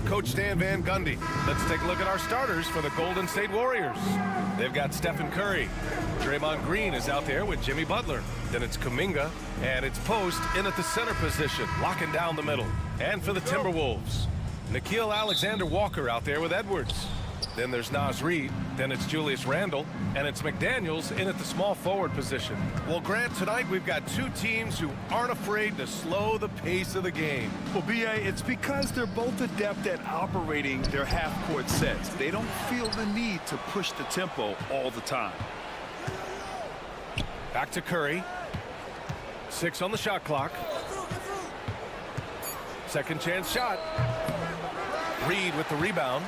Coach Stan Van Gundy. Let's take a look at our starters for the Golden State Warriors. They've got Stephen Curry. Draymond Green is out there with Jimmy Butler. Then it's Kuminga, and it's Post in at the center position, locking down the middle. And for the Timberwolves, Nickeil Alexander-Walker out there with Edwards. Then there's Naz Reid, then it's Julius Randle, and it's McDaniels in at the small forward position. Well, Grant, tonight we've got two teams who aren't afraid to slow the pace of the game. Well, B.A., it's because they're both adept at operating their half-court sets. They don't feel the need to push the tempo all the time. Back to Curry. 6 on the shot clock. Second chance shot. Reid with the rebound.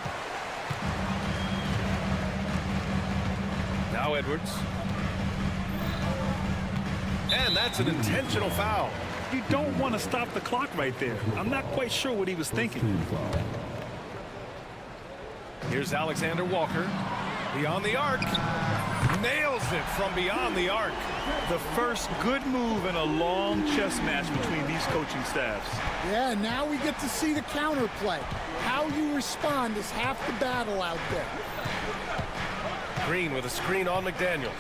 Now Edwards. And that's an intentional foul. You don't want to stop the clock right there. I'm not quite sure what he was thinking. Here's Alexander Walker. Beyond the arc. Nails it from beyond the arc. The first good move in a long chess match between these coaching staffs. Yeah, now we get to see the counterplay. How you respond is half the battle out there. Green with a screen on McDaniels.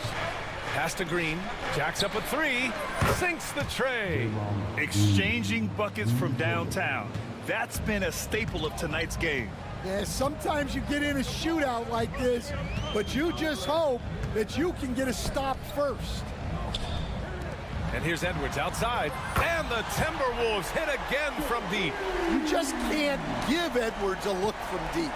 Pass to Green. Jacks up a 3. Sinks the tray. Exchanging buckets from downtown. That's been a staple of tonight's game. Yeah, sometimes you get in a shootout like this, but you just hope that you can get a stop first. And here's Edwards outside. And the Timberwolves hit again from deep. You just can't give Edwards a look from deep.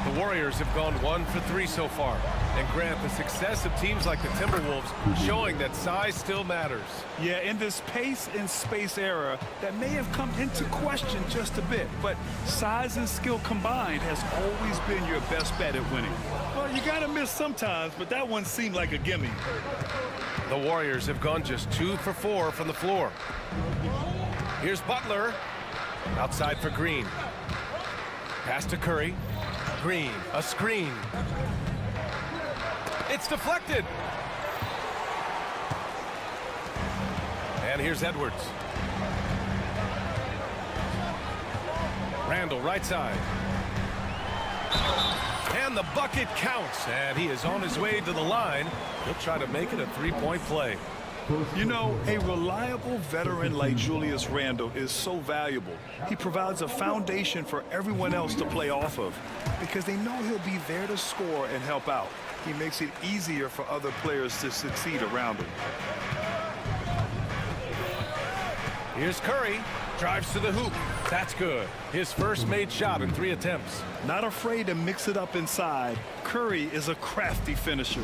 The Warriors have gone 1 for 3 so far. And Grant, the success of teams like the Timberwolves showing that size still matters. Yeah, in this pace and space era, that may have come into question just a bit, but size and skill combined has always been your best bet at winning. Well, you gotta miss sometimes, but that one seemed like a gimme. The Warriors have gone just 2 for 4 from the floor. Here's Butler. Outside for Green. Pass to Curry. Green, a screen. It's deflected. And here's Edwards. Randle, right side. And the bucket counts. And he is on his way to the line. He'll try to make it a three-point play. You know, a reliable veteran like Julius Randle is so valuable. He provides a foundation for everyone else to play off of because they know he'll be there to score and help out. He makes it easier for other players to succeed around him. Here's Curry. Drives to the hoop. That's good. His first made shot in 3 attempts. Not afraid to mix it up inside. Curry is a crafty finisher.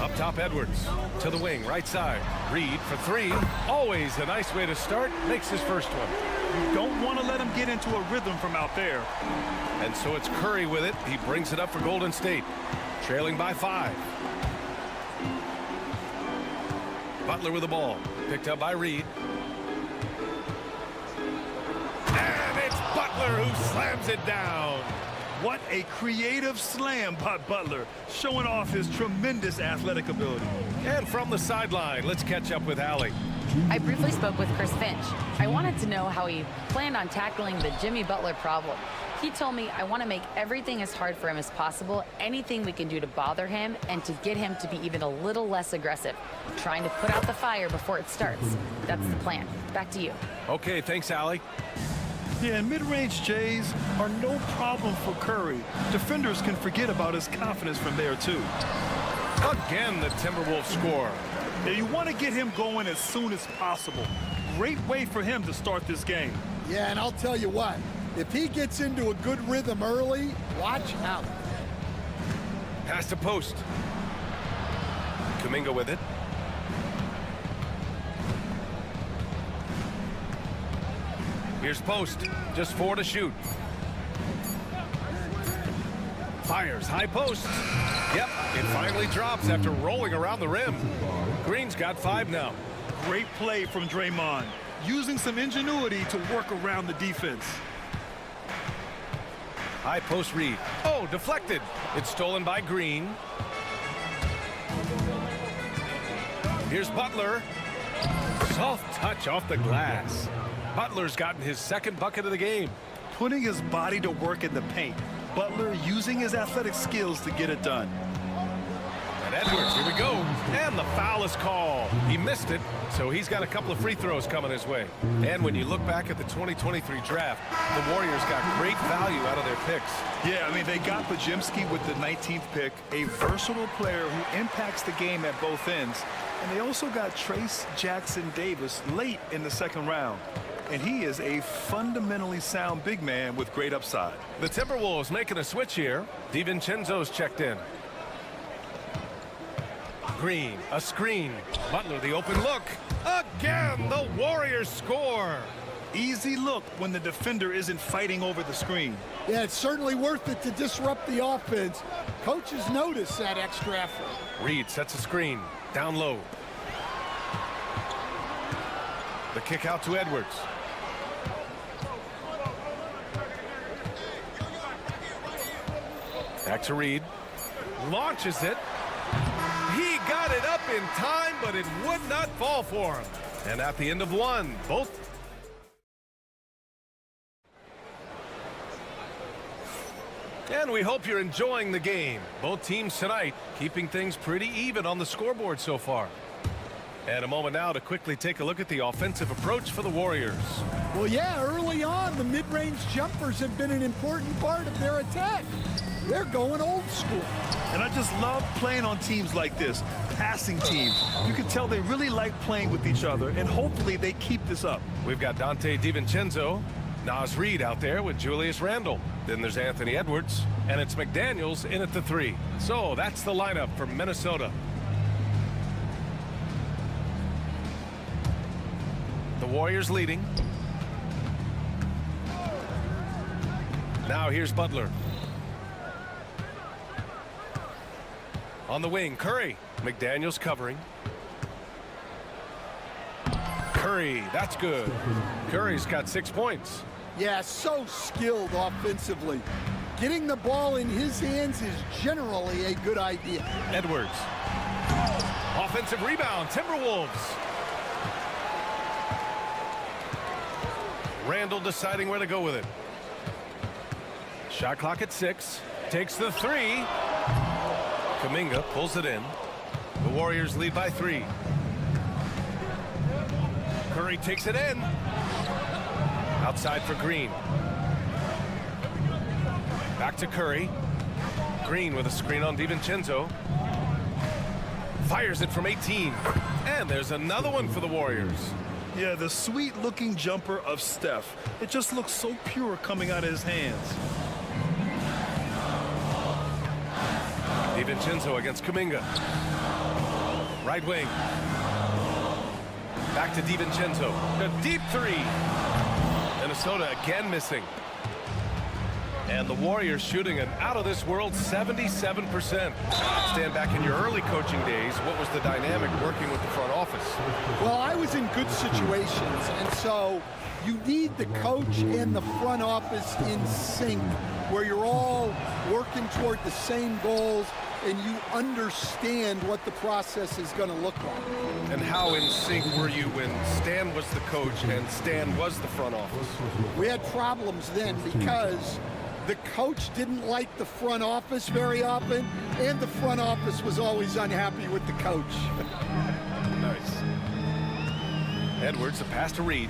Up top, Edwards. To the wing, right side. Reid for 3. Always a nice way to start. Makes his first one. You don't want to let him get into a rhythm from out there. And so it's Curry with it. He brings it up for Golden State. Trailing by 5. Butler with the ball. Picked up by Reid. And it's Butler who slams it down. What a creative slam by Butler, showing off his tremendous athletic ability. And from the sideline, let's catch up with Allie. I briefly spoke with Chris Finch. I wanted to know how he planned on tackling the Jimmy Butler problem. He told me I want to make everything as hard for him as possible, anything we can do to bother him and to get him to be even a little less aggressive, trying to put out the fire before it starts. That's the plan. Back to you. Okay, thanks, Allie. Yeah, and mid-range Jays are no problem for Curry. Defenders can forget about his confidence from there, too. Again, the Timberwolves score. Yeah, you want to get him going as soon as possible. Great way for him to start this game. Yeah, and I'll tell you what, if he gets into a good rhythm early, watch out. Pass to Post. Kuminga with it. Here's Post. Just 4 to shoot. Fires, high post. Yep, it finally drops after rolling around the rim. Green's got 5 now. Great play from Draymond, using some ingenuity to work around the defense. High post Reid. Oh, deflected. It's stolen by Green. Here's Butler. Soft touch off the glass. Butler's gotten his second bucket of the game. Putting his body to work in the paint. Butler using his athletic skills to get it done. And Edwards, here we go. And the foul is called. He missed it, so he's got a couple of free throws coming his way. And when you look back at the 2023 draft, the Warriors got great value out of their picks. Yeah, I mean, they got Pajimski with the 19th pick, a versatile player who impacts the game at both ends. And they also got Trace Jackson Davis late in the second round. And he is a fundamentally sound big man with great upside. The Timberwolves making a switch here. DiVincenzo's checked in. Green, a screen. Butler, the open look. Again, the Warriors score. Easy look when the defender isn't fighting over the screen. Yeah, it's certainly worth it to disrupt the offense. Coaches notice that extra effort. Reed sets a screen. Down low. The kick out to Edwards. Back to Reed. Launches it. He got it up in time, but it would not fall for him. And at the end of one, both. And we hope you're enjoying the game. Both teams tonight keeping things pretty even on the scoreboard so far. And a moment now to quickly take a look at the offensive approach for the Warriors. Well, yeah, early on, the mid-range jumpers have been an important part of their attack. They're going old school. And I just love playing on teams like this, passing teams. You can tell they really like playing with each other, and hopefully they keep this up. We've got Dante DiVincenzo, Naz Reid out there with Julius Randle. Then there's Anthony Edwards, and it's McDaniels in at the 3. So that's the lineup for Minnesota. The Warriors leading. Now here's Butler. On the wing, Curry. McDaniels covering. Curry, that's good. Curry's got 6 points. Yeah, so skilled offensively. Getting the ball in his hands is generally a good idea. Edwards. Offensive rebound, Timberwolves. Randle deciding where to go with it. Shot clock at 6. Takes the 3. Kuminga pulls it in. The Warriors lead by 3. Curry takes it in. Outside for Green. Back to Curry. Green with a screen on DiVincenzo. Fires it from 18. And there's another one for the Warriors. Yeah, the sweet-looking jumper of Steph. It just looks so pure coming out of his hands. DiVincenzo against Kuminga. Right wing. Back to DiVincenzo. A deep 3. Minnesota again missing. And the Warriors shooting an out-of-this-world 77%. Stand back in your early coaching days. What was the dynamic working with the front office? Well, I was in good situations, and so you need the coach and the front office in sync, where you're all working toward the same goals and you understand what the process is going to look like. And how in sync were you when Stan was the coach and Stan was the front office? We had problems then because the coach didn't like the front office very often, and the front office was always unhappy with the coach. Nice. Edwards, a pass to Reed.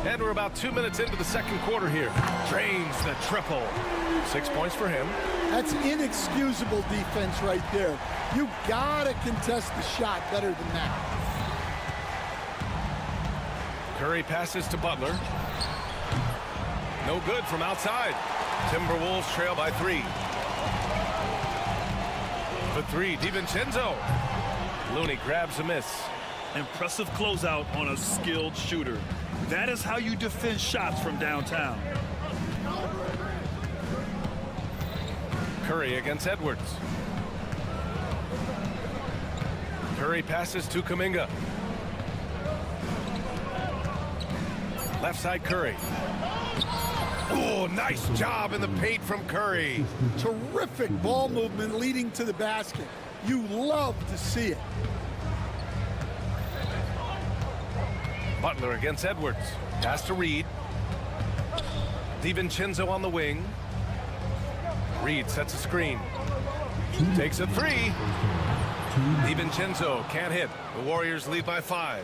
And we're about 2 minutes into the second quarter here. Drains the triple. 6 points for him. That's inexcusable defense right there. You gotta contest the shot better than that. Curry passes to Butler. No good from outside. Timberwolves trail by 3. For 3, DiVincenzo. Looney grabs a miss. Impressive closeout on a skilled shooter. That is how you defend shots from downtown. Curry against Edwards. Curry passes to Kuminga. Left side Curry. Oh, nice job in the paint from Curry. Terrific ball movement leading to the basket. You love to see it. Butler against Edwards. Pass to Reed. DiVincenzo on the wing. Reed sets a screen. Takes a three. DiVincenzo can't hit. The Warriors lead by 5.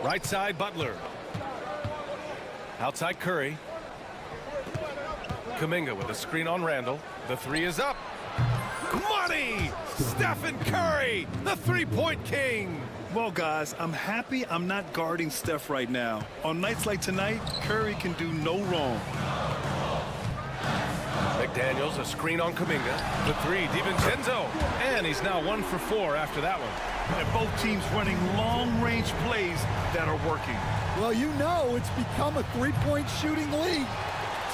Right side, Butler. Outside, Curry. Kuminga with a screen on Randall. The three is up. Money! Stephen Curry, the three-point king. Well, guys, I'm happy I'm not guarding Steph right now. On nights like tonight, Curry can do no wrong. McDaniels, a screen on Kuminga. The three, DiVincenzo. And he's now 1 for 4 after that one. And both teams running long-range plays that are working. Well, you know it's become a three-point shooting league.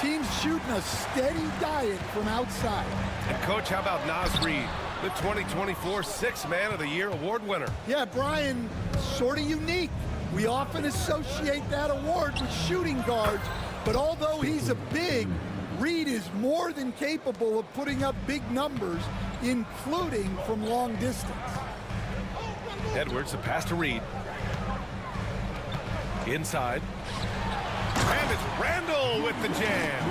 Teams shooting a steady diet from outside. And, Coach, how about Naz Reid, the 2024 Sixth Man of the Year award winner? Yeah, Brian, sort of unique. We often associate that award with shooting guards, but although he's a big, Reid is more than capable of putting up big numbers, including from long distance. Edwards, a pass to Reid. Inside. And it's Randall with the jam.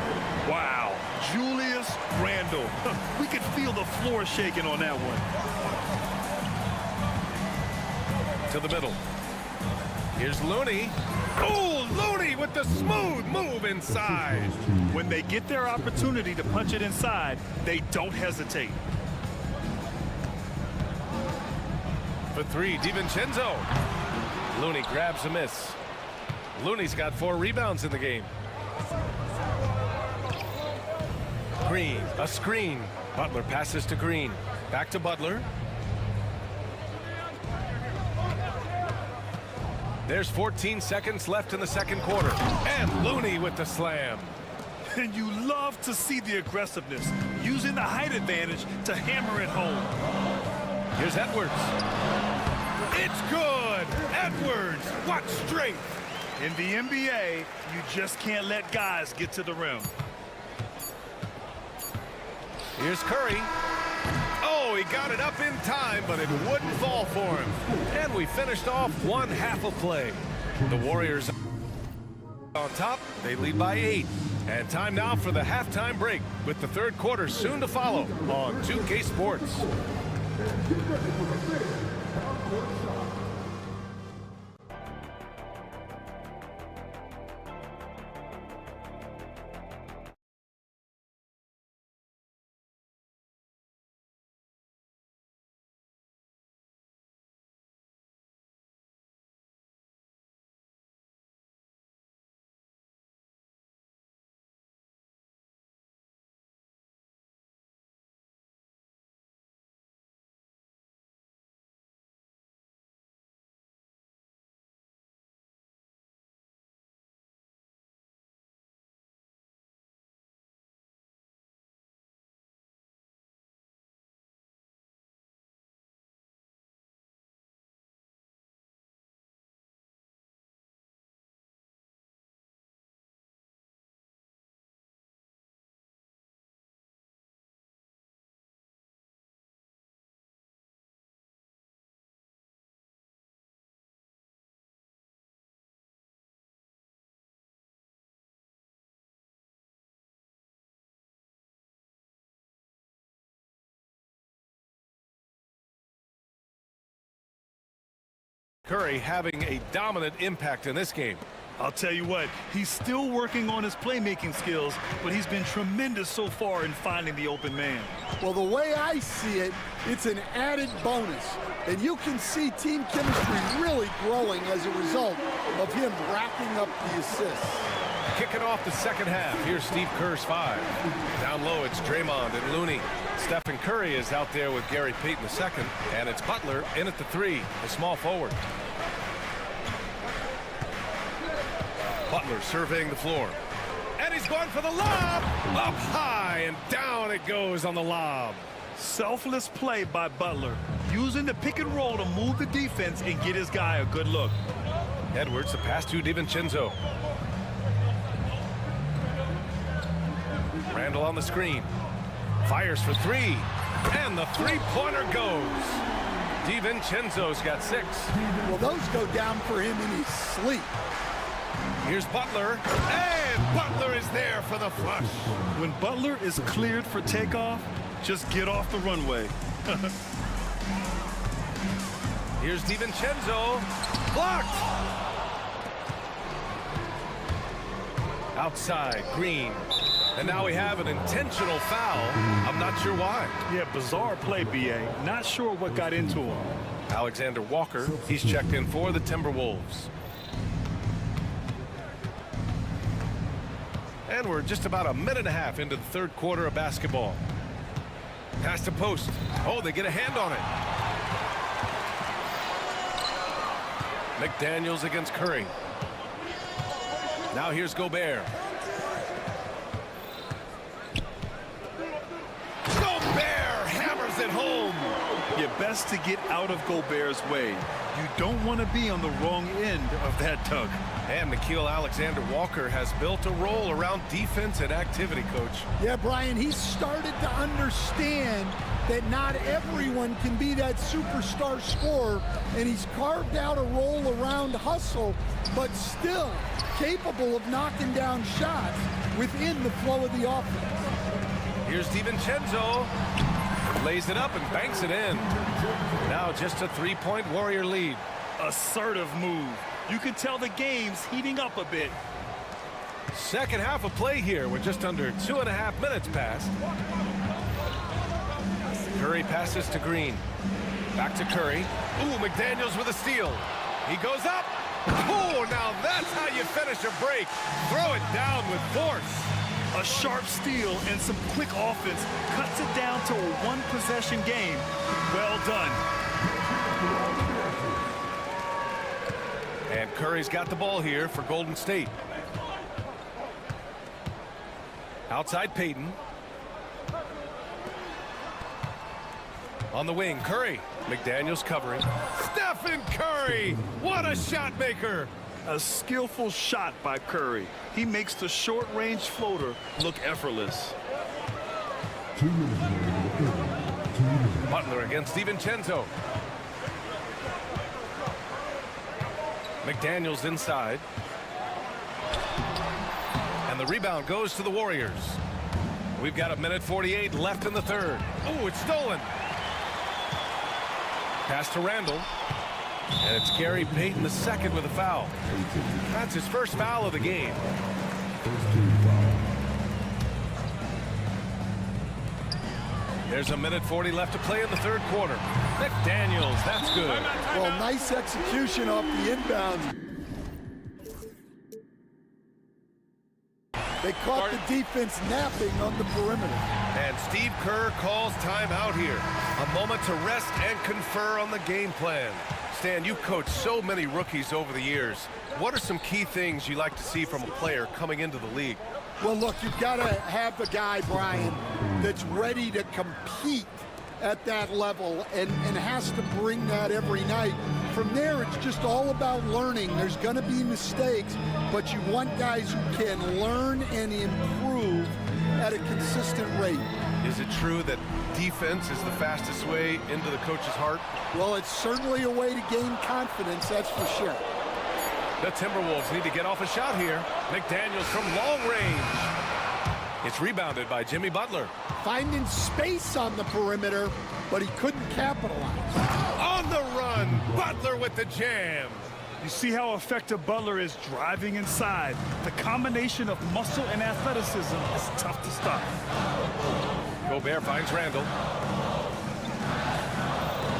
Wow, Julius Randle. We could feel the floor shaking on that one. To the middle. Here's Looney. Oh, Looney with the smooth move inside. When they get their opportunity to punch it inside, they don't hesitate. For three, DiVincenzo. Looney grabs a miss. Looney's got 4 rebounds in the game. Green, a screen. Butler passes to Green. Back to Butler. There's 14 seconds left in the second quarter. And Looney with the slam. And you love to see the aggressiveness, using the height advantage to hammer it home. Here's Edwards. It's good. Edwards, what strength. In the NBA, you just can't let guys get to the rim. Here's Curry. Oh, he got it up in time, but it wouldn't fall for him. And we finished off one half of play. The Warriors on top. They lead by 8. And time now for the halftime break, with the third quarter soon to follow on 2K Sports. Curry having a dominant impact in this game. I'll tell you what, he's still working on his playmaking skills, but he's been tremendous so far in finding the open man. Well, the way I see it, it's an added bonus. And you can see team chemistry really growing as a result of him racking up the assists. Kicking off the second half, here's Steve Kerr's 5. Down low, it's Draymond and Looney. Stephen Curry is out there with Gary Payton II, and it's Butler in at the 3, the small forward. Butler surveying the floor. And he's going for the lob! Up high, and down it goes on the lob. Selfless play by Butler, using the pick and roll to move the defense and get his guy a good look. Edwards, the pass to DiVincenzo. Randall on the screen. Fires for three. And the three-pointer goes. DiVincenzo's got 6. Well, those go down for him in his sleep. Here's Butler. And Butler is there for the flush. When Butler is cleared for takeoff, just get off the runway. Here's DiVincenzo. Blocked. Outside, Green. And now we have an intentional foul. I'm not sure why. Yeah, bizarre play, B.A. Not sure what got into him. Alexander Walker, he's checked in for the Timberwolves. And we're just about a minute and a half into the third quarter of basketball. Pass to post. Oh, they get a hand on it. McDaniels against Curry. Now here's Gobert. Gobert hammers it home. You're best to get out of Gobert's way. You don't want to be on the wrong end of that tug. And Nickeil Alexander-Walker has built a role around defense and activity, Coach. Yeah, Brian, he's started to understand that not everyone can be that superstar scorer, and he's carved out a role around hustle, but still capable of knocking down shots within the flow of the offense. Here's DiVincenzo. Lays it up and banks it in. Now just a three-point Warrior lead. Assertive move. You can tell the game's heating up a bit. Second half of play here with just under 2.5 minutes passed. Curry passes to Green. Back to Curry. Ooh, McDaniels with a steal. He goes up. Oh, now that's how you finish a break. Throw it down with force. A sharp steal and some quick offense cuts it down to a one-possession game. Well done. And Curry's got the ball here for Golden State. Outside Payton. On the wing, Curry. McDaniels covering. Stephen Curry! What a shot maker! A skillful shot by Curry. He makes the short-range floater look effortless. Butler against DiVincenzo. McDaniels inside. And the rebound goes to the Warriors. We've got 1:48 left in the third. Oh, it's stolen. Pass to Randall. And it's Gary Payton II with a foul. That's his first foul of the game. There's 1:40 left to play in the third quarter. McDaniels, that's good. Well, nice execution off the inbound. They caught the defense napping on the perimeter. And Steve Kerr calls timeout here. A moment to rest and confer on the game plan. Stan, you've coached so many rookies over the years. What are some key things you like to see from a player coming into the league? Well, look, you've got to have a guy, Brian, that's ready to compete at that level and has to bring that every night. From there, it's just all about learning. There's going to be mistakes, but you want guys who can learn and improve at a consistent rate. Is it true that defense is the fastest way into the coach's heart? Well, it's certainly a way to gain confidence, that's for sure. The Timberwolves need to get off a shot here. McDaniels from long range. It's rebounded by Jimmy Butler. Finding space on the perimeter, but he couldn't capitalize. On the run, Butler with the jam. You see how effective Butler is driving inside. The combination of muscle and athleticism is tough to stop. Gobert finds Randall.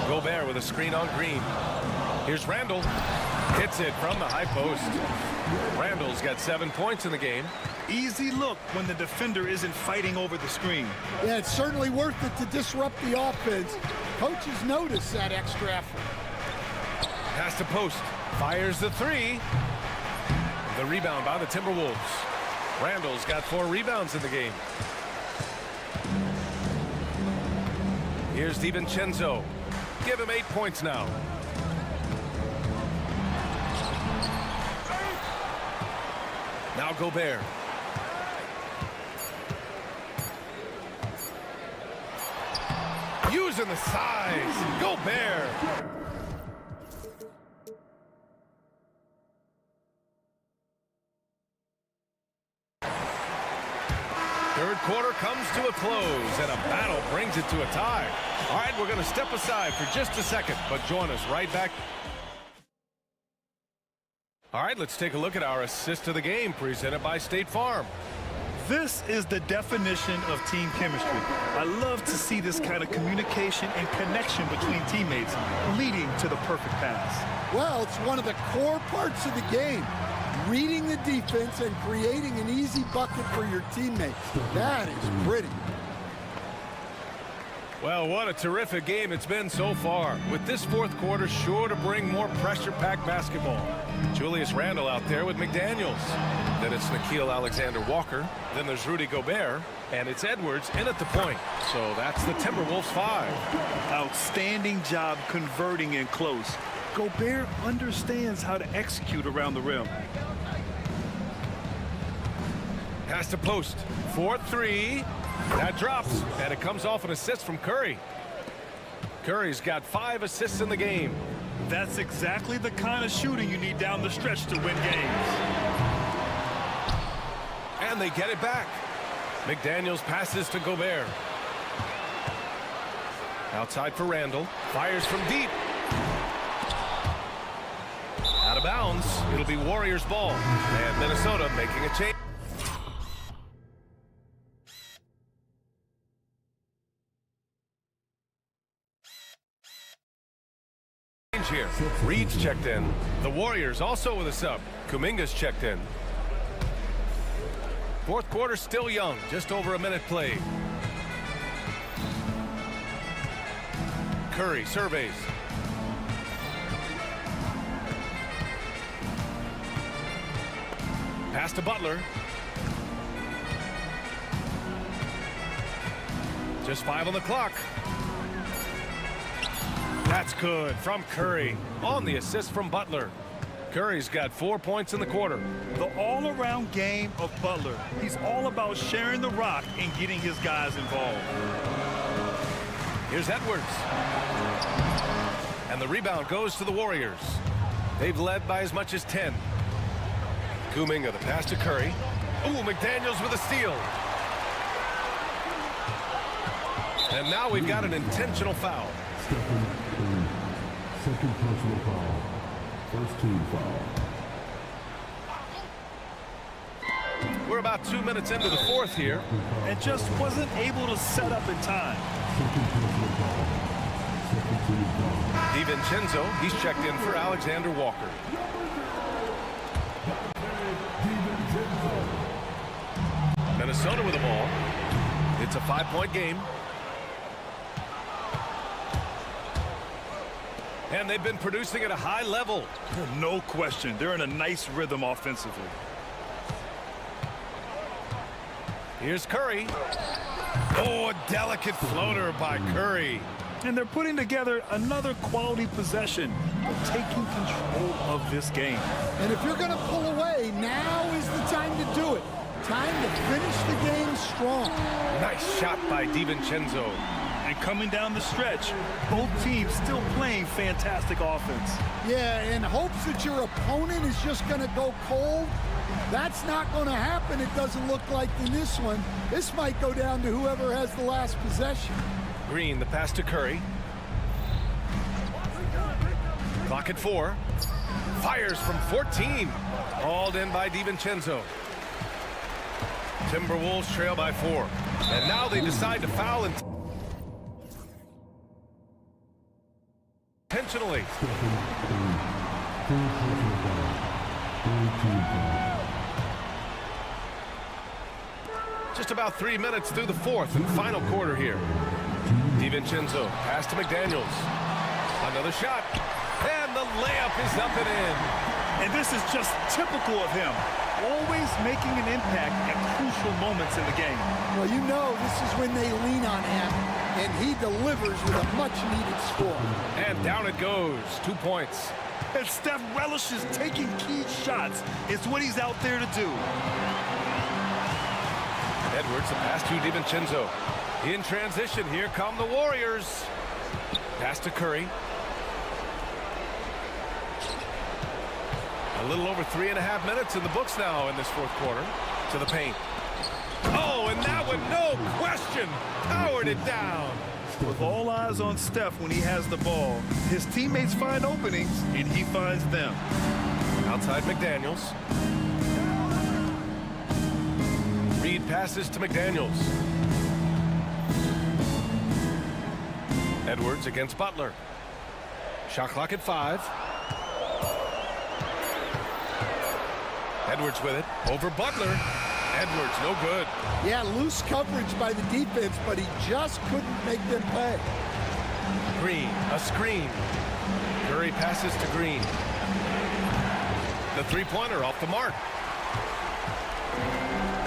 Gobert with a screen on Green. Here's Randall. Hits it from the high post. Randall's got 7 points in the game. Easy look when the defender isn't fighting over the screen. Yeah, it's certainly worth it to disrupt the offense. Coaches notice that extra effort. Pass to post. Fires the three. The rebound by the Timberwolves. Randall's got 4 rebounds in the game. Here's DiVincenzo. Give him 8 points now. Now Gobert. using the size. Gobert. Third quarter comes to a close, and a battle brings it to a tie. All right, we're going to step aside for just a second, but join us right back. All right, let's take a look at our assist of the game presented by State Farm. This is the definition of team chemistry. I love to see this kind of communication and connection between teammates leading to the perfect pass. Well, it's one of the core parts of the game. Reading the defense and creating an easy bucket for your teammates. That is pretty. Well, what a terrific game it's been so far, with this fourth quarter sure to bring more pressure-packed basketball. Julius Randle out there with McDaniels. Then it's Nickeil Alexander-Walker. Then there's Rudy Gobert. And it's Edwards in at the point. So that's the Timberwolves 5. Outstanding job converting in close. Gobert understands how to execute around the rim. Pass to post. 4-3. That drops, and it comes off an assist from Curry. Curry's got 5 assists in the game. That's exactly the kind of shooting you need down the stretch to win games. And they get it back. McDaniels passes to Gobert. Outside for Randle. Fires from deep. Out of bounds. It'll be Warriors ball. And Minnesota making a change. Here. Reed's checked in. The Warriors also with a sub. Kuminga's checked in. Fourth quarter still young. Just over a minute played. Curry surveys. Pass to Butler. Just 5 on the clock. That's good from Curry on the assist from Butler. Curry's got 4 points in the quarter. The all-around game of Butler. He's all about sharing the rock and getting his guys involved. Here's Edwards. And the rebound goes to the Warriors. They've led by as much as 10. Kuminga, the pass to Curry. Ooh, McDaniels with a steal. And now we've got an intentional foul. Second personal foul. First team foul. We're about 2 minutes into the fourth here. And just wasn't able to set up in time. Second personal foul. Second team foul. DiVincenzo, he's checked in for Alexander Walker. Minnesota with the ball. It's a 5-point game. And they've been producing at a high level. No question. They're in a nice rhythm offensively. Here's Curry. Oh, a delicate floater by Curry. And they're putting together another quality possession, taking control of this game. And if you're going to pull away, now is the time to do it. Time to finish the game strong. Nice shot by DiVincenzo. And coming down the stretch, both teams still playing fantastic offense. Yeah, in hopes that your opponent is just going to go cold. That's not going to happen, it doesn't look like, in this one. This might go down to whoever has the last possession. Green, the pass to Curry. Clock at 4. Fires from 14. Hauled in by DiVincenzo. Timberwolves trail by 4. And now they decide to foul intentionally. Just about 3 minutes through the fourth and final quarter here. DiVincenzo, pass to McDaniels. Another shot. And the layup is up and in. And this is just typical of him. Always making an impact at crucial moments in the game. Well, you know this is when they lean on him, and he delivers with a much-needed score. And down it goes. 2 points. And Steph relishes taking key shots. It's what he's out there to do. Edwards, the pass to DiVincenzo. In transition, here come the Warriors. Pass to Curry. A little over 3.5 minutes in the books now in this fourth quarter. To the paint. Oh, and that one, no question, powered it down. With all eyes on Steph when he has the ball, his teammates find openings, and he finds them. Outside McDaniels. Reed passes to McDaniels. Edwards against Butler. Shot clock at 5. Edwards with it. Over Butler. Edwards, no good. Yeah, loose coverage by the defense, but he just couldn't make them pay. Green, a screen. Curry passes to Green. The three-pointer off the mark.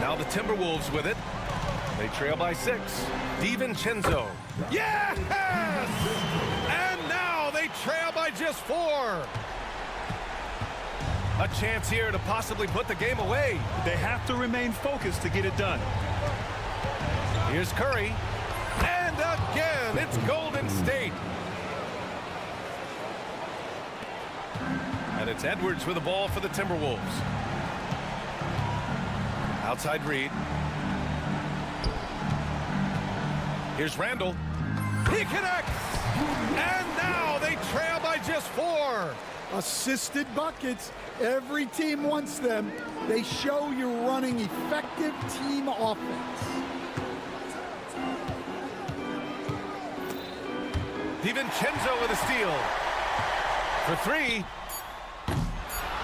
Now the Timberwolves with it. They trail by 6. DiVincenzo. Yes! And now they trail by just 4. A chance here to possibly put the game away. They have to remain focused to get it done. Here's Curry. And again, it's Golden State. And it's Edwards with the ball for the Timberwolves. Outside Reed. Here's Randall. He connects! And now they trail by just 4. Assisted buckets. Every team wants them. They show you're running effective team offense. DiVincenzo with a steal. For 3.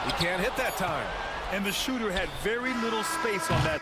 He can't hit that time. And the shooter had very little space on that.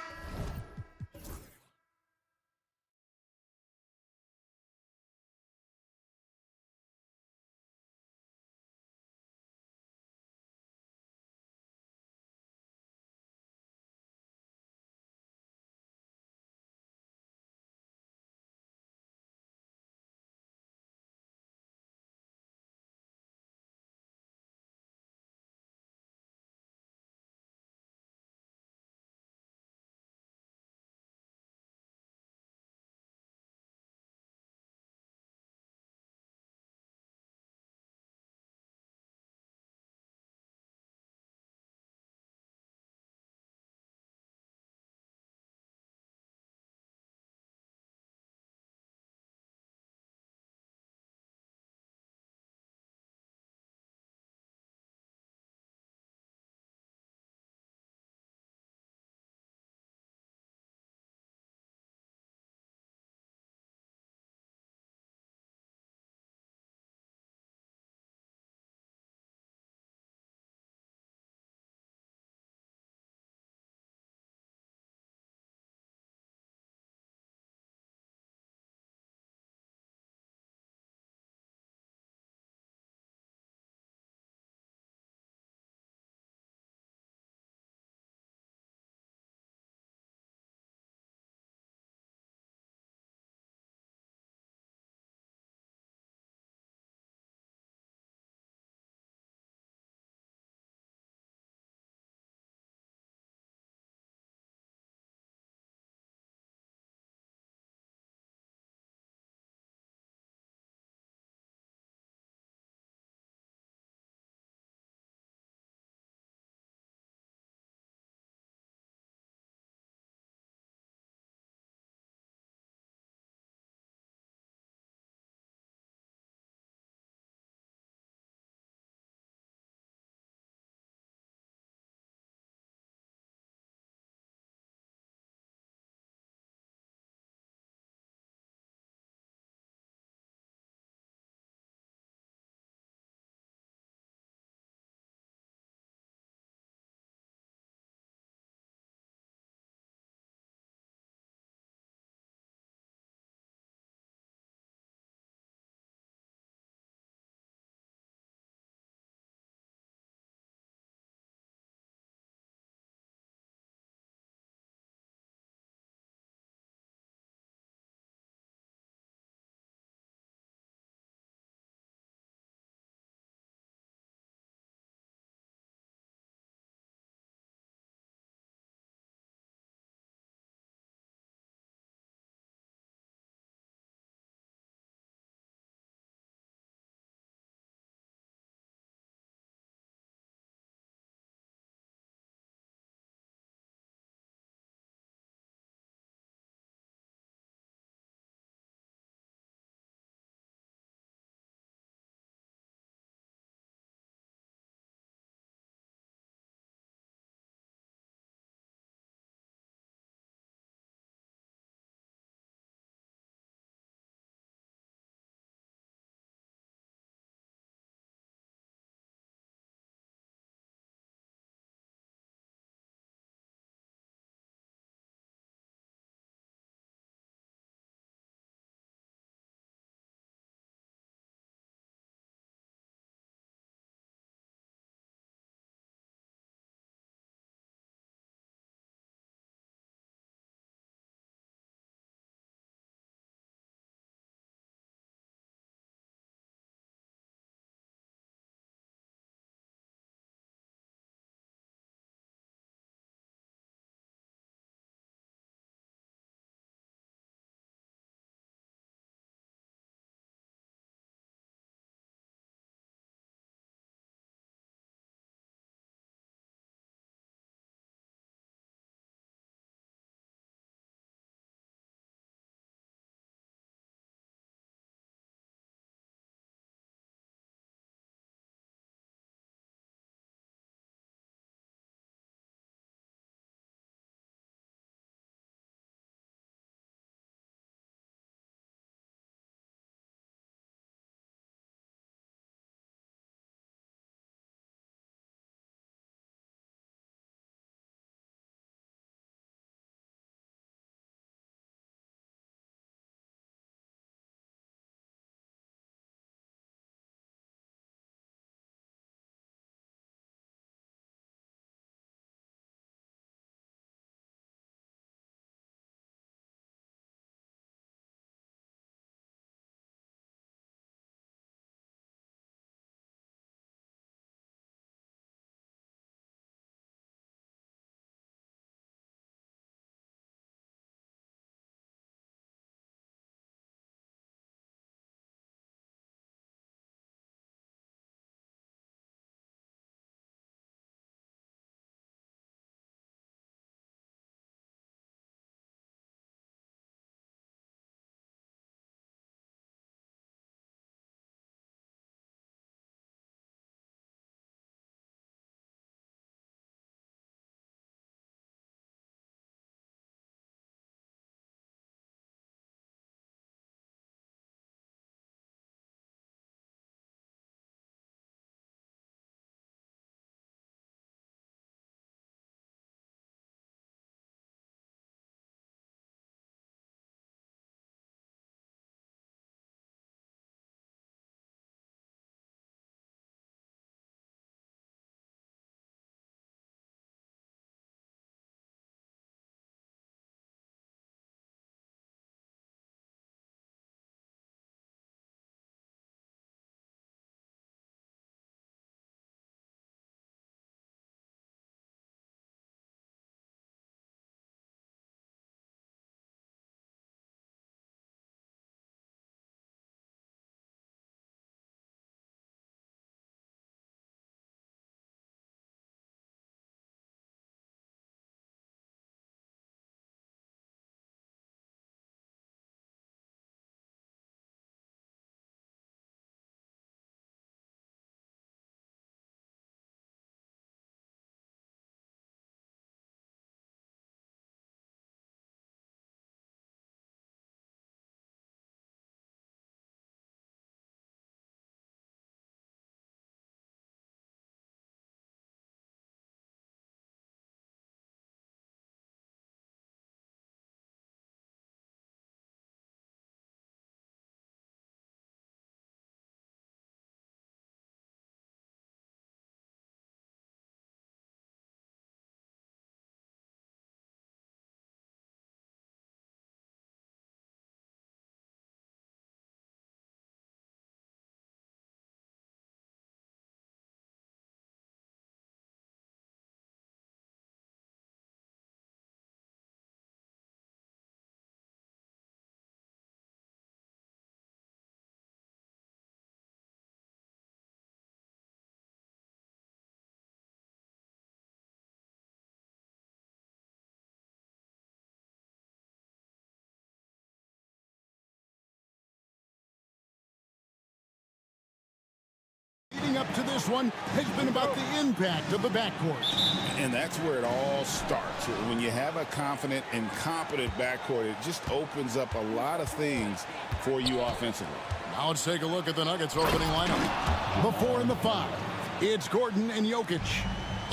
this one has been about the impact of the backcourt. And that's where it all starts. When you have a confident and competent backcourt, it just opens up a lot of things for you offensively. Now let's take a look at the Nuggets opening lineup. The 4 and the 5. It's Gordon and Jokic.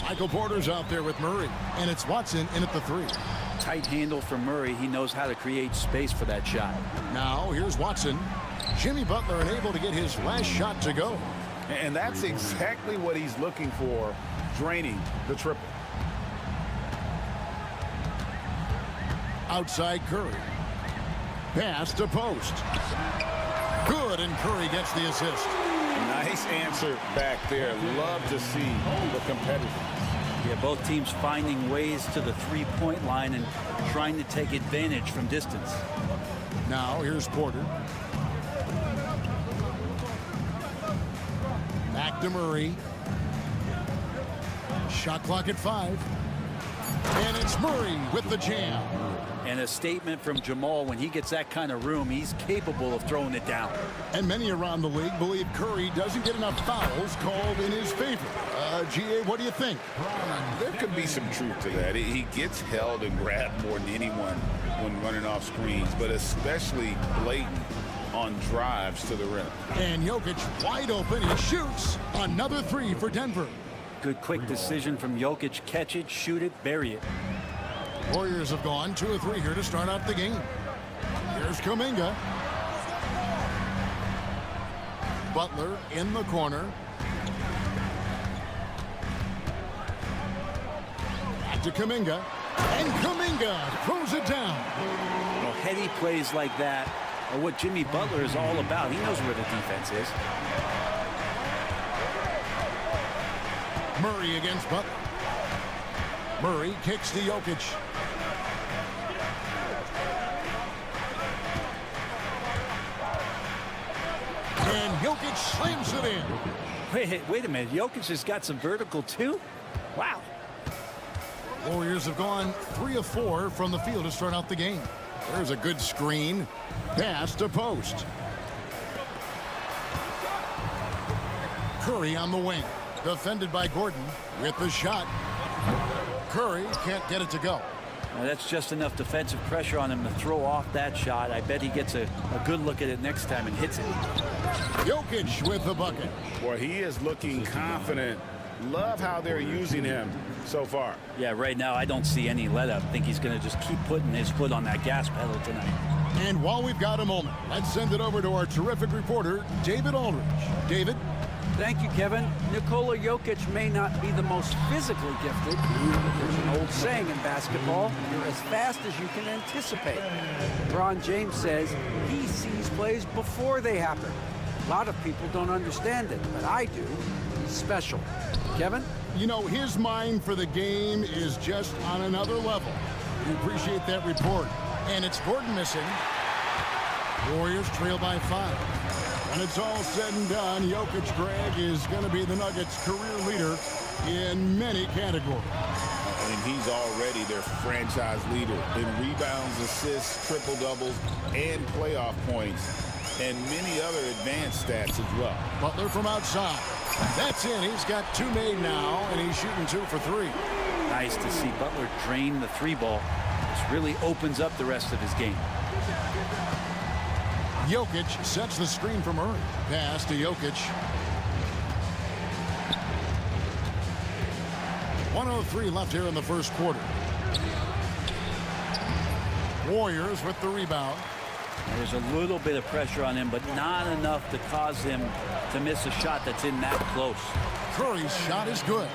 Michael Porter's out there with Murray. And it's Watson in at the 3. Tight handle from Murray. He knows how to create space for that shot. Now here's Watson. Jimmy Butler unable to get his last shot to go. And that's exactly what he's looking for, draining the triple. Outside Curry. Pass to post. Good, and Curry gets the assist. Nice answer back there. Love to see the competitiveness. Yeah, both teams finding ways to the three-point line and trying to take advantage from distance. Now here's Porter. Back to Murray. Shot clock at 5. And it's Murray with the jam. And a statement from Jamal: when he gets that kind of room, he's capable of throwing it down. And many around the league believe Curry doesn't get enough fouls called in his favor. GA, what do you think? There could be some truth to that. He gets held and grabbed more than anyone when running off screens, but especially blatant on drives to the rim. And Jokic wide open. He shoots. Another 3 for Denver. Good quick decision from Jokic. Catch it, shoot it, bury it. Warriors have gone 2 of 3 here to start out the game. Here's Kuminga. Butler in the corner. Back to Kuminga. And Kuminga throws it down. Well, heady plays like that are what Jimmy Butler is all about. He knows where the defense is. Murray against Butler. Murray kicks to Jokic. And Jokic slams it in. Wait a minute. Jokic has got some vertical too? Wow. Warriors have gone 3 of 4 from the field to start out the game. There's a good screen. Pass to post. Curry on the wing. Defended by Gordon with the shot. Curry can't get it to go. Now that's just enough defensive pressure on him to throw off that shot. I bet he gets a good look at it next time and hits it. Jokic with the bucket. Boy, he is looking confident. Love how they're using him so far. Yeah, right now I don't see any let up. I think he's going to just keep putting his foot on that gas pedal tonight. And while we've got a moment, let's send it over to our terrific reporter, David Aldridge. David? Thank you, Kevin. Nikola Jokic may not be the most physically gifted. There's an old saying in basketball, you're as fast as you can anticipate. LeBron James says he sees plays before they happen. A lot of people don't understand it, but I do. He's special. Kevin? You know, his mind for the game is just on another level. We appreciate that report. And it's Gordon missing. Warriors trail by 5. When it's all said and done, Jokic, Greg, is going to be the Nuggets' career leader in many categories. And he's already their franchise leader in rebounds, assists, triple-doubles, and playoff points, and many other advanced stats as well. Butler from outside. That's in. He's got 2 made now, and he's shooting 2 for 3. Nice to see Butler drain the 3-ball. This really opens up the rest of his game. Jokic sets the screen for Murray. Pass to Jokic. 1:03 left here in the first quarter. Warriors with the rebound. There's a little bit of pressure on him, but not enough to cause him to miss a shot that's in that close. Curry's shot is good.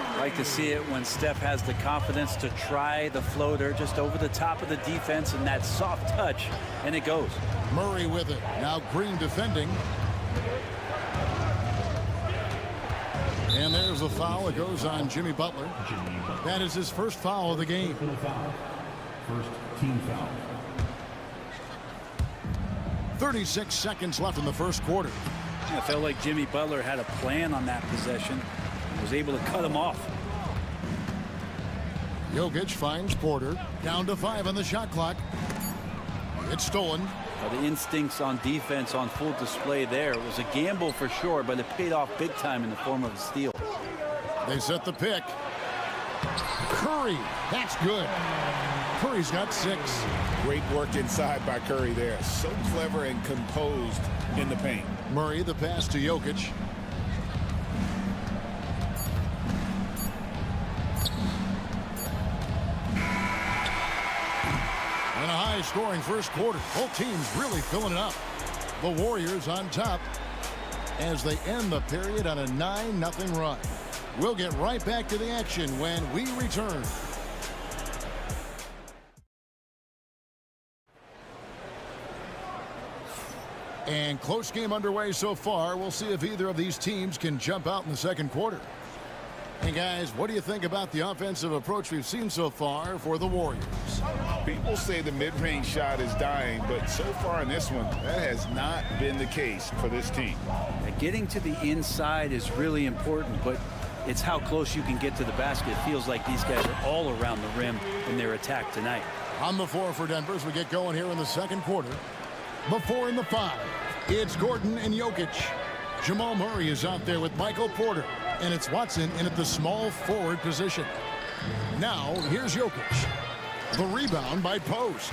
I like to see it when Steph has the confidence to try the floater just over the top of the defense and that soft touch, and it goes. Murray with it. Now Green defending. And there's a foul. It goes on Jimmy Butler. That is his first foul of the game. First team foul. 36 seconds left in the first quarter. I felt like Jimmy Butler had a plan on that possession and was able to cut him off. Jokic finds Porter. Down to 5 on the shot clock. It's stolen. The instincts on defense on full display there. It was a gamble for sure, but it paid off big time in the form of a steal. They set the pick. Curry, that's good. Curry's got 6. Great work inside by Curry there. So clever and composed in the paint. Murray, the pass to Jokic. And a high-scoring first quarter. Both teams really filling it up. The Warriors on top as they end the period on a 9-0 run. We'll get right back to the action when we return. And close game underway so far. We'll see if either of these teams can jump out in the second quarter. Hey guys, what do you think about the offensive approach we've seen so far for the Warriors? People say the mid-range shot is dying, but so far in this one, that has not been the case for this team. Getting to the inside is really important, but it's how close you can get to the basket. It feels like these guys are all around the rim in their attack tonight. On the floor for Denver as we get going here in the second quarter. The 4 and the 5. It's Gordon and Jokic. Jamal Murray is out there with Michael Porter. And it's Watson in at the small forward position. Now, here's Jokic. The rebound by Post.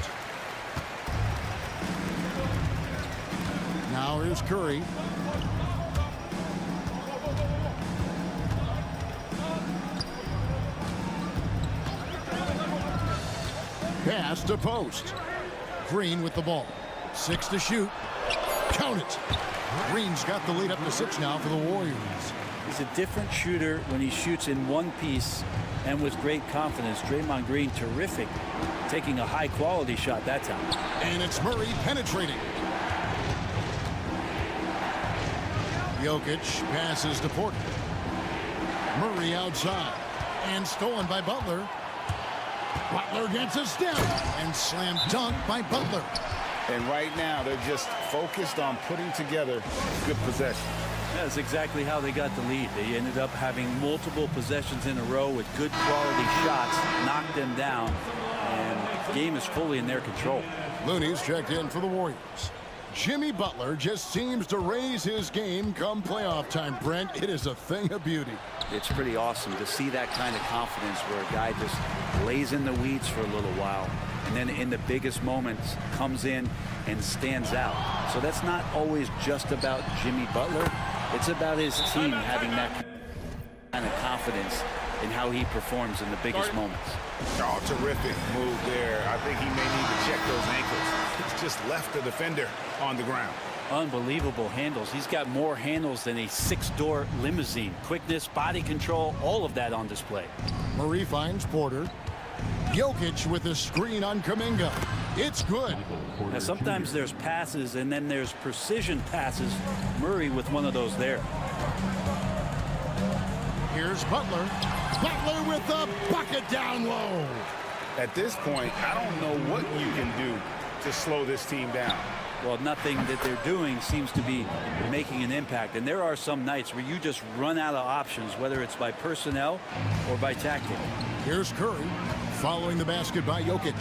Now here's Curry. Pass to Post. Green with the ball. 6 to shoot. Count it. Green's got the lead up to 6 now for the Warriors. He's a different shooter when he shoots in one piece and with great confidence. Draymond Green, terrific, taking a high-quality shot that time. And it's Murray penetrating. Jokic passes to Porter. Murray outside. And stolen by Butler. Butler gets a step. And slam dunk by Butler. And right now, they're just focused on putting together good possession. That's exactly how they got the lead. They ended up having multiple possessions in a row with good quality shots, knocked them down, and the game is fully in their control. Looney's checked in for the Warriors. Jimmy Butler just seems to raise his game come playoff time, Brent. It is a thing of beauty. It's pretty awesome to see that kind of confidence where a guy just lays in the weeds for a little while and then in the biggest moments comes in and stands out. So that's not always just about Jimmy Butler. It's about his team having that kind of confidence in how he performs in the biggest moments. Oh, terrific move there. I think he may need to check those ankles. He's just left the defender on the ground. Unbelievable handles. He's got more handles than a 6-door limousine. Quickness, body control, all of that on display. Murray finds Porter. Jokic with a screen on Kuminga. It's good. Now, sometimes there's passes and then there's precision passes. Murray with one of those there. Here's Butler. Butler with a bucket down low. At this point, I don't know what you can do to slow this team down. Well, nothing that they're doing seems to be making an impact. And there are some nights where you just run out of options, whether it's by personnel or by tactic. Here's Curry following the basket by Jokic.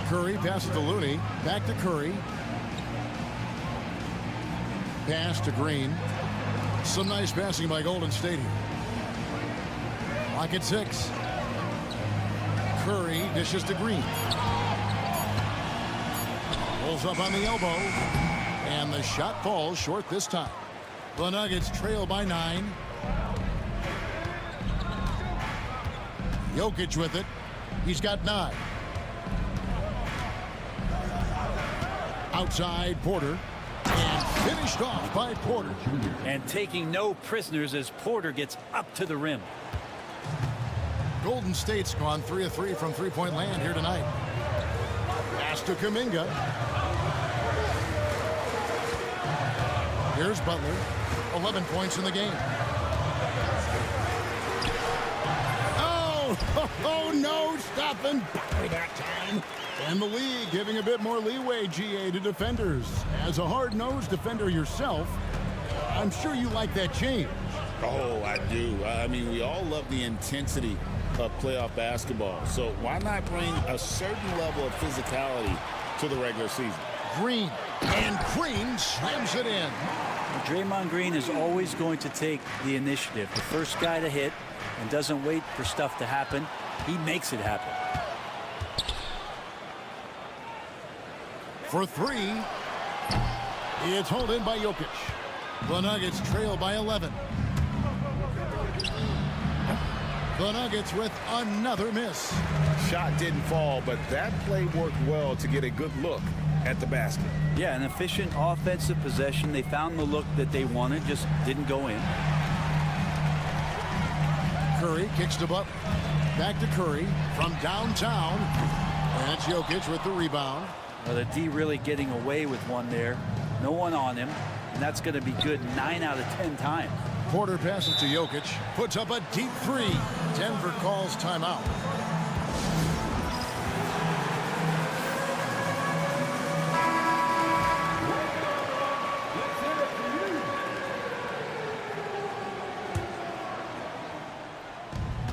Curry passes to Looney. Back to Curry. Pass to Green. Some nice passing by Golden State here. Lock at 6. Curry dishes to Green. Pulls up on the elbow. And the shot falls short this time. The Nuggets trail by 9. Jokic with it. He's got 9. Outside Porter. And finished off by Porter. And taking no prisoners as Porter gets up to the rim. Golden State's gone 3 of 3 from three-point land here tonight. Pass to Kuminga. Here's Butler. 11 points in the game. Oh, no, stopping Butler that time. And the league giving a bit more leeway, GA, to defenders. As a hard-nosed defender yourself, I'm sure you like that change. Oh, I do. I mean, we all love the intensity of playoff basketball. So why not bring a certain level of physicality to the regular season? Green. And Green slams it in. Draymond Green is always going to take the initiative. The first guy to hit and doesn't wait for stuff to happen. He makes it happen. For three. It's hauled in by Jokic. The Nuggets trail by 11. The Nuggets with another miss. Shot didn't fall, but that play worked well to get a good look at the basket. Yeah, an efficient offensive possession. They found the look that they wanted, just didn't go in. Curry kicks to Butler. Back to Curry from downtown. And it's Jokic with the rebound. Well, the D really getting away with one there. No one on him, and that's going to be good 9 out of 10 times. Porter passes to Jokic, puts up a deep three. Denver calls timeout.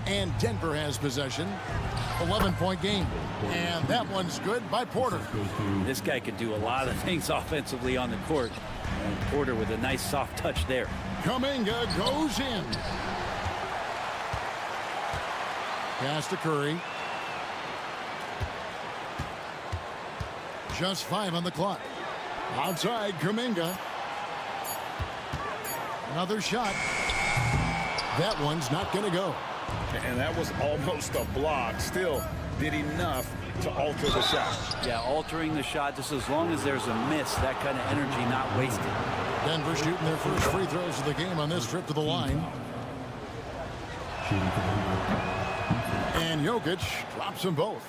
And Denver has possession. 11-point game. And that one's good by Porter. This guy could do a lot of things offensively on the court. And Porter with a nice soft touch there. Kuminga goes in. Pass to Curry. Just 5 on the clock. Outside Kuminga. Another shot. That one's not going to go. And that was almost a block. Still did enough to alter the shot. Yeah, altering the shot, just as long as there's a miss, that kind of energy not wasted. Denver shooting their first free throws of the game on this trip to the line. And Jokic drops them both.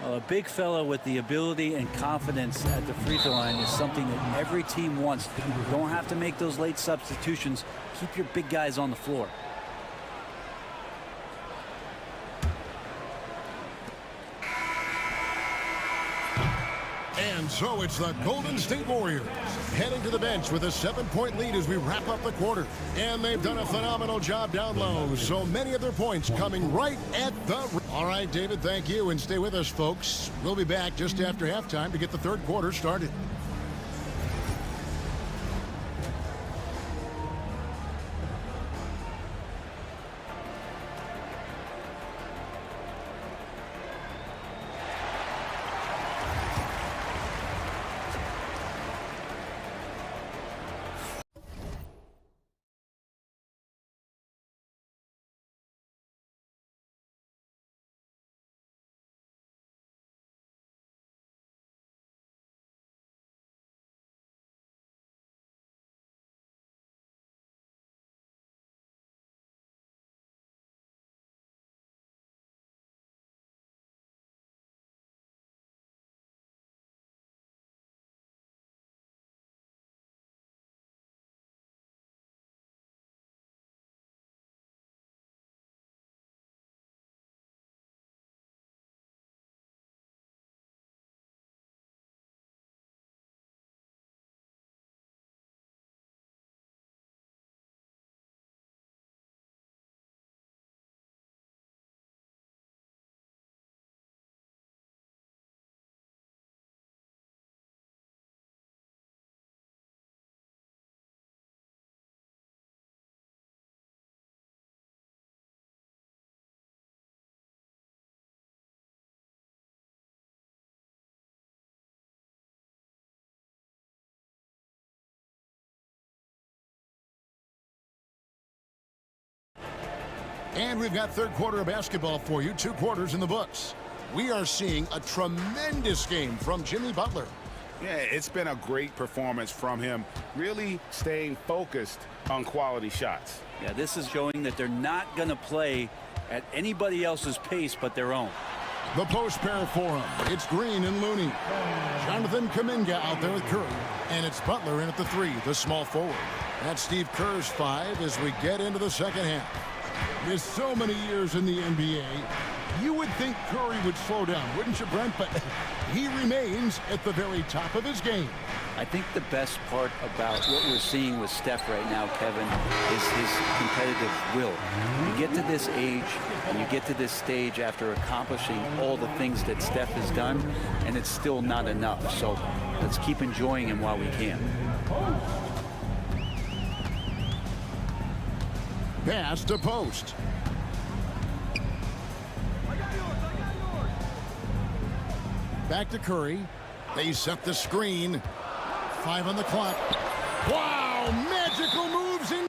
Well, a big fella with the ability and confidence at the free throw line is something that every team wants. You don't have to make those late substitutions. Keep your big guys on the floor. And so it's the Golden State Warriors heading to the bench with a 7-point lead as we wrap up the quarter. And they've done a phenomenal job down low. So many of their points coming right at the... All right, David, thank you. And stay with us, folks. We'll be back just after halftime to get the third quarter started. And we've got third quarter of basketball for you. 2 quarters in the books. We are seeing a tremendous game from Jimmy Butler. Yeah, it's been a great performance from him, really staying focused on quality shots. Yeah, this is showing that they're not going to play at anybody else's pace but their own. The post pair for him. It's Green and Looney. Jonathan Kuminga out there with Curry. And it's Butler in at the 3, the small forward. That's Steve Kerr's 5 as we get into the second half. With so many years in the NBA, you would think Curry would slow down, wouldn't you, Brent? But he remains at the very top of his game. I think the best part about what we're seeing with Steph right now, Kevin, is his competitive will. You get to this age and you get to this stage after accomplishing all the things that Steph has done, and it's still not enough. So let's keep enjoying him while we can. Pass to post. Back to Curry. They set the screen. 5 on the clock. Wow, magical moves in.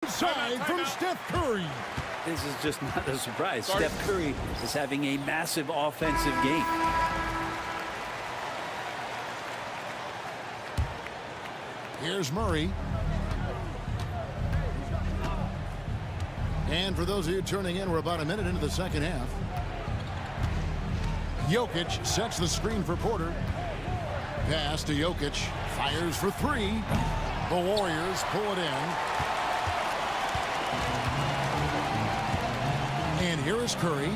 Side from Steph Curry. This is just not a surprise. Steph Curry is having a massive offensive game. Here's Murray. And for those of you turning in, we're about a minute into the second half. Jokic sets the screen for Porter. Pass to Jokic. Fires for 3. The Warriors pull it in. And here is Curry.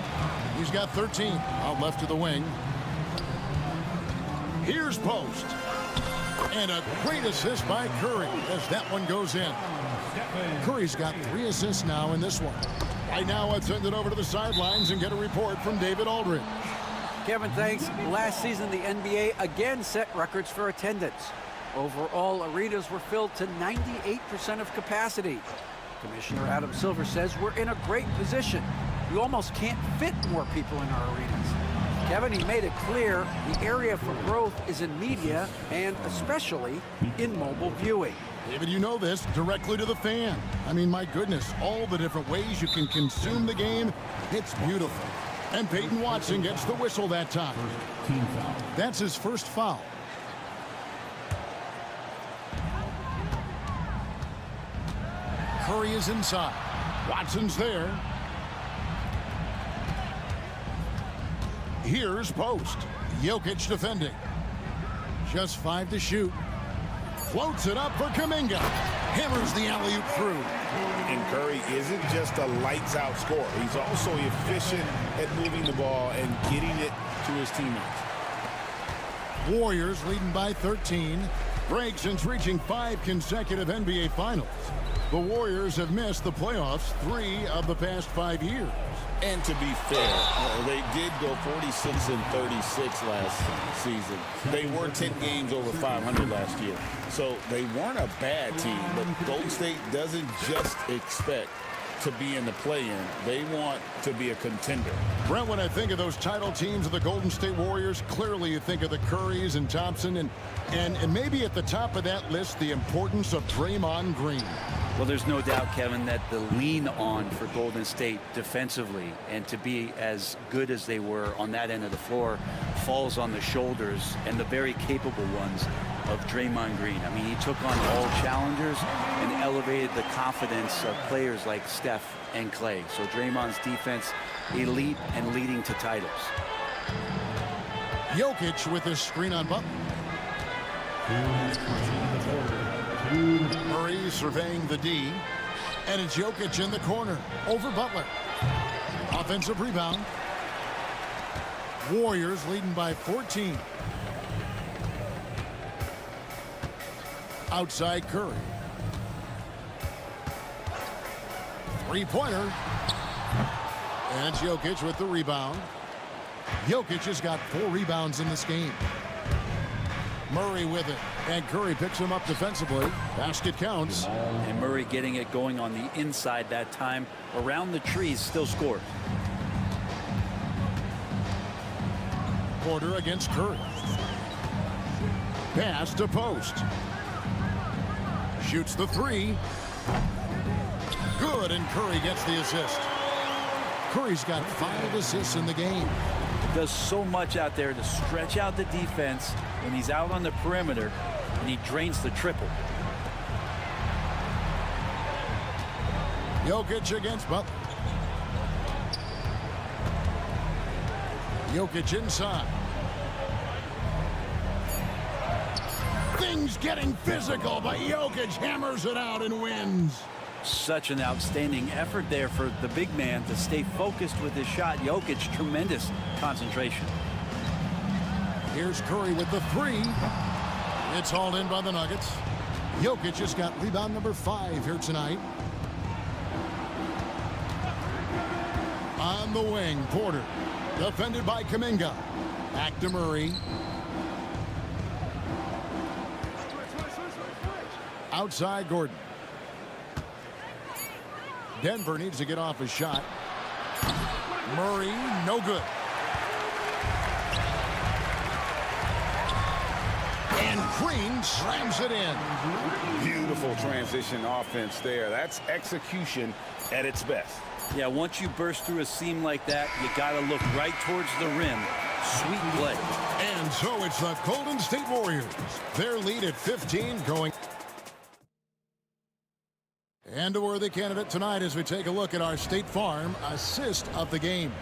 He's got 13 out left to the wing. Here's post. And a great assist by Curry as that one goes in. Curry's got 3 assists now in this one. Right now, let's send it over to the sidelines and get a report from David Aldridge. Kevin, thanks. Last season, the NBA again set records for attendance. Overall, arenas were filled to 98% of capacity. Commissioner Adam Silver says we're in a great position. You almost can't fit more people in our arenas. Kevin, he made it clear the area for growth is in media and especially in mobile viewing. David, you know this, directly to the fan. I mean, my goodness, all the different ways you can consume the game, it's beautiful. And Peyton Watson gets the whistle that time. That's his first foul. Curry is inside. Watson's there. Here's post. Jokic defending. Just 5 to shoot. Floats it up for Kuminga. Hammers the alley-oop through. And Curry isn't just a lights-out scorer. He's also efficient at moving the ball and getting it to his teammates. Warriors leading by 13. Break since reaching 5 consecutive NBA Finals. The Warriors have missed the playoffs 3 of the past 5 years. And to be fair, they did go 46-36 last season. They were 10 games over 500 last year. So they weren't a bad team, but Golden State doesn't just expect to be in the play-in. They want to be a contender. Brent, when I think of those title teams of the Golden State Warriors, clearly you think of the Currys and Thompson, and maybe at the top of that list, the importance of Draymond Green. Well, there's no doubt, Kevin, that the lean on for Golden State defensively and to be as good as they were on that end of the floor falls on the shoulders and the very capable ones of Draymond Green. I mean, he took on all challengers and elevated the confidence of players like Steph and Clay. So Draymond's defense, elite and leading to titles. Jokic with his screen on Butler. Murray surveying the D. And it's Jokic in the corner over Butler. Offensive rebound. Warriors leading by 14. Outside Curry. Three-pointer. And it's Jokic with the rebound. Jokic has got 4 rebounds in this game. Murray with it, and Curry picks him up defensively. Basket counts. And Murray getting it going on the inside that time. Around the trees, still scored. Porter against Curry. Pass to post. Shoots the 3. Good, and Curry gets the assist. Curry's got 5 assists in the game. Does so much out there to stretch out the defense when he's out on the perimeter, and he drains the triple. Jokic against Butler. Jokic inside. Things getting physical, but Jokic hammers it out and wins. Such an outstanding effort there for the big man to stay focused with his shot. Jokic, tremendous concentration. Here's Curry with the three. It's hauled in by the Nuggets. Jokic has got rebound number 5 here tonight. On the wing, Porter. Defended by Kuminga. Back to Murray. Outside Gordon. Denver needs to get off his shot. Murray, no good. And Green slams it in. Beautiful transition offense there. That's execution at its best. Yeah, once you burst through a seam like that, you got to look right towards the rim. Sweet play. And so it's the Golden State Warriors. Their lead at 15 going. And a worthy candidate tonight as we take a look at our State Farm assist of the game.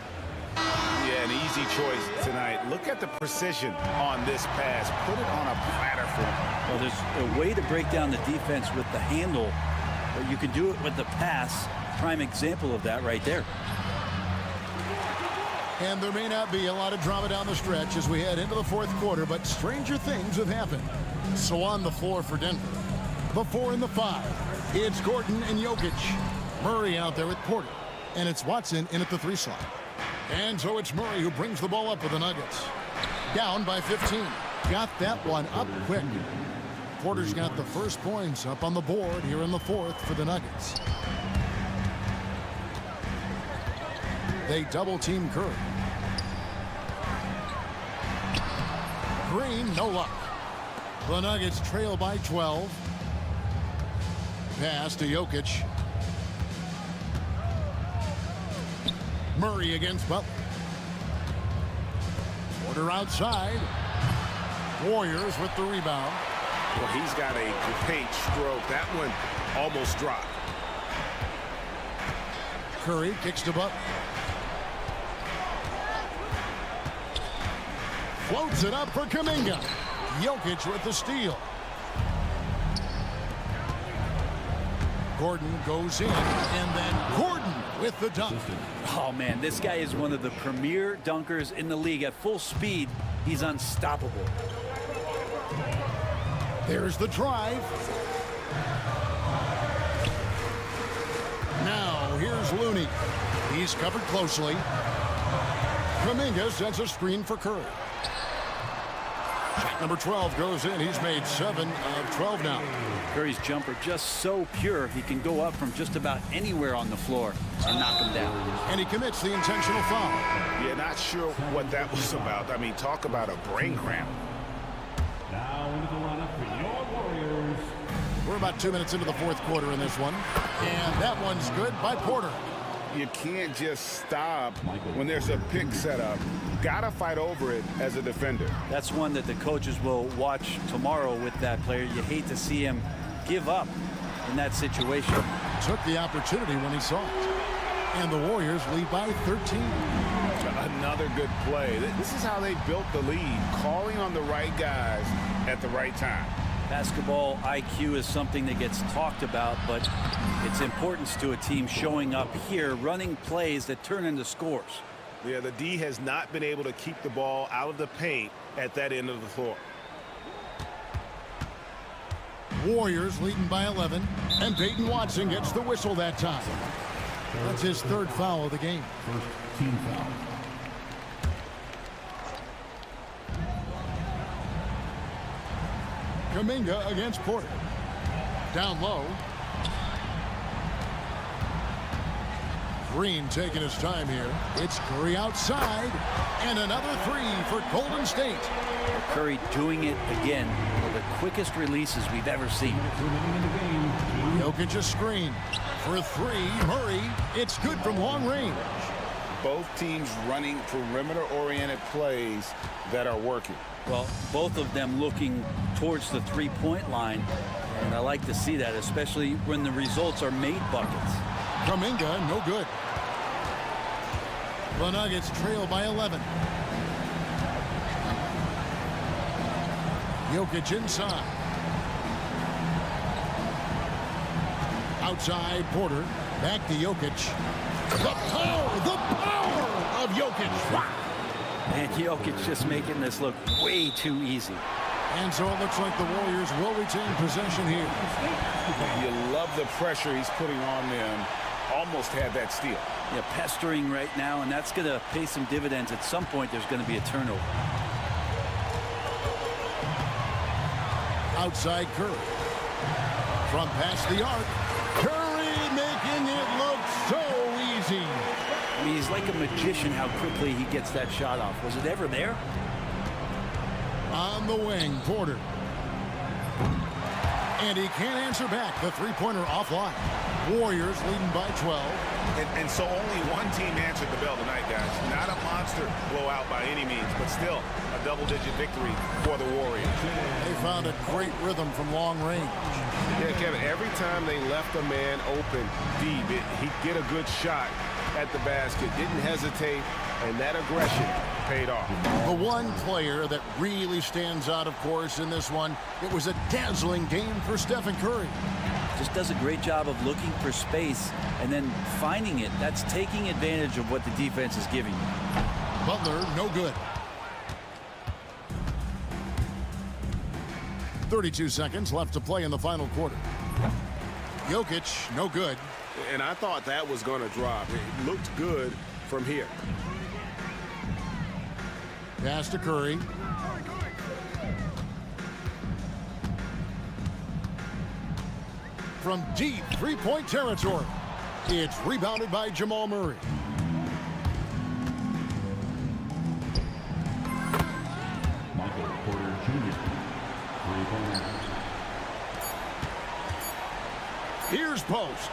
Yeah, an easy choice tonight. Look at the precision on this pass. Put it on a platter for him. Well, there's a way to break down the defense with the handle, but you can do it with the pass. Prime example of that right there. And there may not be a lot of drama down the stretch as we head into the fourth quarter, but stranger things have happened. So on the floor for Denver, the 4 and the 5, it's Gordon and Jokic. Murray out there with Porter, and it's Watson in at the 3 slot. And so it's Murray who brings the ball up with the Nuggets. Down by 15. Got that one up quick. Porter's got the first points up on the board here in the fourth for the Nuggets. They double team Curry. Green, no luck. The Nuggets trail by 12. Pass to Jokic. Murray against Butler. Porter outside. Warriors with the rebound. Well, he's got a great stroke. That one almost dropped. Curry kicks to Butler. Floats it up for Kuminga. Jokic with the steal. Gordon goes in, and then Gordon with the dunk. Oh, man, this guy is one of the premier dunkers in the league. At full speed, he's unstoppable. There's the drive. Now, here's Looney. He's covered closely. Kuminga sends a screen for Curry. Shot number 12 goes in. He's made 7 of 12 now. Curry's jumper just so pure, he can go up from just about anywhere on the floor and knock him down. And he commits the intentional foul. Yeah, not sure what that was about. I mean, talk about a brain cramp. Now into the lineup for your Warriors. We're about 2 minutes into the fourth quarter in this one. And that one's good by Porter. You can't just stop when there's a pick set up. Gotta fight over it as a defender. That's one that the coaches will watch tomorrow with that player. You hate to see him give up in that situation. Took the opportunity when he saw it. And the Warriors lead by 13. Another good play. This is how they built the lead, calling on the right guys at the right time. Basketball IQ is something that gets talked about, but its importance to a team showing up here, running plays that turn into scores. Yeah, the D has not been able to keep the ball out of the paint at that end of the floor. Warriors leading by 11, and Peyton Watson gets the whistle that time. That's his 3rd foul of the game. First team foul. Kuminga against Porter. Down low. Green taking his time here. It's Curry outside. And another 3 for Golden State. Curry doing it again. One of the quickest releases we've ever seen. Jokic a screen. For 3, Murray. It's good from long range. Both teams running perimeter-oriented plays that are working. Well, both of them looking towards the three-point line. And I like to see that, especially when the results are made buckets. Kuminga, no good. The Nuggets trail by 11. Jokic inside. Outside, Porter. Back to Jokic. The power of Jokic. Wow. And Jokic just making this look way too easy. And so it looks like the Warriors will retain possession here. You love the pressure he's putting on them. Almost had that steal. Yeah, pestering right now, and that's going to pay some dividends. At some point, there's going to be a turnover. Outside Curry. From past the arc. Curry making it look so easy. I mean, he's like a magician how quickly he gets that shot off. Was it ever there? On the wing, Porter. And he can't answer back. The three-pointer offline. Warriors leading by 12. And so only one team answered the bell tonight, guys. Not a monster blowout by any means, but still a double-digit victory for the Warriors. They found a great rhythm from long range. Yeah, Kevin, every time they left a man open deep, he'd get a good shot at the basket, didn't hesitate, and that aggression paid off. The one player that really stands out, of course, in this one, it was a dazzling game for Stephen Curry. Just does a great job of looking for space and then finding it. That's taking advantage of what the defense is giving you. Butler, no good. 32 seconds left to play in the final quarter. Jokic, no good. And I thought that was going to drop. It looked good from here. Pass to Curry. From deep three-point territory. It's rebounded by Jamal Murray. Michael Porter Jr. Three-pointer. Here's Post.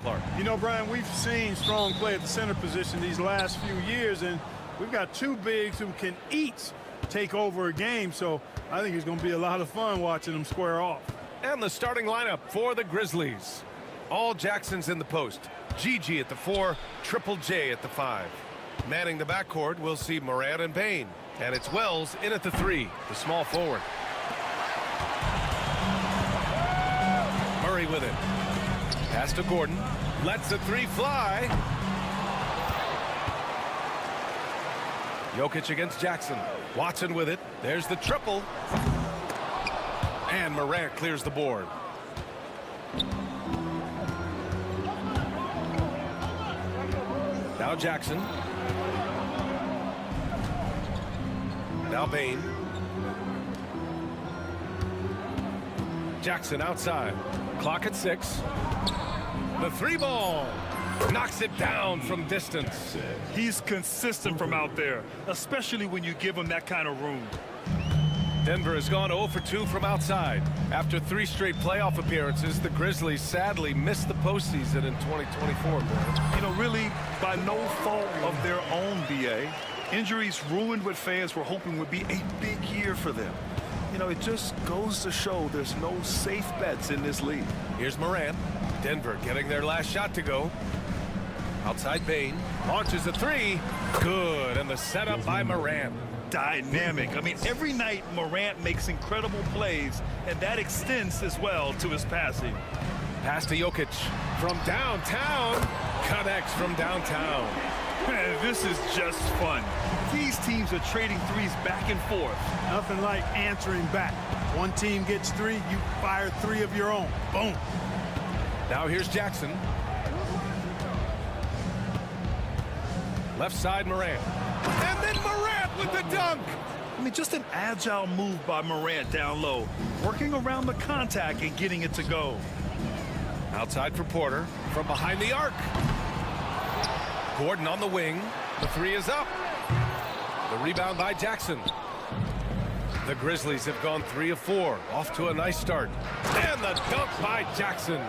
You know, Brian, we've seen strong play at the center position these last few years, and we've got two bigs who can each take over a game, so I think it's going to be a lot of fun watching them square off. And the starting lineup for the Grizzlies. All Jacksons in the post. Gigi at the 4, Triple J at the 5. Manning the backcourt, we'll see Morant and Bain. And it's Wells in at the 3, the small forward. Murray with it. Pass to Gordon. Lets the 3 fly. Jokic against Jackson. Watson with it. There's the triple. And Morant clears the board. Now Jackson. Now Bain. Jackson outside. Clock at 6. The 3 ball. Knocks it down from distance. He's consistent from out there, especially when you give him that kind of room. Denver has gone 0 for 2 from outside. After 3 straight playoff appearances, the Grizzlies sadly missed the postseason in 2024. You know, really by no fault of their own, BA. Injuries ruined what fans were hoping would be a big year for them. You know, it just goes to show there's no safe bets in this league. Here's Morant. Denver getting their last shot to go. Outside Bain. Launches a 3. Good. And the setup by Morant. Dynamic. I mean, every night Morant makes incredible plays, and that extends as well to his passing. Pass to Jokic from downtown. Connects from downtown. Man, this is just fun. These teams are trading threes back and forth. Nothing like answering back. One team gets 3, you fire 3 of your own. Boom. Now here's Jackson. Left side Morant. And then Morant with the dunk. I mean, just an agile move by Morant down low, working around the contact and getting it to go. Outside for Porter from behind the arc. Gordon on the wing. The 3 is up. The rebound by Jackson. The Grizzlies have gone 3 of 4. Off to a nice start. And the dunk by Jackson.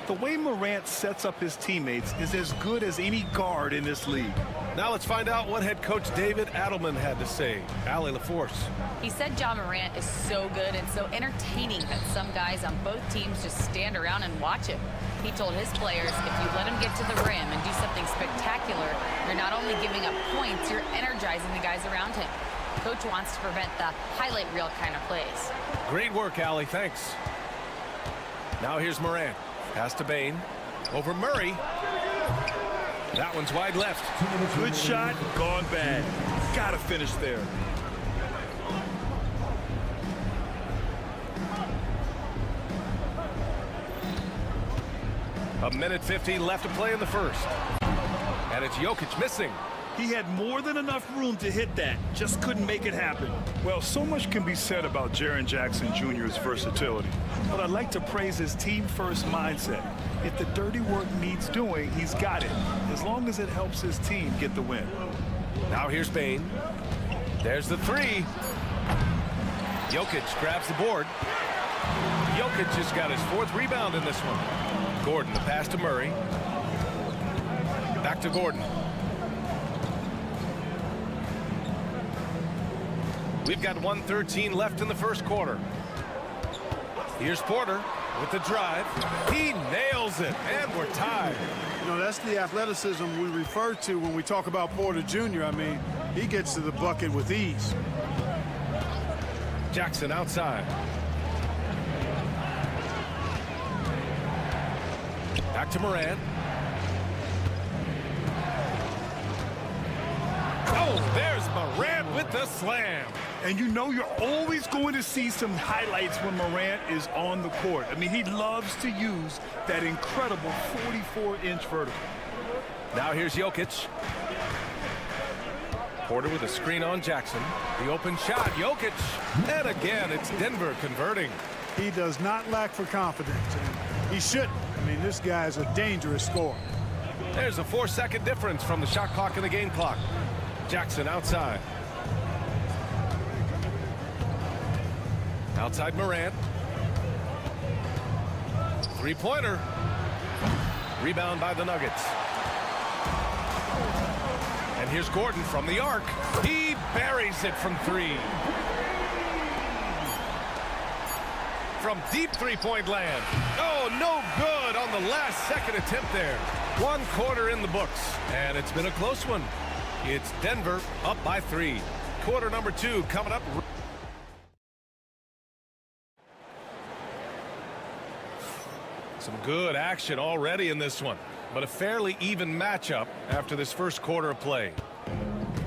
The way Morant sets up his teammates is as good as any guard in this league. Now let's find out what head coach David Adelman had to say. Allie LaForce. He said John Morant is so good and so entertaining that some guys on both teams just stand around and watch him. He told his players, if you let him get to the rim and do something spectacular, you're not only giving up points, you're energizing the guys around him. Coach wants to prevent the highlight reel kind of plays. Great work, Allie. Thanks. Now here's Morant. Pass to Bain. Over Murray. That one's wide left. Good shot, gone bad. Gotta finish there. A minute 50 left to play in the first. And it's Jokic missing. He had more than enough room to hit that, just couldn't make it happen. Well, so much can be said about Jaren Jackson Jr.'s versatility, but I'd like to praise his team-first mindset. If the dirty work needs doing, he's got it, as long as it helps his team get the win. Now here's Bain. There's the 3. Jokic grabs the board. Jokic just got his 4th rebound in this one. Gordon, the pass to Murray. Back to Gordon. We've got 1:13 left in the first quarter. Here's Porter with the drive. He nails it, and we're tied. You know, that's the athleticism we refer to when we talk about Porter Jr. I mean, he gets to the bucket with ease. Jackson outside. Back to Morant. Oh, there's Morant with the slam. And you know you're always going to see some highlights when Morant is on the court. I mean, he loves to use that incredible 44-inch vertical. Now here's Jokic. Porter with a screen on Jackson. The open shot, Jokic. And again, it's Denver converting. He does not lack for confidence, and he shouldn't. I mean, this guy is a dangerous scorer. There's a 4-second difference from the shot clock and the game clock. Jackson outside. Outside Morant. 3-pointer. Rebound by the Nuggets. And here's Gordon from the arc. He buries it from three. From deep three-point land. Oh, no good on the last second attempt there. 1 quarter in the books, and it's been a close one. It's Denver up by 3. Quarter number 2 coming up. Some good action already in this one, but a fairly even matchup after this first quarter of play.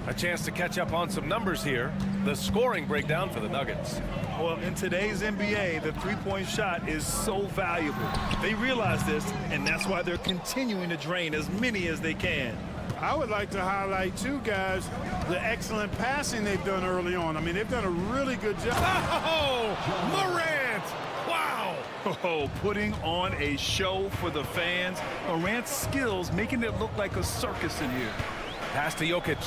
A chance to catch up on some numbers here. The scoring breakdown for the Nuggets. Well, in today's NBA, the three-point shot is so valuable. They realize this, and that's why they're continuing to drain as many as they can. I would like to highlight, too, guys, the excellent passing they've done early on. I mean, they've done a really good job. Oh, Morant! Wow! Oh, putting on a show for the fans. Morant's skills making it look like a circus in here. Pass to Jokic.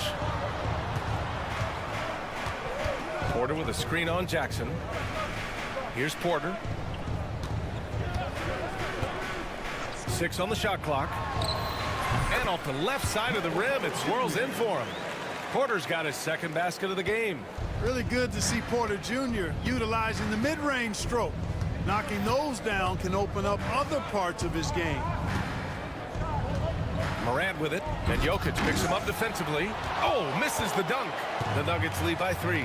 Porter with a screen on Jackson. Here's Porter. 6 on the shot clock. And off the left side of the rim, it swirls in for him. Porter's got his second basket of the game. Really good to see Porter Jr. utilizing the mid-range stroke. Knocking those down can open up other parts of his game. Morant with it, and Jokic picks him up defensively. Oh, misses the dunk. The Nuggets lead by 3.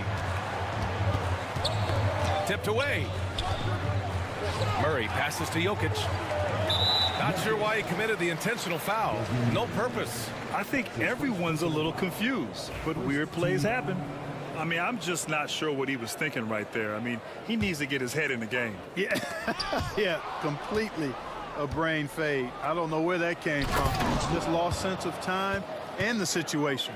Tipped away. Murray passes to Jokic. Not sure why he committed the intentional foul. No purpose. I think everyone's a little confused, but weird plays happen. I mean, I'm just not sure what he was thinking right there. I mean, he needs to get his head in the game. Yeah, yeah, completely a brain fade. I don't know where that came from. Just lost sense of time and the situation.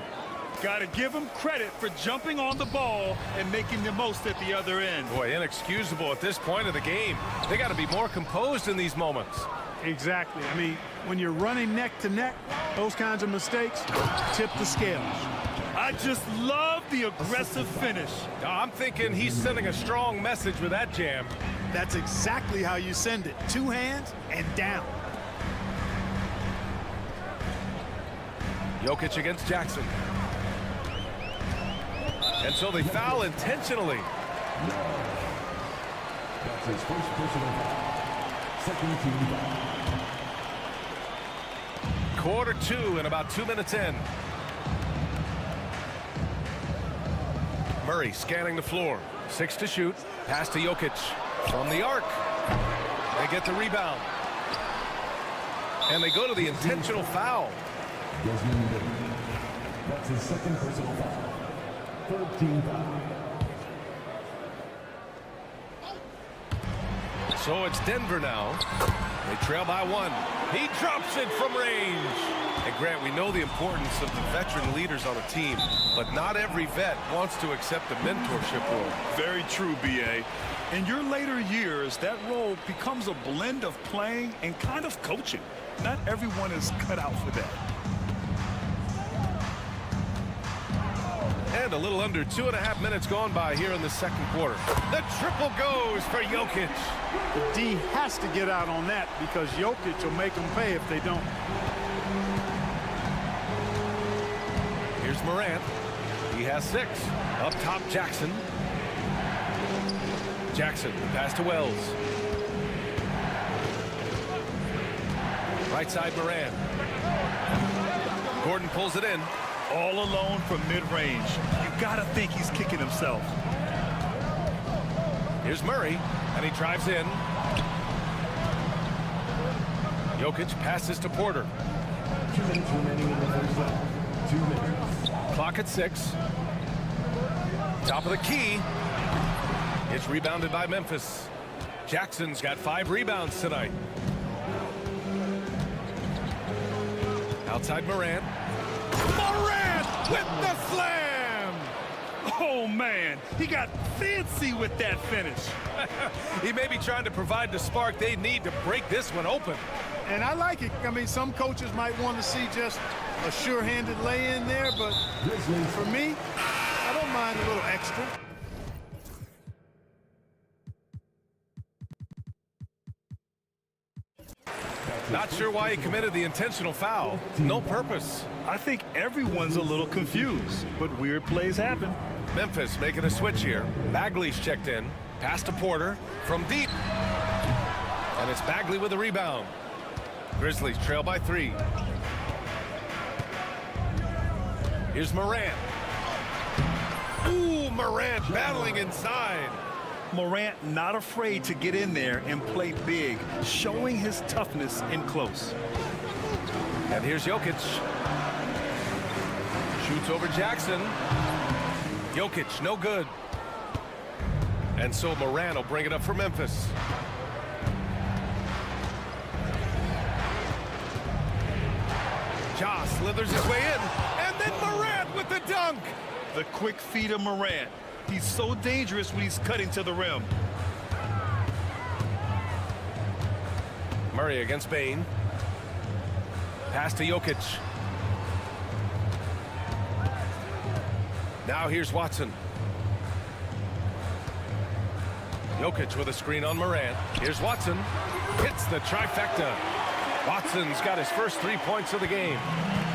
Got to give him credit for jumping on the ball and making the most at the other end. Boy, inexcusable at this point of the game. They got to be more composed in these moments. Exactly. I mean, when you're running neck to neck, those kinds of mistakes tip the scales. I just love the aggressive finish. I'm thinking he's sending a strong message with that jam. That's exactly how you send it. 2 hands and down. Jokic against Jackson. And so they foul intentionally. That's his first personal foul. Second team foul. Quarter 2 and about 2 minutes in. Murray scanning the floor. 6 to shoot. Pass to Jokic from the arc. They get the rebound. And they go to the intentional foul. That's his second personal foul. Third team foul. So it's Denver now. They trail by 1. He drops it from range. And Grant, we know the importance of the veteran leaders on a team, but not every vet wants to accept a mentorship role. Very true, B.A. In your later years, that role becomes a blend of playing and kind of coaching. Not everyone is cut out for that. And a little under 2.5 minutes gone by here in the second quarter. The triple goes for Jokic. The D has to get out on that because Jokic will make them pay if they don't. Here's Morant. He has 6. Up top, Jackson. Jackson, pass to Wells. Right side, Morant. Gordon pulls it in. All alone from mid-range. You gotta think he's kicking himself. Here's Murray, and he drives in. Jokic passes to Porter. 2 minutes remaining in the first half. 2 minutes. Clock at 6. Top of the key. It's rebounded by Memphis. Jackson's got 5 rebounds tonight. Outside Morant. Morant with the slam! Oh, man. He got fancy with that finish. He may be trying to provide the spark they need to break this one open. And I like it. I mean, some coaches might want to see just a sure-handed lay-in there, but for me, I don't mind a little extra. Not sure why he committed the intentional foul. No purpose. I think everyone's a little confused, but weird plays happen. Memphis making a switch here. Bagley's checked in. Pass to Porter from deep. And it's Bagley with the rebound. Grizzlies trail by 3. Here's Morant. Ooh, Morant battling inside. Morant not afraid to get in there and play big, showing his toughness in close. And here's Jokic. Shoots over Jackson. Jokic, no good. And so Morant will bring it up for Memphis. Ja slithers his way in. And then Morant with the dunk. The quick feed of Morant. He's so dangerous when he's cutting to the rim. Murray against Bane. Pass to Jokic. Now here's Watson. Jokic with a screen on Morant. Here's Watson. Hits the trifecta. Watson's got his first 3 points of the game.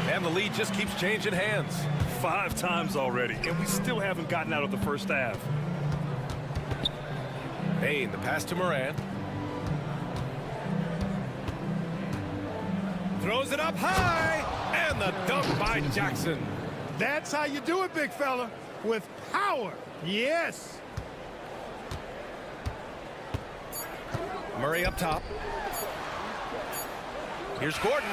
And the lead just keeps changing hands. 5 times already, and we still haven't gotten out of the first half. Bane, the pass to Morant. Throws it up high, and the dunk by Jackson. That's how you do it, big fella, with power. Yes. Murray up top. Here's Gordon.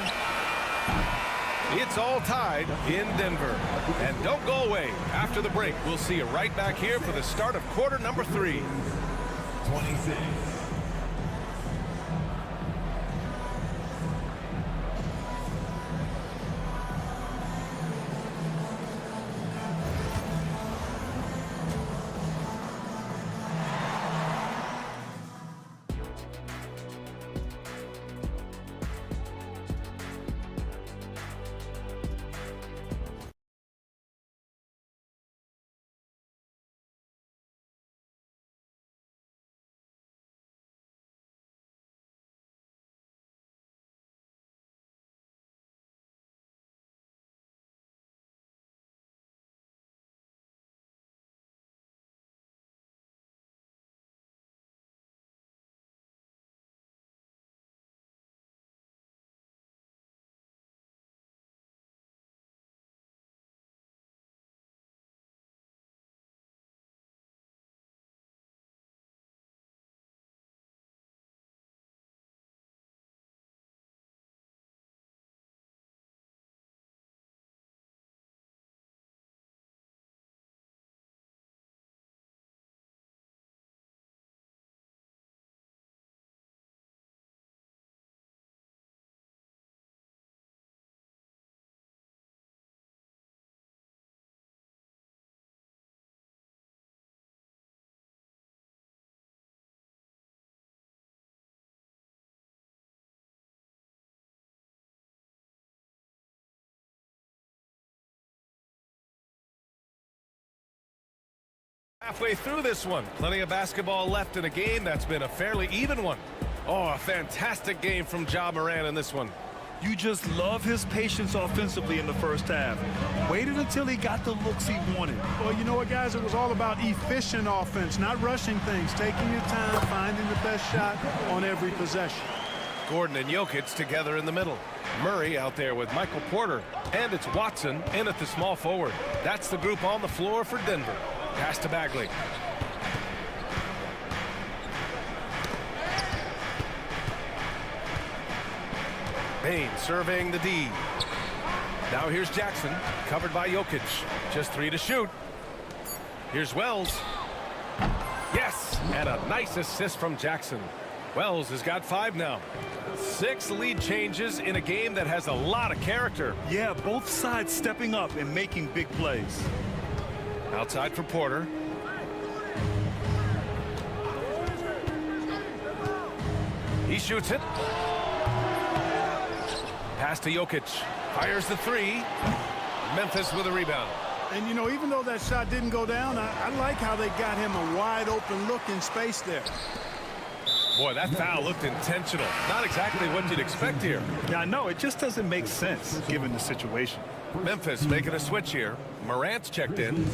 It's all tied in Denver. And don't go away. After the break, we'll see you right back here for the start of quarter number 3. 26. Halfway through this one. Plenty of basketball left in a game that's been a fairly even one. Oh, a fantastic game from Ja Morant in this one. You just love his patience offensively in the first half. Waited until he got the looks he wanted. Well, you know what, guys? It was all about efficient offense, not rushing things, taking your time, finding the best shot on every possession. Gordon and Jokic together in the middle. Murray out there with Michael Porter. And it's Watson in at the small forward. That's the group on the floor for Denver. Pass to Bagley. Bane surveying the D. Now here's Jackson, covered by Jokic. Just 3 to shoot. Here's Wells. Yes, and a nice assist from Jackson. Wells has got 5 now. 6 lead changes in a game that has a lot of character. Yeah, both sides stepping up and making big plays. Outside for Porter. He shoots it. Pass to Jokic. Fires the 3. Memphis with a rebound. And, you know, even though that shot didn't go down, I like how they got him a wide open look in space there. Boy, that foul looked intentional. Not exactly what you'd expect here. Yeah, I know. It just doesn't make sense given the situation. Memphis making a switch here. Morant's checked in.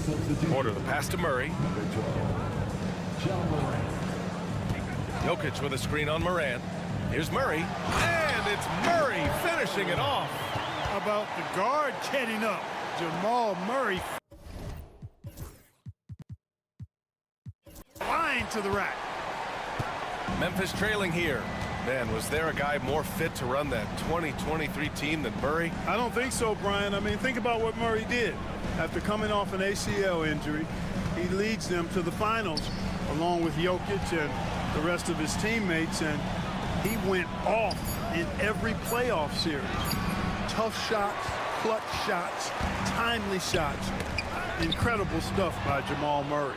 Porter the pass to Murray. Jokic with a screen on Morant. Here's Murray. And it's Murray finishing it off. How about the guard getting up? Jamal Murray flying to the rack. Memphis trailing here. Man, was there a guy more fit to run that 2023 team than Murray? I don't think so, Brian. I mean, think about what Murray did. After coming off an ACL injury, he leads them to the finals along with Jokic and the rest of his teammates, and he went off in every playoff series. Tough shots, clutch shots, timely shots. Incredible stuff by Jamal Murray.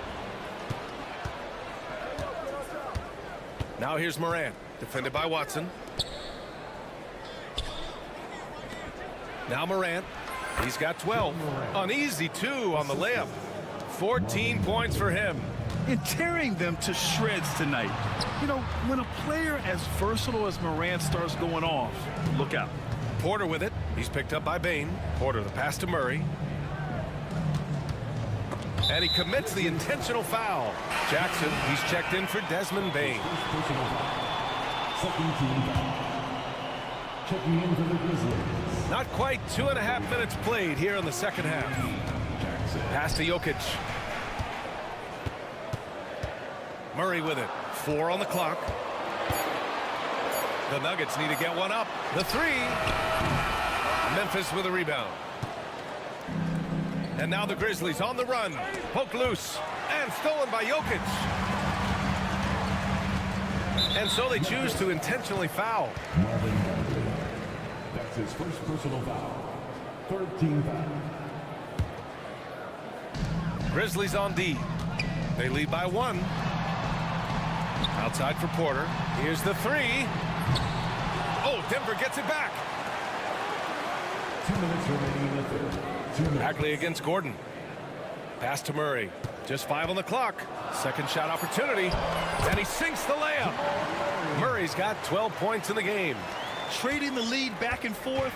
Now here's Morant, defended by Watson. Now Morant, he's got 12. An easy 2 on the layup. 14 points for him. And tearing them to shreds tonight. You know, when a player as versatile as Morant starts going off, look out. Porter with it. He's picked up by Bain. Porter the pass to Murray. And he commits the intentional foul. Jackson, he's checked in for Desmond Bain. Second team foul. Checking in for the Grizzlies. Not quite 2.5 minutes played here in the second half. Pass to Jokic. Murray with it. 4 on the clock. The Nuggets need to get one up. The 3. Memphis with a rebound. And now the Grizzlies on the run. Poked loose. And stolen by Jokic. And so they choose to intentionally foul. That's his first personal foul. Third team foul. Grizzlies on D. They lead by 1. Outside for Porter. Here's the 3. Oh, Denver gets it back. 2 minutes remaining in the third. Bagley against Gordon. Pass to Murray. Just 5 on the clock. Second shot opportunity. And he sinks the layup. Murray's got 12 points in the game. Trading the lead back and forth,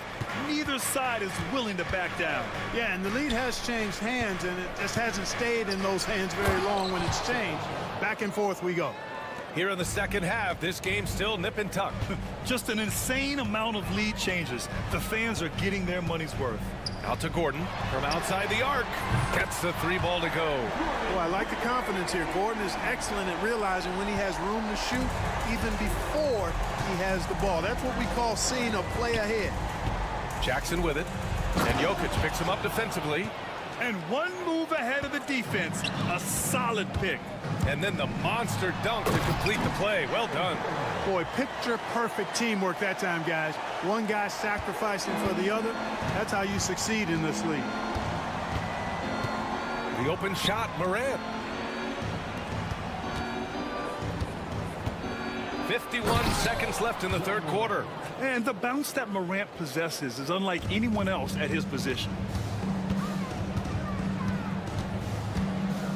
neither side is willing to back down. Yeah, and the lead has changed hands, and it just hasn't stayed in those hands very long when it's changed. Back and forth we go. Here in the second half, this game's still nip and tuck. Just an insane amount of lead changes. The fans are getting their money's worth. Out to Gordon from outside the arc. Gets the 3 ball to go. Well, I like the confidence here. Gordon is excellent at realizing when he has room to shoot even before he has the ball. That's what we call seeing a play ahead. Jackson with it. And Jokic picks him up defensively. And one move ahead of the defense. A solid pick. And then the monster dunk to complete the play. Well done. Boy, picture-perfect teamwork that time, guys. One guy sacrificing for the other. That's how you succeed in this league. The open shot, Morant. 51 seconds left in the third quarter. And the bounce that Morant possesses is unlike anyone else at his position.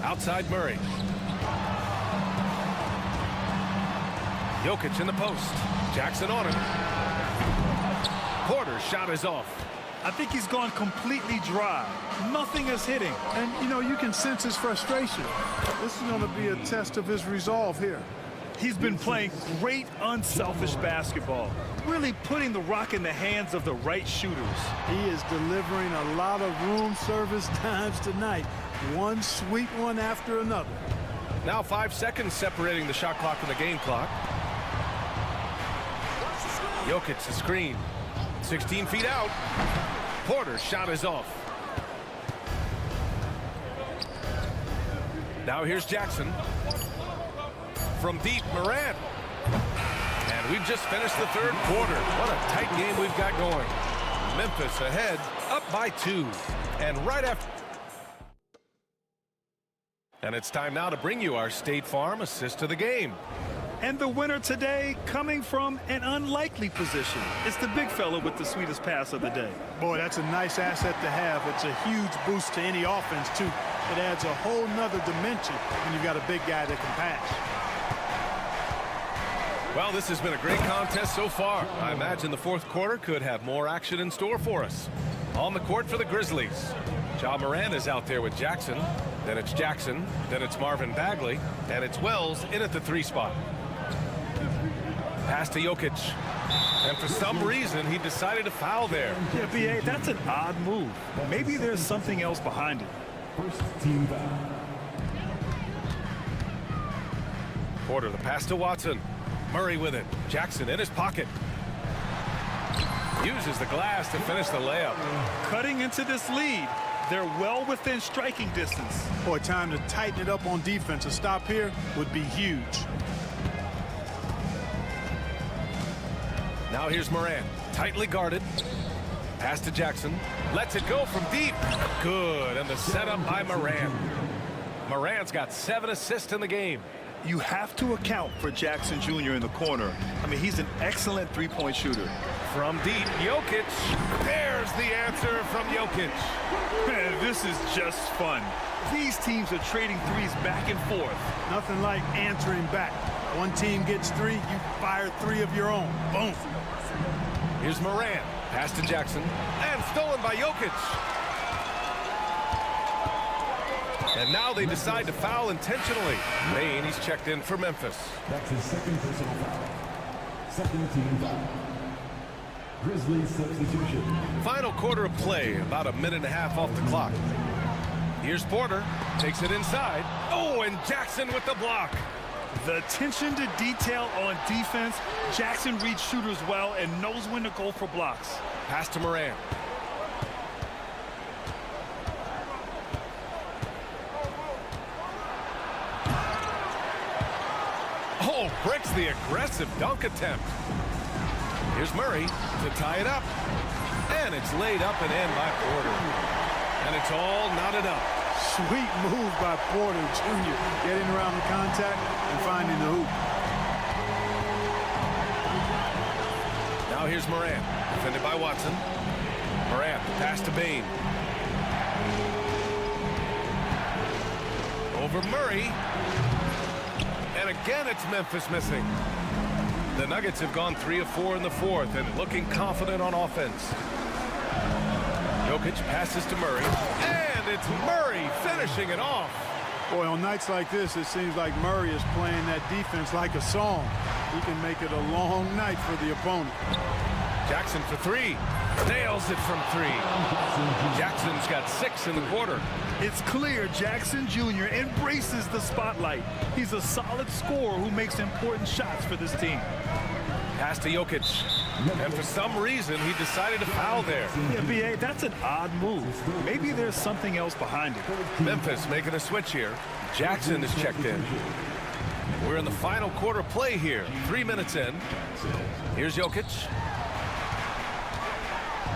Outside Murray. Jokic in the post. Jackson on him. Porter's shot is off. I think he's gone completely dry. Nothing is hitting. And, you know, you can sense his frustration. This is going to be a test of his resolve here. He's been playing great, unselfish basketball, really putting the rock in the hands of the right shooters. He is delivering a lot of room service times tonight. One sweet one after another. Now 5 seconds separating the shot clock and the game clock. Jokic the screen. 16 feet out. Porter's shot is off. Now here's Jackson. From deep, Morant. And we've just finished the third quarter. What a tight game we've got going. Memphis ahead, up by 2. And right after... And it's time now to bring you our State Farm assist of the game. And the winner today coming from an unlikely position. It's the big fella with the sweetest pass of the day. Boy, that's a nice asset to have. It's a huge boost to any offense, too. It adds a whole nother dimension when you've got a big guy that can pass. Well, this has been a great contest so far. I imagine the fourth quarter could have more action in store for us. On the court for the Grizzlies, Ja Morant is out there with Jackson. Then it's Jackson. Then it's Marvin Bagley. And it's Wells in at the 3 spot. Pass to Jokic. And for some reason, he decided to foul there. Yeah, B.A., that's an odd move. Maybe there's something else behind it. First team foul. Porter, the pass to Watson. Murray with it. Jackson in his pocket. Uses the glass to finish the layup. Cutting into this lead. They're well within striking distance. Boy, time to tighten it up on defense. A stop here would be huge. Now here's Morant, tightly guarded. Pass to Jackson, lets it go from deep. Good, and the setup by Morant. Morant's got 7 assists in the game. You have to account for Jackson Jr. in the corner. I mean, he's an excellent three-point shooter. From deep, Jokic. There's the answer from Jokic. Man, this is just fun. These teams are trading threes back and forth. Nothing like answering back. One team gets 3, you fire 3 of your own. Boom. Here's Morant. Pass to Jackson. And stolen by Jokic. And now they decide to foul intentionally. Maine, he's checked in for Memphis. That's his second personal foul. Second team foul. Grizzlies substitution. Final quarter of play, about a minute and a half off the clock. Here's Porter, takes it inside. Oh, and Jackson with the block. The attention to detail on defense, Jackson reads shooters well and knows when to go for blocks. Pass to Morant. Oh, breaks the aggressive dunk attempt. Here's Murray to tie it up. And it's laid up and in by Porter. And it's all knotted up. Sweet move by Porter Jr. Getting around the contact and finding the hoop. Now here's Morant, defended by Watson. Morant, pass to Bain. Over Murray. And again, it's Memphis missing. The Nuggets have gone 3 of 4 in the fourth and looking confident on offense. Jokic passes to Murray. And it's Murray finishing it off. Boy, on nights like this, it seems like Murray is playing that defense like a song. He can make it a long night for the opponent. Jackson for 3. Nails it from 3. Jackson's got 6 in the quarter. It's clear Jackson Jr. embraces the spotlight. He's a solid scorer who makes important shots for this team. Pass to Jokic. And for some reason, he decided to foul there. Yeah, B.A., that's an odd move. Maybe there's something else behind it. Memphis making a switch here. Jackson is checked in. We're in the final quarter play here. 3 minutes in. Here's Jokic.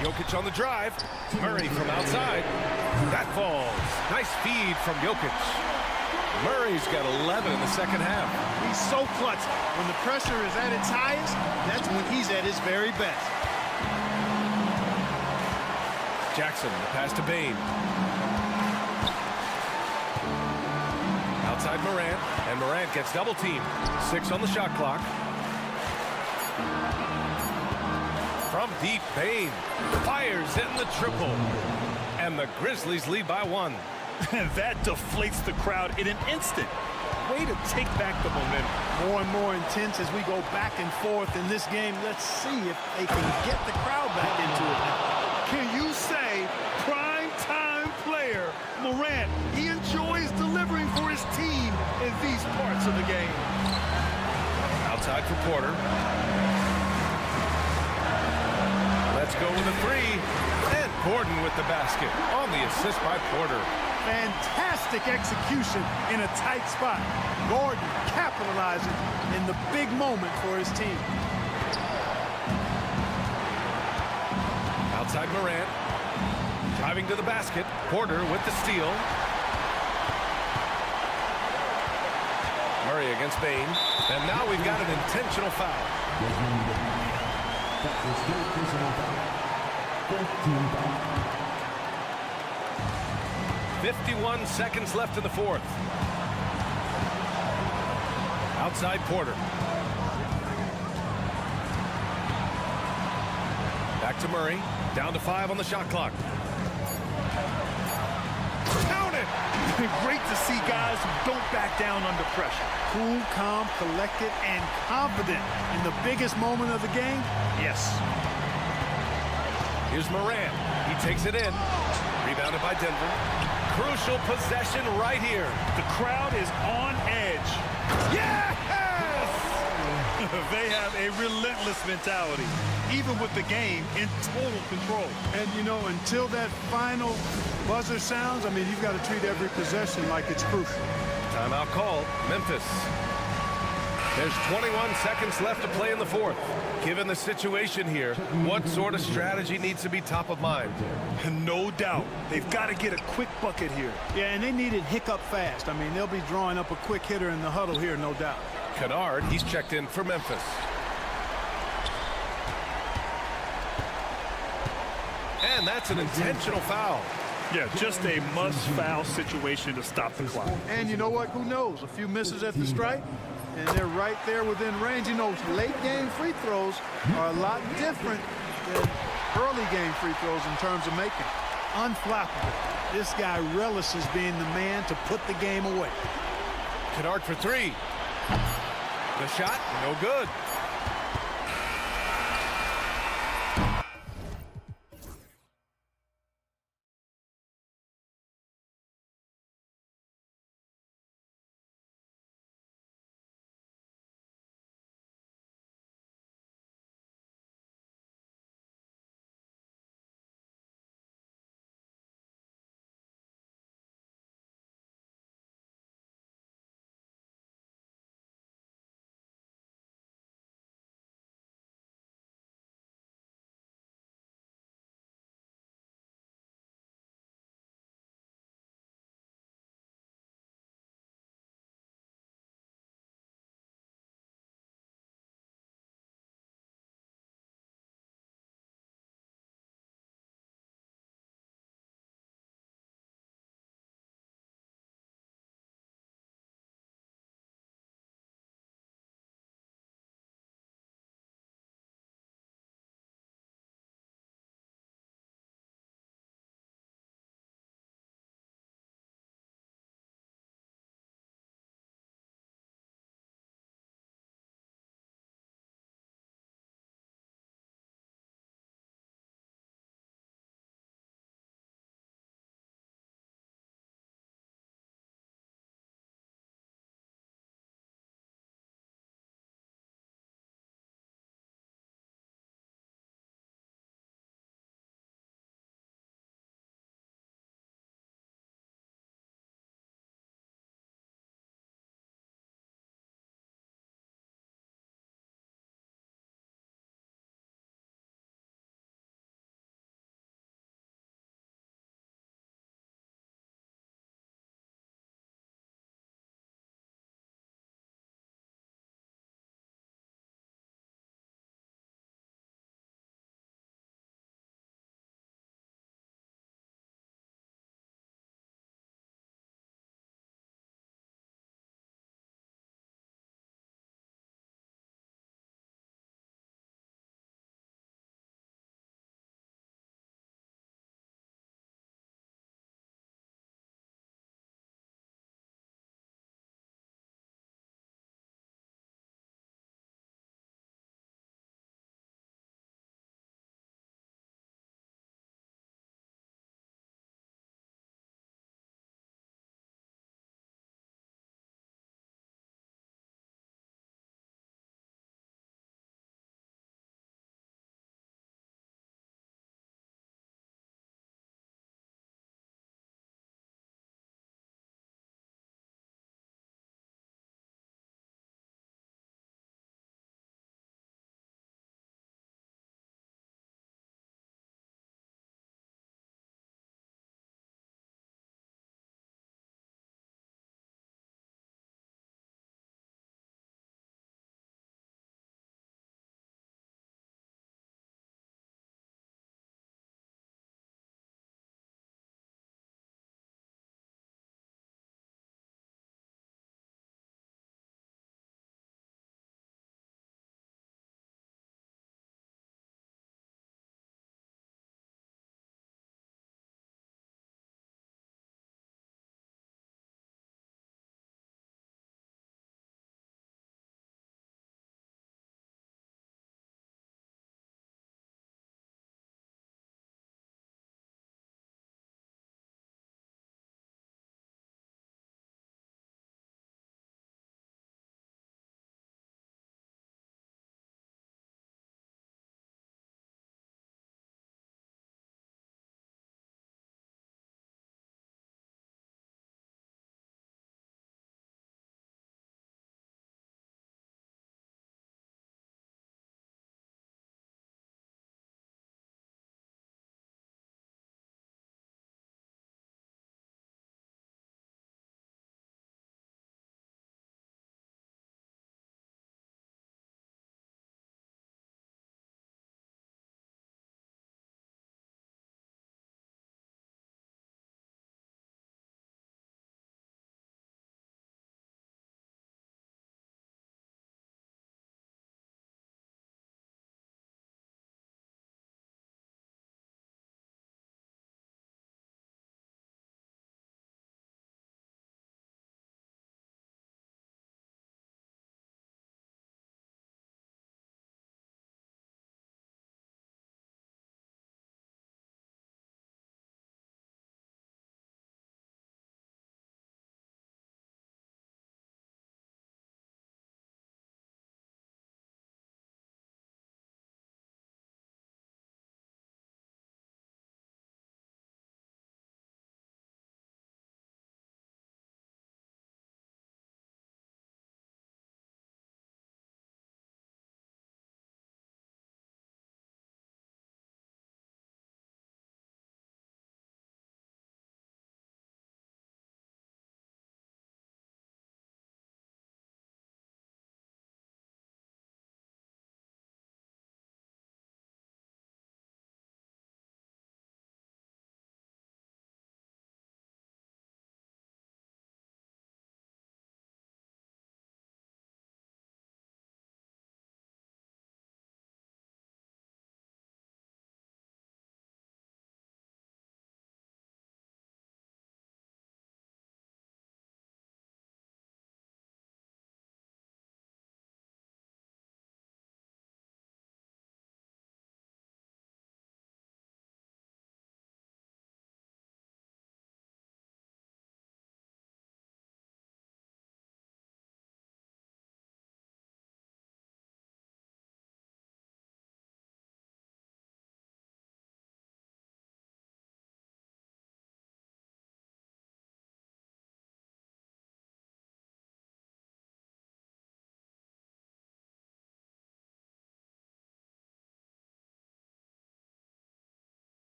Jokic on the drive. Murray from outside. That falls. Nice feed from Jokic. Murray's got 11 in the second half. He's so clutch. When the pressure is at its highest, that's when he's at his very best. Jackson, the pass to Bain. Outside Morant, and Morant gets double teamed. 6 on the shot clock. From deep, Bain fires in the triple. And the Grizzlies lead by 1. That deflates the crowd in an instant. Way to take back the momentum. More and more intense as we go back and forth in this game. Let's see if they can get the crowd back into it now. Can you say prime time player Morant? He enjoys delivering for his team in these parts of the game. Outside for Porter. Let's go with a 3. And Gordon with the basket on the assist by Porter. Fantastic execution in a tight spot. Gordon capitalizing in the big moment for his team. Outside Morant. Driving to the basket. Porter with the steal. Murray against Bain. And now we've got an intentional foul. That's his third personal foul. Fourth team foul. 51 seconds left in the fourth. Outside Porter. Back to Murray. Down to 5 on the shot clock. Count it! Great to see guys who don't back down under pressure. Cool, calm, collected, and confident in the biggest moment of the game. Yes. Here's Moran. He takes it in. Rebounded by Denver. Crucial possession right here. The crowd is on edge. Yes! They have a relentless mentality, even with the game in total control. And, you know, until that final buzzer sounds, I mean, you've got to treat every possession like it's crucial. Timeout call, Memphis. There's 21 seconds left to play in the fourth. Given the situation here, what sort of strategy needs to be top of mind? No doubt. They've got to get a quick bucket here. Yeah, and they need it hiccup fast. I mean, they'll be drawing up a quick hitter in the huddle here, no doubt. Kennard, he's checked in for Memphis. And that's an intentional foul. Yeah, just a must-foul situation to stop the clock. And you know what? Who knows? A few misses at the stripe, and they're right there within range. You know, late-game free throws are a lot different than early-game free throws in terms of making. Unflappable. This guy relishes being the man to put the game away. Kennard for 3. The shot, no good.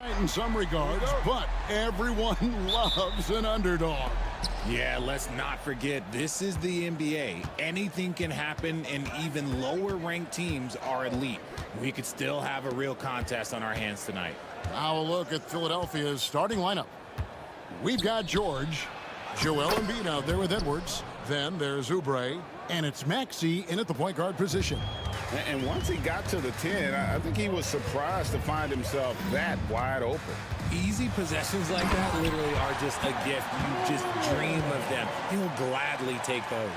In some regards, but everyone loves an underdog. Yeah, let's not forget, this is the NBA. Anything can happen, and even lower-ranked teams are elite. We could still have a real contest on our hands tonight. Now a look at Philadelphia's starting lineup. We've got George, Joel Embiid out there with Edwards. Then there's Oubre, and it's Maxey in at the point guard position. And once he got to the 10, I think he was surprised to find himself that wide open. Easy possessions like that literally are just a gift. You just dream of them. He'll gladly take those.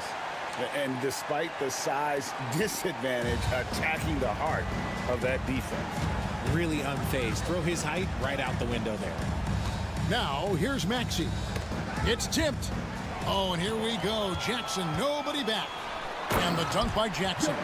And despite the size disadvantage, attacking the heart of that defense. Really unfazed. Throw his height right out the window there. Now, here's Maxey. It's tipped. Oh, and here we go. Jackson, nobody back. And the dunk by Jackson.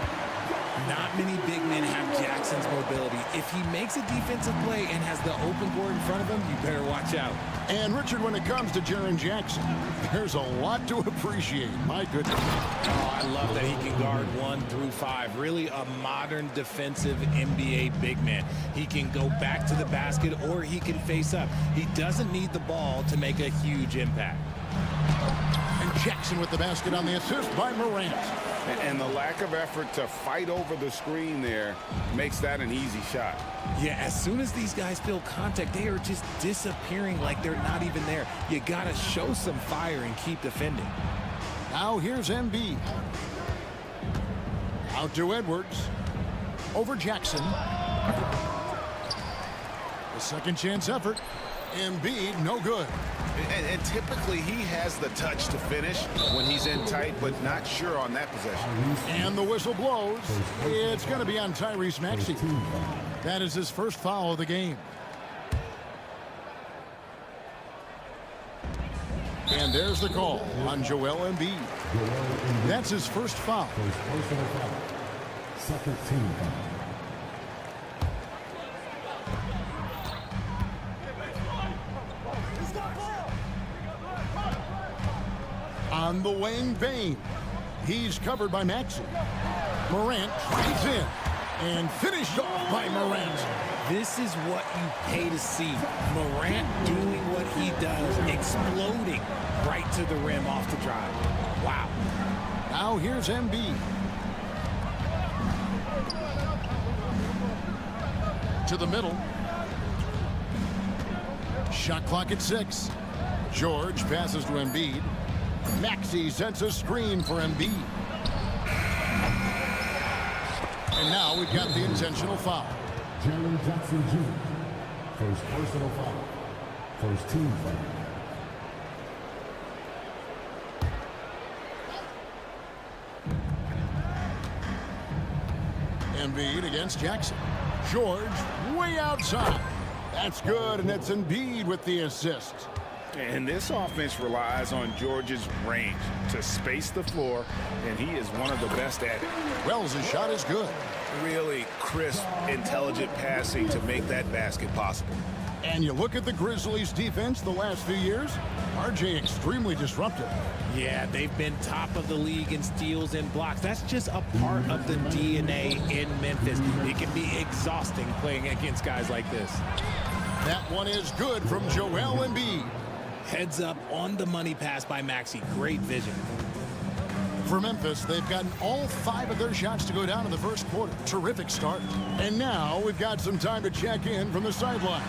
Not many big men have Jackson's mobility. If he makes a defensive play and has the open board in front of him, you better watch out. And, Richard, when it comes to Jaren Jackson, there's a lot to appreciate. My goodness. Oh, I love that he can guard 1 through 5. Really a modern defensive NBA big man. He can go back to the basket or he can face up. He doesn't need the ball to make a huge impact. And Jackson with the basket on the assist by Morant. And the lack of effort to fight over the screen there makes that an easy shot. Yeah, as soon as these guys feel contact, they are just disappearing like they're not even there. You got to show some fire and keep defending. Now here's Embiid. Out to Edwards. Over Jackson. The second chance effort. Embiid, no good. And typically he has the touch to finish when he's in tight, but not sure on that possession. And the whistle blows. It's going to be on Tyrese Maxey. That is his first foul of the game. And there's the call on Joel Embiid. That's his first foul. Second team foul. On the wing, Bain. He's covered by Maxey. Morant drives in and finished off by Morant. This is what you pay to see. Morant doing what he does, exploding right to the rim off the drive. Wow. Now here's Embiid. To the middle. Shot clock at 6. George passes to Embiid. Maxey sets a screen for Embiid. And now we've got the intentional foul. Jaren Jackson Jr. First personal foul. First team foul. Embiid against Jackson. George way outside. That's good, and it's Embiid with the assist. And this offense relies on George's range to space the floor, and he is one of the best at it. Wells' shot is good. Really crisp, intelligent passing to make that basket possible. And you look at the Grizzlies' defense the last few years, RJ extremely disruptive. Yeah, they've been top of the league in steals and blocks. That's just a part of the DNA in Memphis. It can be exhausting playing against guys like this. That one is good from Joel Embiid. Heads up on the money pass by Maxey. Great vision. For Memphis, they've gotten all 5 of their shots to go down in the first quarter. Terrific start. And now we've got some time to check in from the sideline.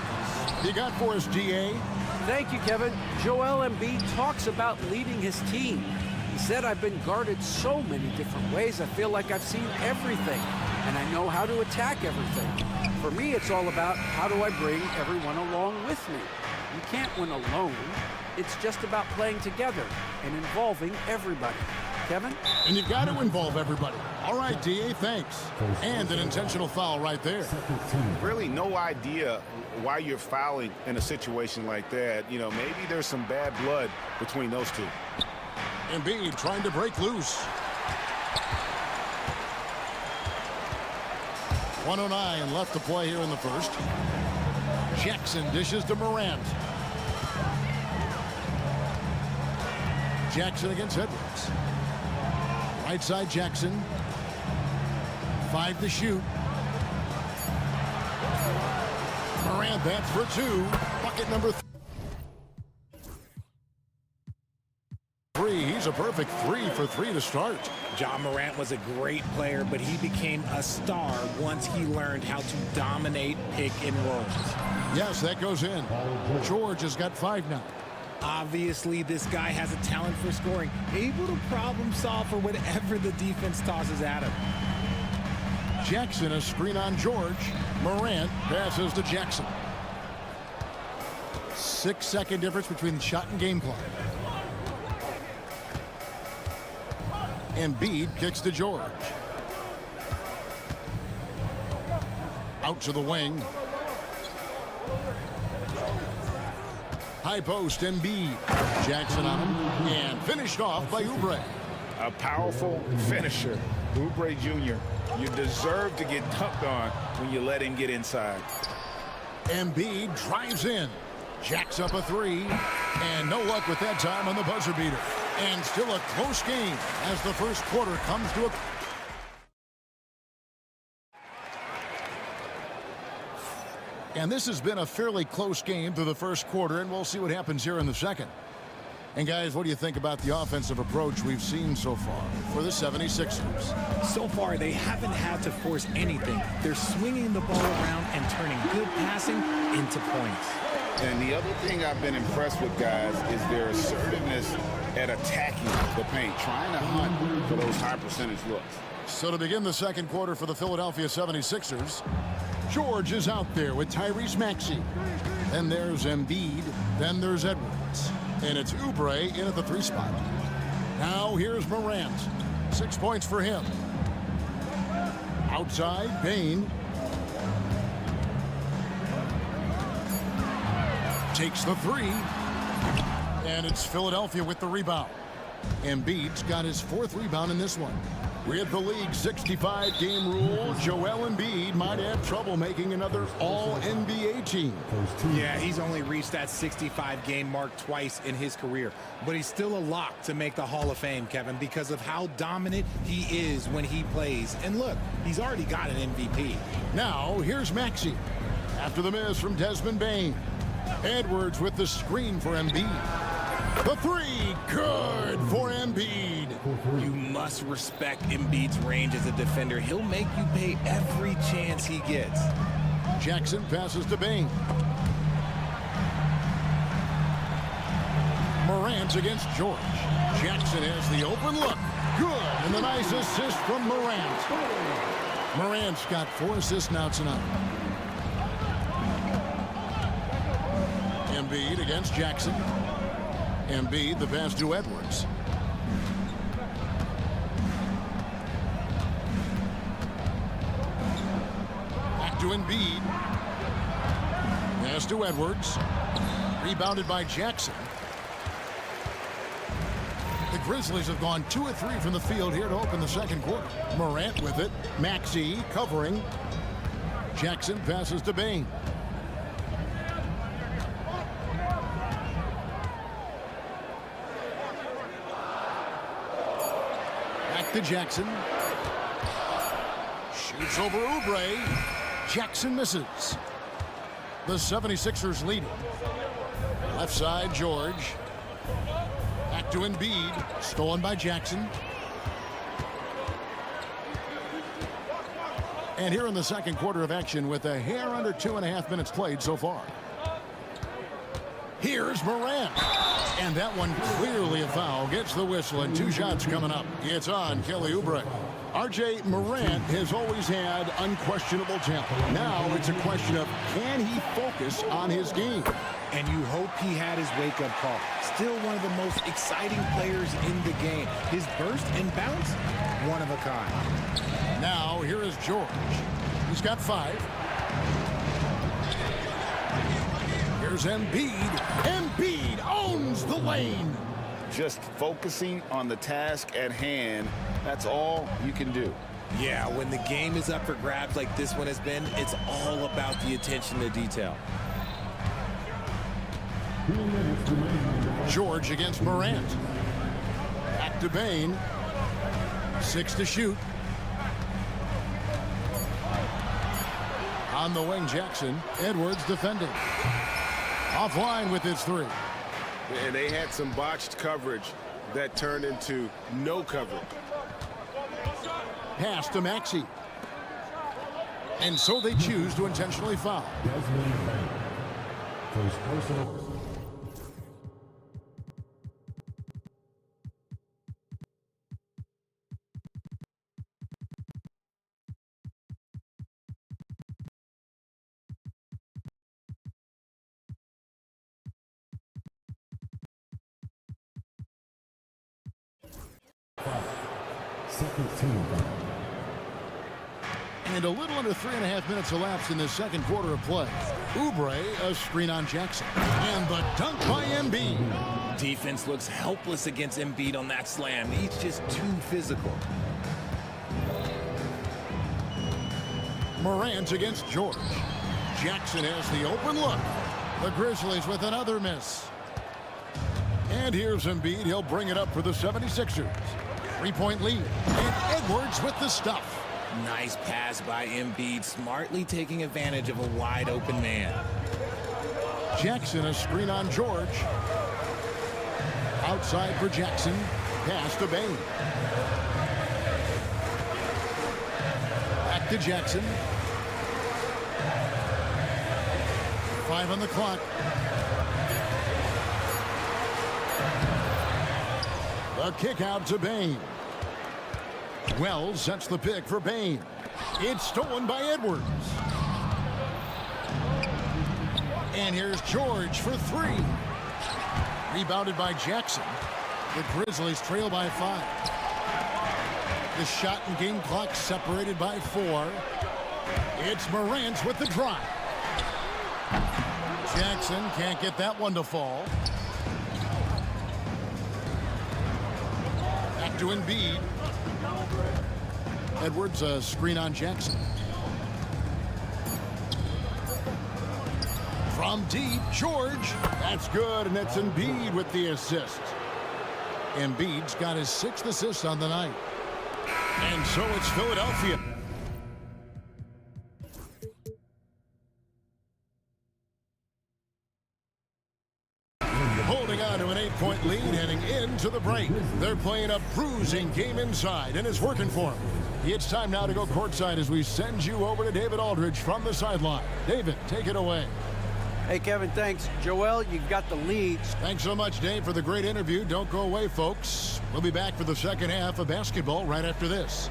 You got for us, DA? Thank you, Kevin. Joel Embiid talks about leading his team. He said, I've been guarded so many different ways. I feel like I've seen everything, and I know how to attack everything. For me, it's all about how do I bring everyone along with me. You can't win alone. It's just about playing together and involving everybody. Kevin? And you've got to involve everybody. All right, DA, thanks. And an intentional foul right there. Really no idea why you're fouling in a situation like that. You know, maybe there's some bad blood between those two. Embiid trying to break loose. 1:09 left to play here in the first. Jackson dishes to Morant. Jackson against Edwards. Right side Jackson. 5 to shoot. Morant, that's for two. Bucket number three. He's a perfect 3 for 3 to start. Ja Morant was a great player, but he became a star once he learned how to dominate pick and rolls. Yes, that goes in. George has got 5 now. Obviously, this guy has a talent for scoring, able to problem solve for whatever the defense tosses at him. Jackson, a screen on George. Morant passes to Jackson. 6-second difference between the shot and game clock. Embiid kicks to George. Out to the wing. High post, Embiid. Jackson on him. And finished off by Oubre. A powerful finisher. Oubre Jr., you deserve to get dunked on when you let him get inside. Embiid drives in. Jacks up a 3. And no luck with that time on the buzzer beater. And still a close game as the first quarter comes to a... And this has been a fairly close game through the first quarter, and we'll see what happens here in the second. And guys, what do you think about the offensive approach we've seen so far for the 76ers? So far, they haven't had to force anything. They're swinging the ball around and turning good passing into points. And the other thing I've been impressed with, guys, is their assertiveness at attacking the paint, trying to hunt for those high percentage looks. So to begin the second quarter for the Philadelphia 76ers, George is out there with Tyrese Maxey. Then there's Embiid. Then there's Edwards. And it's Oubre in at the 3 spot. Now here's Morant. 6 points for him. Outside, Payne. Takes the 3. And it's Philadelphia with the rebound. Embiid's got his 4th rebound in this one. With the league's 65-game rule, Joel Embiid might have trouble making another All-NBA team. Yeah, he's only reached that 65-game mark twice in his career. But he's still a lock to make the Hall of Fame, Kevin, because of how dominant he is when he plays. And look, he's already got an MVP. Now, here's Maxey. After the miss from Desmond Bane. Edwards with the screen for Embiid. The 3, good for Embiid. You must respect Embiid's range as a defender. He'll make you pay every chance he gets. Jackson passes to Bane. Morant against George. Jackson has the open look. Good, and the nice assist from Morant. Morant's got 4 assists now tonight. Embiid against Jackson. Embiid, the pass to Edwards. Back to Embiid. Pass to Edwards. Rebounded by Jackson. The Grizzlies have gone 2 of 3 from the field here to open the second quarter. Morant with it. Maxey covering. Jackson passes to Bane. To Jackson. Shoots over Oubre. Jackson misses. The 76ers leading. Left side, George. Back to Embiid. Stolen by Jackson. And here in the second quarter of action with a hair under 2.5 minutes played so far. Here's Morant. And that one clearly a foul. Gets the whistle and 2 shots coming up. It's on Kelly Oubre. R.J. Morant has always had unquestionable talent. Now it's a question of can he focus on his game? And you hope he had his wake-up call. Still one of the most exciting players in the game. His burst and bounce, one of a kind. Now here is George. He's got 5. Here's Embiid. Embiid owns the lane. Just focusing on the task at hand, that's all you can do. Yeah, when the game is up for grabs like this one has been, it's all about the attention to detail. George against Morant. Back to Bane. 6 to shoot. On the wing, Jackson. Edwards defending. Offline with his three. And they had some botched coverage that turned into no coverage. Pass to Maxey. And so they choose to intentionally foul. First personal. Second team foul. And a little under 3.5 minutes elapsed in the second quarter of play. Oubre, a screen on Jackson. And the dunk by Embiid. Defense looks helpless against Embiid on that slam. He's just too physical. Morant against George. Jackson has the open look. The Grizzlies with another miss. And here's Embiid. He'll bring it up for the 76ers. 3-point lead. And Edwards with the stuff. Nice pass by Embiid, smartly taking advantage of a wide open man. Jackson, a screen on George. Outside for Jackson. Pass to Bain. Back to Jackson. 5 on the clock. The kick out to Bain. Wells sets the pick for Bain. It's stolen by Edwards. And here's George for 3. Rebounded by Jackson. The Grizzlies trail by 5. The shot and game clock separated by 4. It's Morant with the drive. Jackson can't get that one to fall. Back to Embiid. Edwards, a screen on Jackson. From deep, George. That's good, and it's Embiid with the assist. Embiid's got his 6th assist on the night. And so it's Philadelphia. Holding on to an 8-point lead heading into the break. They're playing a bruising game inside, and it's working for them. It's time now to go courtside as we send you over to David Aldridge from the sideline. David, take it away. Hey, Kevin, thanks. Joel, you've got the leads. Thanks so much, Dave, for the great interview. Don't go away, folks. We'll be back for the second half of basketball right after this.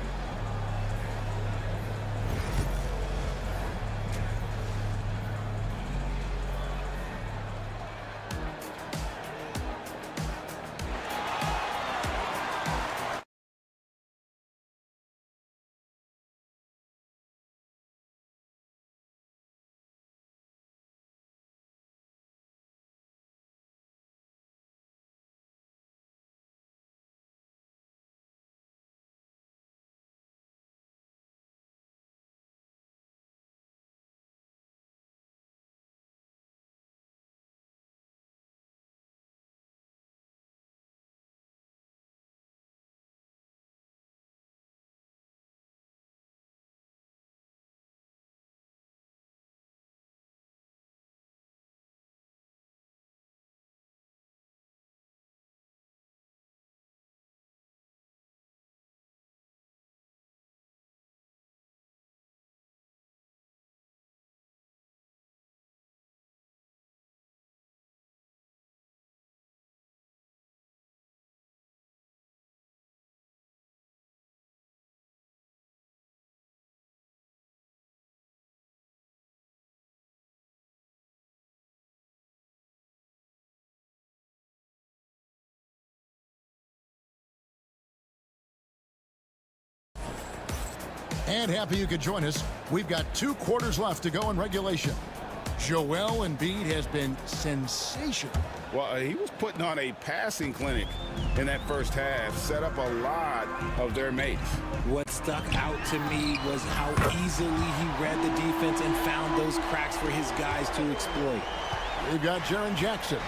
And happy you could join us. We've got 2 quarters left to go in regulation. Joel Embiid has been sensational. Well, he was putting on a passing clinic in that first half, set up a lot of their mates. What stuck out to me was how easily he read the defense and found those cracks for his guys to exploit. We've got Jaren Jackson.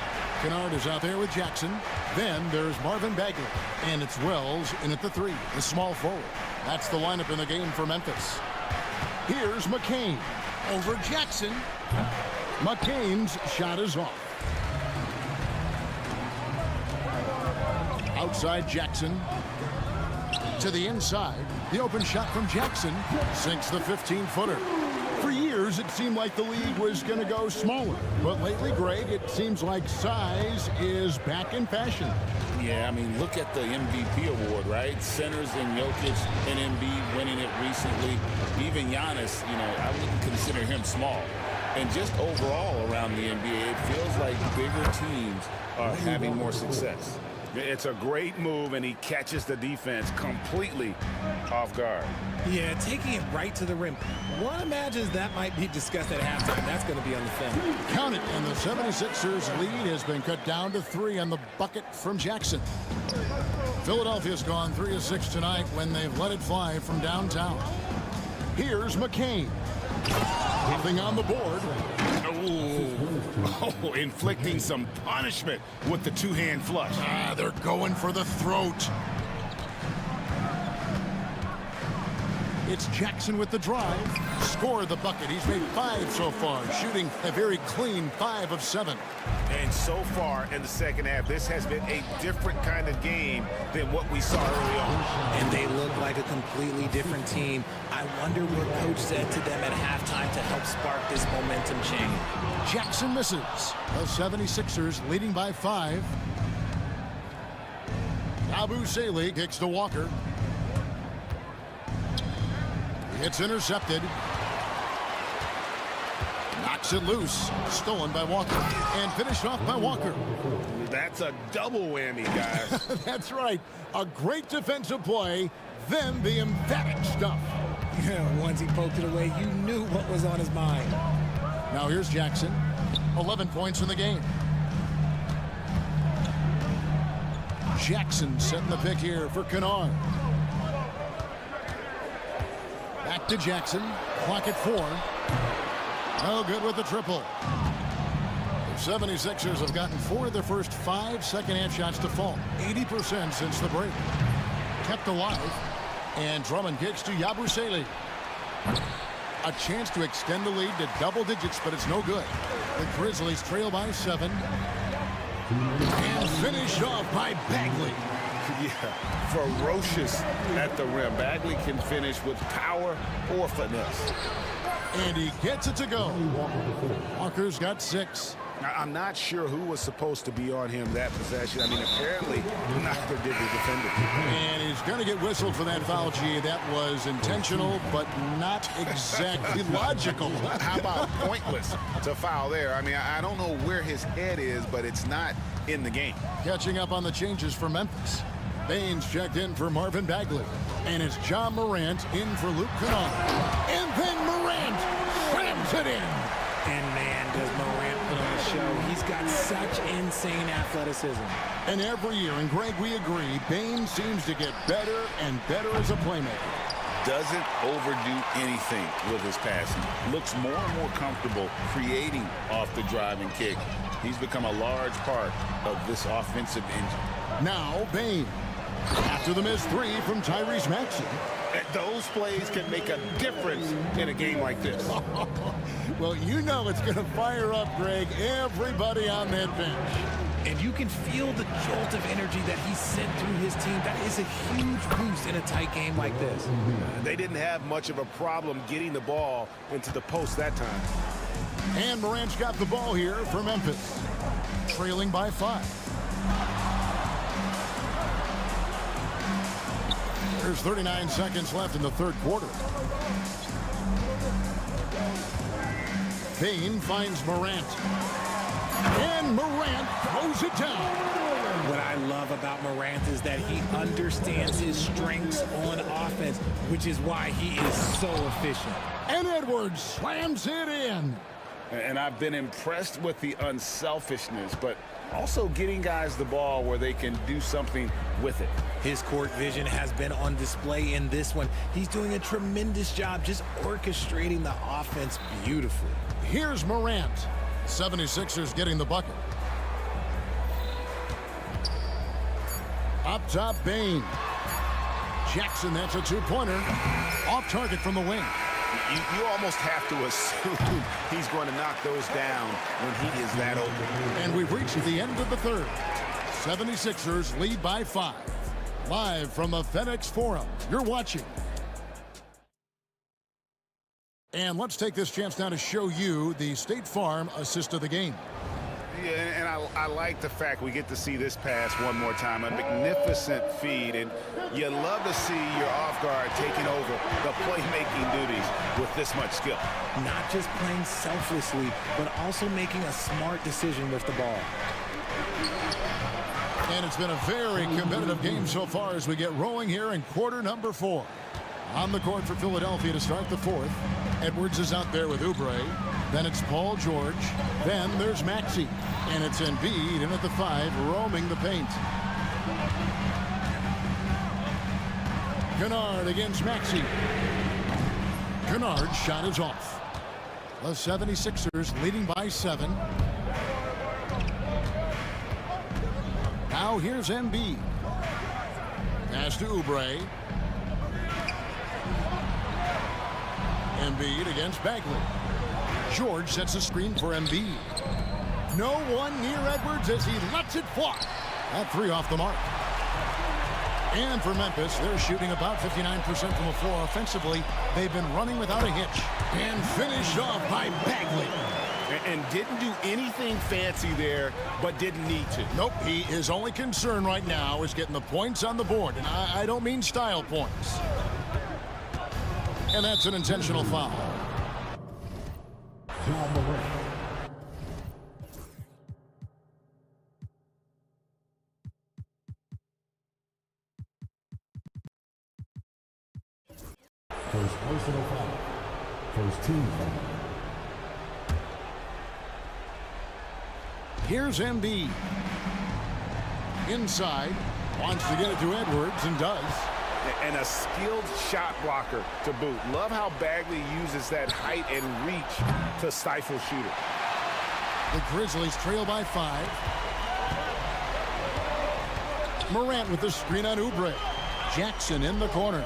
Kennard is out there with Jackson. Then there's Marvin Bagley. And it's Wells in at the 3, the small forward. That's the lineup in the game for Memphis. Here's McCain. over Jackson. McCain's shot is off. Outside Jackson. To the inside. The open shot from Jackson sinks the 15-footer. For years, it seemed like the league was going to go smaller. But lately, Greg, it seems like size is back in fashion. Yeah, I mean, look at the MVP award, right? Centers and Jokic and Embiid winning it recently. Even Giannis, you know, I wouldn't consider him small. And just overall around the NBA, it feels like bigger teams are having more success. It's a great move, and he catches the defense completely off guard. Yeah, taking it right to the rim. One imagines that might be discussed at halftime. That's going to be on the film. Count it, and the 76ers lead has been cut down to 3 on the bucket from Jackson. Philadelphia's gone 3 of 6 tonight when they've let it fly from downtown. Here's McCain. Nothing on the board. Oh, inflicting some punishment with the two-hand flush. They're going for the throat. It's Jackson with the drive. Scored the bucket. He's made 5 so far, shooting a very clean 5 of 7. And so far in the second half, this has been a different kind of game than what we saw early on. And they look like a completely different team. I wonder what coach said to them at halftime to help spark this momentum change. Jackson misses. The 76ers leading by 5. Yabusele kicks to Walker. It's intercepted. Knocks it loose. Stolen by Walker. And finished off by Walker. That's a double whammy, guys. That's right. A great defensive play, then the emphatic stuff. Yeah, once he poked it away, you knew what was on his mind. Now here's Jackson. 11 points in the game. Jackson setting the pick here for Kennard. Back to Jackson. Clock at 4. No good with the triple. The 76ers have gotten 4 of their first 5 second-half shots to fall. 80% since the break. Kept alive. And Drummond kicks to Yabusele. A chance to extend the lead to double digits, but it's no good. The Grizzlies trail by 7. And finished off by Bagley. Yeah, ferocious at the rim. Bagley can finish with power or finesse. And he gets it to go. Walker's got 6. I'm not sure who was supposed to be on him that possession. I mean, apparently neither did the defender. And he's going to get whistled for that foul, G. That was intentional, but not exactly logical. How about pointless to foul there? I mean, I don't know where his head is, but it's not in the game. Catching up on the changes for Memphis. Baines checked in for Marvin Bagley. And it's John Morant in for Luke Kennard. And then Morant slams it in. And man, does Morant put on the show. He's got such insane athleticism. And every year, and Greg, we agree, Baines seems to get better and better as a playmaker. Doesn't overdo anything with his passing. Looks more and more comfortable creating off the drive and kick. He's become a large part of this offensive engine. Now, Baines. After the missed 3 from Tyrese Maxey. Those plays can make a difference in a game like this. Well, you know it's going to fire up, Greg, everybody on that bench. And you can feel the jolt of energy that he sent through his team. That is a huge boost in a tight game like this. They didn't have much of a problem getting the ball into the post that time. And Morant's got the ball here for Memphis. Trailing by 5. There's 39 seconds left in the third quarter. Bain finds Morant. And Morant throws it down. What I love about Morant is that he understands his strengths on offense, which is why he is so efficient. And Edwards slams it in. And I've been impressed with the unselfishness, but also getting guys the ball where they can do something with it. His court vision has been on display in this one. He's doing a tremendous job just orchestrating the offense beautifully. Here's Morant. 76ers getting the bucket. Up top, Bain. Jackson, that's a 2-pointer. Off target from the wing. You almost have to assume he's going to knock those down when he is that open. And we've reached the end of the third. 76ers lead by 5. Live from the FedEx Forum, you're watching. And let's take this chance now to show you the State Farm assist of the game. Yeah, and I like the fact we get to see this pass one more time. A magnificent feed, and you love to see your off guard taking over the playmaking duties with this much skill. Not just playing selflessly, but also making a smart decision with the ball. And it's been a very competitive game so far as we get rolling here in quarter number 4. On the court for Philadelphia to start the fourth. Edwards is out there with Oubre. Then it's Paul George. Then there's Maxey. And it's Embiid in at the 5, roaming the paint. Kennard against Maxey. Kennard's shot is off. The 76ers leading by 7. Now here's Embiid. Pass to Oubre. Embiid against Bagley. George sets a screen for Embiid. No one near Edwards as he lets it fly. That 3 off the mark. And for Memphis, they're shooting about 59% from the floor offensively. They've been running without a hitch. And finished off by Bagley. And didn't do anything fancy there, but didn't need to. Nope, his only concern right now is getting the points on the board. And I don't mean style points. And that's an intentional foul. First personal foul. First team foul. Here's Embiid. Inside. Wants to get it to Edwards and does. And a skilled shot blocker to boot. Love how Bagley uses that height and reach to stifle shooters. The Grizzlies trail by 5. Morant with the screen on Oubre. Jackson in the corner.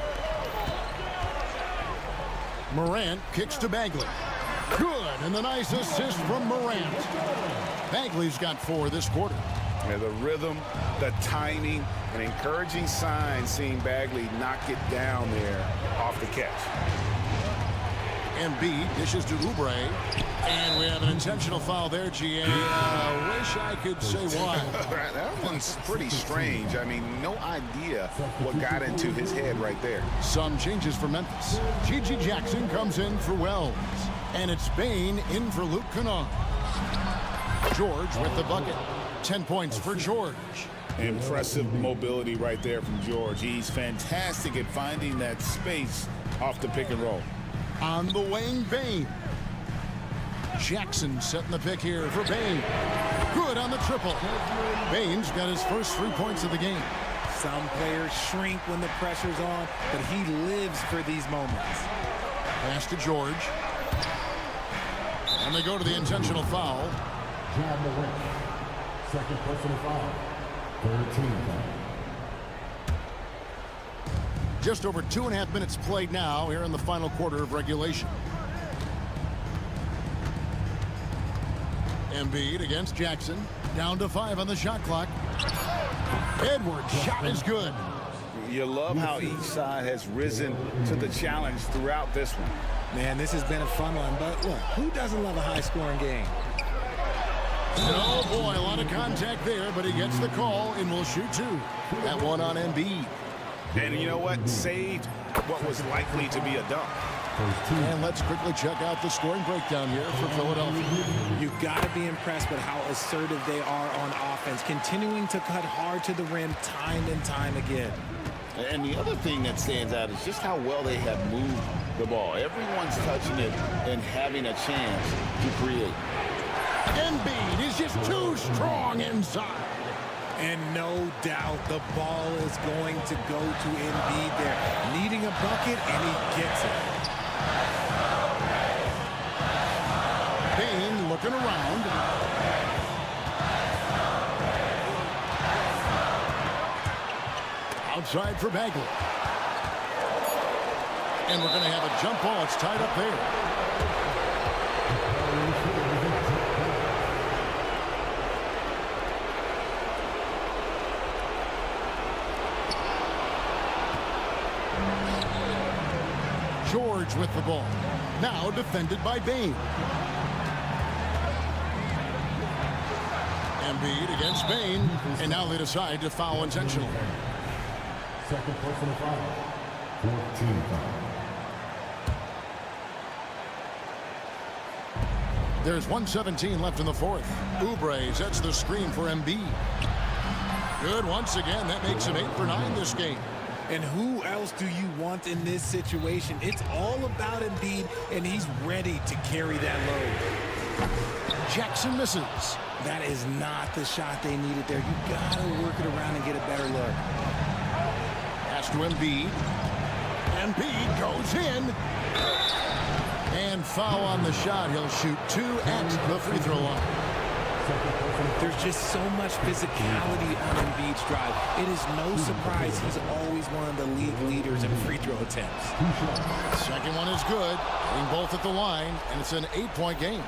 Morant kicks to Bagley. Good, and a nice assist from Morant. Bagley's got 4 this quarter. Yeah, the rhythm, the timing, an encouraging sign seeing Bagley knock it down there off the catch. Embiid dishes to Oubre. And we have an intentional foul there, GA. Wish I could say why. That one's pretty strange. I mean, no idea what got into his head right there. Some changes for Memphis. Gigi Jackson comes in for Wells. And it's Bain in for Luke Kennard. George with the bucket. 10 points for George. Impressive mobility right there from George. He's fantastic at finding that space off the pick and roll. On the wing, Bain. Jackson setting the pick here for Bain. Good on the triple. Bain's got his first 3 points of the game. Some players shrink when the pressure's on, but he lives for these moments. Pass to George. And they go to the intentional foul. John Morant. Second personal foul. Third team foul. Just over 2.5 minutes played now here in the final quarter of regulation. Embiid against Jackson. Down to 5 on the shot clock. Edwards' shot is good. You love how each side has risen to the challenge throughout this one. Man, this has been a fun one, but look, who doesn't love a high-scoring game? Oh, boy, a lot of contact there, but he gets the call and will shoot 2. That one on Embiid. And you know what? Saved what was likely to be a dunk. And let's quickly check out the scoring breakdown here for Philadelphia. You've got to be impressed with how assertive they are on offense, continuing to cut hard to the rim time and time again. And the other thing that stands out is just how well they have moved the ball. Everyone's touching it and having a chance to create. Embiid is just too strong inside. And no doubt the ball is going to go to Embiid there. Needing a bucket, and he gets it. Bain looking around. Outside for Bagley. And we're going to have a jump ball. It's tied up there. George with the ball. Now defended by Bain. Embiid against Bain. And now they decide to foul intentionally. Second personal foul. 14 foul. There's 1:17 left in the fourth. Oubre sets the screen for Embiid. Good once again. That makes him 8 for 9 this game. And who else do you want in this situation? It's all about Embiid, and he's ready to carry that load. Jackson misses. That is not the shot they needed there. You gotta work it around and get a better look. Pass to Embiid. Embiid goes in. And foul on the shot. He'll shoot 2 at the free throw line. There's just so much physicality on Embiid's drive. It is no surprise he's always one of the league leaders in free throw attempts. Second one is good. Hitting both at the line, and it's an 8-point game.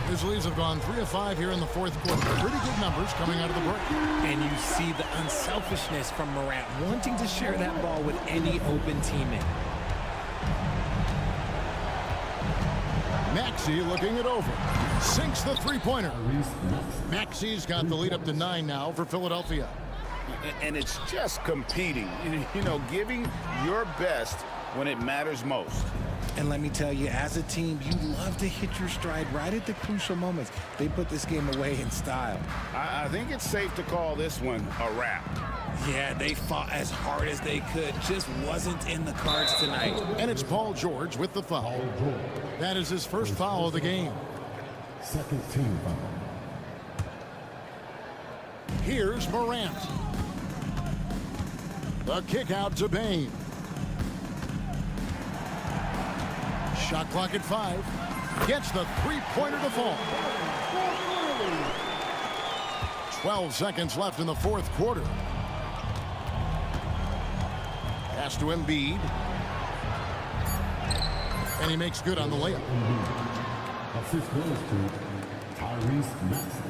Grizzlies have gone 3 of 5 here in the fourth quarter. Pretty good numbers coming out of the break. And you see the unselfishness from Morant, wanting to share that ball with any open teammate. Maxey looking it over. Sinks the three-pointer. Maxey's got the lead up to 9 now for Philadelphia. And it's just competing, you know, giving your best when it matters most. And let me tell you, as a team, you love to hit your stride right at the crucial moments. They put this game away in style. I think it's safe to call this one a wrap. Yeah, they fought as hard as they could. Just wasn't in the cards tonight. And it's Paul George with the foul. That is his first foul of the game. Second team foul. Here's Morant. The kick out to Bain. Shot clock at 5. Gets the three-pointer to fall. 12 seconds left in the fourth quarter. Pass to Embiid. And he makes good on the layup. Assist goes to Tyrese Maxey.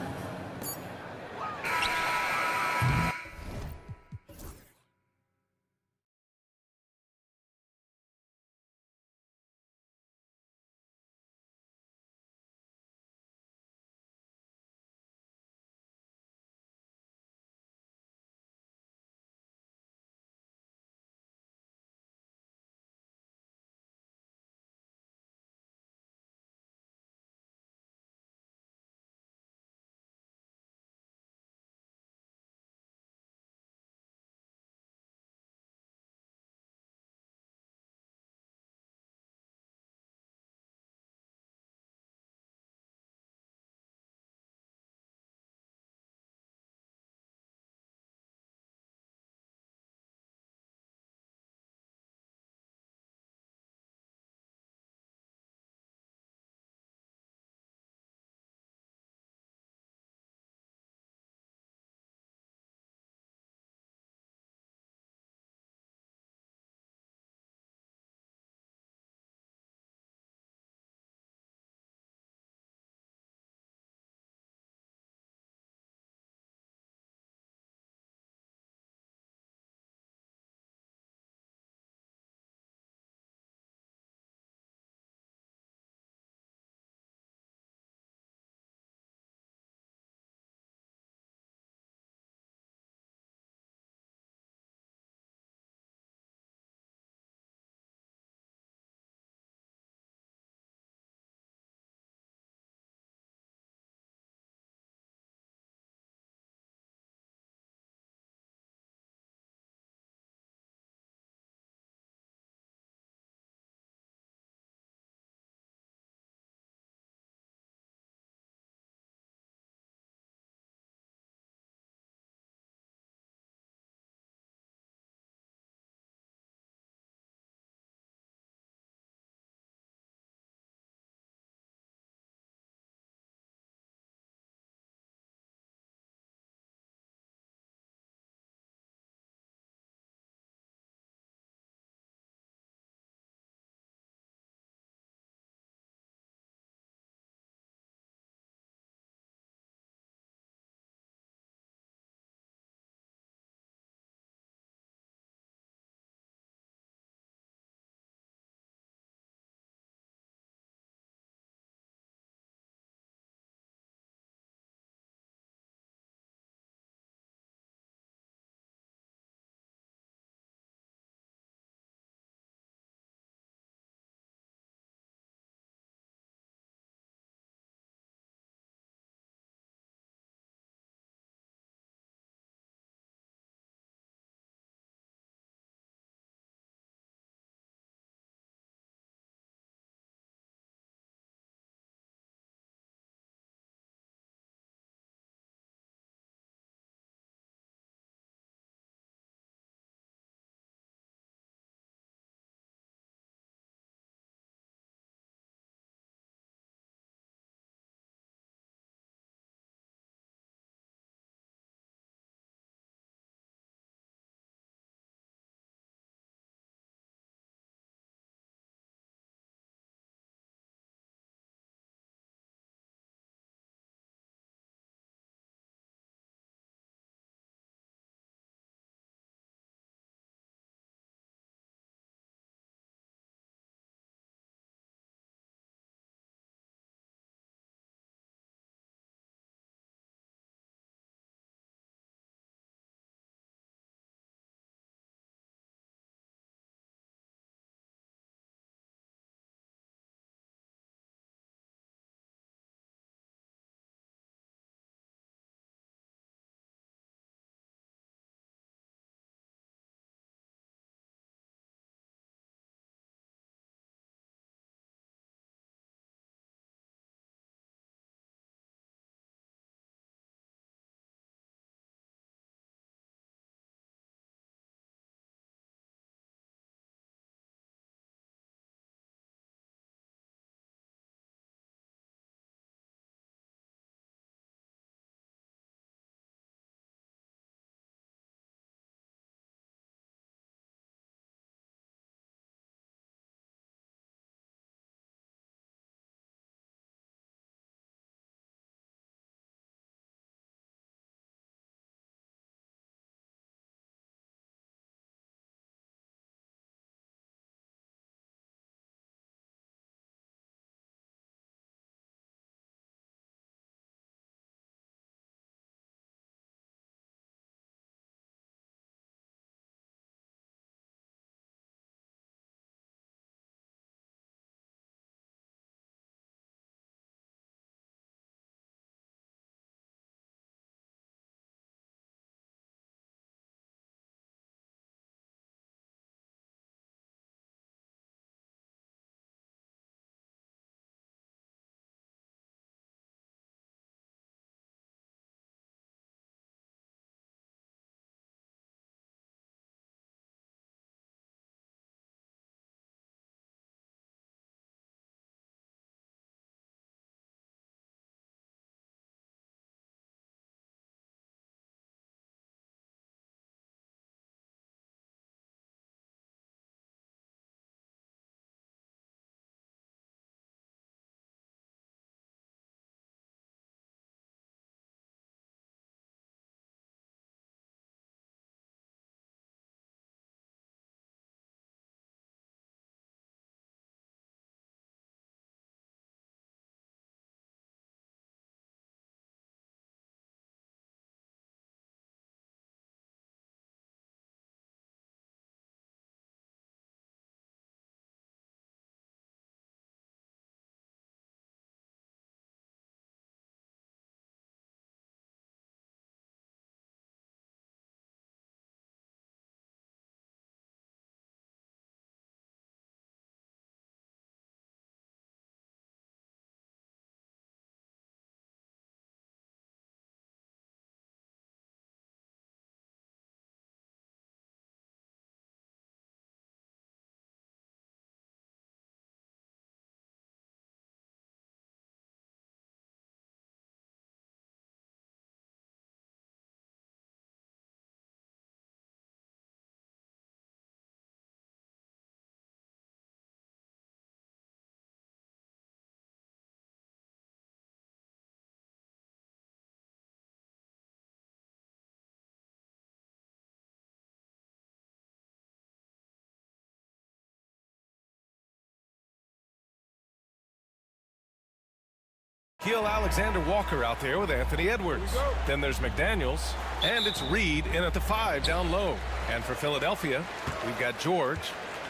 Keel Alexander Walker out there with Anthony Edwards. Then there's McDaniels, and it's Reed in at the 5 down low. And for Philadelphia, we've got George,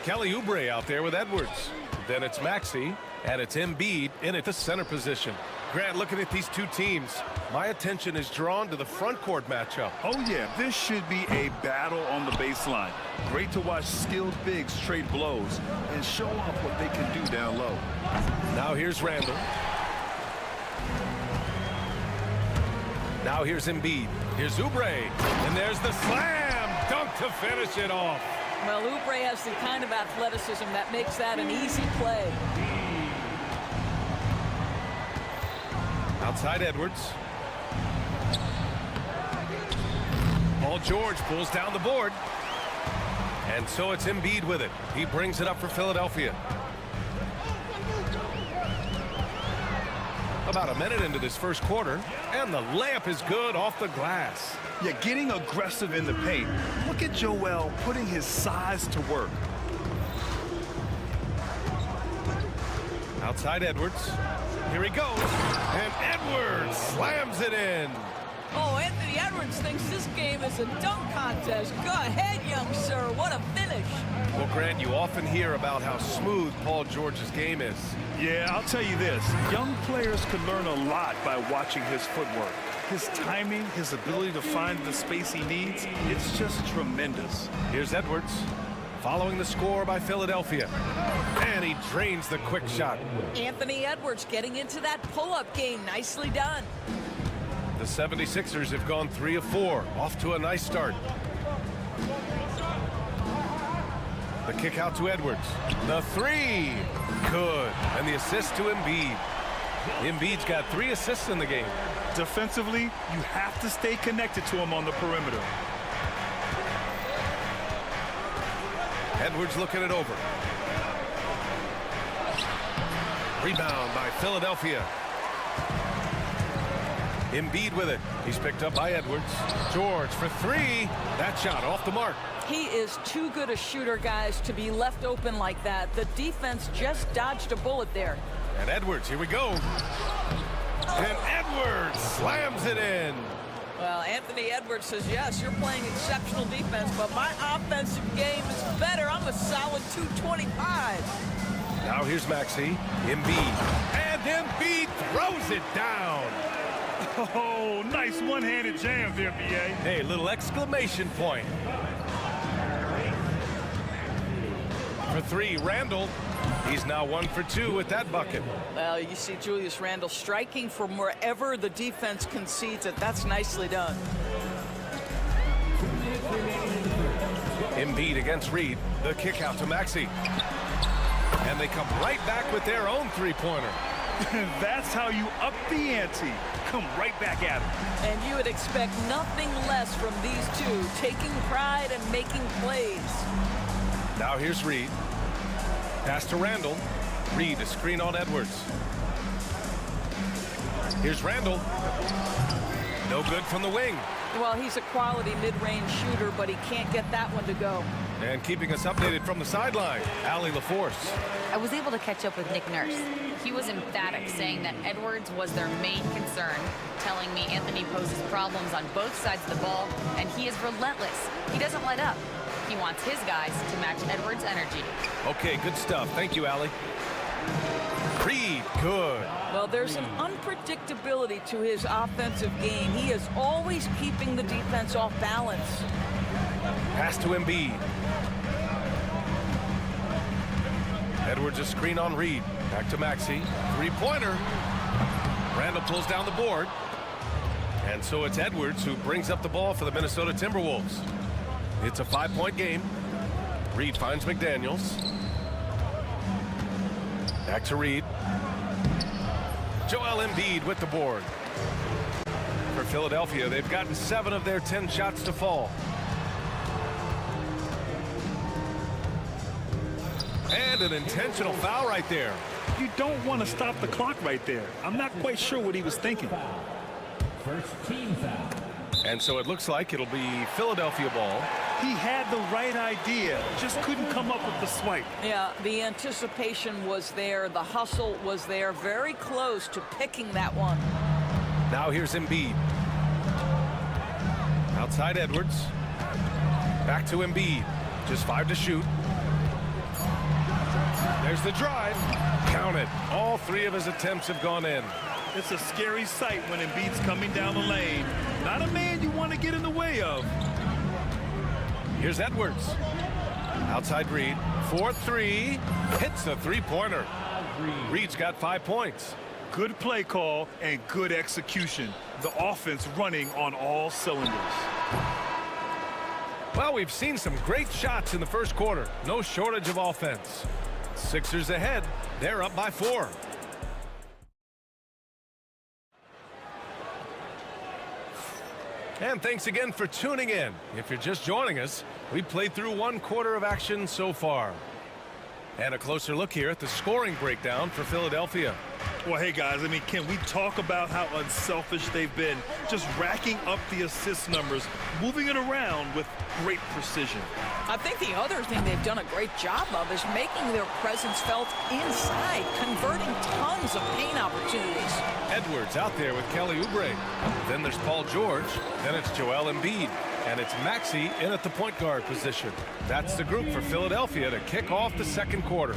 Kelly Oubre out there with Edwards. Then it's Maxey, and it's Embiid in at the center position. Grant, looking at these two teams, my attention is drawn to the front court matchup. Oh, yeah, this should be a battle on the baseline. Great to watch skilled bigs trade blows and show off what they can do down low. Now here's Randall. Now here's Embiid. Here's Oubre. And there's the slam dunk to finish it off. Well, Oubre has the kind of athleticism that makes that an easy play. Outside Edwards. Paul George pulls down the board. And so it's Embiid with it. He brings it up for Philadelphia. About a minute into this first quarter, and the layup is good off the glass. Yeah, getting aggressive in the paint. Look at Joel putting his size to work. Outside Edwards. Here he goes. And Edwards slams it in. Oh, Anthony Edwards thinks this game is a dunk contest. Go ahead, young sir. What a finish. Well, Grant, you often hear about how smooth Paul George's game is. Yeah, I'll tell you this. Young players can learn a lot by watching his footwork. His timing, his ability to find the space he needs, it's just tremendous. Here's Edwards, following the score by Philadelphia. And he drains the quick shot. Anthony Edwards getting into that pull-up game. Nicely done. The 76ers have gone 3 of 4, off to a nice start. The kick out to Edwards. The 3, good. And the assist to Embiid. Embiid's got 3 assists in the game. Defensively, you have to stay connected to him on the perimeter. Edwards looking it over. Rebound by Philadelphia. Embiid with it. He's picked up by Edwards. George for 3. That shot off the mark. He is too good a shooter, guys, to be left open like that. The defense just dodged a bullet there. And Edwards, here we go. And Edwards slams it in. Well, Anthony Edwards says, yes, you're playing exceptional defense, but my offensive game is better. I'm a solid 225. Now here's Maxey. Embiid. And Embiid throws it down. Oh, nice one-handed jam there, B.A. Hey, little exclamation point. For 3, Randall. He's now 1 for 2 with that bucket. Well, you see Julius Randle striking from wherever the defense concedes it. That's nicely done. Embiid against Reed. The kick out to Maxey. And they come right back with their own three-pointer. That's how you up the ante. Come right back at him. And you would expect nothing less from these two, taking pride and making plays. Now here's Reed. Pass to Randall. Reed, a screen on Edwards. Here's Randall. No good from the wing. Well, he's a quality mid-range shooter, but he can't get that one to go. And keeping us updated from the sideline, Allie LaForce. I was able to catch up with Nick Nurse. He was emphatic, saying that Edwards was their main concern, telling me Anthony poses problems on both sides of the ball, and he is relentless. He doesn't let up. He wants his guys to match Edwards' energy. Okay, good stuff. Thank you, Allie. Reed, good. Well, there's an unpredictability to his offensive game. He is always keeping the defense off balance. Pass to Embiid. Edwards a screen on Reed. Back to Maxey. Three-pointer. Randall pulls down the board. And so it's Edwards who brings up the ball for the Minnesota Timberwolves. It's a 5-point game. Reed finds McDaniels. Back to Reed. Joel Embiid with the board. For Philadelphia, they've gotten 7 of their 10 shots to fall. And an intentional foul right there. You don't want to stop the clock right there. I'm not quite sure what he was thinking. First team foul. And so it looks like it'll be Philadelphia ball. He had the right idea, just couldn't come up with the swipe. Yeah, the anticipation was there. The hustle was there. Very close to picking that one. Now here's Embiid. Outside Edwards. Back to Embiid. Just 5 to shoot. There's the drive. Count it. All 3 of his attempts have gone in. It's a scary sight when Embiid's coming down the lane. Not a man you want to get in the way of. Here's Edwards. Outside Reed. 4-3. Hits the three-pointer. Reed's got 5 points. Good play call and good execution. The offense running on all cylinders. Well, we've seen some great shots in the first quarter. No shortage of offense. Sixers ahead. They're up by 4. And thanks again for tuning in. If you're just joining us, we played through 1 quarter of action so far. And a closer look here at the scoring breakdown for Philadelphia. Well, hey, guys, I mean, can we talk about how unselfish they've been? Just racking up the assist numbers, moving it around with great precision. I think the other thing they've done a great job of is making their presence felt inside, converting tons of paint opportunities. Edwards out there with Kelly Oubre. Then there's Paul George. Then it's Joel Embiid. And it's Maxey in at the point guard position. That's the group for Philadelphia to kick off the second quarter.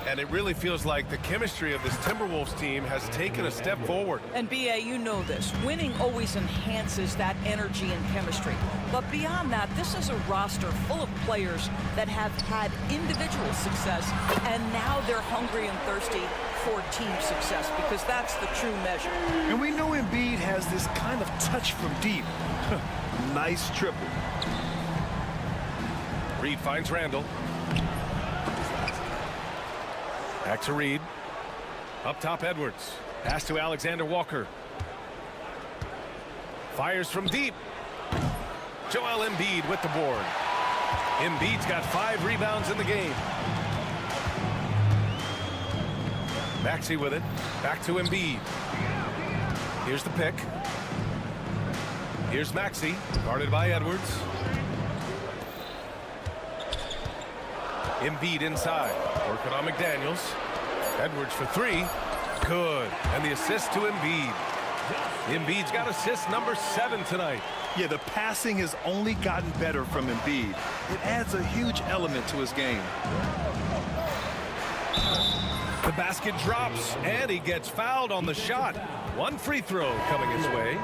And it really feels like the chemistry of this Timberwolves team has taken a step forward. And B.A., you know this. Winning always enhances that energy and chemistry. But beyond that, this is a roster full of players that have had individual success, and now they're hungry and thirsty for team success, because that's the true measure. And we know Embiid has this kind of touch from deep. Nice triple. Reed finds Randall. Back to Reed. Up top, Edwards. Pass to Alexander Walker. Fires from deep. Joel Embiid with the board. Embiid's got 5 rebounds in the game. Maxey with it. Back to Embiid. Here's the pick. Here's Maxey, guarded by Edwards. Embiid inside, working on McDaniels. Edwards for 3, good. And the assist to Embiid. Embiid's got assist number 7 tonight. Yeah, the passing has only gotten better from Embiid. It adds a huge element to his game. The basket drops, and he gets fouled on the shot. 1 free throw coming his way.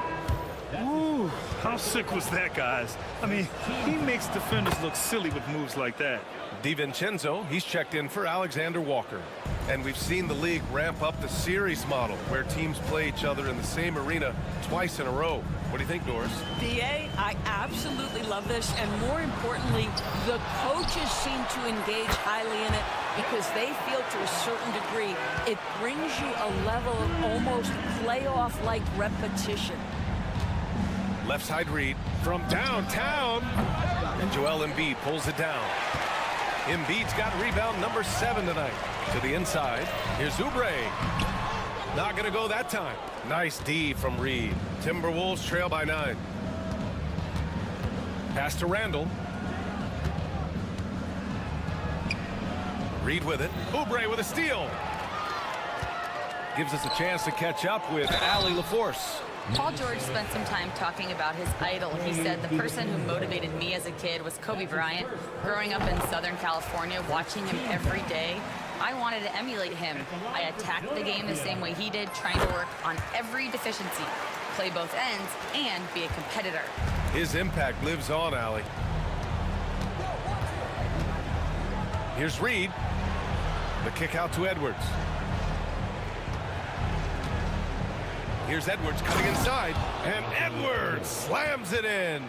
Ooh, how sick was that, guys? I mean, he makes defenders look silly with moves like that. DiVincenzo, he's checked in for Alexander Walker. And we've seen the league ramp up the series model, where teams play each other in the same arena twice in a row. What do you think, Doris? B.A., I absolutely love this, and more importantly, the coaches seem to engage highly in it because they feel to a certain degree it brings you a level of almost playoff-like repetition. Left side Reed from downtown, and Joel Embiid pulls it down. Embiid's got rebound number 7 tonight. To the inside, here's Oubre. Not gonna go that time. Nice D from Reed. Timberwolves trail by 9. Pass to Randall. Reed with it. Oubre with a steal. Gives us a chance to catch up with Allie LaForce. Paul George spent some time talking about his idol. He said, the person who motivated me as a kid was Kobe Bryant. Growing up in Southern California, watching him every day, I wanted to emulate him. I attacked the game the same way he did, trying to work on every deficiency, play both ends, and be a competitor. His impact lives on, Allie. Here's Reed. The kick out to Edwards. Here's Edwards cutting inside, and Edwards slams it in.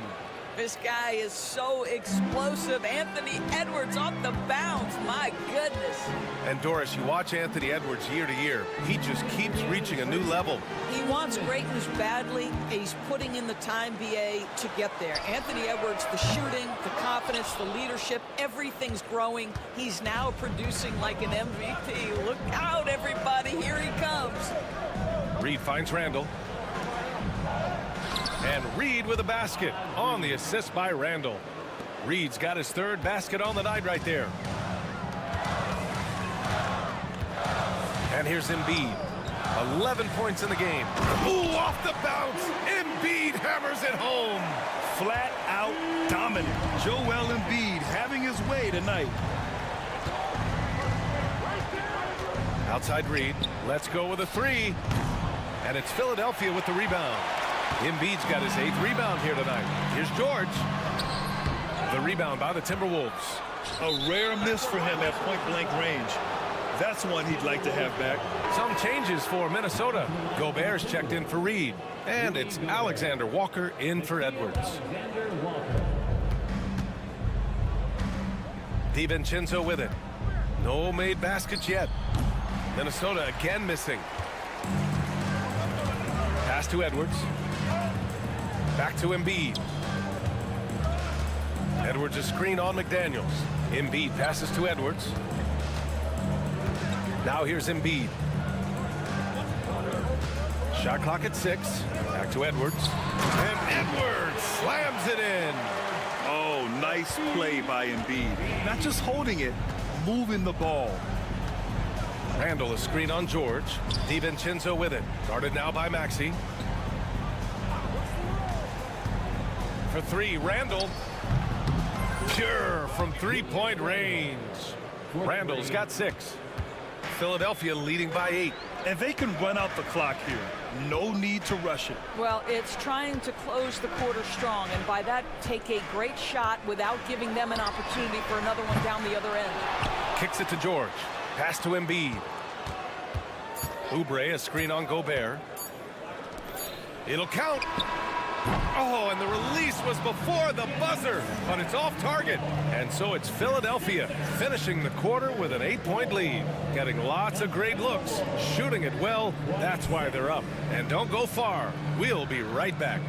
This guy is so explosive. Anthony Edwards off the bounce. My goodness. And Doris, you watch Anthony Edwards year to year. He just keeps reaching a new level. He wants greatness badly. He's putting in the time, BA, to get there. Anthony Edwards, the shooting, the confidence, the leadership, everything's growing. He's now producing like an MVP. Look out, everybody. Here he comes. Reed finds Randall. And Reed with a basket on the assist by Randall. Reed's got his third basket on the night right there. And here's Embiid. 11 points in the game. Ooh, off the bounce. Embiid hammers it home. Flat out dominant. Joel Embiid having his way tonight. Outside Reed. Let's go with a three. And it's Philadelphia with the rebound. Embiid's got his 8th rebound here tonight. Here's George. The rebound by the Timberwolves. A rare miss for him at point-blank range. That's one he'd like to have back. Some changes for Minnesota. Gobert's checked in for Reed. And it's Alexander Walker in for Edwards. DiVincenzo with it. No made baskets yet. Minnesota again missing. Pass to Edwards. Back to Embiid. Edwards a screen on McDaniels. Embiid passes to Edwards. Now here's Embiid. Shot clock at 6. Back to Edwards. And Edwards slams it in. Oh, nice play by Embiid. Not just holding it, moving the ball. Randall a screen on George. DiVincenzo with it. Guarded now by Maxey. For three, Randall. Pure from three-point range. Randall's got 6. Philadelphia leading by 8. And they can run out the clock here. No need to rush it. Well, it's trying to close the quarter strong, and by that, take a great shot without giving them an opportunity for another one down the other end. Kicks it to George. Pass to Embiid. Oubre a screen on Gobert. It'll count. Oh, and the release was before the buzzer, but it's off target. And so it's Philadelphia finishing the quarter with an 8-point lead. Getting lots of great looks, shooting it well. That's why they're up. And don't go far. We'll be right back.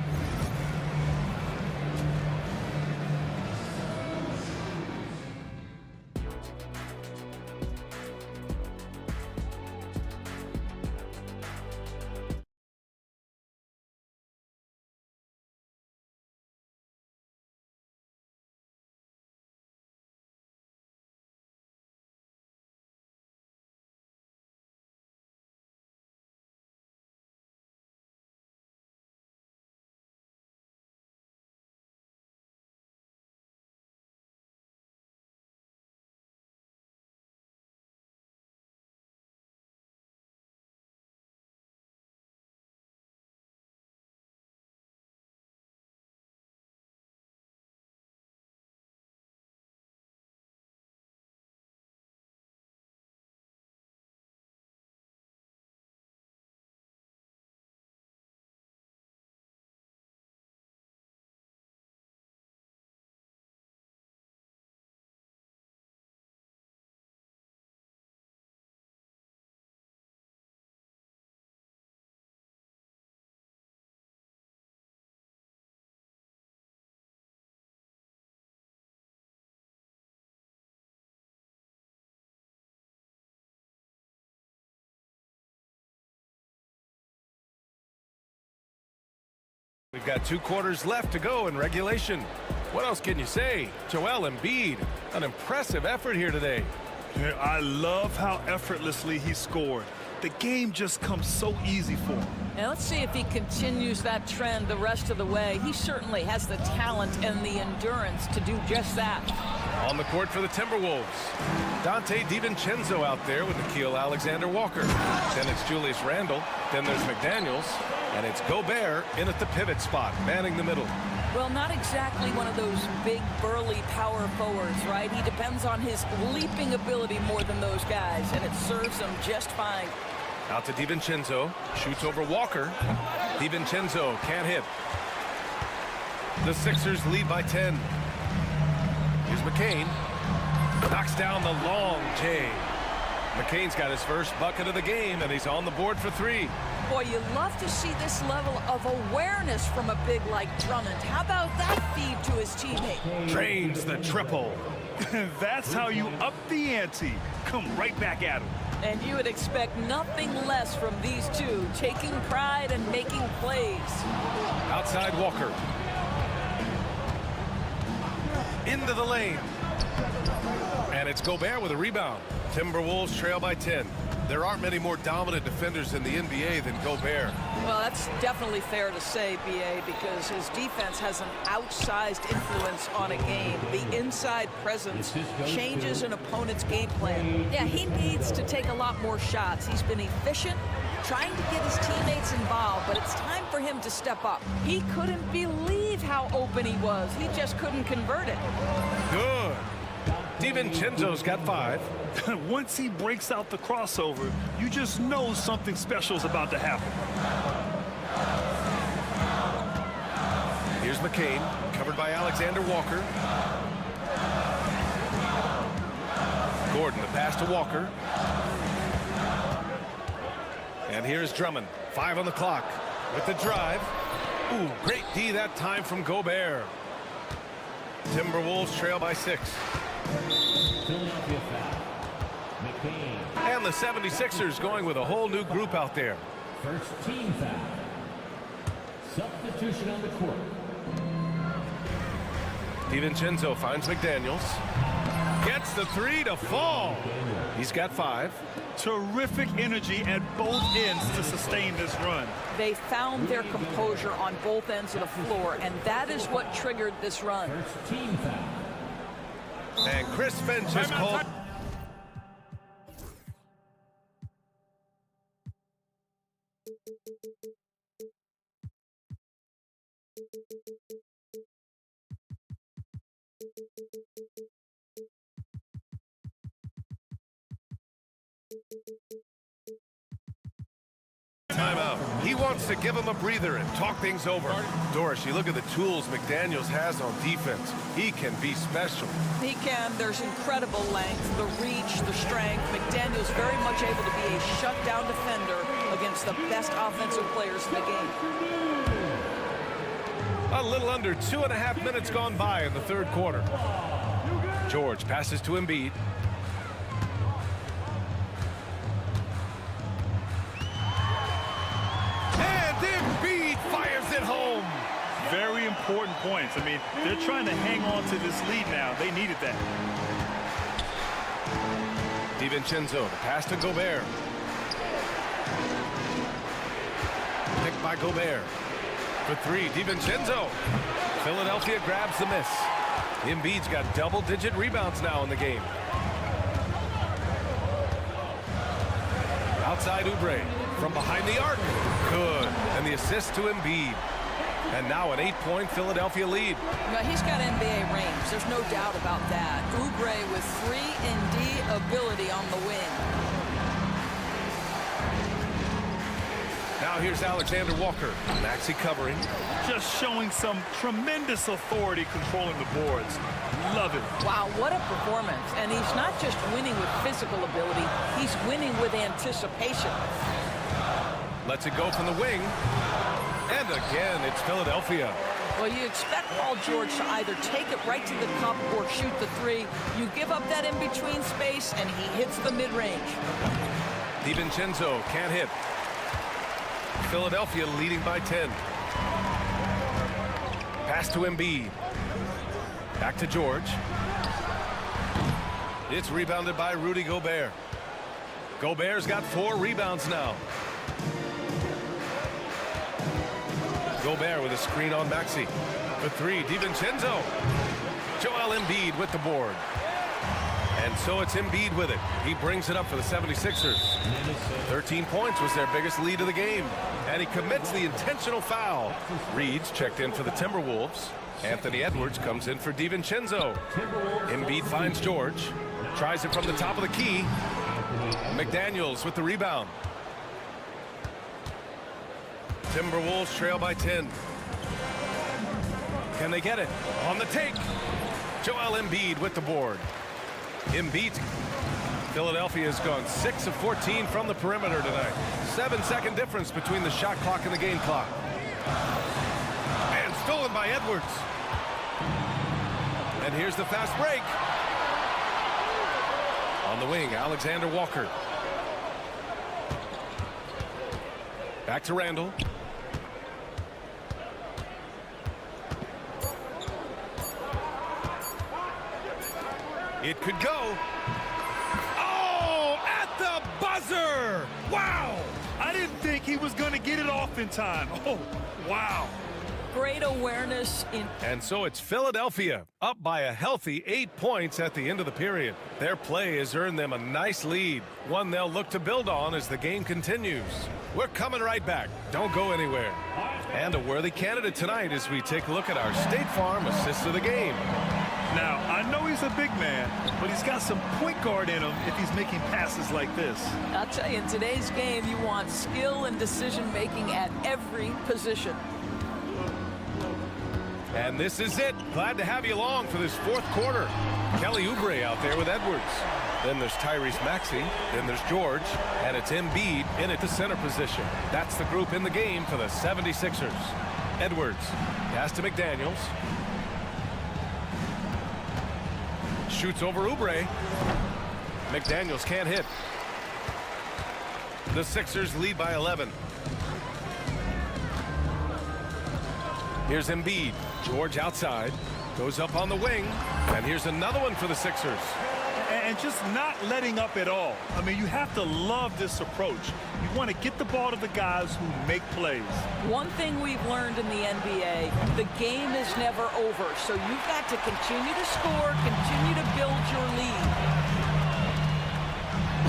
We've got 2 quarters left to go in regulation. What else can you say? Joel Embiid, an impressive effort here today. Yeah, I love how effortlessly he scored. The game just comes so easy for him. Now let's see if he continues that trend the rest of the way. He certainly has the talent and the endurance to do just that. On the court for the Timberwolves, Dante DiVincenzo out there with Nickeil Alexander-Walker. Then it's Julius Randle. Then there's McDaniels. And it's Gobert in at the pivot spot, manning the middle. Well, not exactly one of those big, burly power forwards, right? He depends on his leaping ability more than those guys, and it serves him just fine. Out to DiVincenzo. Shoots over Walker. DiVincenzo can't hit. The Sixers lead by 10. Here's McCain. Knocks down the long J. McCain's got his first bucket of the game, and he's on the board for 3. Boy, you love to see this level of awareness from a big like Drummond. How about that feed to his teammate? Drains the triple. That's how you up the ante. Come right back at him. And you would expect nothing less from these two, taking pride and making plays. Outside Walker. into the lane. And it's Gobert with a rebound. Timberwolves trail by 10. There aren't many more dominant defenders in the NBA than Gobert. Well, that's definitely fair to say, B.A., because his defense has an outsized influence on a game. The inside presence changes an opponent's game plan. Yeah, he needs to take a lot more shots. He's been efficient, trying to get his teammates involved, but it's time for him to step up. He couldn't believe how open he was. He just couldn't convert it. Good. DiVincenzo's got 5. Once he breaks out the crossover, you just know something special is about to happen. Here's McCain, covered by Alexander Walker. Gordon, the pass to Walker. And here's Drummond, 5 on the clock with the drive. Ooh, great D that time from Gobert. Timberwolves trail by 6. Philadelphia foul. McCain. And the 76ers going with a whole new group out there. First team foul. Substitution on the court. DiVincenzo finds McDaniels. Gets the 3 to fall. He's got 5. Terrific energy at both ends to sustain this run. They found their composure on both ends of the floor, and that is what triggered this run. First team foul. And Chris Finch is called. Timeout. He wants to give him a breather and talk things over. Doris, you look at the tools McDaniels has on defense. He can be special. He can. There's incredible length, the reach, the strength. McDaniels very much able to be a shutdown defender against the best offensive players in the game. A little under 2.5 minutes gone by in the third quarter. George passes to Embiid. Embiid fires it home. Very important points. I mean, they're trying to hang on to this lead now. They needed that. DiVincenzo, the pass to Gobert. Picked by Gobert. For 3, DiVincenzo. Philadelphia grabs the miss. Embiid's got double-digit rebounds now in the game. Outside Oubre. From behind the arc. Good. And the assist to Embiid. And now an 8-point Philadelphia lead. Well, he's got NBA range. There's no doubt about that. Oubre with 3-and-D ability on the wing. Now here's Alexander Walker. Maxey covering. Just showing some tremendous authority controlling the boards. Love it. Wow, what a performance. And he's not just winning with physical ability. He's winning with anticipation. Lets it go from the wing. And again, it's Philadelphia. Well, you expect Paul George to either take it right to the cup or shoot the 3. You give up that in-between space, and he hits the mid-range. DiVincenzo can't hit. Philadelphia leading by 10. Pass to Embiid. Back to George. It's rebounded by Rudy Gobert. Gobert's got 4 rebounds now. Gobert with a screen on Maxey. For 3, DiVincenzo. Joel Embiid with the board. And so it's Embiid with it. He brings it up for the 76ers. 13 points was their biggest lead of the game. And he commits the intentional foul. Reed's checked in for the Timberwolves. Anthony Edwards comes in for DiVincenzo. Embiid finds George. Tries it from the top of the key. McDaniels with the rebound. Timberwolves trail by 10. Can they get it? On the take. Joel Embiid with the board. Embiid. Philadelphia has gone 6 of 14 from the perimeter tonight. 7-second difference between the shot clock and the game clock. And stolen by Edwards. And here's the fast break. On the wing, Alexander Walker. Back to Randall. It could go. Oh, at the buzzer! Wow! I didn't think he was going to get it off in time. Oh, wow. Great awareness in. And so it's Philadelphia up by a healthy 8 points at the end of the period. Their play has earned them a nice lead, one they'll look to build on as the game continues. We're coming right back. Don't go anywhere. And a worthy candidate tonight as we take a look at our State Farm assist of the game. Now, I know he's a big man, but he's got some point guard in him if he's making passes like this. I'll tell you, in today's game, you want skill and decision-making at every position. And this is it. Glad to have you along for this fourth quarter. Kelly Oubre out there with Edwards. Then there's Tyrese Maxey. Then there's George. And it's Embiid in at the center position. That's the group in the game for the 76ers. Edwards. Pass to McDaniels. Shoots over Oubre. McDaniels can't hit. The Sixers lead by 11. Here's Embiid. George outside. Goes up on the wing. And here's another one for the Sixers. And just not letting up at all. I mean, you have to love this approach. You want to get the ball to the guys who make plays. One thing we've learned in the NBA, the game is never over. So you've got to continue to score, continue to build your lead.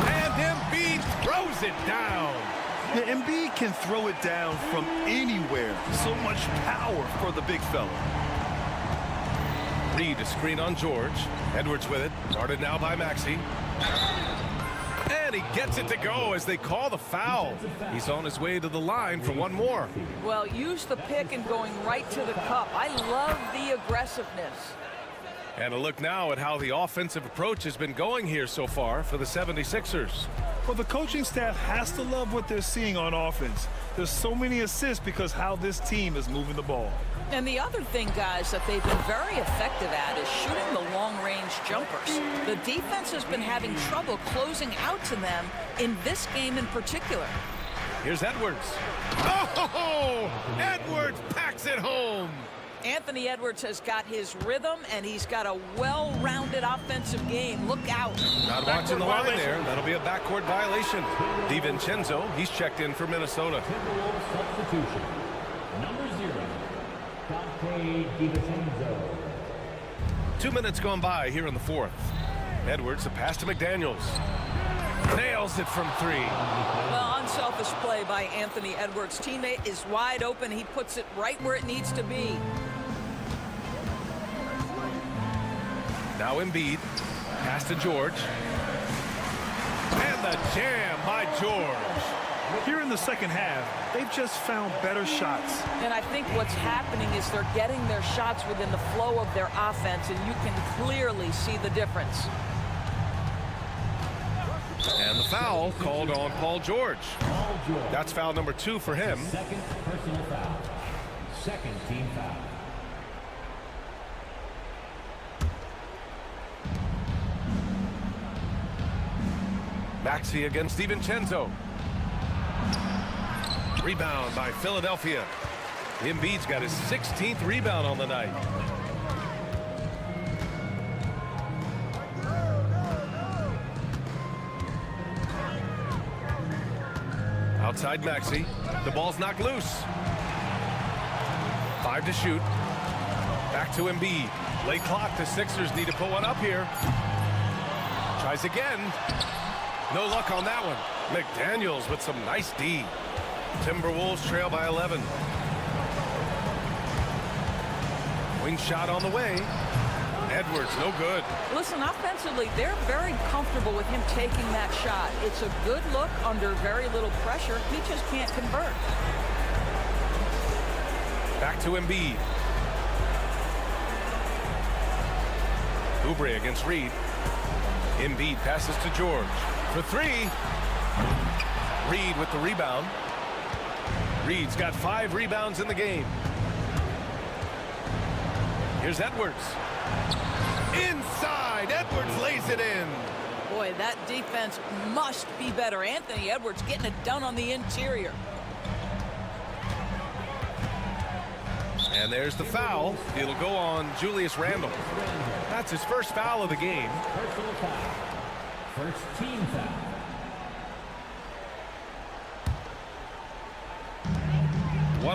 And Embiid throws it down. Yeah, Embiid can throw it down from anywhere. So much power for the big fella. Reed a screen on George. Edwards with it. Guarded now by Maxey. And he gets it to go as they call the foul. He's on his way to the line for one more. Well, use the pick and going right to the cup. I love the aggressiveness. And a look now at how the offensive approach has been going here so far for the 76ers. Well, the coaching staff has to love what they're seeing on offense. There's so many assists because how this team is moving the ball. And the other thing, guys, that they've been very effective at is shooting the long-range jumpers. The defense has been having trouble closing out to them in this game in particular. Here's Edwards. Oh, Edwards packs it home. Anthony Edwards has got his rhythm, and he's got a well-rounded offensive game. Look out. Not watching the line there. That'll be a backcourt violation. DiVincenzo, he's checked in for Minnesota. Substitution. Number 0, Dante DiVincenzo. 2 minutes gone by here in the fourth. Edwards, a pass to McDaniels. Nails it from 3. Well, unselfish play by Anthony Edwards. Teammate is wide open. He puts it right where it needs to be. Now Embiid. Pass to George. And the jam by George. Here in the second half, they've just found better shots. And I think what's happening is they're getting their shots within the flow of their offense, and you can clearly see the difference. And the foul called on Paul George. That's foul number 2 for him. Second personal foul. Second team foul. Maxey against DiVincenzo. Rebound by Philadelphia. Embiid's got his 16th rebound on the night. Outside Maxey. The ball's knocked loose. 5 to shoot. Back to Embiid. Late clock. The Sixers need to put one up here. Tries again. No luck on that one. McDaniels with some nice D. Timberwolves trail by 11. Wing shot on the way. Edwards, no good. Listen, offensively, they're very comfortable with him taking that shot. It's a good look under very little pressure. He just can't convert. Back to Embiid. Oubre against Reed. Embiid passes to George for 3. Reed with the rebound. Reed's got 5 rebounds in the game. Here's Edwards. Inside, Edwards lays it in. Boy, that defense must be better. Anthony Edwards getting it done on the interior. And there's the foul. It'll go on Julius Randle. That's his first foul of the game. Personal foul. First team foul.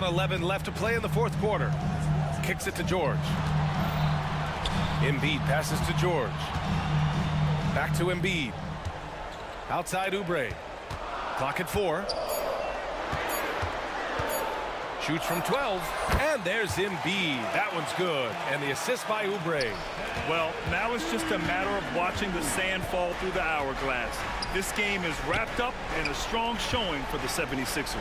.111 left to play in the fourth quarter. Kicks it to George. Embiid passes to George. Back to Embiid. Outside Oubre. Clock at 4. Shoots from 12. And there's Embiid. That one's good. And the assist by Oubre. Well, now it's just a matter of watching the sand fall through the hourglass. This game is wrapped up in a strong showing for the 76ers.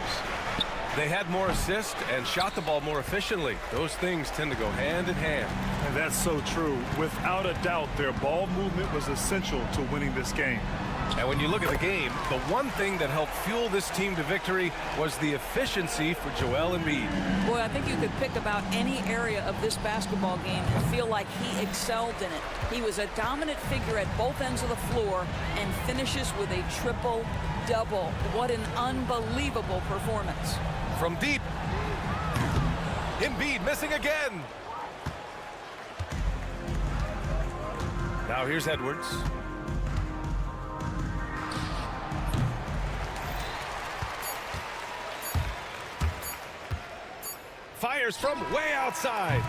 They had more assists and shot the ball more efficiently. Those things tend to go hand in hand. And that's so true. Without a doubt, their ball movement was essential to winning this game. And when you look at the game, the one thing that helped fuel this team to victory was the efficiency for Joel Embiid. Boy, I think you could pick about any area of this basketball game and feel like he excelled in it. He was a dominant figure at both ends of the floor and finishes with a triple-double. What an unbelievable performance. From deep, Embiid missing again. Now here's Edwards. Fires from way outside.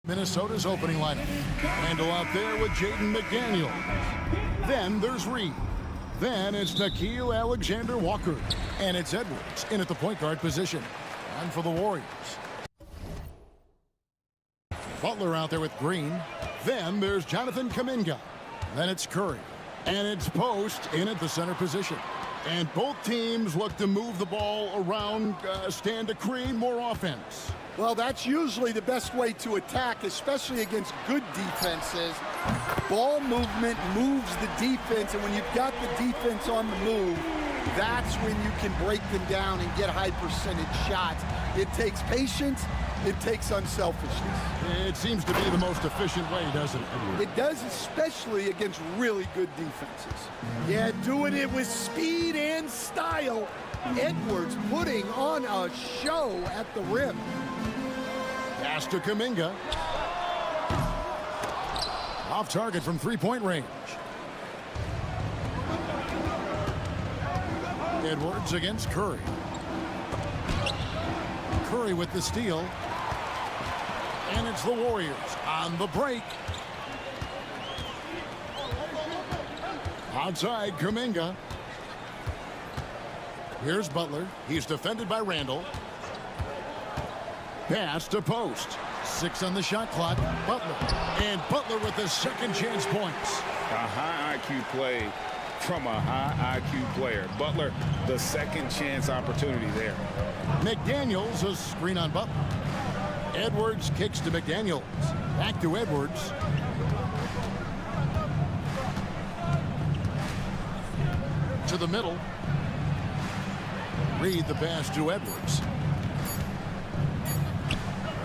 Minnesota's opening lineup. Randall out there with Jaden McDaniel. Then there's Reed. Then it's Nikhil Alexander-Walker. And it's Edwards in at the point guard position. And for the Warriors. Butler out there with Green. Then there's Jonathan Kuminga. Then it's Curry. And it's Post in at the center position. And both teams look to move the ball around, stand to create more offense. Well, that's usually the best way to attack, especially against good defenses. Ball movement moves the defense, and when you've got the defense on the move, that's when you can break them down and get high percentage shots. It takes patience. It takes unselfishness. It seems to be the most efficient way, doesn't it? It does, especially against really good defenses. Yeah, doing it with speed and style. Edwards putting on a show at the rim. Pass to Kuminga. Off target from three-point range. Edwards against Curry. Curry with the steal. And it's the Warriors on the break. Outside Kuminga. Here's Butler. He's defended by Randall. Pass to Post. 6 on the shot clock. Butler. And Butler with the second chance points. A high IQ play from a high IQ player. Butler, the second chance opportunity there. McDaniels, a screen on Butler. Edwards kicks to McDaniels. Back to Edwards. To the middle. Reed the pass to Edwards.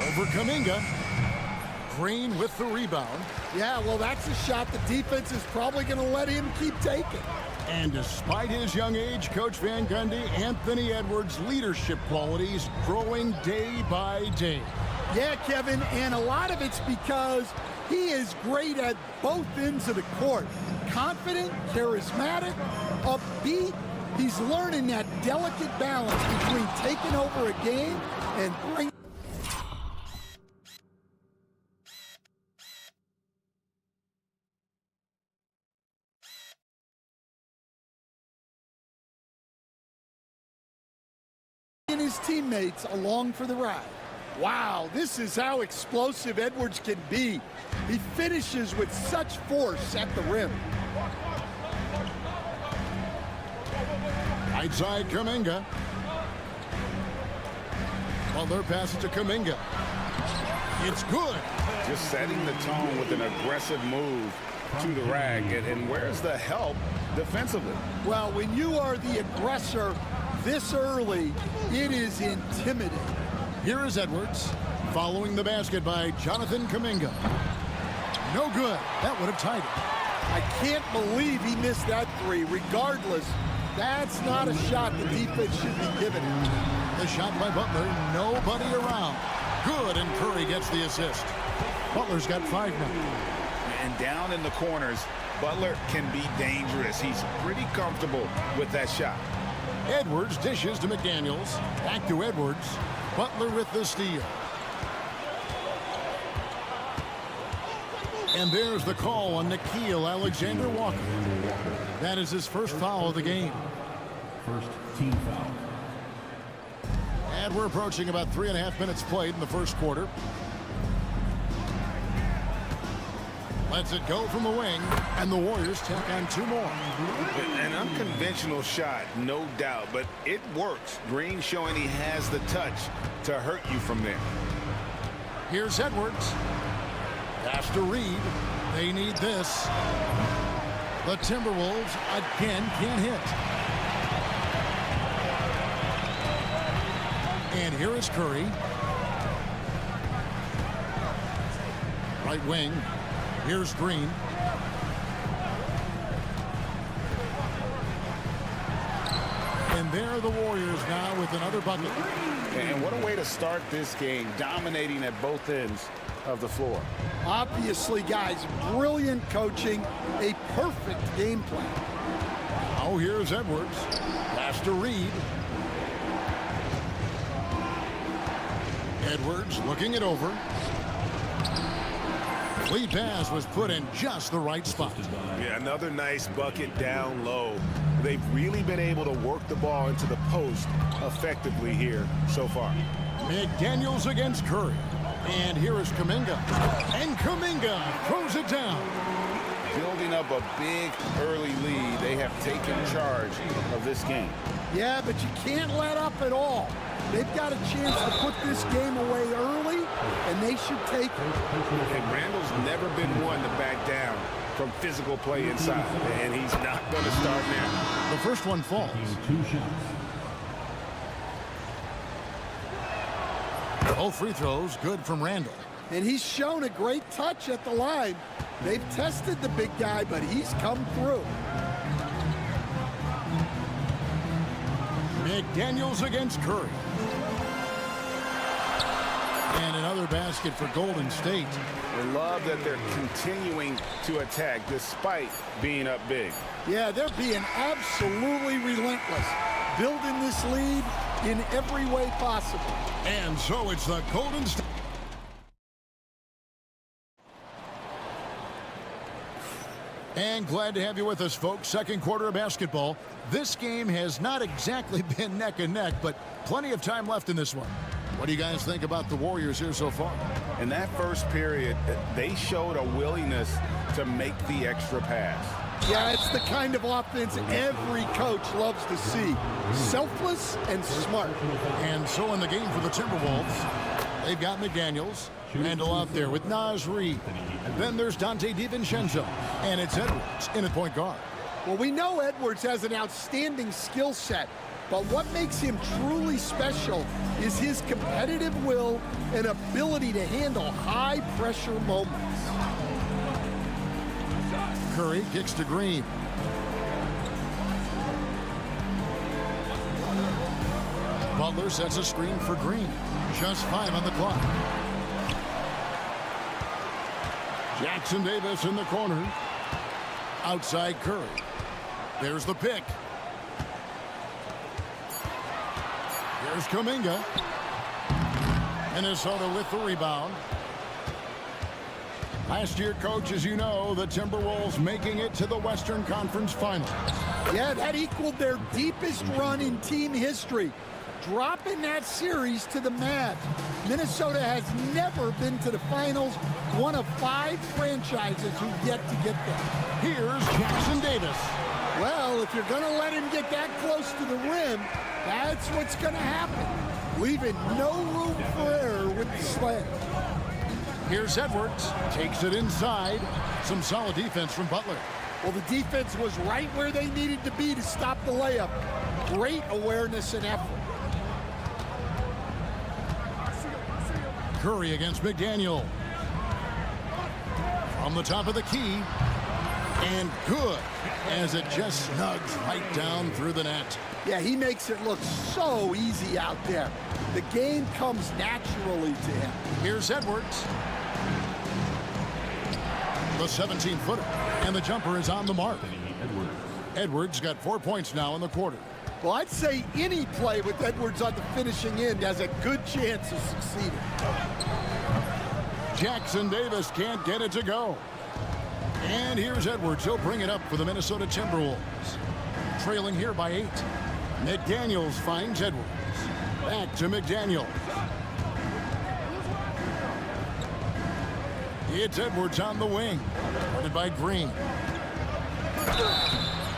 Over Kuminga. Green with the rebound. Yeah, well, that's a shot the defense is probably going to let him keep taking. And despite his young age, Coach Van Gundy, Anthony Edwards' leadership qualities growing day by day. Yeah, Kevin, and a lot of it's because he is great at both ends of the court. Confident, charismatic, upbeat. He's learning that delicate balance between taking over a game and bringing his teammates along for the ride. Wow, this is how explosive Edwards can be. He finishes with such force at the rim. Right side Kuminga. Butler passes to Kuminga. It's good. Just setting the tone with an aggressive move to the rack. And where's the help defensively? Well, when you are the aggressor this early, it is intimidating. Here is Edwards, following the basket by Jonathan Kuminga. No good. That would have tied it. I can't believe he missed that three. Regardless, that's not a shot the defense should be giving him. The shot by Butler, nobody around. Good, and Curry gets the assist. Butler's got 5 now. And down in the corners, Butler can be dangerous. He's pretty comfortable with that shot. Edwards dishes to McDaniels. Back to Edwards. Butler with the steal. And there's the call on Nikhil Alexander-Walker. That is his first foul of the game. First team foul. And we're approaching about 3.5 minutes played in the first quarter. Lets it go from the wing, and the Warriors tack on 2 more. An unconventional shot, no doubt, but it works. Green showing he has the touch to hurt you from there. Here's Edwards. Pass to Reed. They need this. The Timberwolves again can't hit. And here is Curry. Right wing. Here's Green. And there are the Warriors now with another bucket. And what a way to start this game, dominating at both ends of the floor. Obviously, guys, brilliant coaching, a perfect game plan. Oh, here's Edwards. Pass to Reed. Edwards looking it over. Lead pass was put in just the right spot. Yeah, another nice bucket down low. They've really been able to work the ball into the post effectively here so far. McDaniels against Curry. And here is Kuminga. And Kuminga throws it down. Building up a big early lead, they have taken charge of this game. Yeah, but you can't let up at all. They've got a chance to put this game away early, and they should take it. And Randall's never been one to back down from physical play inside, and he's not going to start now. The first one falls. 2 shots. Both free throws good from Randall. And he's shown a great touch at the line. They've tested the big guy, but he's come through. McDaniels against Curry. And another basket for Golden State. I love that they're continuing to attack despite being up big. Yeah, they're being absolutely relentless, building this lead in every way possible. And so it's the Golden State. And glad to have you with us, folks. Second quarter of basketball. This game has not exactly been neck and neck, but plenty of time left in this one. What do you guys think about the Warriors here so far? In that first period, they showed a willingness to make the extra pass. Yeah, it's the kind of offense every coach loves to see. Selfless and smart. And so in the game for the Timberwolves, they've got McDaniels. Randall out there with Naz Reid. Then there's Dante DiVincenzo. And it's Edwards in at point guard. Well, we know Edwards has an outstanding skill set, but what makes him truly special is his competitive will and ability to handle high-pressure moments. Curry kicks to Green. Butler sets a screen for Green. Just 5 on the clock. Jackson Davis in the corner. Outside Curry. There's the pick. Here's Kuminga. Minnesota with the rebound. Last year, coach, as you know, the Timberwolves making it to the Western Conference Finals. Yeah, that equaled their deepest run in team history, dropping that series to the Mavs. Minnesota has never been to the finals, one of 5 franchises who've yet to get there. Here's Jackson Davis. Well, if you're going to let him get that close to the rim, that's what's going to happen, leaving no room for error with the slam. Here's Edwards. Takes it inside. Some solid defense from Butler. Well, the defense was right where they needed to be to stop the layup. Great awareness and effort. Curry against McDaniel. From the top of the key. And good, as it just snugs right down through the net. Yeah, he makes it look so easy out there. The game comes naturally to him. Here's Edwards. The 17-footer. And the jumper is on the mark. Edwards got 4 points now in the quarter. Well, I'd say any play with Edwards on the finishing end has a good chance of succeeding. Jackson Davis can't get it to go. And here's Edwards. He'll bring it up for the Minnesota Timberwolves. Trailing here by 8. McDaniels finds Edwards. Back to McDaniels. It's Edwards on the wing. Guarded by Green.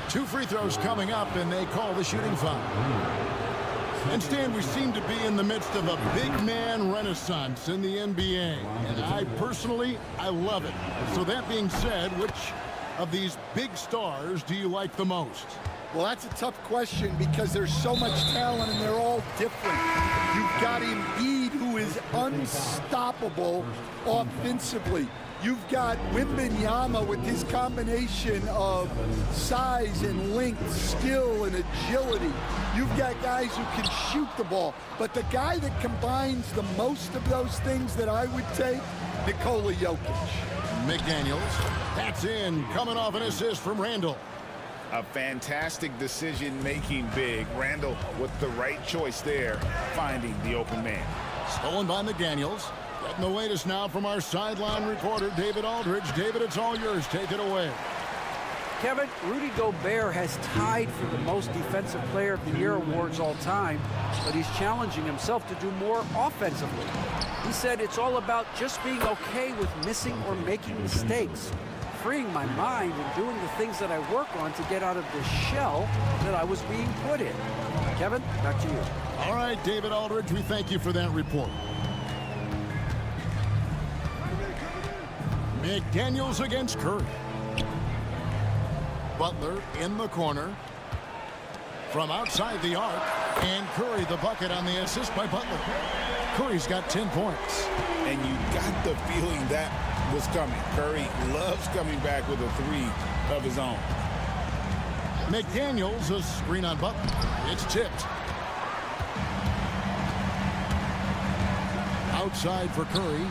2 free throws coming up, and they call the shooting foul. And Stan, we seem to be in the midst of a big man renaissance in the NBA. And I personally love it. So that being said, which of these big stars do you like the most? Well, that's a tough question because there's so much talent and they're all different. You've got Embiid, who is unstoppable offensively. You've got Wembanyama with his combination of size and length, skill and agility. You've got guys who can shoot the ball. But the guy that combines the most of those things that I would take, Nikola Jokic. McDaniels, that's in, coming off an assist from Randall. A fantastic decision-making big. Randall with the right choice there, finding the open man. Stolen by McDaniels. Getting the latest now from our sideline reporter, David Aldridge. David, it's all yours. Take it away. Kevin, Rudy Gobert has tied for the most Defensive Player of the Year awards all time, but he's challenging himself to do more offensively. He said it's all about just being okay with missing or making mistakes, freeing my mind and doing the things that I work on to get out of the shell that I was being put in. Kevin, back to you. All right, David Aldridge, we thank you for that report. McDaniels against Curry. Butler in the corner from outside the arc, and Curry the bucket on the assist by Butler. Curry's got 10 points. And you got the feeling that was coming. Curry loves coming back with a three of his own. McDaniels, a screen on Butler. It's tipped. Outside for Curry.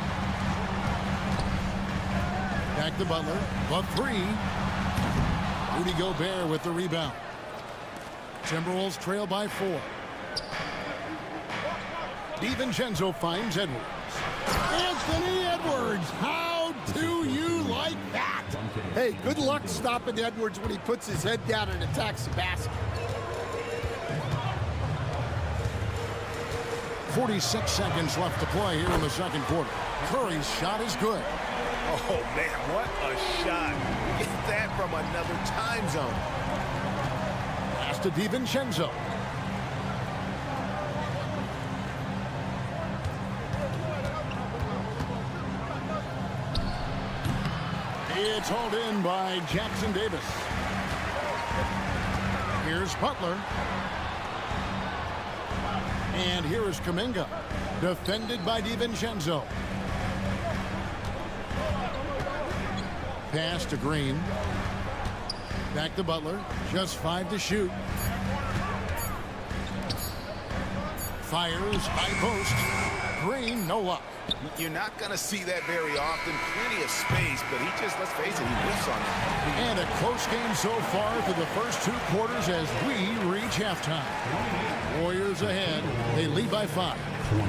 Back to Butler. The three. Rudy Gobert with the rebound. Timberwolves trail by 4. DiVincenzo finds Edwards. Anthony Edwards! How do you like that? Hey, good luck stopping Edwards when he puts his head down and attacks the basket. 46 seconds left to play here in the second quarter. Curry's shot is good. Oh, man, what a shot. Get that from another time zone. Pass to DiVincenzo. It's hauled in by Jackson Davis. Here's Butler. And here is Kuminga. Defended by DiVincenzo. Pass to Green. Back to Butler. Just 5 to shoot. Fires, high post. Green, no luck. You're not going to see that very often. Plenty of space, but he just, let's face it, he whiffs on it. And a close game so far through the first 2 quarters as we reach halftime. Warriors ahead. They lead by 5.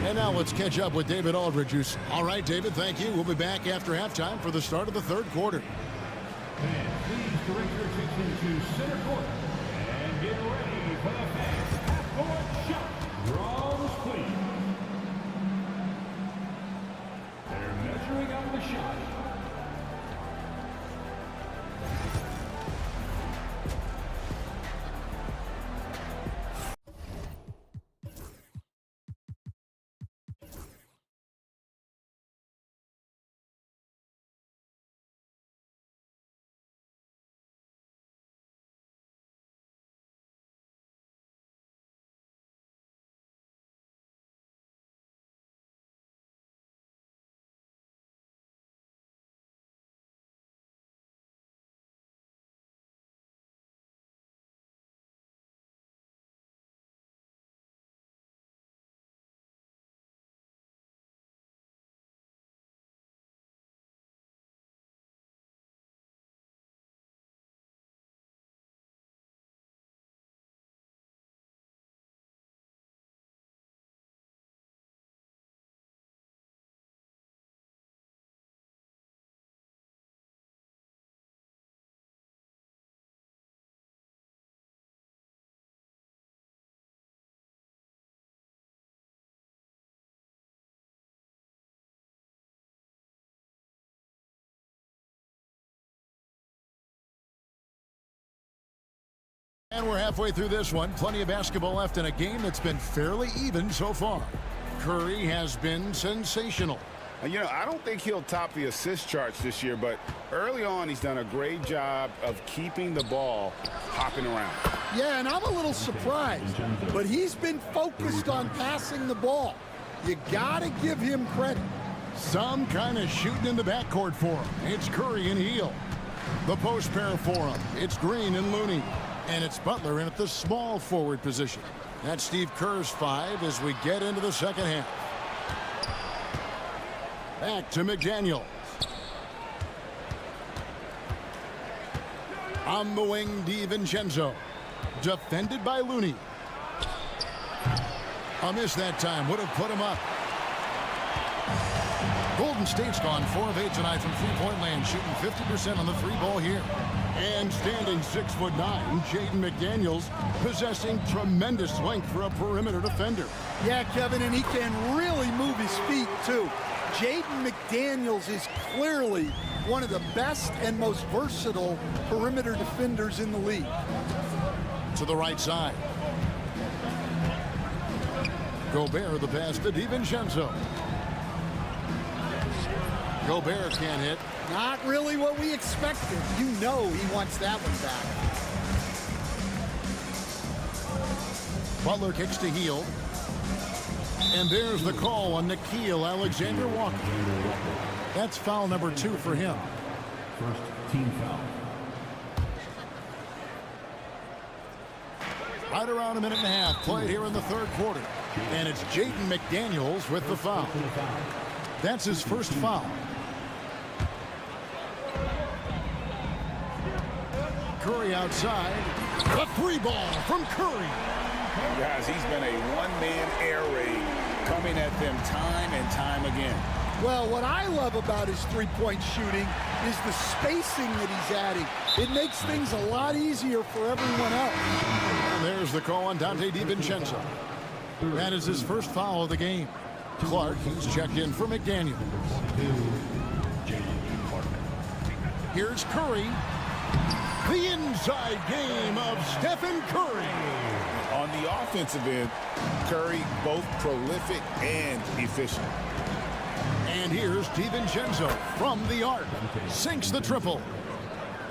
And now let's catch up with David Aldridge. All right, David, thank you. We'll be back after halftime for the start of the third quarter. And please direct your attention to center court and get ready for the fast half-court shot. Draws clean. They're measuring out the shot. And we're halfway through this one. Plenty of basketball left in a game that's been fairly even so far. Curry has been sensational. You know, I don't think he'll top the assist charts this year, but early on he's done a great job of keeping the ball hopping around. Yeah, and I'm a little surprised, but he's been focused on passing the ball. You gotta give him credit. Some kind of shooting in the backcourt for him. It's Curry and Heel. The post pair for him. It's Green and Looney. And it's Butler in at the small forward position. That's Steve Kerr's 5 as we get into the second half. Back to McDaniels. On the wing, DiVincenzo. Defended by Looney. A miss that time. Would have put him up. Golden State's gone 4 of 8 tonight from three-point land, shooting 50% on the three ball here. And standing 6'9", Jaden McDaniels, possessing tremendous length for a perimeter defender. Yeah, Kevin, and he can really move his feet, too. Jaden McDaniels is clearly one of the best and most versatile perimeter defenders in the league. To the right side. Gobert, the pass to DiVincenzo. Gobert can't hit. Not really what we expected. You know he wants that one back. Butler kicks to Hield. And there's the call on Nickeil Alexander-Walker. That's foul number 2 for him. First team foul. Right around a minute and a half played here in the third quarter. And it's Jaden McDaniels with the foul. That's his first foul. Curry outside. A three ball from Curry. Guys, he's been a one-man air raid coming at them time and time again. Well, what I love about his three-point shooting is the spacing that he's adding. It makes things a lot easier for everyone else. And there's the call on Dante DiVincenzo. That is his first foul of the game. Clark, he's checked in for McDaniel. Here's Curry. The inside game of Stephen Curry. On the offensive end, Curry both prolific and efficient. And here's DiVincenzo from the arc. Sinks the triple.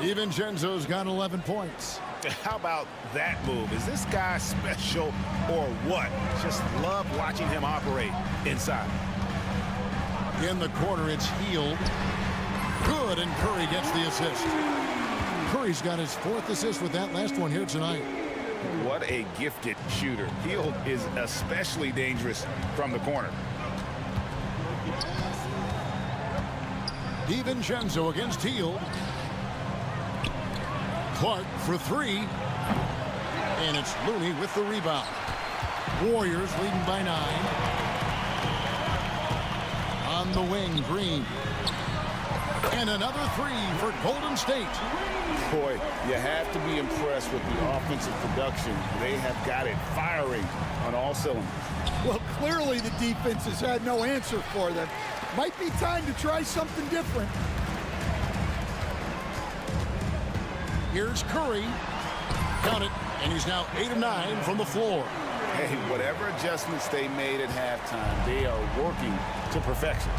DiVincenzo's got 11 points. How about that move? Is this guy special or what? Just love watching him operate inside. In the corner, it's Hield. Good, and Curry gets the assist. Curry's got his 4th assist with that last one here tonight. What a gifted shooter. Hield is especially dangerous from the corner. DiVincenzo against Hield. Clark for 3. And it's Looney with the rebound. Warriors leading by 9. On the wing, Green. And another 3 for Golden State. Boy, you have to be impressed with the offensive production. They have got it firing on all cylinders. Well, clearly the defense has had no answer for them. Might be time to try something different. Here's Curry. Count it, and he's now 8 of 9 from the floor. Hey, whatever adjustments they made at halftime, they are working to perfection.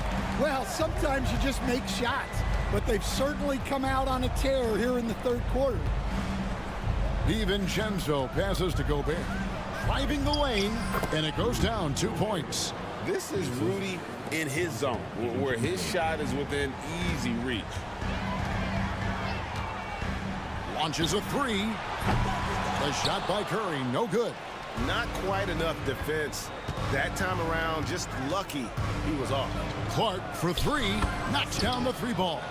Well, sometimes you just make shots, but they've certainly come out on a tear here in the third quarter. DiVincenzo passes to Gobert. Driving the lane, and it goes down 2 points. This is Rudy in his zone, where his shot is within easy reach. Launches a 3. The shot by Curry, no good. Not quite enough defense. That time around, just lucky he was off. Clark for 3. Knocks down the 3 ball.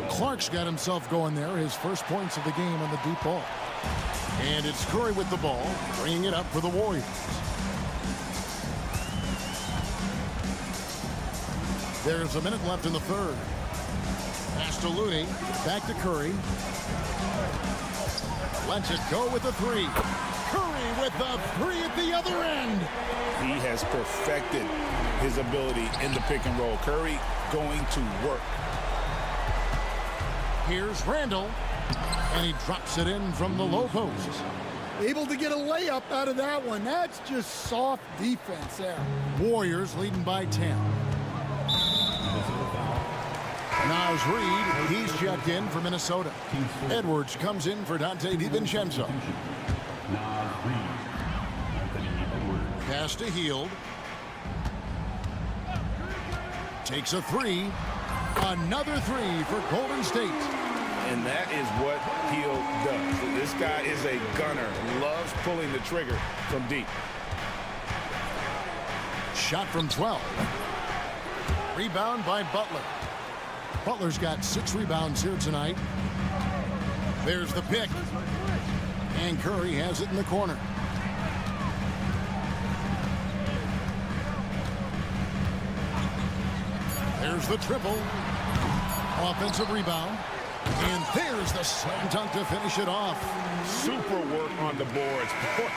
Clark's got himself going there. His first points of the game on the deep ball. And it's Curry with the ball, bringing it up for the Warriors. There's a minute left in the third. Pass to Looney. Back to Curry. Lets it go with the 3. Curry with the 3 at the other end. He has perfected his ability in the pick and roll. Curry going to work. Here's Randall. And he drops it in from the low post. Able to get a layup out of that one. That's just soft defense there. Warriors leading by 10. Now's Reed. He's checked in for Minnesota. Edwards comes in for Dante DiVincenzo. Pass to Hield. Takes a 3. Another 3 for Golden State. And that is what Hield does. This guy is a gunner. Loves pulling the trigger from deep. Shot from 12. Rebound by Butler. Butler's got 6 rebounds here tonight. There's the pick. And Curry has it in the corner. There's the triple. Offensive rebound. And there's the slam dunk to finish it off. Super work on the boards. Boy,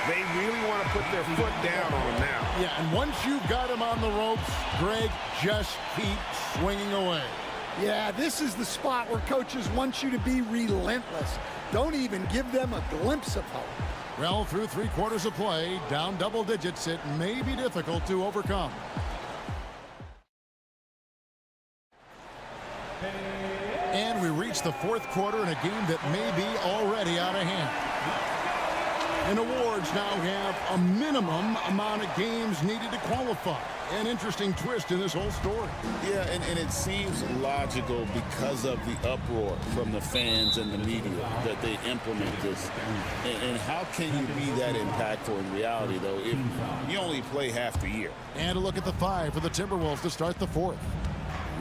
they really want to put their foot down on him now. Yeah, and once you've got him on the ropes, Greg, just keep swinging away. Yeah, this is the spot where coaches want you to be relentless. Don't even give them a glimpse of hope. Well, through 3 quarters of play, down double digits, it may be difficult to overcome. And we reach the 4th quarter in a game that may be already out of hand. And awards now have a minimum amount of games needed to qualify. An interesting twist in this whole story. Yeah, and it seems logical because of the uproar from the fans and the media that they implement this. And how can you be that impactful in reality, though, if you only play half the year? And a look at the 5 for the Timberwolves to start the 4th.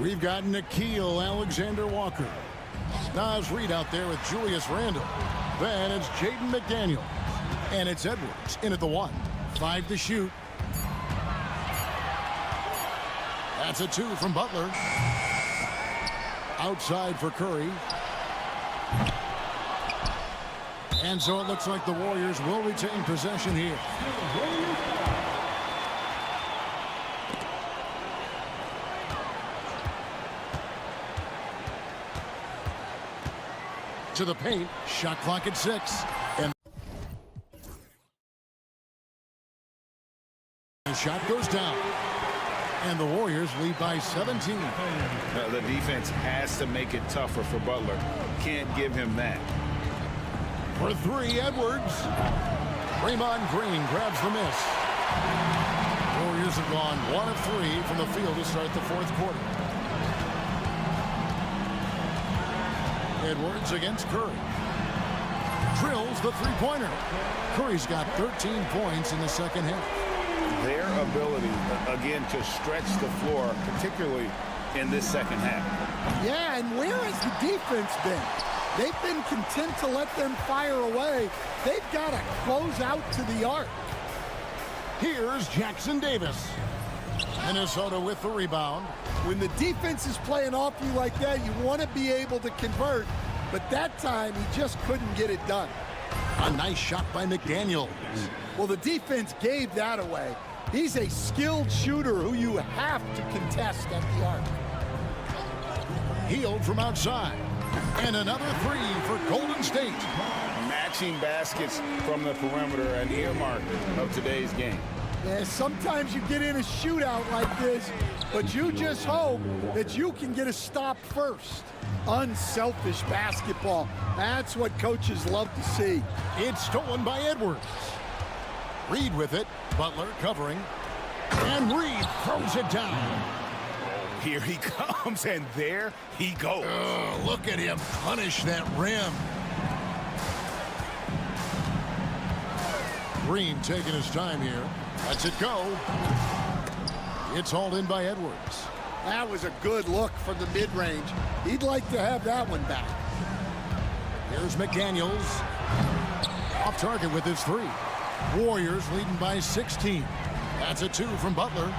We've got Nickeil Alexander-Walker. Naz Reid out there with Julius Randle. Then it's Jaden McDaniel. And it's Edwards in at the 1. 5 to shoot. That's a 2 from Butler. Outside for Curry. And so it looks like the Warriors will retain possession here. To the paint, shot clock at 6. And the shot goes down. And the Warriors lead by 17. The defense has to make it tougher for Butler. Can't give him that. For 3, Edwards. Draymond Green grabs the miss. Warriors have gone 1 of 3 from the field to start the 4th quarter. Edwards against Curry. Drills the 3-pointer. Curry's got 13 points in the second half. Their ability, again, to stretch the floor, particularly in this second half. Yeah, and where has the defense been? They've been content to let them fire away. They've got to close out to the arc. Here's Jackson Davis. Minnesota with the rebound. When the defense is playing off you like that, you want to be able to convert. But that time, he just couldn't get it done. A nice shot by McDaniel. Well, the defense gave that away. He's a skilled shooter who you have to contest at the arc. Healed from outside. And another 3 for Golden State. Matching baskets from the perimeter, an earmark of today's game. Yeah, sometimes you get in a shootout like this, but you just hope that you can get a stop first. Unselfish basketball. That's what coaches love to see. It's stolen by Edwards. Reid with it. Butler covering. And Reid throws it down. Here he comes, and there he goes. Oh, look at him punish that rim. Green taking his time here. Lets it go. It's hauled in by Edwards. That was a good look from the mid-range. He'd like to have that one back. Here's McDaniels. Off target with his 3. Warriors leading by 16. That's a 2 from Butler.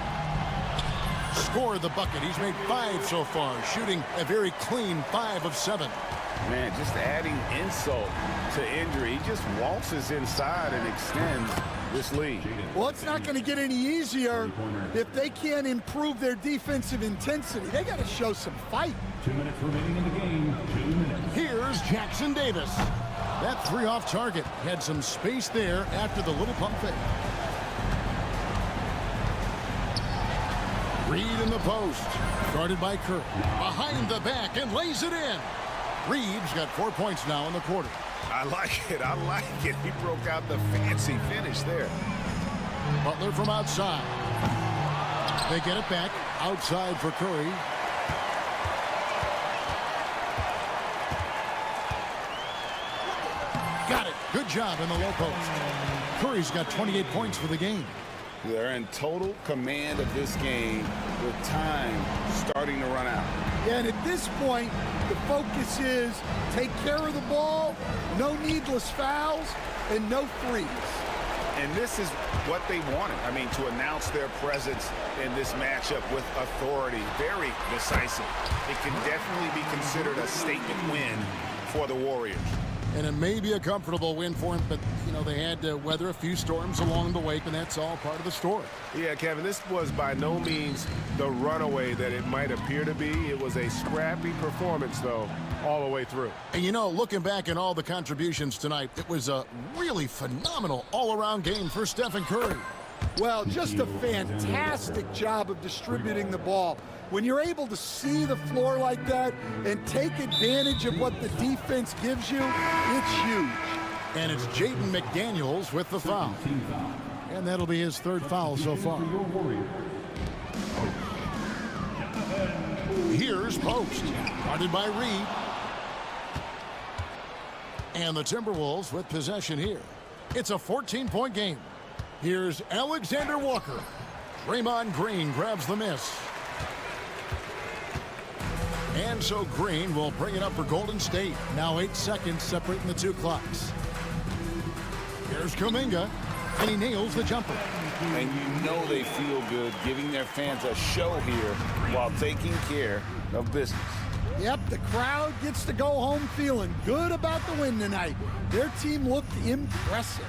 Scored the bucket. He's made 5 so far, shooting a very clean 5 of 7. Man, just adding insult to injury. He just waltzes inside and extends this lead. Well, it's not going to get any easier if they can't improve their defensive intensity. They got to show some fight. 2 minutes remaining in the game. 2 minutes. Here's Jackson Davis. That 3 off target had some space there after the little pump fake. Reid in the post. Guarded by Curry. Behind the back and lays it in. Reid's got 4 points now in the quarter. I like it. I like it. He broke out the fancy finish there. Butler from outside. They get it back. Outside for Curry. Got it. Good job in the low post. Curry's got 28 points for the game. They're in total command of this game with time starting to run out. And at this point, the focus is take care of the ball, no needless fouls, and no threes. And this is what they wanted. I mean, to announce their presence in this matchup with authority, very decisive. It can definitely be considered a statement win for the Warriors. And it may be a comfortable win for him, but, you know, they had to weather a few storms along the way, and that's all part of the story. Yeah, Kevin, this was by no means the runaway that it might appear to be. It was a scrappy performance, though, all the way through. And, you know, looking back at all the contributions tonight, it was a really phenomenal all-around game for Stephen Curry. Well, just a fantastic job of distributing the ball. When you're able to see the floor like that and take advantage of what the defense gives you, it's huge. And it's Jaden McDaniels with the foul. And that'll be his third foul so far. Here's Post, guarded by Reed. And the Timberwolves with possession here. It's a 14-point game. Here's Alexander Walker. Draymond Green grabs the miss. And so Green will bring it up for Golden State. Now 8 seconds separating the two clocks. Here's Kuminga, and he nails the jumper. And you know they feel good giving their fans a show here while taking care of business. Yep, the crowd gets to go home feeling good about the win tonight. Their team looked impressive.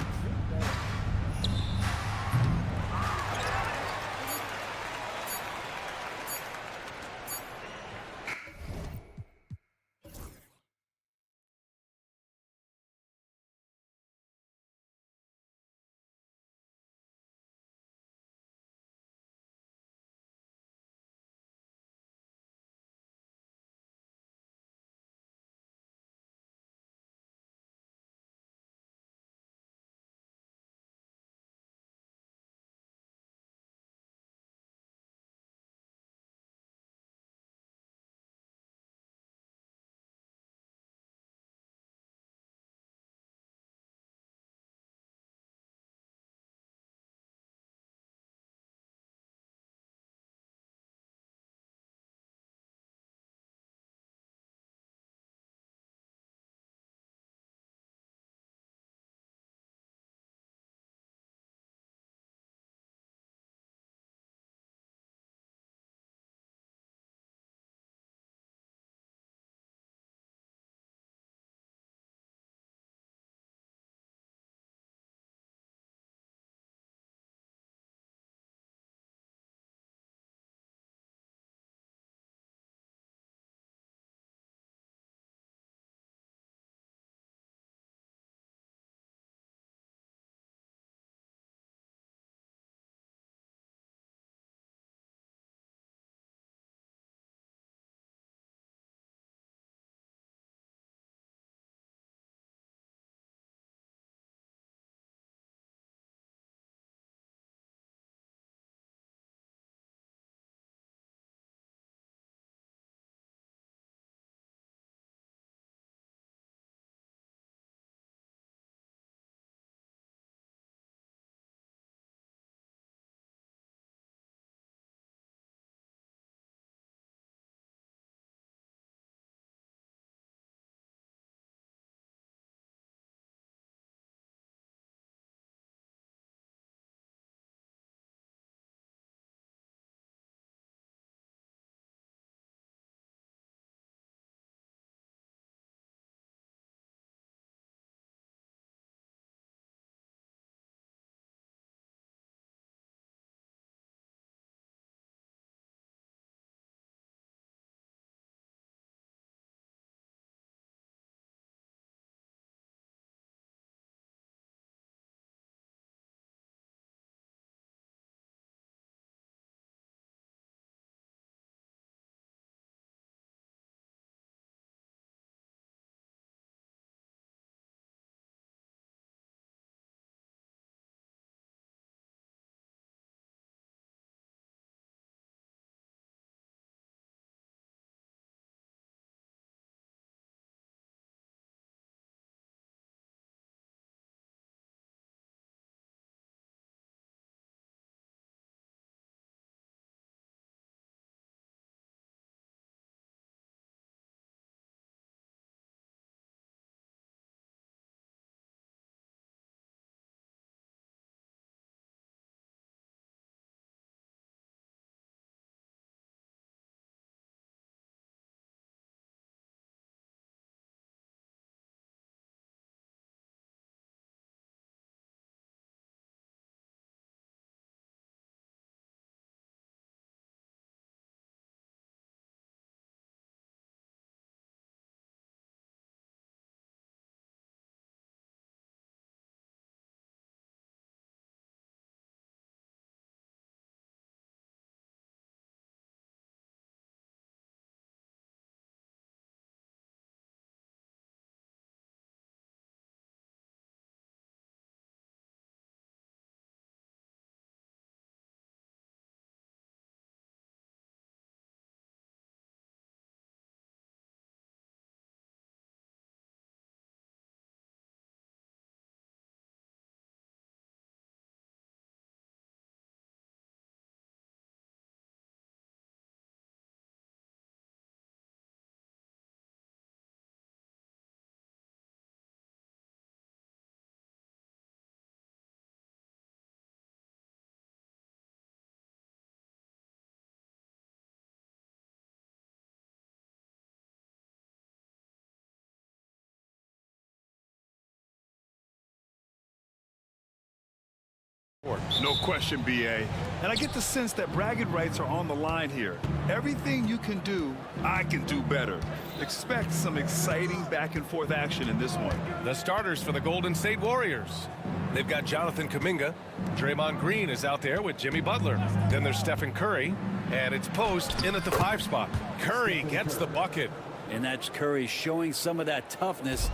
No question, BA. And I get the sense that bragging rights are on the line here. Everything you can do, I can do better. Expect some exciting back-and-forth action in this one. The starters for the Golden State Warriors. They've got Jonathan Kuminga. Draymond Green is out there with Jimmy Butler. Then there's Stephen Curry. And it's Post in at the 5 spot. Curry gets the bucket. And that's Curry showing some of that toughness,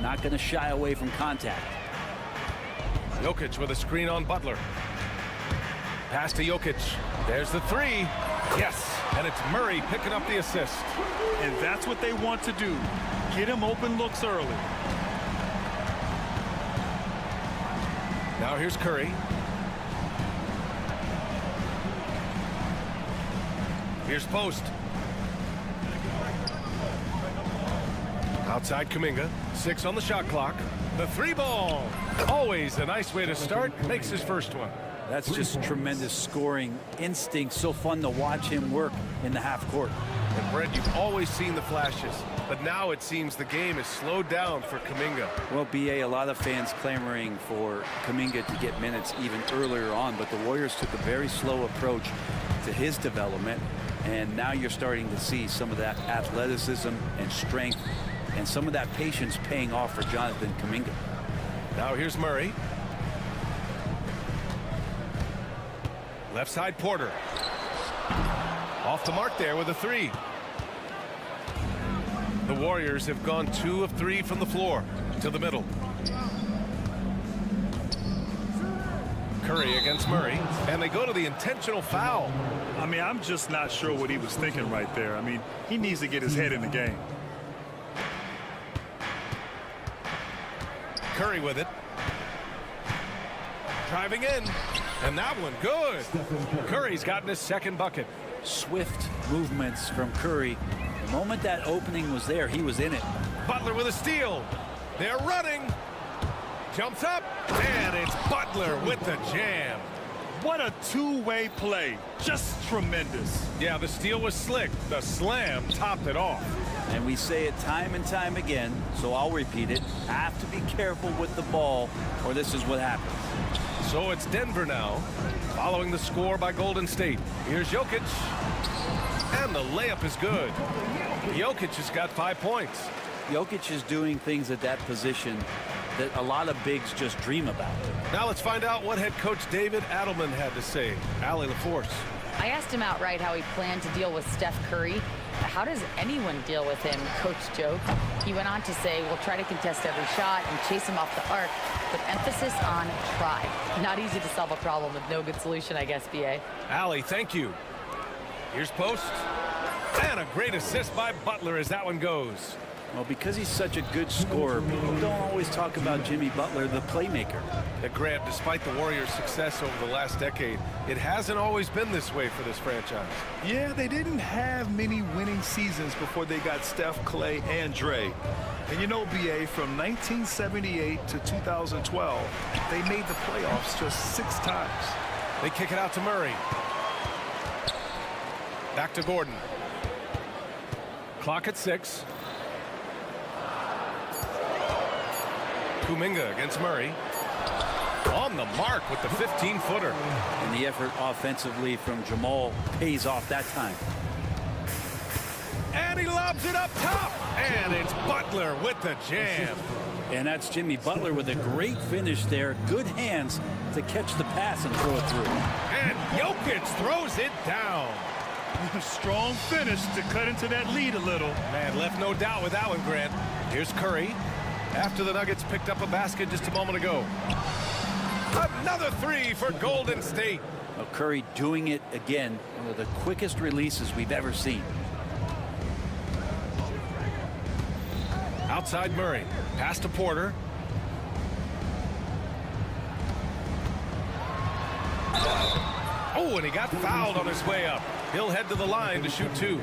not going to shy away from contact. Jokic with a screen on Butler. Pass to Jokic. There's the 3. Yes, and it's Murray picking up the assist. And that's what they want to do. Get him open looks early. Now here's Curry. Here's Post. Outside Kuminga. 6 on the shot clock. The 3 ball. Always a nice way to start. Makes his first one. That's just tremendous scoring instinct. So fun to watch him work in the half court. And Brett, you've always seen the flashes, but now it seems the game is slowed down for Kuminga. Well, BA, a lot of fans clamoring for Kuminga to get minutes even earlier on, but the Warriors took a very slow approach to his development, and now you're starting to see some of that athleticism and strength and some of that patience paying off for Jonathan Kuminga. Now here's Murray. Left side Porter. Off the mark there with a 3. The Warriors have gone 2 of 3 from the floor to the middle. Curry against Murray, and they go to the intentional foul. I mean, I'm just not sure what he was thinking right there. I mean, he needs to get his head in the game. Curry with it. Driving in. And that one good. Curry's gotten his second bucket. Swift movements from Curry. The moment that opening was there, he was in it. Butler with a steal. They're running. Jumps up. And it's Butler with the jam. What a two-way play. Just tremendous. Yeah, the steal was slick. The slam topped it off. And we say it time and time again, so I'll repeat it. Have to be careful with the ball, or this is what happens. So it's Denver now, following the score by Golden State. Here's Jokic, and the layup is good. Jokic has got 5 points. Jokic is doing things at that position that a lot of bigs just dream about. Now let's find out what head coach David Adelman had to say. Allie LaForce. I asked him outright how he planned to deal with Steph Curry. How does anyone deal with him? Coach joked. He went on to say, we'll try to contest every shot and chase him off the arc, with emphasis on try. Not easy to solve a problem with no good solution, I guess, BA. Allie, thank you. Here's Post. And a great assist by Butler as that one goes. Well, because he's such a good scorer, people don't always talk about Jimmy Butler, the playmaker. And Grant, despite the Warriors' success over the last decade, it hasn't always been this way for this franchise. Yeah, they didn't have many winning seasons before they got Steph, Clay, and Dre. And you know, BA, from 1978 to 2012, they made the playoffs just 6 times. They kick it out to Murray. Back to Gordon. Clock at 6. Kuminga against Murray. On the mark with the 15-footer. And the effort offensively from Jamal pays off that time. And he lobs it up top. And it's Butler with the jam. And that's Jimmy Butler with a great finish there. Good hands to catch the pass and throw it through. And Jokic throws it down. Strong finish to cut into that lead a little. Man, left no doubt with that one, Grant. Here's Curry. After the Nuggets picked up a basket just a moment ago. Another 3 for Golden State. Well, Curry doing it again. One of the quickest releases we've ever seen. Outside Murray. Pass to Porter. Oh, and he got fouled on his way up. He'll head to the line to shoot 2.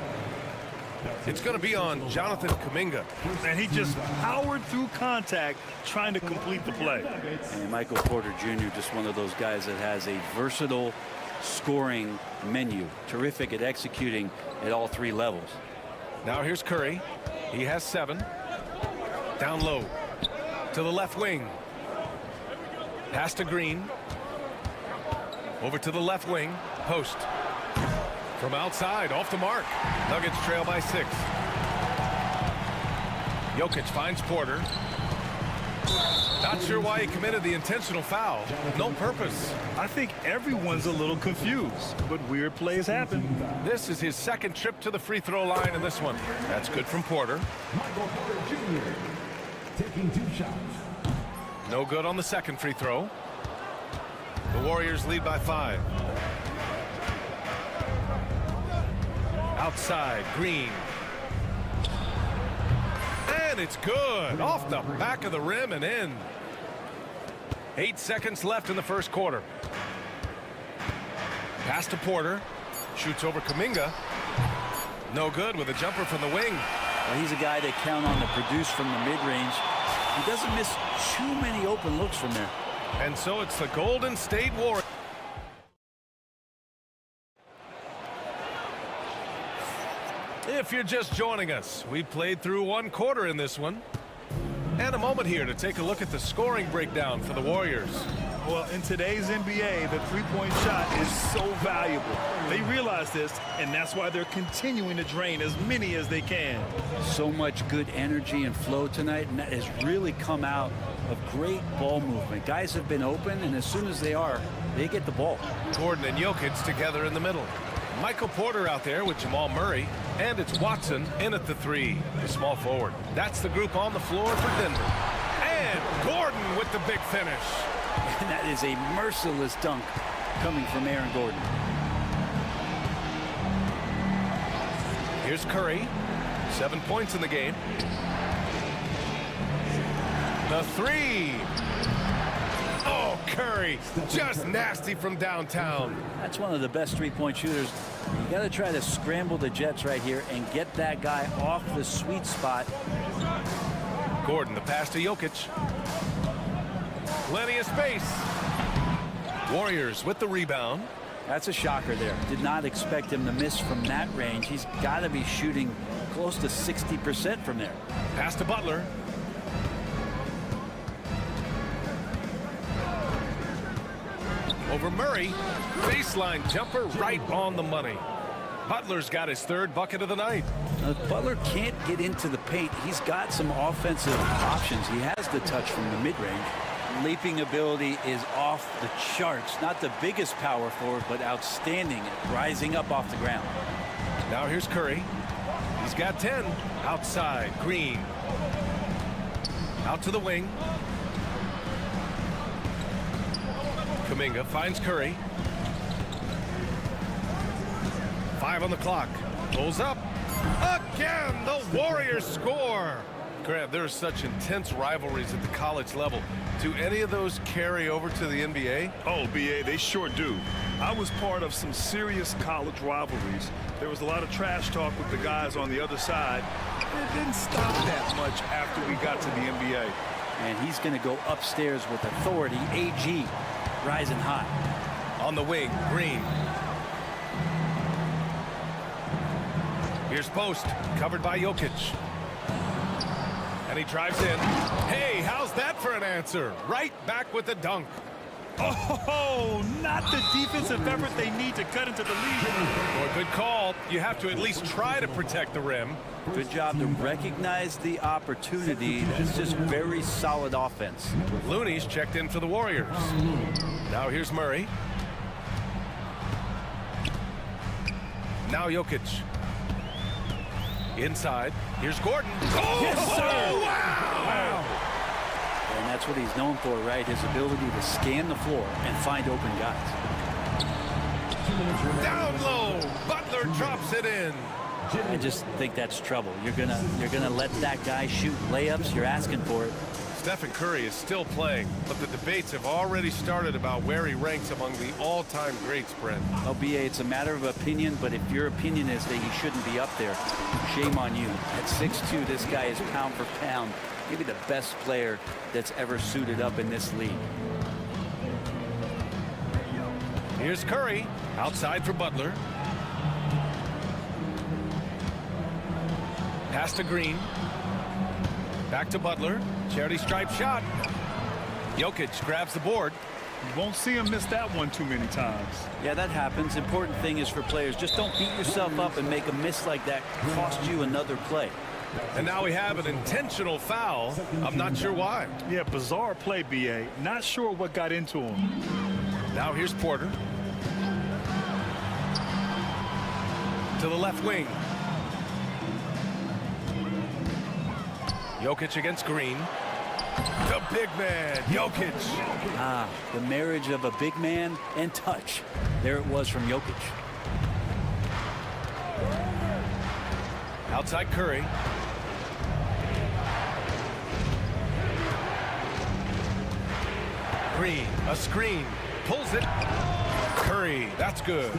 It's going to be on Jonathan Kuminga. And he just powered through contact trying to complete the play. And Michael Porter Jr., just one of those guys that has a versatile scoring menu. Terrific at executing at all 3 levels. Now here's Curry. He has 7. Down low to the left wing. Pass to Green. Over to the left wing. Post. From outside, off the mark. Nuggets trail by 6. Jokic finds Porter. Not sure why he committed the intentional foul. No purpose. I think everyone's a little confused, but weird plays happen. This is his second trip to the free throw line in this one. That's good from Porter. Michael Porter Jr. taking 2 shots. No good on the second free throw. The Warriors lead by 5. Outside, Green. And it's good. Off the back of the rim and in. 8 seconds left in the first quarter. Pass to Porter. Shoots over Kuminga. No good with a jumper from the wing. Well, he's a guy they count on to produce from the mid-range. He doesn't miss too many open looks from there. And so it's the Golden State Warriors. If you're just joining us, we played through 1 quarter in this one. And a moment here to take a look at the scoring breakdown for the Warriors. Well, in today's NBA, the three-point shot is so valuable. They realize this, and that's why they're continuing to drain as many as they can. So much good energy and flow tonight, and that has really come out of great ball movement. Guys have been open, and as soon as they are, they get the ball. Gordon and Jokic together in the middle. Michael Porter out there with Jamal Murray, and it's Watson in at the 3, the small forward. That's the group on the floor for Denver. And Gordon with the big finish. And that is a merciless dunk coming from Aaron Gordon. Here's Curry, 7 points in the game. The 3. Oh, Curry, just nasty from downtown. That's one of the best three-point shooters. You got to try to scramble the Jets right here and get that guy off the sweet spot. Gordon, the pass to Jokic. Plenty of space. Warriors with the rebound. That's a shocker there. Did not expect him to miss from that range. He's got to be shooting close to 60% from there. Pass to Butler. Over Murray. Baseline jumper right on the money. Butler's got his 3rd bucket of the night. Butler can't get into the paint. He's got some offensive options. He has the touch from the mid-range. Leaping ability is off the charts. Not the biggest power forward, but outstanding at rising up off the ground. Now here's Curry. He's got 10. Outside, Green. Out to the wing. Kuminga finds Curry. 5 on the clock. Pulls up. Again, the Warriors score. Grant, there's such intense rivalries at the college level. Do any of those carry over to the NBA? Oh, BA, they sure do. I was part of some serious college rivalries. There was a lot of trash talk with the guys on the other side. It didn't stop that much after we got to the NBA. And he's going to go upstairs with authority. AG rising high. On the wing, Green. Here's Post, covered by Jokic. And he drives in. Hey, how's that for an answer? Right back with the dunk. Oh, not the defensive effort they need to cut into the lead. Boy, good call. You have to at least try to protect the rim. Good job to recognize the opportunity. That's just very solid offense. Looney's checked in for the Warriors. Now here's Murray. Now Jokic. Inside. Here's Gordon. Oh, yes, sir. Oh, wow. And that's what he's known for, right? His ability to scan the floor and find open guys. Down low. Butler drops it in. I just think that's trouble. You're gonna let that guy shoot layups. You're asking for it. Stephen Curry is still playing, but the debates have already started about where he ranks among the all-time greats, Brent. LBA, it's a matter of opinion, but if your opinion is that he shouldn't be up there, shame on you. At 6'2", this guy is pound for pound, maybe the best player that's ever suited up in this league. Here's Curry, outside for Butler. Pass to Green. Back to Butler. Charity stripe shot. Jokic grabs the board. You won't see him miss that one too many times. Yeah, that happens. Important thing is for players, just don't beat yourself up and make a miss like that cost you another play. And now we have an intentional foul. I'm not sure why. Yeah, bizarre play, B.A. Not sure what got into him. Now here's Porter. To the left wing. Jokic against Green. The big man, Jokic. Ah, the marriage of a big man and touch. There it was from Jokic. Outside Curry. Green, a screen, pulls it. Curry, that's good.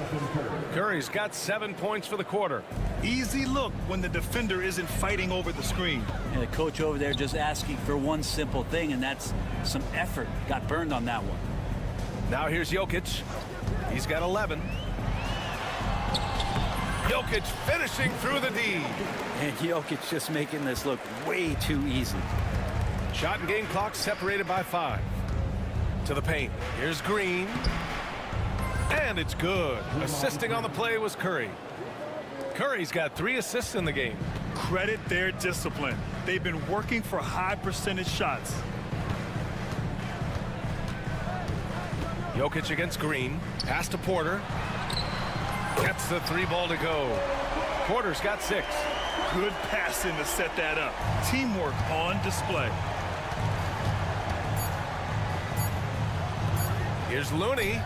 Curry's got 7 points for the quarter. Easy look when the defender isn't fighting over the screen. And the coach over there just asking for one simple thing, and that's some effort. Got burned on that one. Now here's Jokic. He's got 11. Jokic finishing through the D. And Jokic just making this look way too easy. Shot and game clock separated by 5. To the paint. Here's Green. And it's good. Assisting on the play was Curry. Curry's got 3 assists in the game. Credit their discipline. They've been working for high percentage shots. Jokic against Green. Pass to Porter. Gets the 3 ball to go. Porter's got 6. Good passing to set that up. Teamwork on display. Here's Looney.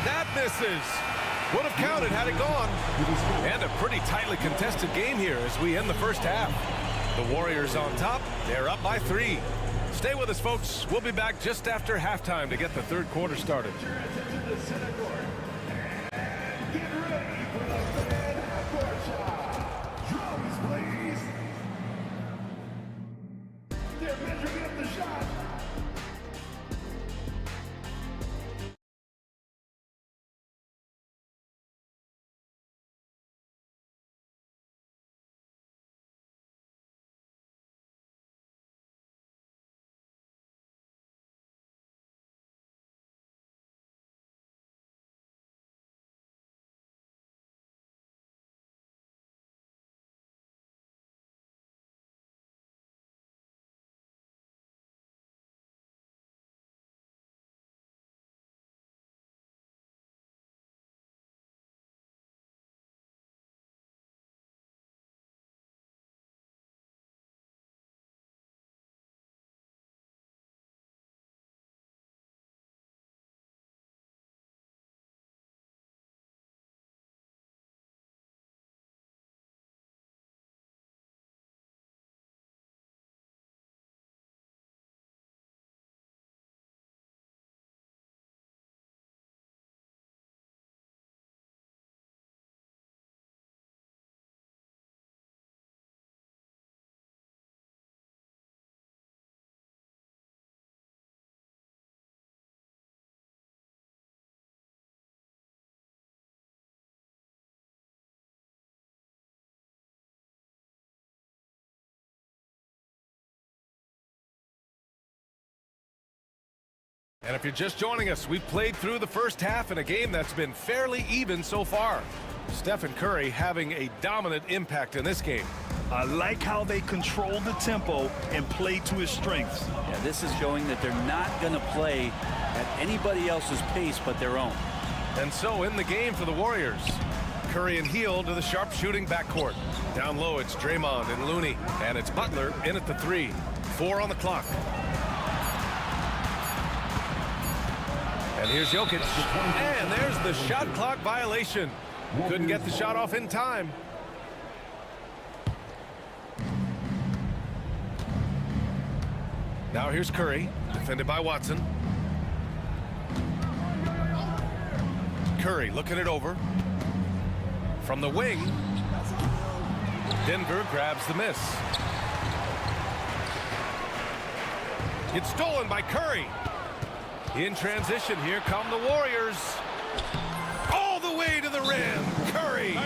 That misses. Would have counted had it gone. And a pretty tightly contested game here as we end the first half. The Warriors on top. They're up by 3. Stay with us, folks. We'll be back just after halftime to get the third quarter started. And if you're just joining us, we've played through the first half in a game that's been fairly even so far. Stephen Curry having a dominant impact in this game. I like how they control the tempo and play to his strengths. Yeah, this is showing that they're not going to play at anybody else's pace but their own. And so in the game for the Warriors, Curry and Heel to the sharp-shooting backcourt. Down low, it's Draymond and Looney, and it's Butler in at the 3. 4 on the clock. And here's Jokic. And there's the shot clock violation. Couldn't get the shot off in time. Now here's Curry, defended by Watson. Curry looking it over. From the wing, Denver grabs the miss. It's stolen by Curry. In transition, here come the Warriors. All the way to the rim, Curry.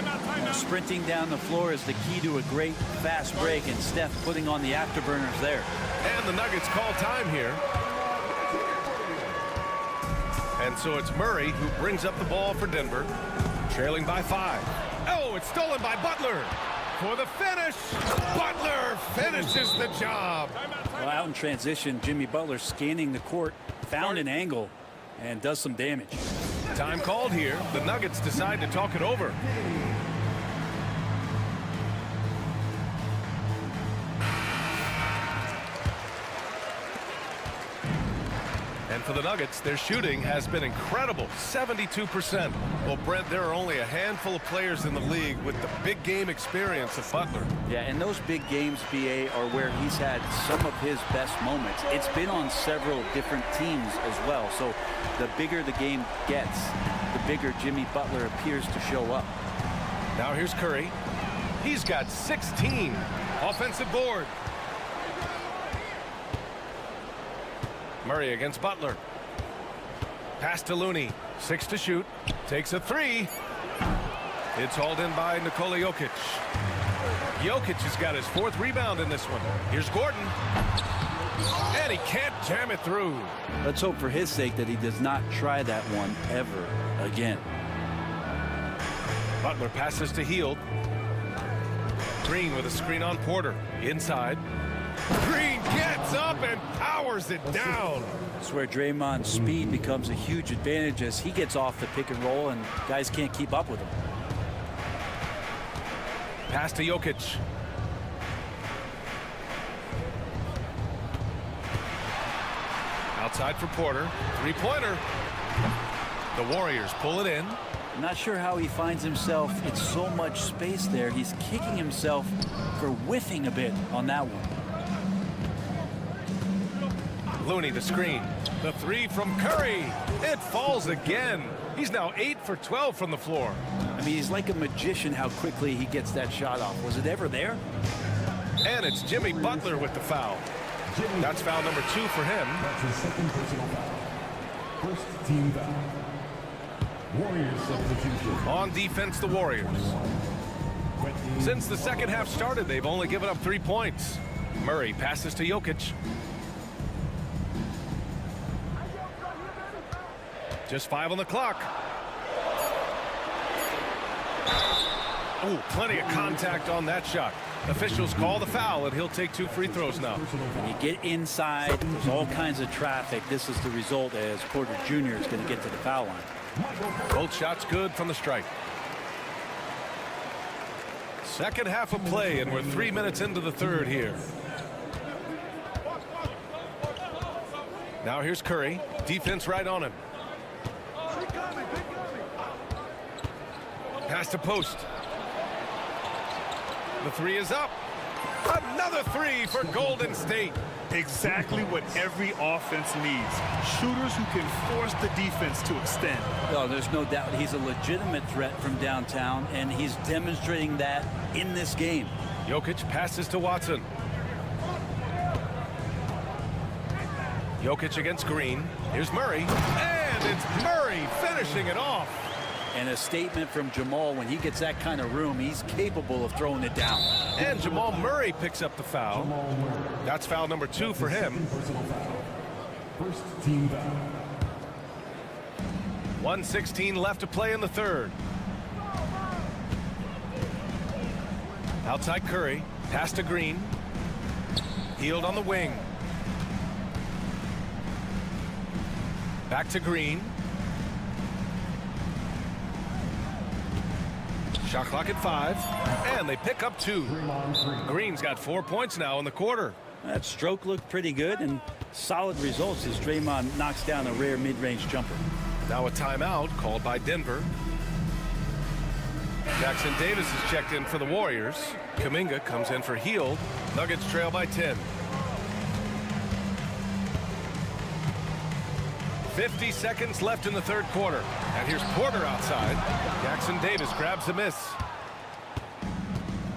Sprinting down the floor is the key to a great fast break, and Steph putting on the afterburners there. And the Nuggets call time here. And so it's Murray who brings up the ball for Denver, trailing by 5. Oh, it's stolen by Butler. For the finish, Butler finishes the job. Well, out in transition, Jimmy Butler scanning the court, found an angle, and does some damage. Time called here. The Nuggets decide to talk it over. And for the Nuggets, their shooting has been incredible, 72%. Well, Brent, there are only a handful of players in the league with the big game experience of Butler. Yeah, and those big games, BA, are where he's had some of his best moments. It's been on several different teams as well. So the bigger the game gets, the bigger Jimmy Butler appears to show up. Now here's Curry. He's got 16 offensive boards. Murray against Butler. Pass to Looney. 6 to shoot. Takes a 3. It's hauled in by Nikola Jokic. Jokic has got his 4th rebound in this one. Here's Gordon. And he can't jam it through. Let's hope for his sake that he does not try that one ever again. Butler passes to Hield. Green with a screen on Porter. Inside. Green gets up and powers it down. That's where Draymond's speed becomes a huge advantage as he gets off the pick and roll and guys can't keep up with him. Pass to Jokic. Outside for Porter. 3-pointer. The Warriors pull it in. I'm not sure how he finds himself in so much space there. He's kicking himself for whiffing a bit on that one. Looney the screen. The 3 from Curry. It falls again. He's now 8 for 12 from the floor. I mean, he's like a magician how quickly he gets that shot off. Was it ever there? And it's Jimmy Butler with the foul. That's foul number 2 for him. That's his second personal foul. First team foul. Warriors substitution. On defense, the Warriors. Since the second half started, they've only given up 3 points. Murray passes to Jokic. Just 5 on the clock. Oh, plenty of contact on that shot. Officials call the foul, and he'll take 2 free throws now. When you get inside, there's all kinds of traffic. This is the result as Porter Jr. is going to get to the foul line. Both shots good from the strike. Second half of play, and we're 3 minutes into the third here. Now here's Curry. Defense right on him. Pass to post. The 3 is up. Another 3 for Golden State. Exactly what every offense needs. Shooters who can force the defense to extend. Oh, there's no doubt he's a legitimate threat from downtown, and he's demonstrating that in this game. Jokic passes to Watson. Jokic against Green. Here's Murray. And it's Murray finishing it off. And a statement from Jamal, when he gets that kind of room, he's capable of throwing it down. And Jamal Murray picks up the foul. That's foul number 2 for him. First team foul. 1:16 left to play in the third. Outside Curry. Pass to Green. Hield on the wing. Back to Green. Shot clock at 5, and they pick up 2. Green's got 4 points now in the quarter. That stroke looked pretty good, and solid results as Draymond knocks down a rare mid-range jumper. Now a timeout called by Denver. Jackson Davis is checked in for the Warriors. Kuminga comes in for Hield. Nuggets trail by 10. 50 seconds left in the third quarter. And here's Porter outside. Jackson Davis grabs the miss.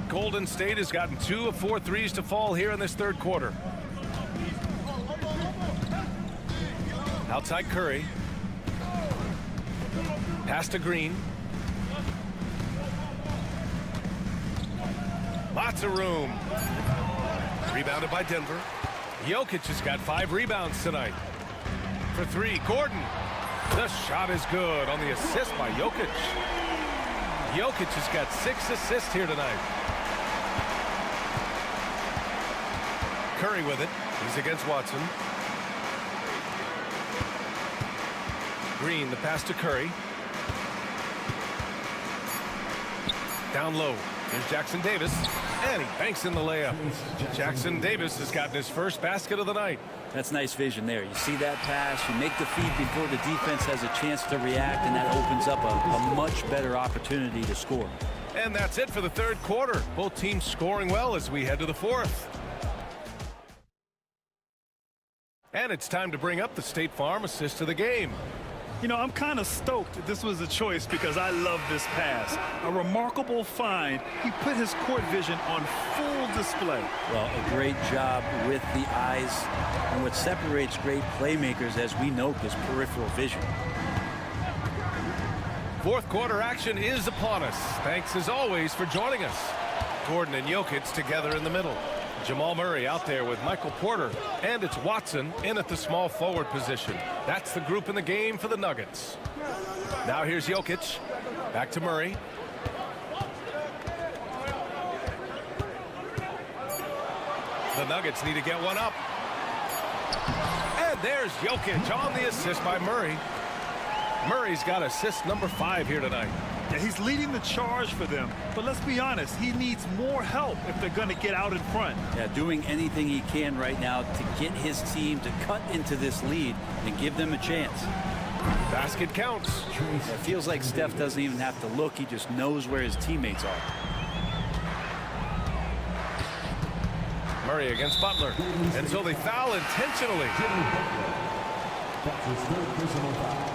Golden State has gotten 2 of 4 threes to fall here in this third quarter. Outside Curry. Pass to Green. Lots of room. Rebounded by Denver. Jokic has got 5 rebounds tonight. For 3, Gordon. The shot is good on the assist by Jokic. Jokic has got 6 assists here tonight. Curry with it. He's against Watson. Green, the pass to Curry. Down low. Here's Jackson Davis. And he banks in the layup. Jackson Davis has gotten his first basket of the night. That's nice vision there. You see that pass, you make the feed before the defense has a chance to react, and that opens up a much better opportunity to score. And that's it for the third quarter. Both teams scoring well as we head to the fourth. And it's time to bring up the State Farm assist of the game. You know, I'm kind of stoked this was a choice because I love this pass. A remarkable find. He put his court vision on full display. Well, a great job with the eyes. And what separates great playmakers, as we note, is peripheral vision. Fourth quarter action is upon us. Thanks as always for joining us. Gordon and Jokic together in the middle. Jamal Murray out there with Michael Porter, and it's Watson in at the small forward position. That's the group in the game for the Nuggets. Now here's Jokic. Back to Murray. The Nuggets need to get one up. And there's Jokic on the assist by Murray. Murray's got assist number 5 here tonight. Yeah, he's leading the charge for them, but let's be honest, he needs more help if they're going to get out in front. Yeah, doing anything he can right now to get his team to cut into this lead and give them a chance. Basket counts. It feels like Steph doesn't even have to look. He just knows where his teammates are. Murray against Butler. And so they foul intentionally. That's his third personal foul.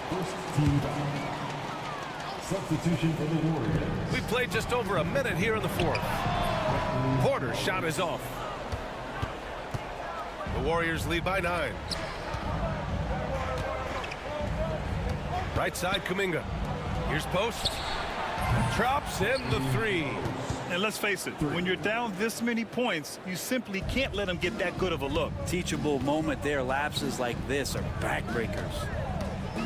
First team foul. Substitution for the Warriors. We played just over a minute here in the fourth. Porter's shot is off. The Warriors lead by 9. Right side, Kuminga. Here's post. Drops in the 3. And let's face it, when you're down this many points, you simply can't let them get that good of a look. Teachable moment there. Lapses like this are backbreakers.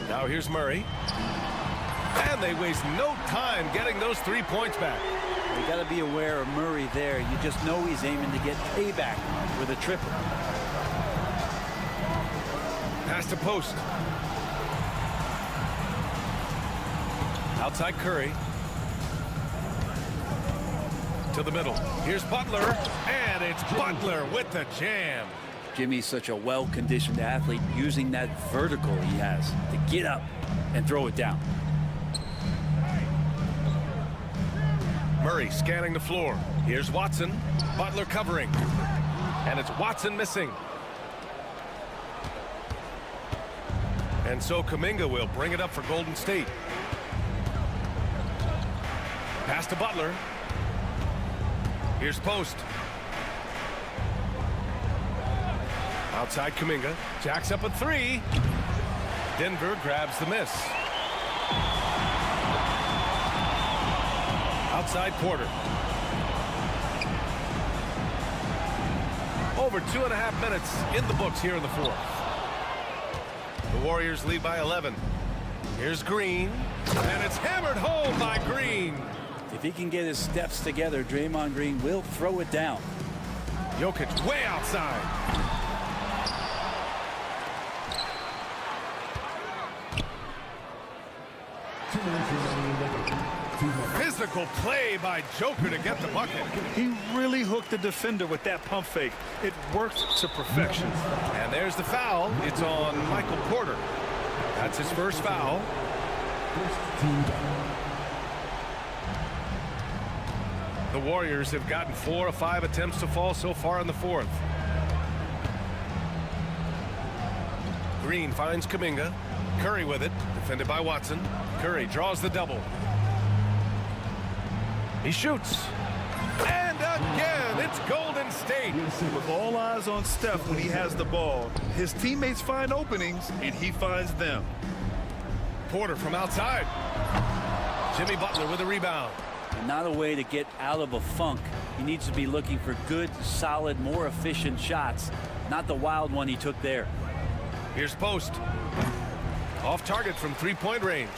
Now here's Murray. And they waste no time getting those 3 points back. You got to be aware of Murray there. You just know he's aiming to get payback with a triple. Pass to post. Outside Curry. To the middle. Here's Butler. And it's Butler with the jam. Jimmy's such a well-conditioned athlete, using that vertical he has to get up and throw it down. Murray scanning the floor. Here's Watson. Butler covering. And it's Watson missing. And so Kuminga will bring it up for Golden State. Pass to Butler. Here's post. Outside Kuminga. Jacks up a 3. Denver grabs the miss. Outside Porter. Over 2.5 minutes in the books here in the fourth. The Warriors lead by 11. Here's Green. And it's hammered home by Green. If he can get his steps together, Draymond Green will throw it down. Jokic way outside. Physical play by Joker to get the bucket. He really hooked the defender with that pump fake. It worked to perfection. And there's the foul. It's on Michael Porter. That's his first foul. The Warriors have gotten 4 of 5 attempts to fall so far in the fourth. Green finds Kuminga. Curry with it, defended by Watson. Curry draws the double. He shoots. And again, it's Golden State. With all eyes on Steph when he has the ball, his teammates find openings, and he finds them. Porter from outside. Jimmy Butler with a rebound. And not a way to get out of a funk. He needs to be looking for good, solid, more efficient shots, not the wild one he took there. Here's post. Off target from three-point range.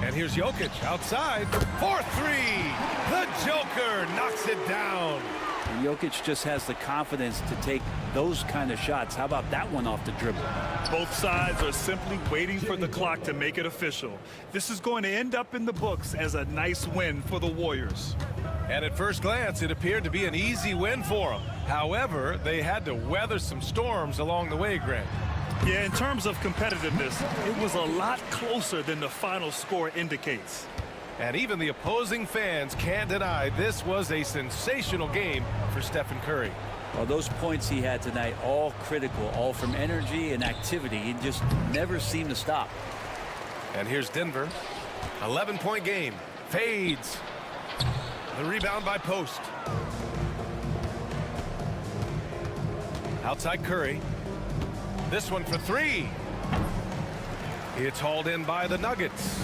And here's Jokic outside for three. The Joker knocks it down. And Jokic just has the confidence to take those kind of shots. How about that one off the dribble? Both sides are simply waiting for the clock to make it official. This is going to end up in the books as a nice win for the Warriors. And at first glance, it appeared to be an easy win for them. However, they had to weather some storms along the way, Grant. Yeah, in terms of competitiveness, it was a lot closer than the final score indicates. And even the opposing fans can't deny this was a sensational game for Stephen Curry. Well, those points he had tonight, all critical, all from energy and activity. He just never seemed to stop. And here's Denver. 11-point game. Fades. The rebound by Post. Outside Curry. This one for three. It's hauled in by the Nuggets.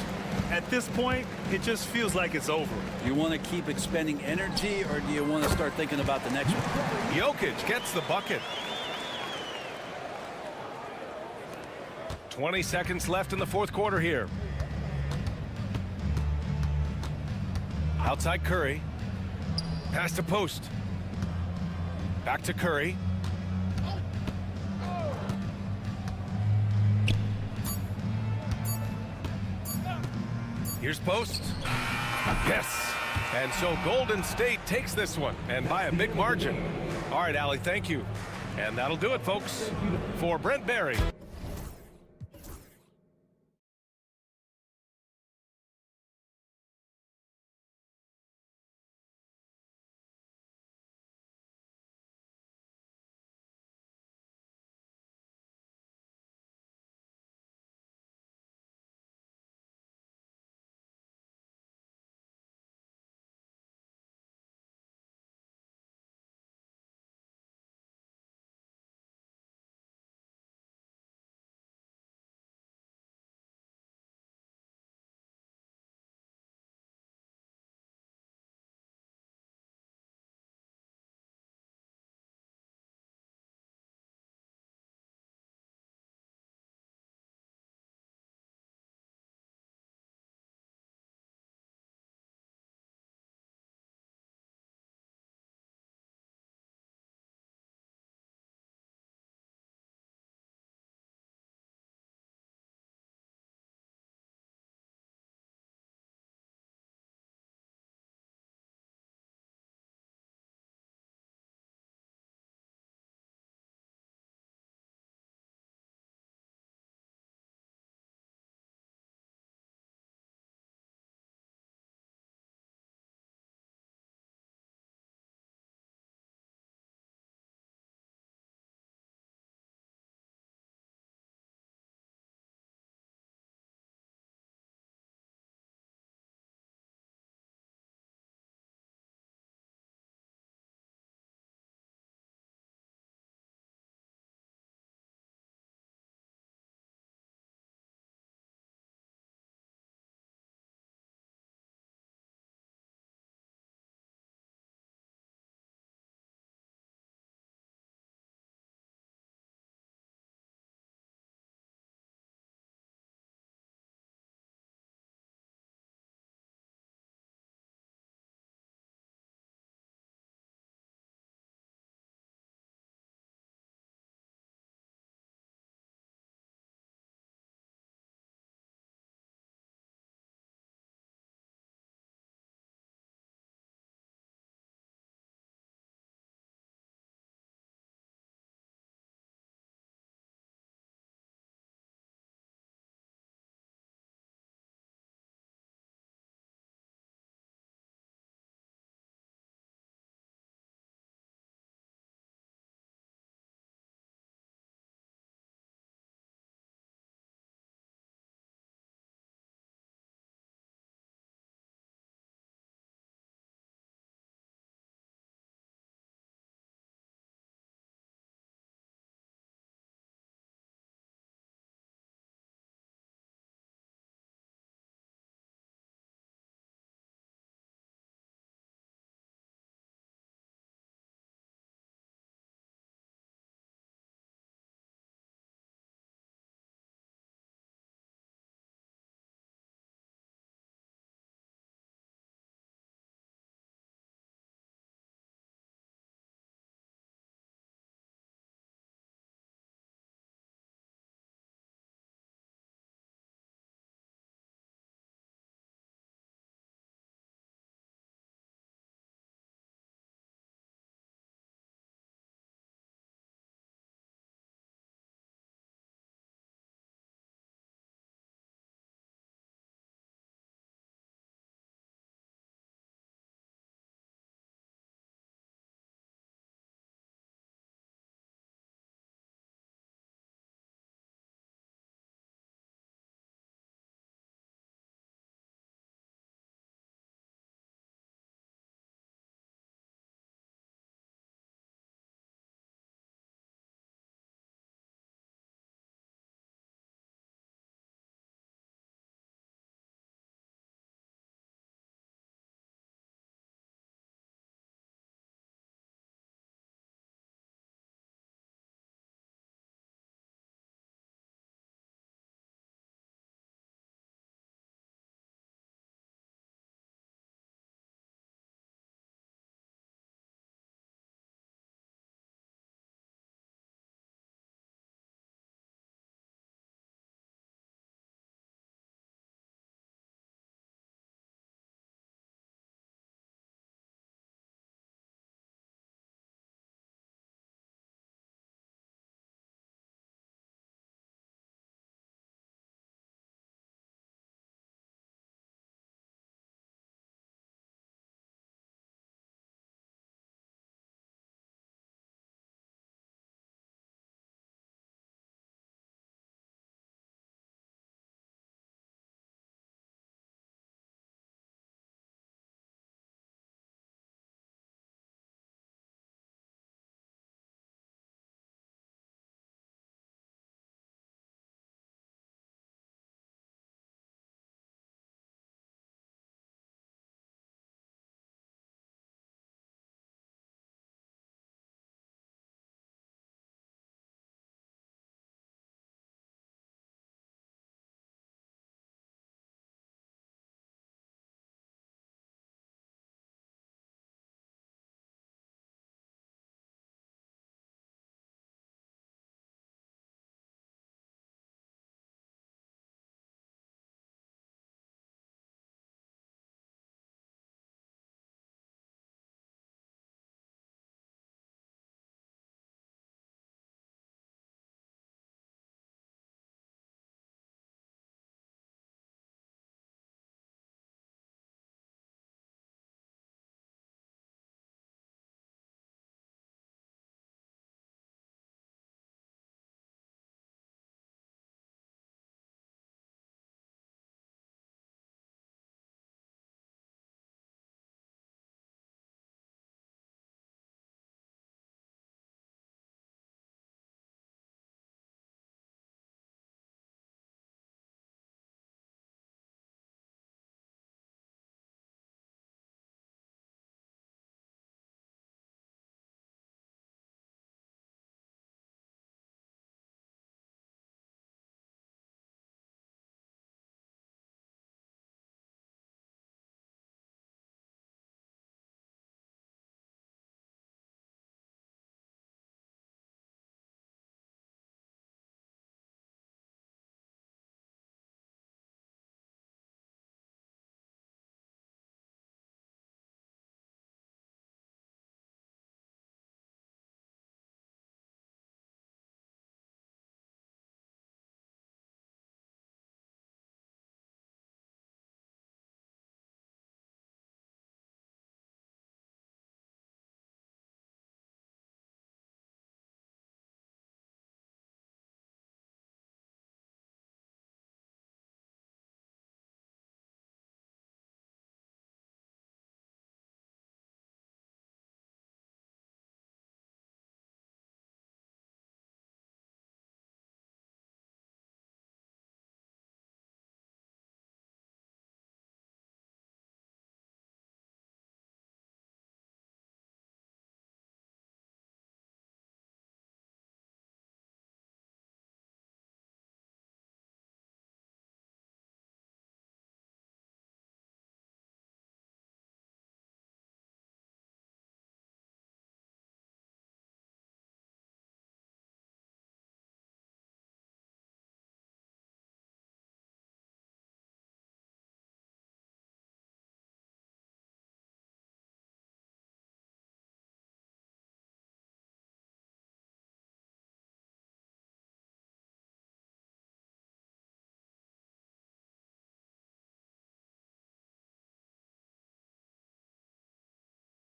At this point, it just feels like it's over. You want to keep expending energy, or do you want to start thinking about the next one? Jokic gets the bucket. 20 seconds left in the fourth quarter here. Outside Curry. Pass to Post. Back to Curry. Here's Post. Yes. And so Golden State takes this one, and by a big margin. All right, Allie, thank you. And that'll do it, folks. For Brent Barry.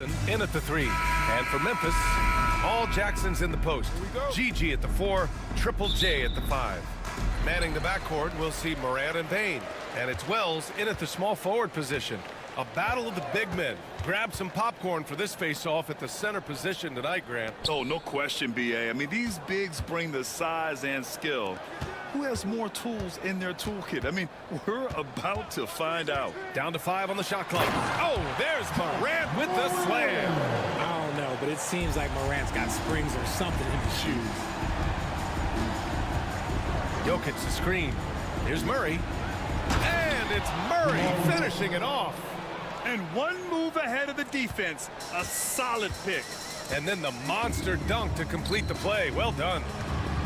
In at the 3. And for Memphis, all Jackson's in the post. GG at the 4, Triple J at the 5. Manning the backcourt, we'll see Morant and Payne. And it's Wells in at the small forward position. A battle of the big men. Grab some popcorn for this face-off at the center position tonight, Grant. Oh, no question, B.A. I mean, these bigs bring the size and skill. Who has more tools in their toolkit? I mean, we're about to find out. Down to 5 on the shot clock. Oh, there's Morant with the slam. I don't know, but it seems like Morant's got springs or something in his shoes. Jokic the screen. Here's Murray. And it's Murray finishing it off. And one move ahead of the defense. A solid pick. And then the monster dunk to complete the play. Well done.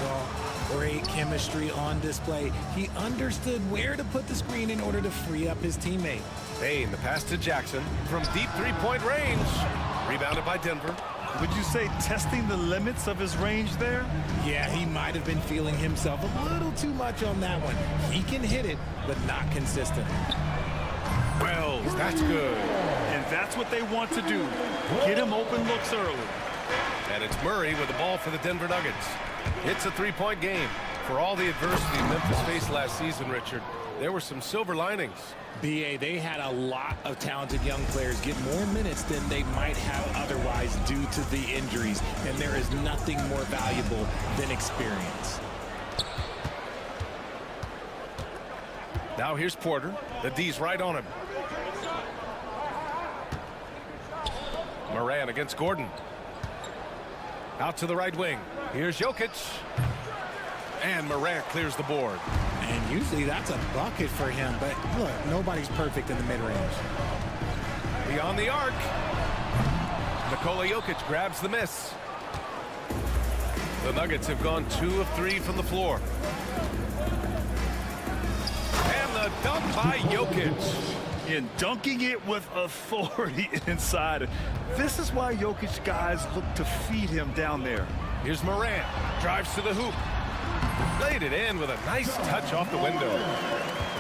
Well, great chemistry on display. He understood where to put the screen in order to free up his teammate. Payne, the pass to Jackson from deep three-point range. Rebounded by Denver. Would you say testing the limits of his range there? Yeah, he might have been feeling himself a little too much on that one. He can hit it, but not consistently. Wells, that's good. And that's what they want to do. Get him open looks early. And it's Murray with the ball for the Denver Nuggets. It's a three-point game. For all the adversity Memphis faced last season, Richard, there were some silver linings. BA, they had a lot of talented young players get more minutes than they might have otherwise due to the injuries, and there is nothing more valuable than experience. Now here's Porter. The D's right on him. Morant against Gordon. Out to the right wing. Here's Jokic. And Morant clears the board. And usually that's a bucket for him, but look, nobody's perfect in the mid-range. Beyond the arc. Nikola Jokic grabs the miss. The Nuggets have gone 2 of 3 from the floor. And the dunk by Jokic. And dunking it with authority inside. This is why Jokic guys look to feed him down there. Here's Morant. Drives to the hoop. Laid it in with a nice touch off the window.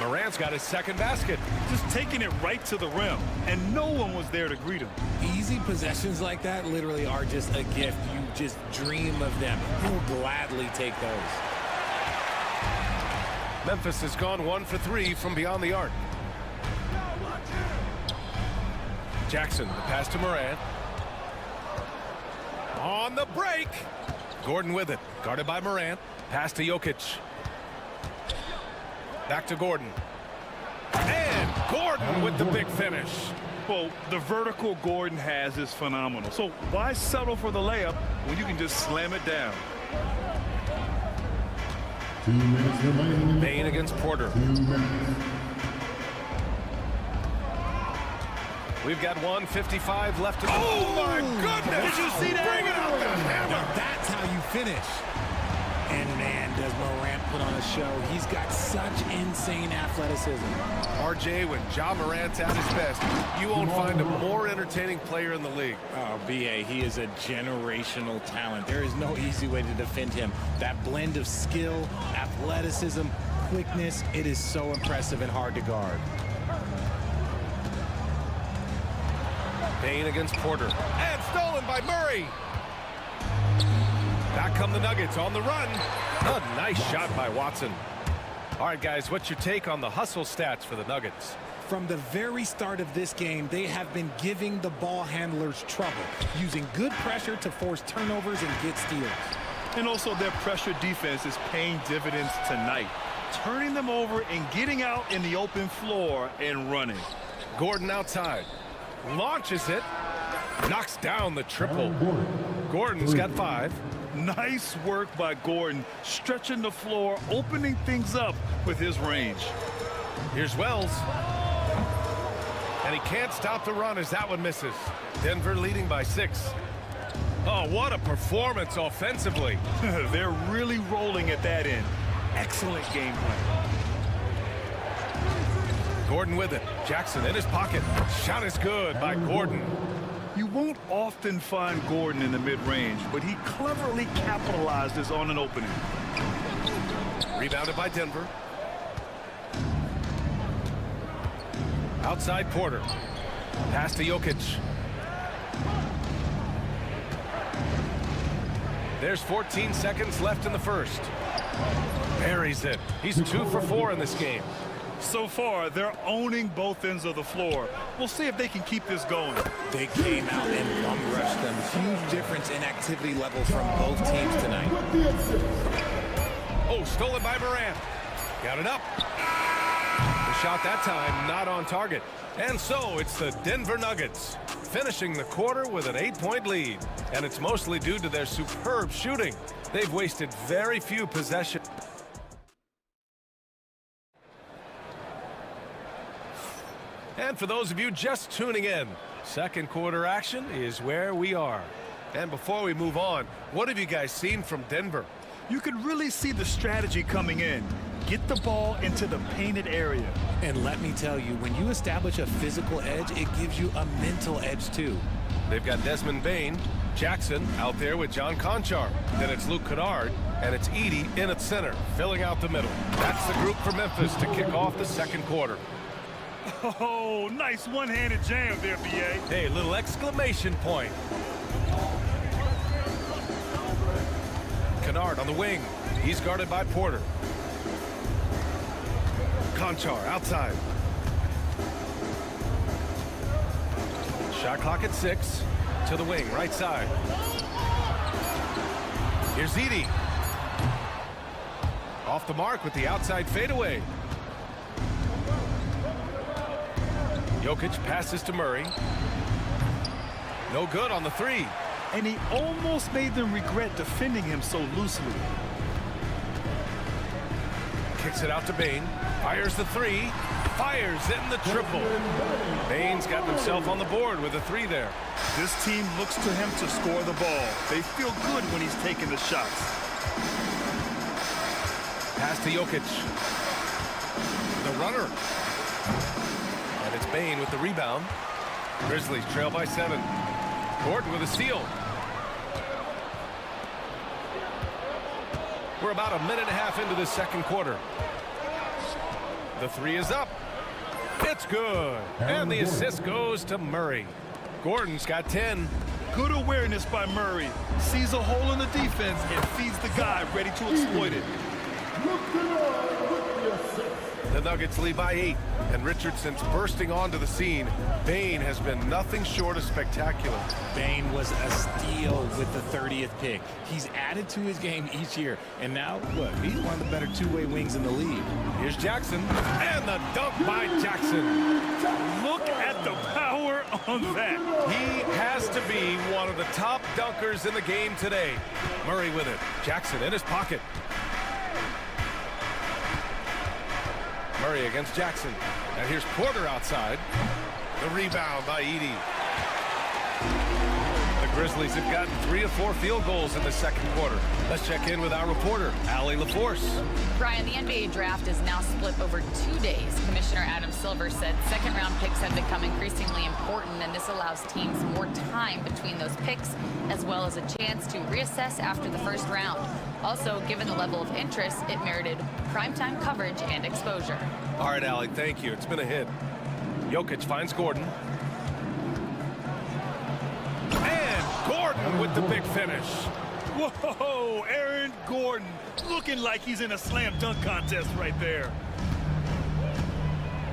Morant's got his second basket. Just taking it right to the rim. And no one was there to greet him. Easy possessions like that literally are just a gift. You just dream of them. He'll gladly take those. Memphis has gone 1 for 3 from beyond the arc. Jackson, the pass to Morant. On the break. Gordon with it. Guarded by Morant. Pass to Jokic. Back to Gordon. And Gordon with the big finish. Well, the vertical Gordon has is phenomenal. So why settle for the layup when you can just slam it down? Payne against Porter. We've got 1:55 left. Oh, my goodness! Did you see that? Bring out the hammer! Now that's how you finish. And man, does Morant put on a show. He's got such insane athleticism. RJ, when Ja Morant's at his best, you won't find a more entertaining player in the league. Oh, BA, he is a generational talent. There is no easy way to defend him. That blend of skill, athleticism, quickness, it is so impressive and hard to guard. Payne against Porter. And stolen by Murray. Back come the Nuggets on the run. A nice shot by Watson. All right, guys, what's your take on the hustle stats for the Nuggets? From the very start of this game, they have been giving the ball handlers trouble, using good pressure to force turnovers and get steals. And also their pressure defense is paying dividends tonight, turning them over and getting out in the open floor and running. Gordon outside. Launches it. Knocks down the triple. Gordon's got 5. Nice work by Gordon, stretching the floor, opening things up with his range. Here's Wells. And he can't stop the run as that one misses. Denver leading by 6. Oh, what a performance offensively. They're really rolling at that end. Excellent game plan. Gordon with it. Jackson in his pocket. Shot is good by Gordon. You won't often find Gordon in the mid-range, but he cleverly capitalizes on an opening. Rebounded by Denver. Outside Porter. Pass to Jokic. There's 14 seconds left in the first. Buries it. He's 2 for 4 in this game. So far, they're owning both ends of the floor. We'll see if they can keep this going. They came out and bum rushed them. Huge difference in activity level from both teams tonight. Oh, stolen by Morant. Got it up. The shot that time not on target. And so it's the Denver Nuggets finishing the quarter with an 8-point lead. And it's mostly due to their superb shooting. They've wasted very few possessions. And for those of you just tuning in, second quarter action is where we are. And before we move on, what have you guys seen from Denver? You could really see the strategy coming in. Get the ball into the painted area. And let me tell you, when you establish a physical edge, it gives you a mental edge too. They've got Desmond Bane, Jackson out there with John Conchar. Then it's Luke Kennard, and it's Edey in at center, filling out the middle. That's the group for Memphis to kick off the second quarter. Oh, nice one-handed jam there, B.A. Hey, little exclamation point. Kennard on the wing. He's guarded by Porter. Conchar outside. Shot clock at 6. To the wing, right side. Here's Edey. Off the mark with the outside fadeaway. Jokic passes to Murray. No good on the 3. And he almost made them regret defending him so loosely. Kicks it out to Bane. Fires the 3. Fires in the triple. Bane's got himself on the board with a 3 there. This team looks to him to score the ball. They feel good when he's taking the shots. Pass to Jokic. The runner. And it's Bane with the rebound. Grizzlies trail by 7. Gordon with a steal. We're about a minute and a half into the second quarter. The 3 is up. It's good. And the assist goes to Murray. Gordon's got 10. Good awareness by Murray. Sees a hole in the defense and feeds the guy ready to exploit it. The Nuggets lead by 8, and Richardson's bursting onto the scene. Bane has been nothing short of spectacular. Bane was a steal with the 30th pick. He's added to his game each year, and now, look, he's one of the better two-way wings in the league. Here's Jackson, and the dunk by Jackson. Look at the power on that. He has to be one of the top dunkers in the game today. Murray with it. Jackson in his pocket. Murray against Jackson. And here's Porter outside. The rebound by Edey. The Grizzlies have gotten 3 of 4 field goals in the second quarter. Let's check in with our reporter, Allie LaForce. Brian, the NBA draft is now split over 2 days. Commissioner Adam Silver said second-round picks have become increasingly important, and this allows teams more time between those picks, as well as a chance to reassess after the first round. Also, given the level of interest, it merited primetime coverage and exposure. All right, Allie, thank you. It's been a hit. Jokic finds Gordon. And Gordon with the big finish. Whoa, Aaron Gordon looking like he's in a slam dunk contest right there.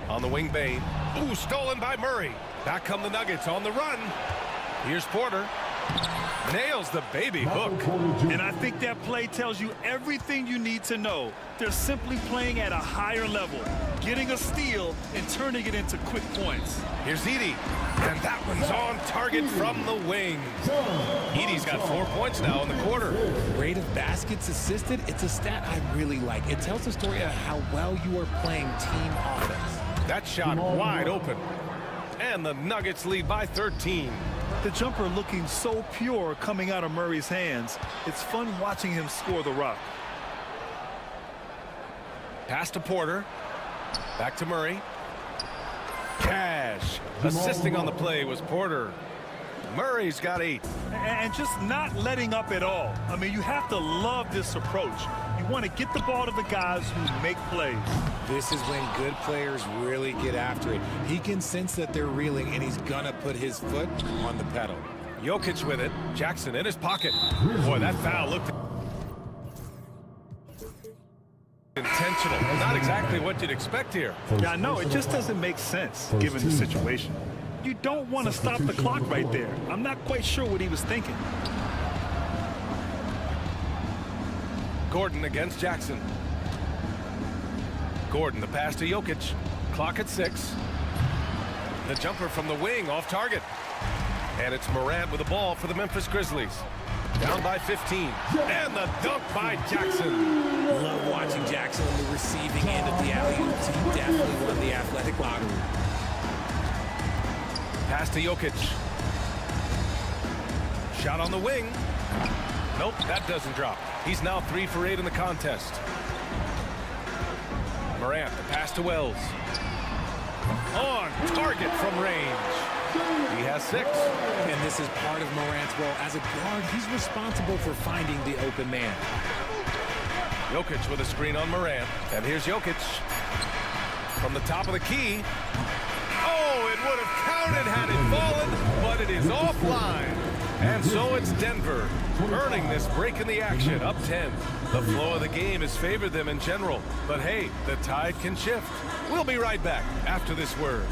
On the wing, Bane. Ooh, stolen by Murray. Back come the Nuggets on the run. Here's Porter. Nails the baby hook. And I think that play tells you everything you need to know. They're simply playing at a higher level, getting a steal and turning it into quick points. Here's Edey. And that one's on target from the wing. Edey's got 4 points now in the quarter. Rate of baskets assisted, it's a stat I really like. It tells the story of how well you are playing team offense. That shot wide open. And the Nuggets lead by 13. The jumper looking so pure coming out of Murray's hands. It's fun watching him score the rock. Pass to Porter. Back to Murray. Cash. Assisting on the play was Porter. Murray's got 8. And just not letting up at all. I mean, you have to love this approach. You want to get the ball to the guys who make plays. This is when good players really get after it. He can sense that they're reeling, and he's gonna put his foot on the pedal. Jokic with it. Jackson in his pocket. Boy, that foul looked intentional. Not exactly what you'd expect here. Yeah, I know. It just doesn't make sense given the situation. You don't want to stop the clock right there. I'm not quite sure what he was thinking. Gordon against Jackson. Gordon, the pass to Jokic. Clock at 6. The jumper from the wing off target. And it's Morant with the ball for the Memphis Grizzlies. Down by 15. And the dunk by Jackson. Love watching Jackson on the receiving end of the alley-oops. He definitely won the athletic lottery. Pass to Jokic. Shot on the wing. Nope, that doesn't drop. He's now 3 for 8 in the contest. Morant, the pass to Wells. On target from range. He has 6. And this is part of Morant's role. As a guard, he's responsible for finding the open man. Jokic with a screen on Morant. And here's Jokic. From the top of the key. Oh, it would have counted had it fallen, but it is offline. And so it's Denver earning this break in the action, up 10. The flow of the game has favored them in general. But hey, the tide can shift. We'll be right back after this word.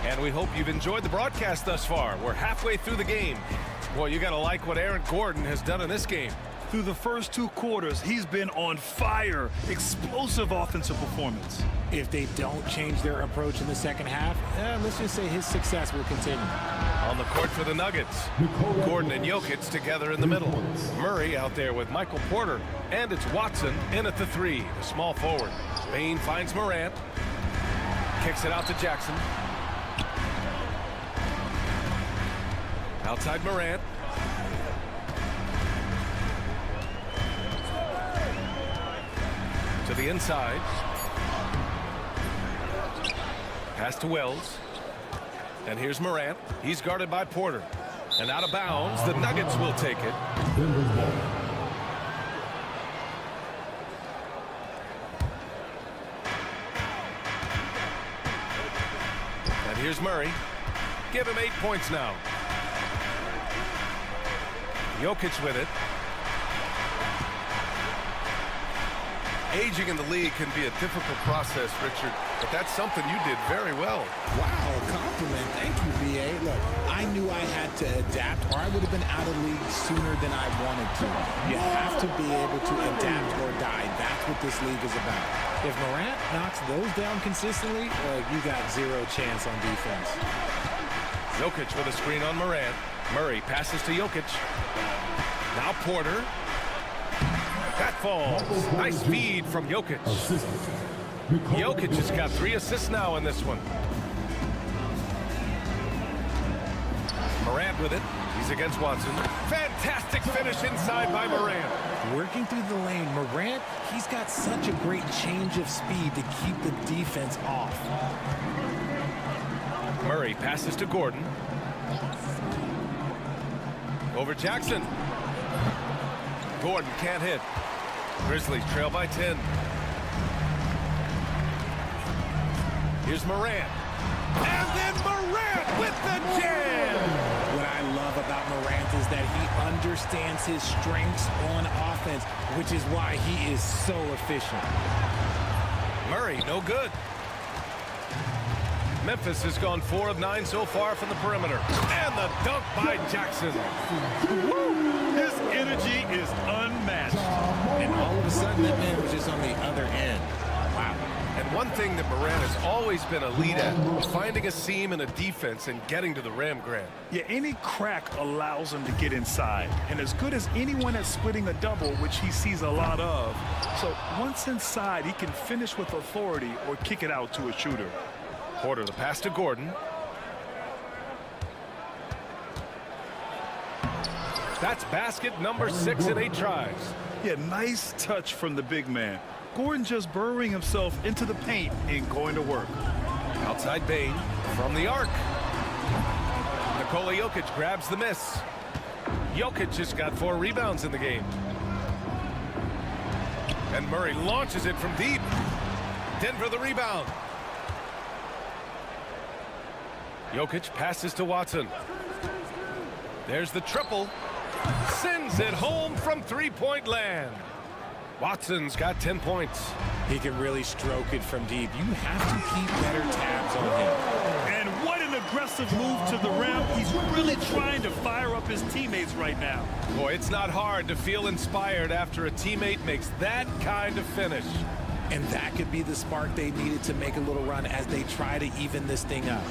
And we hope you've enjoyed the broadcast thus far. We're halfway through the game. Boy, you got to like what Aaron Gordon has done in this game. Through the first 2 quarters, he's been on fire. Explosive offensive performance. If they don't change their approach in the second half, let's just say his success will continue. On the court for the Nuggets, Gordon and Jokic together in the middle. Murray out there with Michael Porter. And it's Watson in at the 3, the small forward. Bain finds Morant. Kicks it out to Jackson. Outside Morant. To the inside. Pass to Wells. And here's Morant. He's guarded by Porter. And out of bounds, the Nuggets will take it. And here's Murray. Give him 8 points now. Jokic with it. Aging in the league can be a difficult process, Richard, but that's something you did very well. Wow, compliment. Thank you, B.A. Look, I knew I had to adapt or I would have been out of league sooner than I wanted to. You have to be able to adapt or die. That's what this league is about. If Morant knocks those down consistently, you got 0 chance on defense. Jokic with a screen on Morant. Murray passes to Jokic. Now Porter. That falls. Nice feed from Jokic. Jokic has got 3 assists now in this one. Morant with it. He's against Watson. Fantastic finish inside by Morant. Working through the lane, Morant, he's got such a great change of speed to keep the defense off. Murray passes to Gordon. Over Jackson. Gordon can't hit. Grizzlies trail by 10. Here's Morant. And then Morant with the jam! What I love about Morant is that he understands his strengths on offense, which is why he is so efficient. Murray, no good. Memphis has gone 4 of 9 so far from the perimeter. And the dunk by Jackson. His energy is unmatched. And all of a sudden, that man was just on the other end. Wow. And one thing that Morant has always been elite at is finding a seam in a defense and getting to the rim, Grant. Yeah, any crack allows him to get inside. And as good as anyone at splitting a double, which he sees a lot of. So once inside, he can finish with authority or kick it out to a shooter. Porter the pass to Gordon. That's basket number 6 in 8 tries. Yeah, nice touch from the big man. Gordon just burrowing himself into the paint and going to work. Outside Bane from the arc. Nikola Jokic grabs the miss. Jokic just got 4 rebounds in the game. And Murray launches it from deep. Denver the rebound. Jokic passes to Watson. There's the triple. Sends it home from three-point land. Watson's got 10 points. He can really stroke it from deep. You have to keep better tabs on him. And what an aggressive move to the rim. He's really trying to fire up his teammates right now. Boy, it's not hard to feel inspired after a teammate makes that kind of finish. And that could be the spark they needed to make a little run as they try to even this thing up.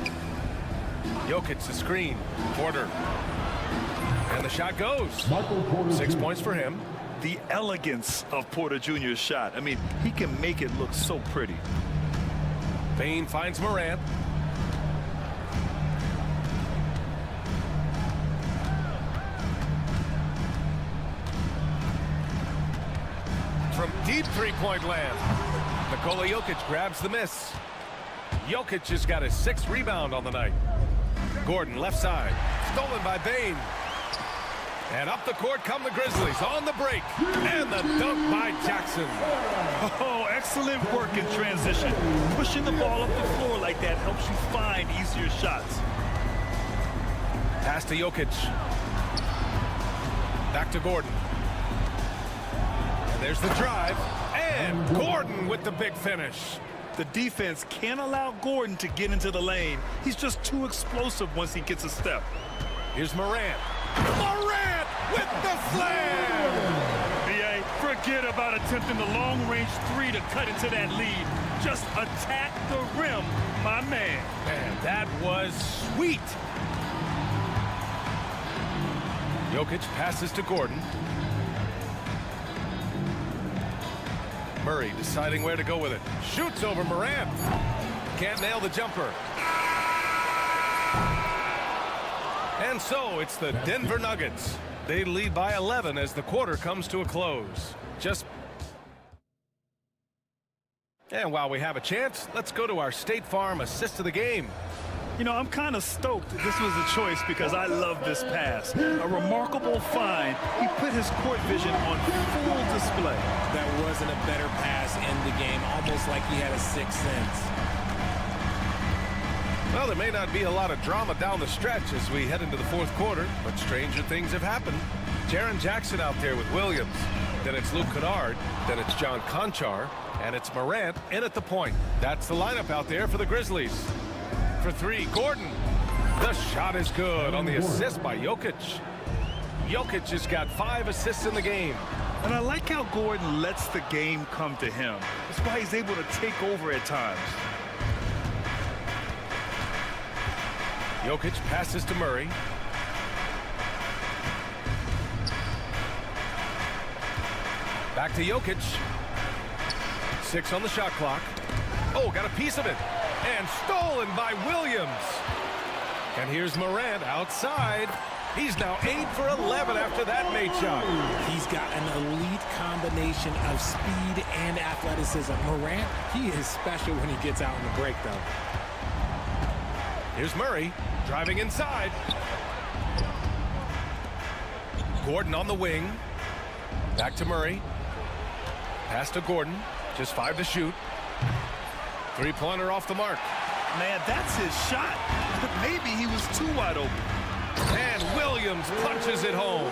Jokic the screen. Porter. And the shot goes. 6 points for him. The elegance of Porter Jr.'s shot. I mean, he can make it look so pretty. Bane finds Morant. From deep three-point land. Nikola Jokic grabs the miss. Jokic has got his 6th rebound on the night. Gordon left side. Stolen by Bane. And up the court come the Grizzlies on the break. And the dunk by Jackson. Oh, excellent work in transition. Pushing the ball up the floor like that helps you find easier shots. Pass to Jokic. Back to Gordon. And there's the drive. And Gordon with the big finish. The defense can't allow Gordon to get into the lane. He's just too explosive once he gets a step. Here's Morant. Morant with the slam! B.A., forget about attempting the long-range 3 to cut into that lead. Just attack the rim, my man. Man, that was sweet. Jokic passes to Gordon. Murray deciding where to go with it. Shoots over Morant. Can't nail the jumper. And so it's the Denver Nuggets. They lead by 11 as the quarter comes to a close. And while we have a chance, let's go to our State Farm assist of the game. You know, I'm kind of stoked that this was a choice because I love this pass. A remarkable find. He put his court vision on full display. That wasn't a better pass in the game, almost like he had a 6th sense. Well, there may not be a lot of drama down the stretch as we head into the 4th quarter, but stranger things have happened. Jaren Jackson out there with Williams. Then it's Luke Kennard. Then it's John Conchar. And it's Morant in at the point. That's the lineup out there for the Grizzlies. For 3, Gordon. The shot is good on the assist by Jokic. Jokic has got 5 assists in the game. And I like how Gordon lets the game come to him. That's why he's able to take over at times. Jokic passes to Murray. Back to Jokic. 6 on the shot clock. Oh, got a piece of it. And stolen by Williams. And here's Morant outside. He's now 8 for 11 after that made shot. He's got an elite combination of speed and athleticism. Morant, he is special when he gets out in the break, though. Here's Murray. Driving inside. Gordon on the wing. Back to Murray. Pass to Gordon. Just 5 to shoot. Three-pointer off the mark. Man, that's his shot. Maybe he was too wide open. And Williams punches it home.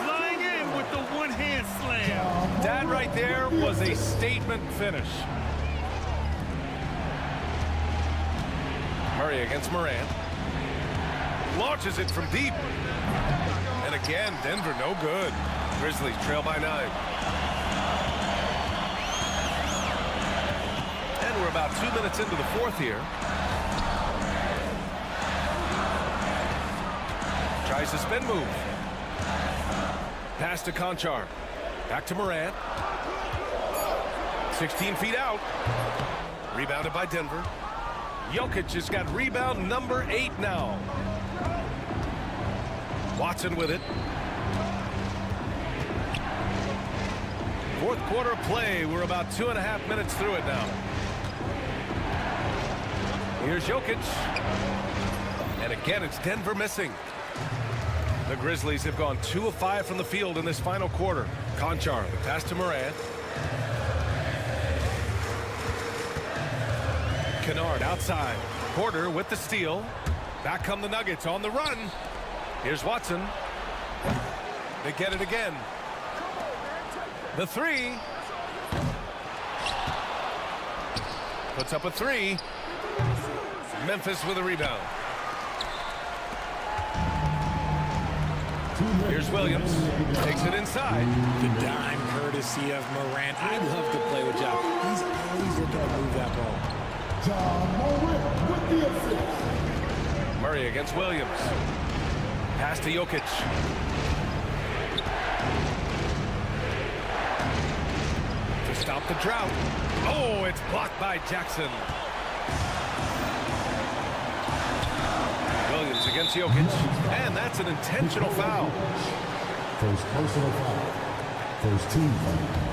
Flying in with the one-hand slam. That right there was a statement finish. Murray against Morant. Launches it from deep. And again, Denver no good. Grizzlies trail by 9. And we're about 2 minutes into the fourth here. Tries to spin move. Pass to Conchar. Back to Morant. 16 feet out. Rebounded by Denver. Jokic has got rebound number 8 now. Watson with it. Fourth quarter play. We're about 2.5 minutes through it now. Here's Jokic. And again, it's Denver missing. The Grizzlies have gone 2 of 5 from the field in this final quarter. Conchar, the pass to Morant. Kennard outside. Porter with the steal. Back come the Nuggets on the run. Here's Watson. They get it again. The three. Puts up a 3. Memphis with a rebound. Here's Williams. Takes it inside. The dime courtesy of Morant. I'd love to play with Ja. He's always looking to move that ball. With the assist. Murray against Williams. Pass to Jokic. To stop the drought. Oh, it's blocked by Jackson. Williams against Jokic. And that's an intentional foul. First personal foul. First team foul.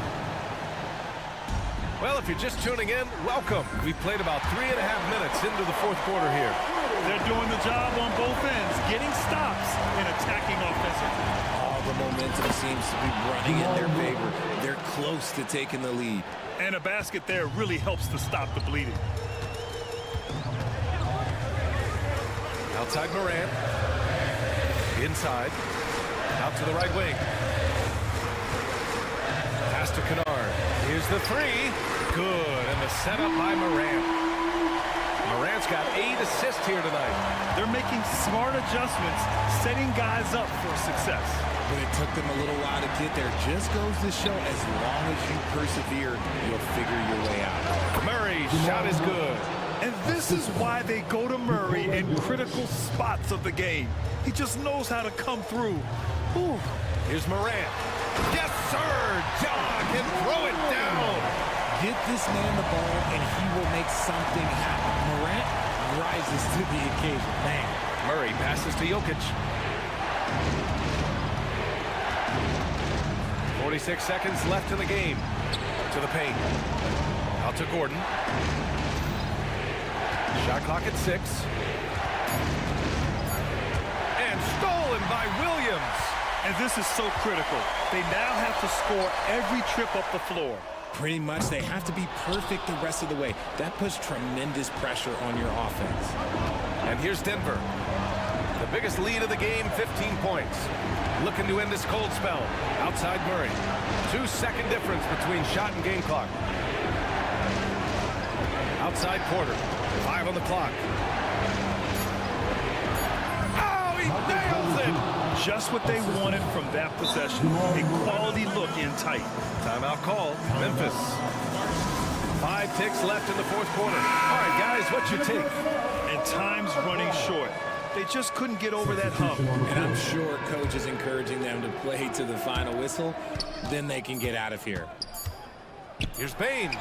Well, if you're just tuning in, welcome. We've played about 3.5 minutes into the fourth quarter here. They're doing the job on both ends, getting stops and attacking offensively. All the momentum seems to be running in their favor. They're close to taking the lead. And a basket there really helps to stop the bleeding. Outside Morant. Inside. Out to the right wing. Pass to Kennard. Here's the 3. Good. And the setup by Morant. Morant's got 8 assists here tonight. They're making smart adjustments, setting guys up for success. But it took them a little while to get there. Just goes to show as long as you persevere, you'll figure your way out. Murray's shot is good. And this is why they go to Murray in critical spots of the game. He just knows how to come through. Ooh. Here's Morant. Yes, sir! John can throw it down. Get this man the ball, and he will make something happen. Morant rises to the occasion. Man. Murray passes to Jokic. 46 seconds left in the game. To the paint. Out to Gordon. Shot clock at 6. And stolen by Williams. And this is so critical. They now have to score every trip up the floor. Pretty much, they have to be perfect the rest of the way. That puts tremendous pressure on your offense. And here's Denver. The biggest lead of the game, 15 points. Looking to end this cold spell. Outside Murray. 2-second difference between shot and game clock. Outside Porter. 5 on the clock. Oh, he nails it! Just what they wanted from that possession. A quality look in tight. Timeout called. Memphis. 5 ticks left in the fourth quarter. All right, guys, what's your take? And time's running short. They just couldn't get over that hump. And I'm sure coach is encouraging them to play to the final whistle. Then they can get out of here. Here's Bane.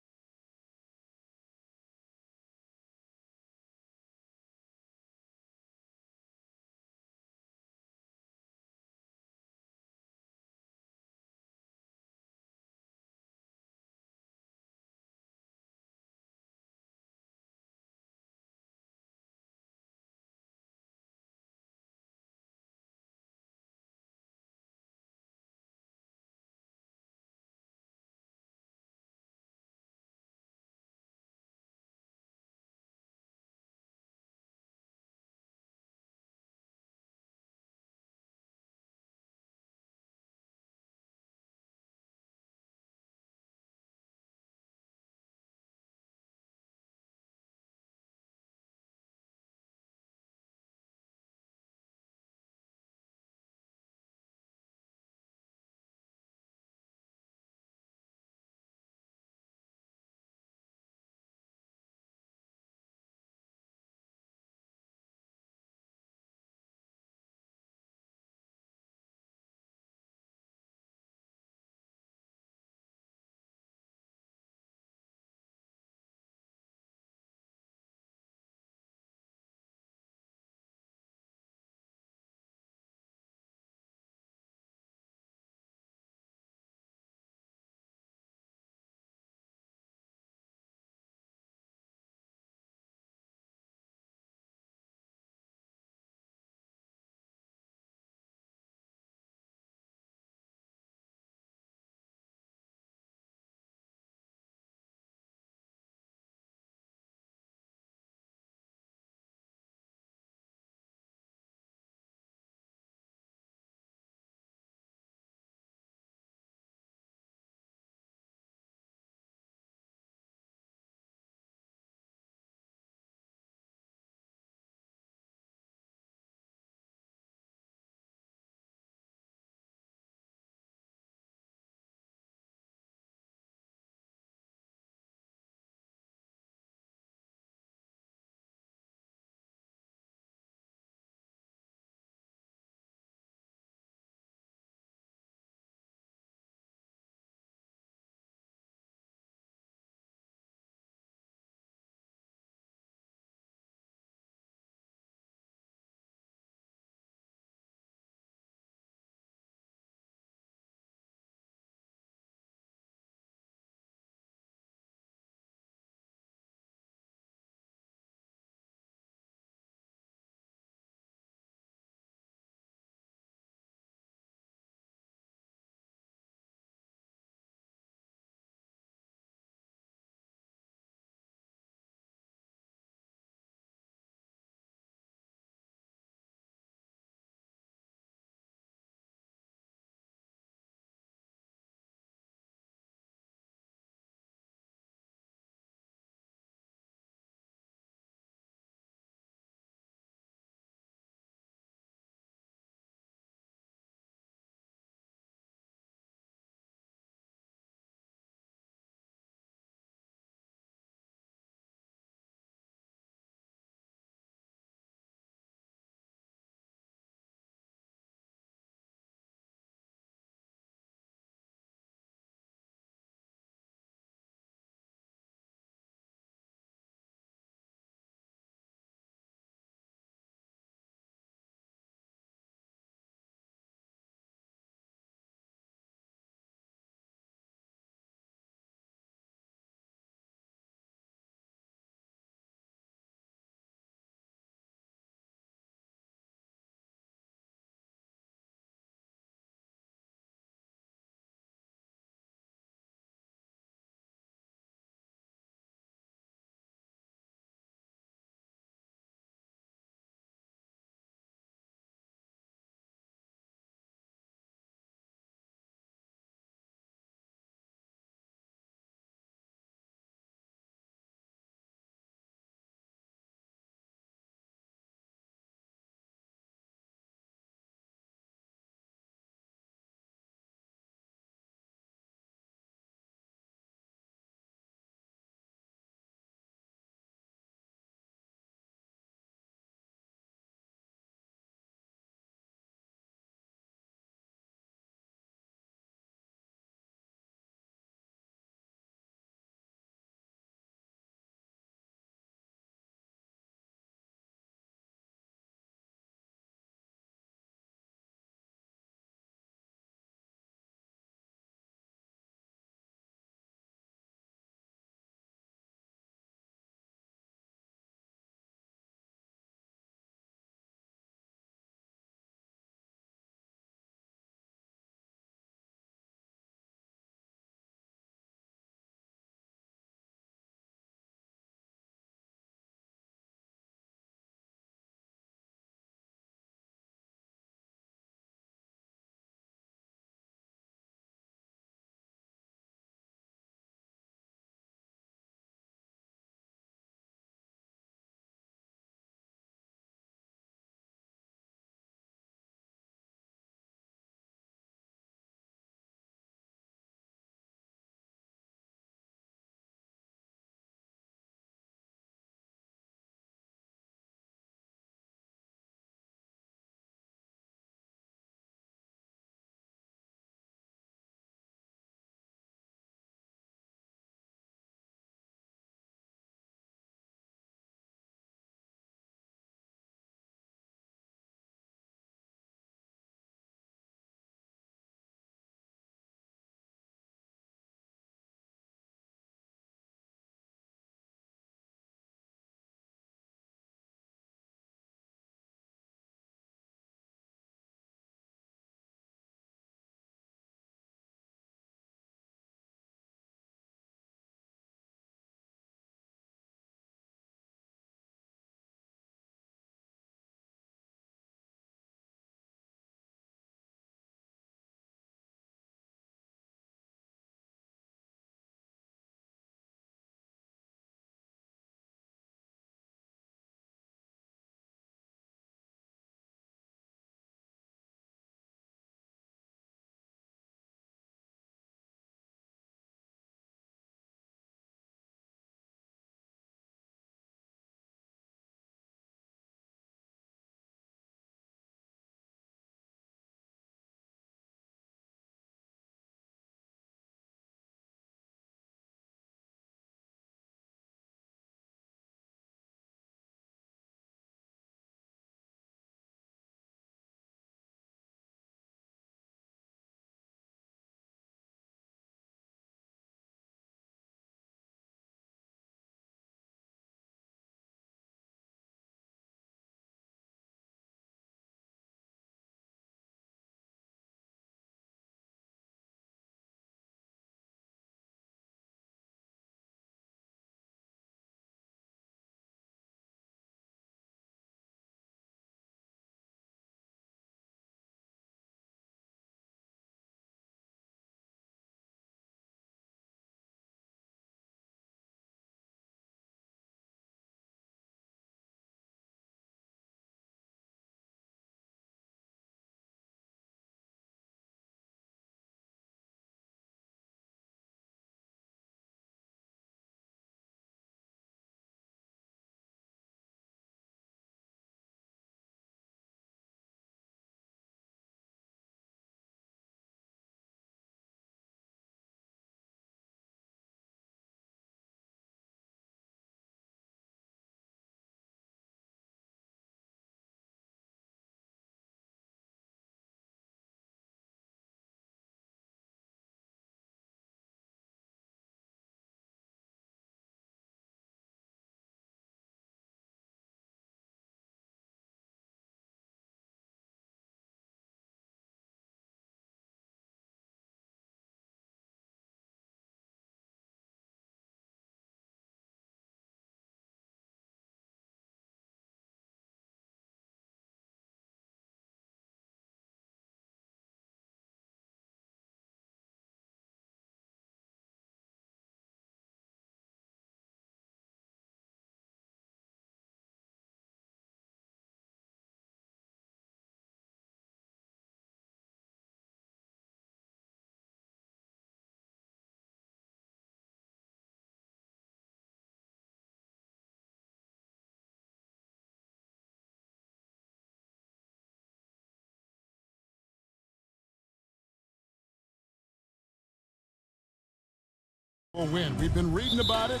Win. We've been reading about it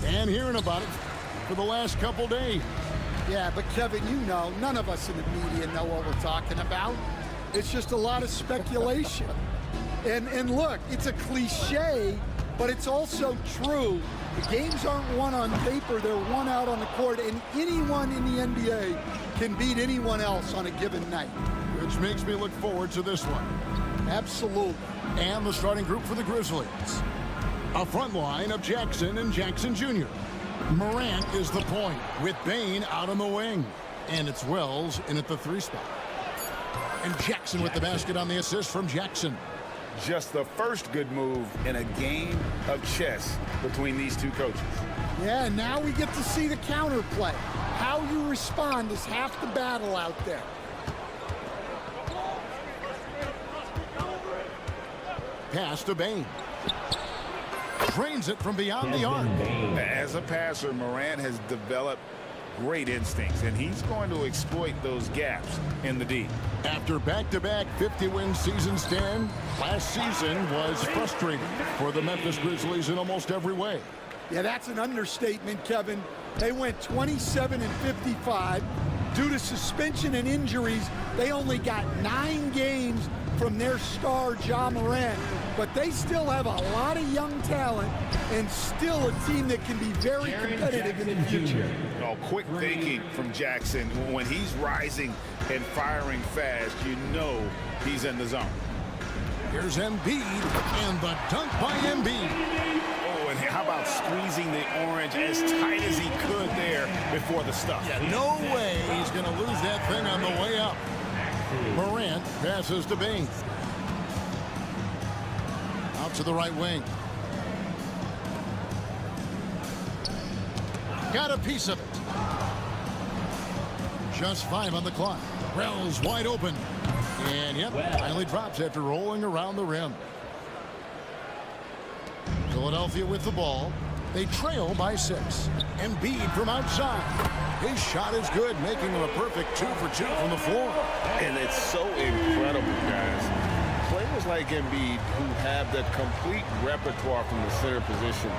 and hearing about it for the last couple days. Yeah, but Kevin, you know, none of us in the media know what we're talking about. It's just a lot of speculation. And look, it's a cliche, but it's also true. The games aren't won on paper, they're won out on the court, and anyone in the NBA can beat anyone else on a given night. Which makes me look forward to this one. Absolutely. And the starting group for the Grizzlies. A front line of Jackson and Jackson Jr. Morant is the point, with Bane out on the wing. And it's Wells in at the 3 spot. And Jackson with the basket on the assist from Jackson. Just the first good move in a game of chess between these two coaches. Yeah, and now we get to see the counterplay. How you respond is half the battle out there. Pass to Bane. Drains it from beyond the arc. As a passer, Morant has developed great instincts, and he's going to exploit those gaps in the D. After back-to-back 50-win seasons, Dan, last season was frustrating for the Memphis Grizzlies in almost every way. Yeah, that's an understatement, Kevin. They went 27-55. Due to suspension and injuries, they only got 9 games from their star, Ja Morant. But they still have a lot of young talent and still a team that can be very competitive in the future. Oh, quick thinking from Jackson. When he's rising and firing fast, you know he's in the zone. Here's Embiid, and the dunk by Embiid. Oh, and how about squeezing the orange as tight as he could there before the stuff? Yeah, no way he's going to lose that thing on the way up. Morant passes to Bane. Out to the right wing. Got a piece of it. Just 5 on the clock. Wells wide open. And yep, finally drops after rolling around the rim. Philadelphia with the ball. They trail by 6. Embiid from outside. His shot is good, making him a perfect 2 for 2 from the floor. And it's so incredible, guys. Players like Embiid who have the complete repertoire from the center position.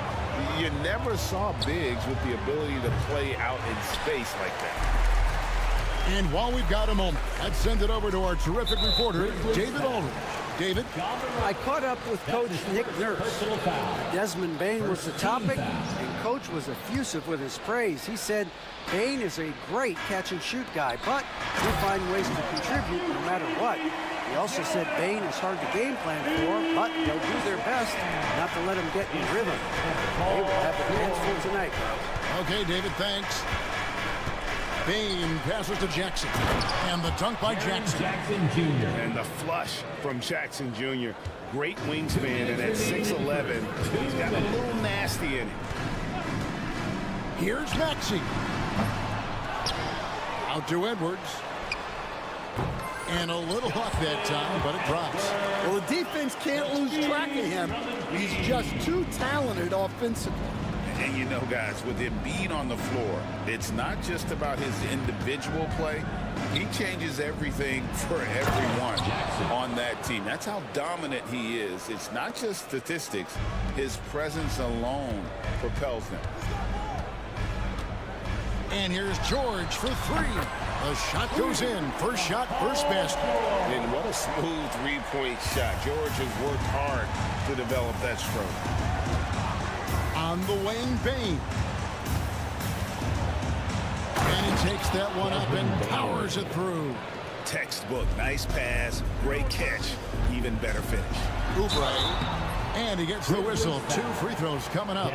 You never saw bigs with the ability to play out in space like that. And while we've got a moment, let's send it over to our terrific reporter, David Aldridge. David? I caught up with Coach Nick Nurse. Desmond Bane was the topic, and Coach was effusive with his praise. He said Bane is a great catch-and-shoot guy, but he'll find ways to contribute no matter what. He also said Bane is hard to game plan for, but they'll do their best not to let him get in rhythm. They will have their hands full tonight. Okay, David, thanks. Bane passes to Jackson. And the dunk by Jackson. And the flush from Jackson Jr. Great wingspan, and at 6'11", he's got a little nasty in him. Here's Maxey. Out to Edwards. And a little off that time, but it drops. Well, the defense can't lose track of him. He's just too talented offensively. And you know, guys, with Embiid on the floor, it's not just about his individual play. He changes everything for everyone on that team. That's how dominant he is. It's not just statistics. His presence alone propels them. And here's George for 3. The shot goes in. First shot, first basket. And what a smooth three-point shot. George has worked hard to develop that stroke. On the wing, Bane. And he takes that one up and powers it through. Textbook, nice pass, great catch, even better finish. Oubre. And he gets the whistle. 2 free throws coming up.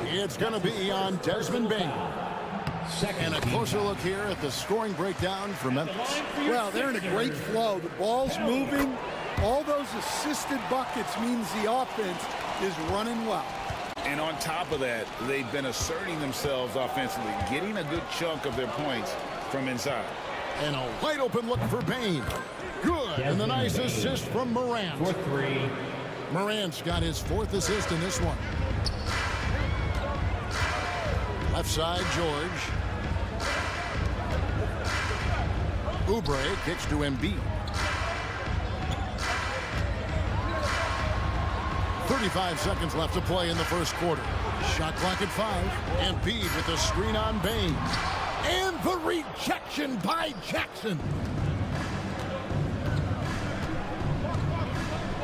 It's going to be on Desmond Bane. And a closer look here at the scoring breakdown for Memphis. Well, they're in a great flow. The ball's moving. All those assisted buckets means the offense is running well. And on top of that, they've been asserting themselves offensively, getting a good chunk of their points from inside. And a wide open look for Bane. Good. And the nice assist from Morant. For 3. Morant's got his 4th assist in this one. Left side, George. Oubre kicks to Embiid. 35 seconds left to play in the first quarter. Shot clock at 5. Embiid with the screen on Bain. And the rejection by Jackson.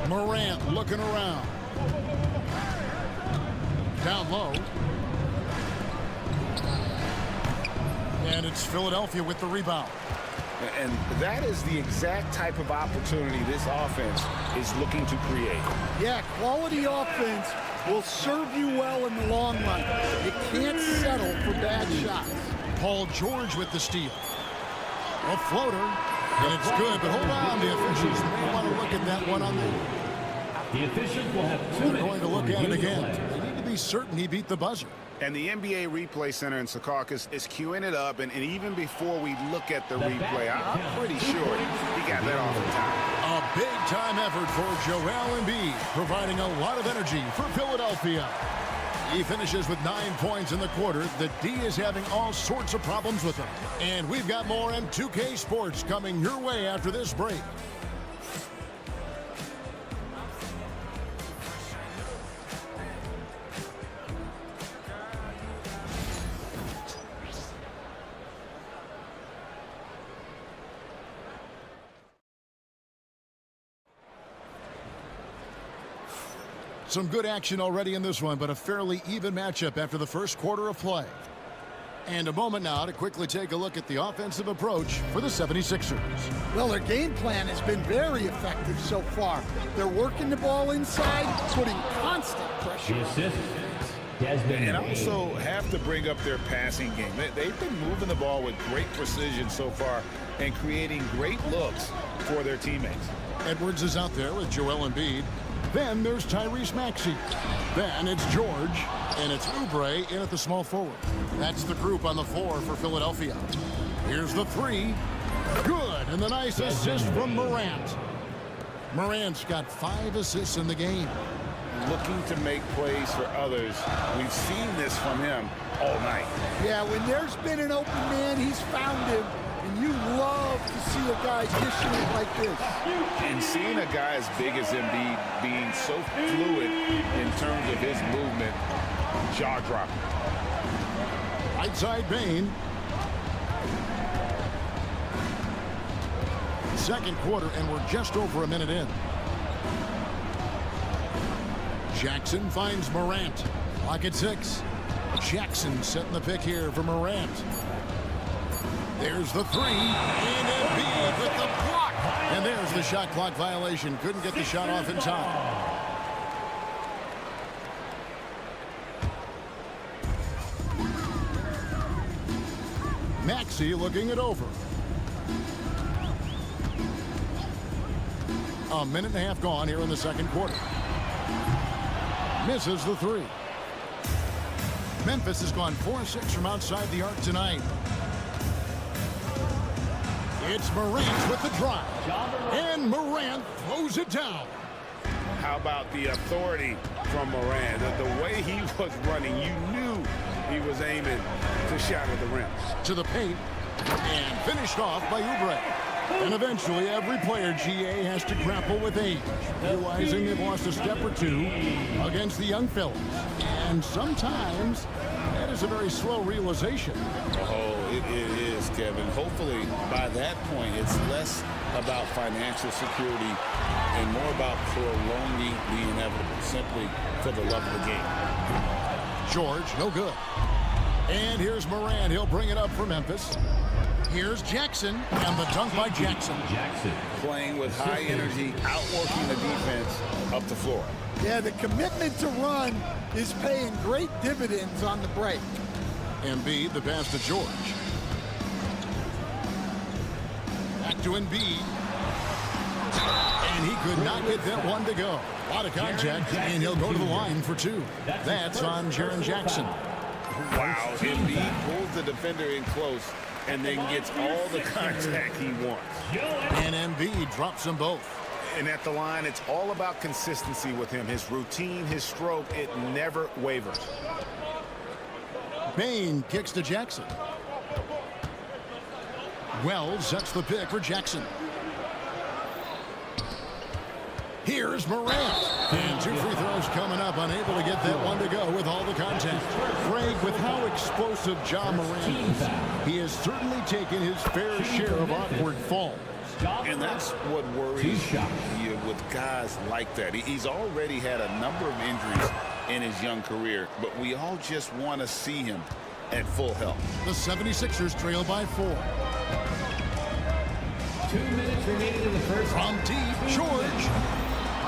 Morant looking around. Down low. And it's Philadelphia with the rebound. And that is the exact type of opportunity this offense is looking to create. Yeah, quality offense will serve you well in the long run. You can't settle for bad shots. Paul George with the steal. A floater, and it's good, but hold on. The officials may want to look at that one on The officials will have 2 They're going to look at it again. They need to be certain he beat the buzzer. And the NBA Replay Center in Secaucus is queuing it up, and even before we look at the replay, I'm pretty sure he got that off in time. A big-time effort for Joel Embiid, providing a lot of energy for Philadelphia. He finishes with 9 points in the quarter. The D is having all sorts of problems with him. And we've got more M2K Sports coming your way after this break. Some good action already in this one, but a fairly even matchup after the first quarter of play. And a moment now to quickly take a look at the offensive approach for the 76ers. Well, their game plan has been very effective so far. They're working the ball inside, putting constant pressure. The assist has been And also have to bring up their passing game. They've been moving the ball with great precision so far and creating great looks for their teammates. Edwards is out there with Joel Embiid. Then there's Tyrese Maxey. Then it's George, and it's Oubre in at the small forward. That's the group on the floor for Philadelphia. Here's the three. Good, and the nice assist from Morant. Morant's got 5 assists in the game. Looking to make plays for others. We've seen this from him all night. Yeah, when there's been an open man, he's found him. And you love to see a guy dishing it like this. And seeing a guy as big as Embiid being so fluid in terms of his movement, jaw-dropping. Right side Bain. Second quarter, and we're just over a minute in. Jackson finds Morant. Clock at 6. Jackson setting the pick here for Morant. There's the three, and Embiid with the block. And there's the shot clock violation. Couldn't get the shot off in time. Maxey looking it over. A minute and a half gone here in the second quarter. Misses the three. Memphis has gone 4-6 from outside the arc tonight. It's Morant with the drive. And Morant throws it down. How about the authority from Morant? The way he was running, you knew he was aiming to shatter the rim. To the paint. And finished off by Oubre. And eventually every player, GA, has to grapple with age, realizing they've lost a step or two against the young fellas. And sometimes that is a very slow realization. Oh, it is, Kevin. Hopefully, by that point, it's less about financial security and more about prolonging the inevitable, simply for the love of the game. George, no good. And here's Morant. He'll bring it up for Memphis. Here's Jackson, and the dunk by Jackson. Playing with high energy, outworking the defense up the floor. Yeah, the commitment to run is paying great dividends on the break. Embiid, the pass to George. Back to Embiid. And he could not get that one to go. A lot of contact, and he'll go to the line for two. That's on Jaren Jackson. Wow, Embiid pulls the defender in close and then gets all the contact he wants. And Embiid drops them both. And at the line, it's all about consistency with him. His routine, his stroke, it never wavers. Bain kicks to Jackson. Wells sets the pick for Jackson. Here's Morant. And 2 free throws coming up, unable to get that one to go with all the contact. Frank, with how explosive Ja Morant is, he has certainly taken his fair share of awkward falls. And that's what worries you with guys like that. He's already had a number of injuries in his young career, but we all just want to see him at full health. The 76ers trail by 4. 2 minutes remaining in the first. From deep, George.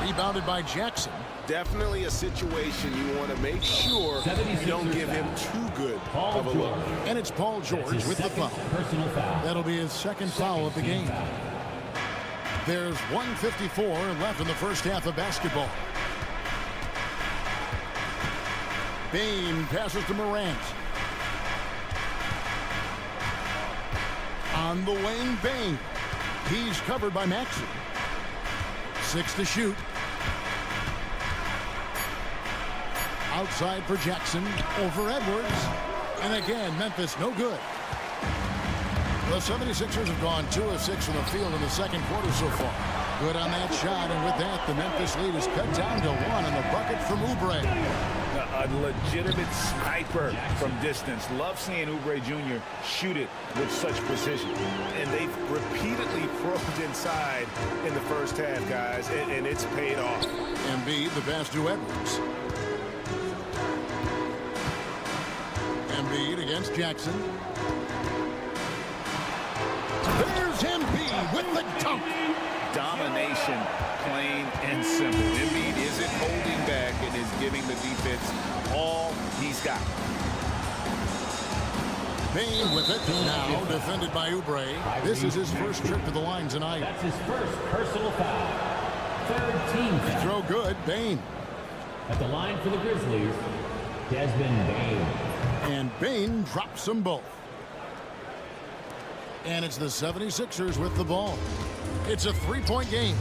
Rebounded by Jackson. Definitely a situation you want to make sure you don't give him too good of a look. And it's Paul George with the foul. Personal foul. That'll be his second foul of the game. There's 1:54 left in the first half of basketball. Bane passes to Morant. On the wing, Bane. He's covered by Maxey. 6 to shoot. Outside for Jackson. Over Edwards. And again, Memphis no good. The 76ers have gone 2 of 6 from the field in the second quarter so far. Good on that shot, and with that, the Memphis lead is cut down to 1 in the bucket from Oubre. A legitimate sniper from distance. Love seeing Oubre Jr. shoot it with such precision. And they've repeatedly probed inside in the first half, guys, and it's paid off. Embiid, the pass to Edwards. Embiid against Jackson. There's Embiid with the dunk. Domination, plain and simple. Embiid isn't holding back and is giving the defense all he's got. Bane with it. Now defended by Oubre. This is his first trip to the line tonight. That's his first personal foul. Third team foul. Throw good, Bane. At the line for the Grizzlies, Desmond Bane. And Bane drops them both. And it's the 76ers with the ball. It's a 3-point game.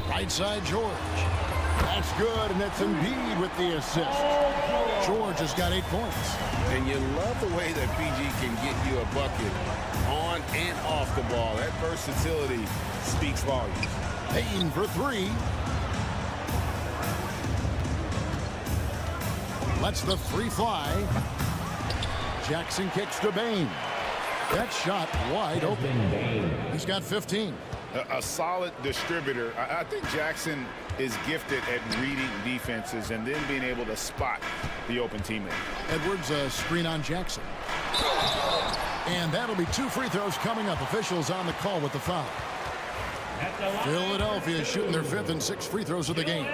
Right side, George. That's good, and that's Embiid with the assist. George has got 8 points. And you love the way that PG can get you a bucket on and off the ball. That versatility speaks volumes. Payne for 3. Lets the 3 fly. Jackson kicks to Bane. That shot wide open. He's got 15. A solid distributor. I think Jackson is gifted at reading defenses and then being able to spot the open teammate. Edwards, a screen on Jackson. And that'll be 2 free throws coming up. Officials on the call with the foul. Philadelphia shooting their 5th and 6th free throws of the game.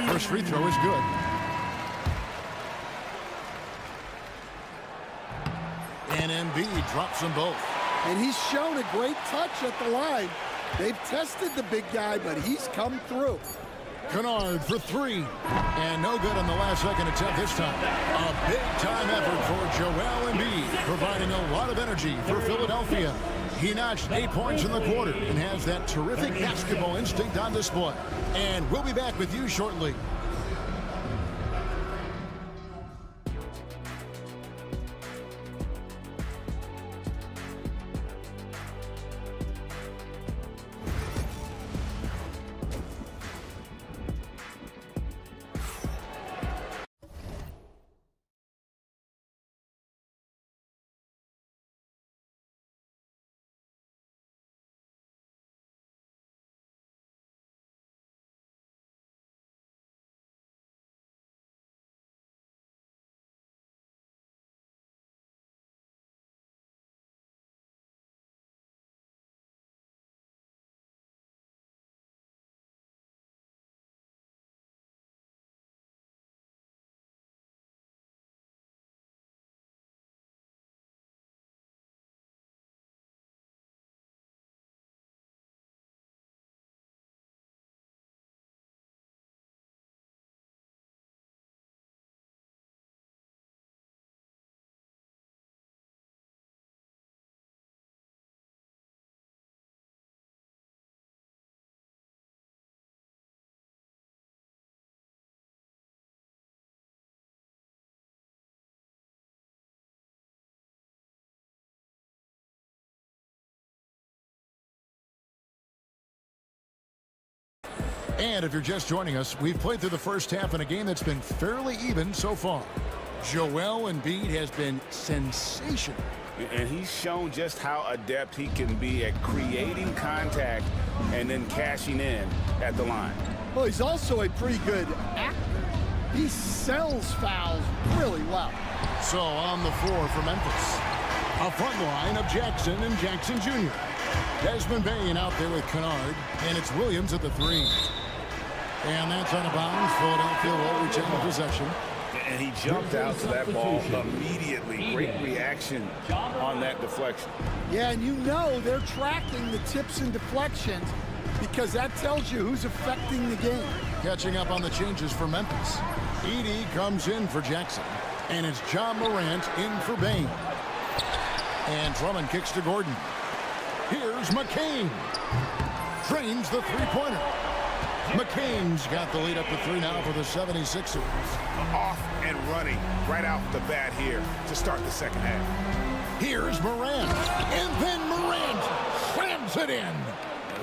First free throw is good. And Embiid drops them both. And he's shown a great touch at the line. They've tested the big guy, but he's come through. Kennard for 3. And no good on the last second attempt this time. A big-time effort for Joel Embiid, providing a lot of energy for Philadelphia. He notched 8 points in the quarter and has that terrific basketball instinct on display. And we'll be back with you shortly. And if you're just joining us, we've played through the first half in a game that's been fairly even so far. Joel Embiid has been sensational. And he's shown just how adept he can be at creating contact and then cashing in at the line. Well, he's also a pretty good actor. He sells fouls really well. So on the floor for Memphis, a front line of Jackson and Jackson Jr. Desmond Bain out there with Kennard, and it's Williams at the 3. And that's out of bounds. Philadelphia will retain possession. And he jumped out to that ball immediately. Great reaction on that deflection. Yeah, and you know they're tracking the tips and deflections because that tells you who's affecting the game. Catching up on the changes for Memphis. Edey comes in for Jackson. And it's John Morant in for Bain. And Drummond kicks to Gordon. Here's McCain. Drains the three-pointer. McCain's got the lead up to 3 now for the 76ers. Off and running right out the bat here to start the second half. Here's Morant. And then Morant slams it in.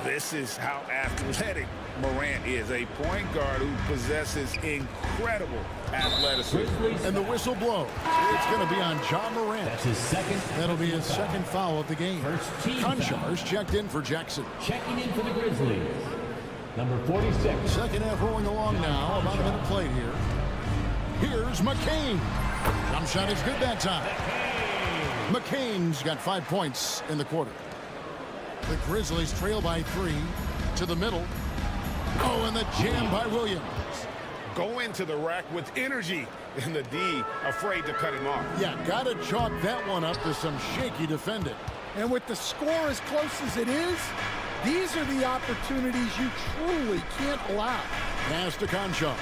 This is how athletic Morant is, a point guard who possesses incredible athleticism. And the whistle blows. It's going to be on John Morant. That's his second. That'll be his second foul of the game. First team. Konchar's checked in for Jackson. Checking in for the Grizzlies, number 46. Second half rolling along now. About a minute played here. Here's McCain. Jump shot is good that time. McCain's got 5 points in the quarter. The Grizzlies trail by 3 to the middle. Oh, and the jam by Williams. Go into the rack with energy, and the D afraid to cut him off. Yeah, got to chalk that one up to some shaky defending. And with the score as close as it is, these are the opportunities you truly can't allow. Pass to Konchar.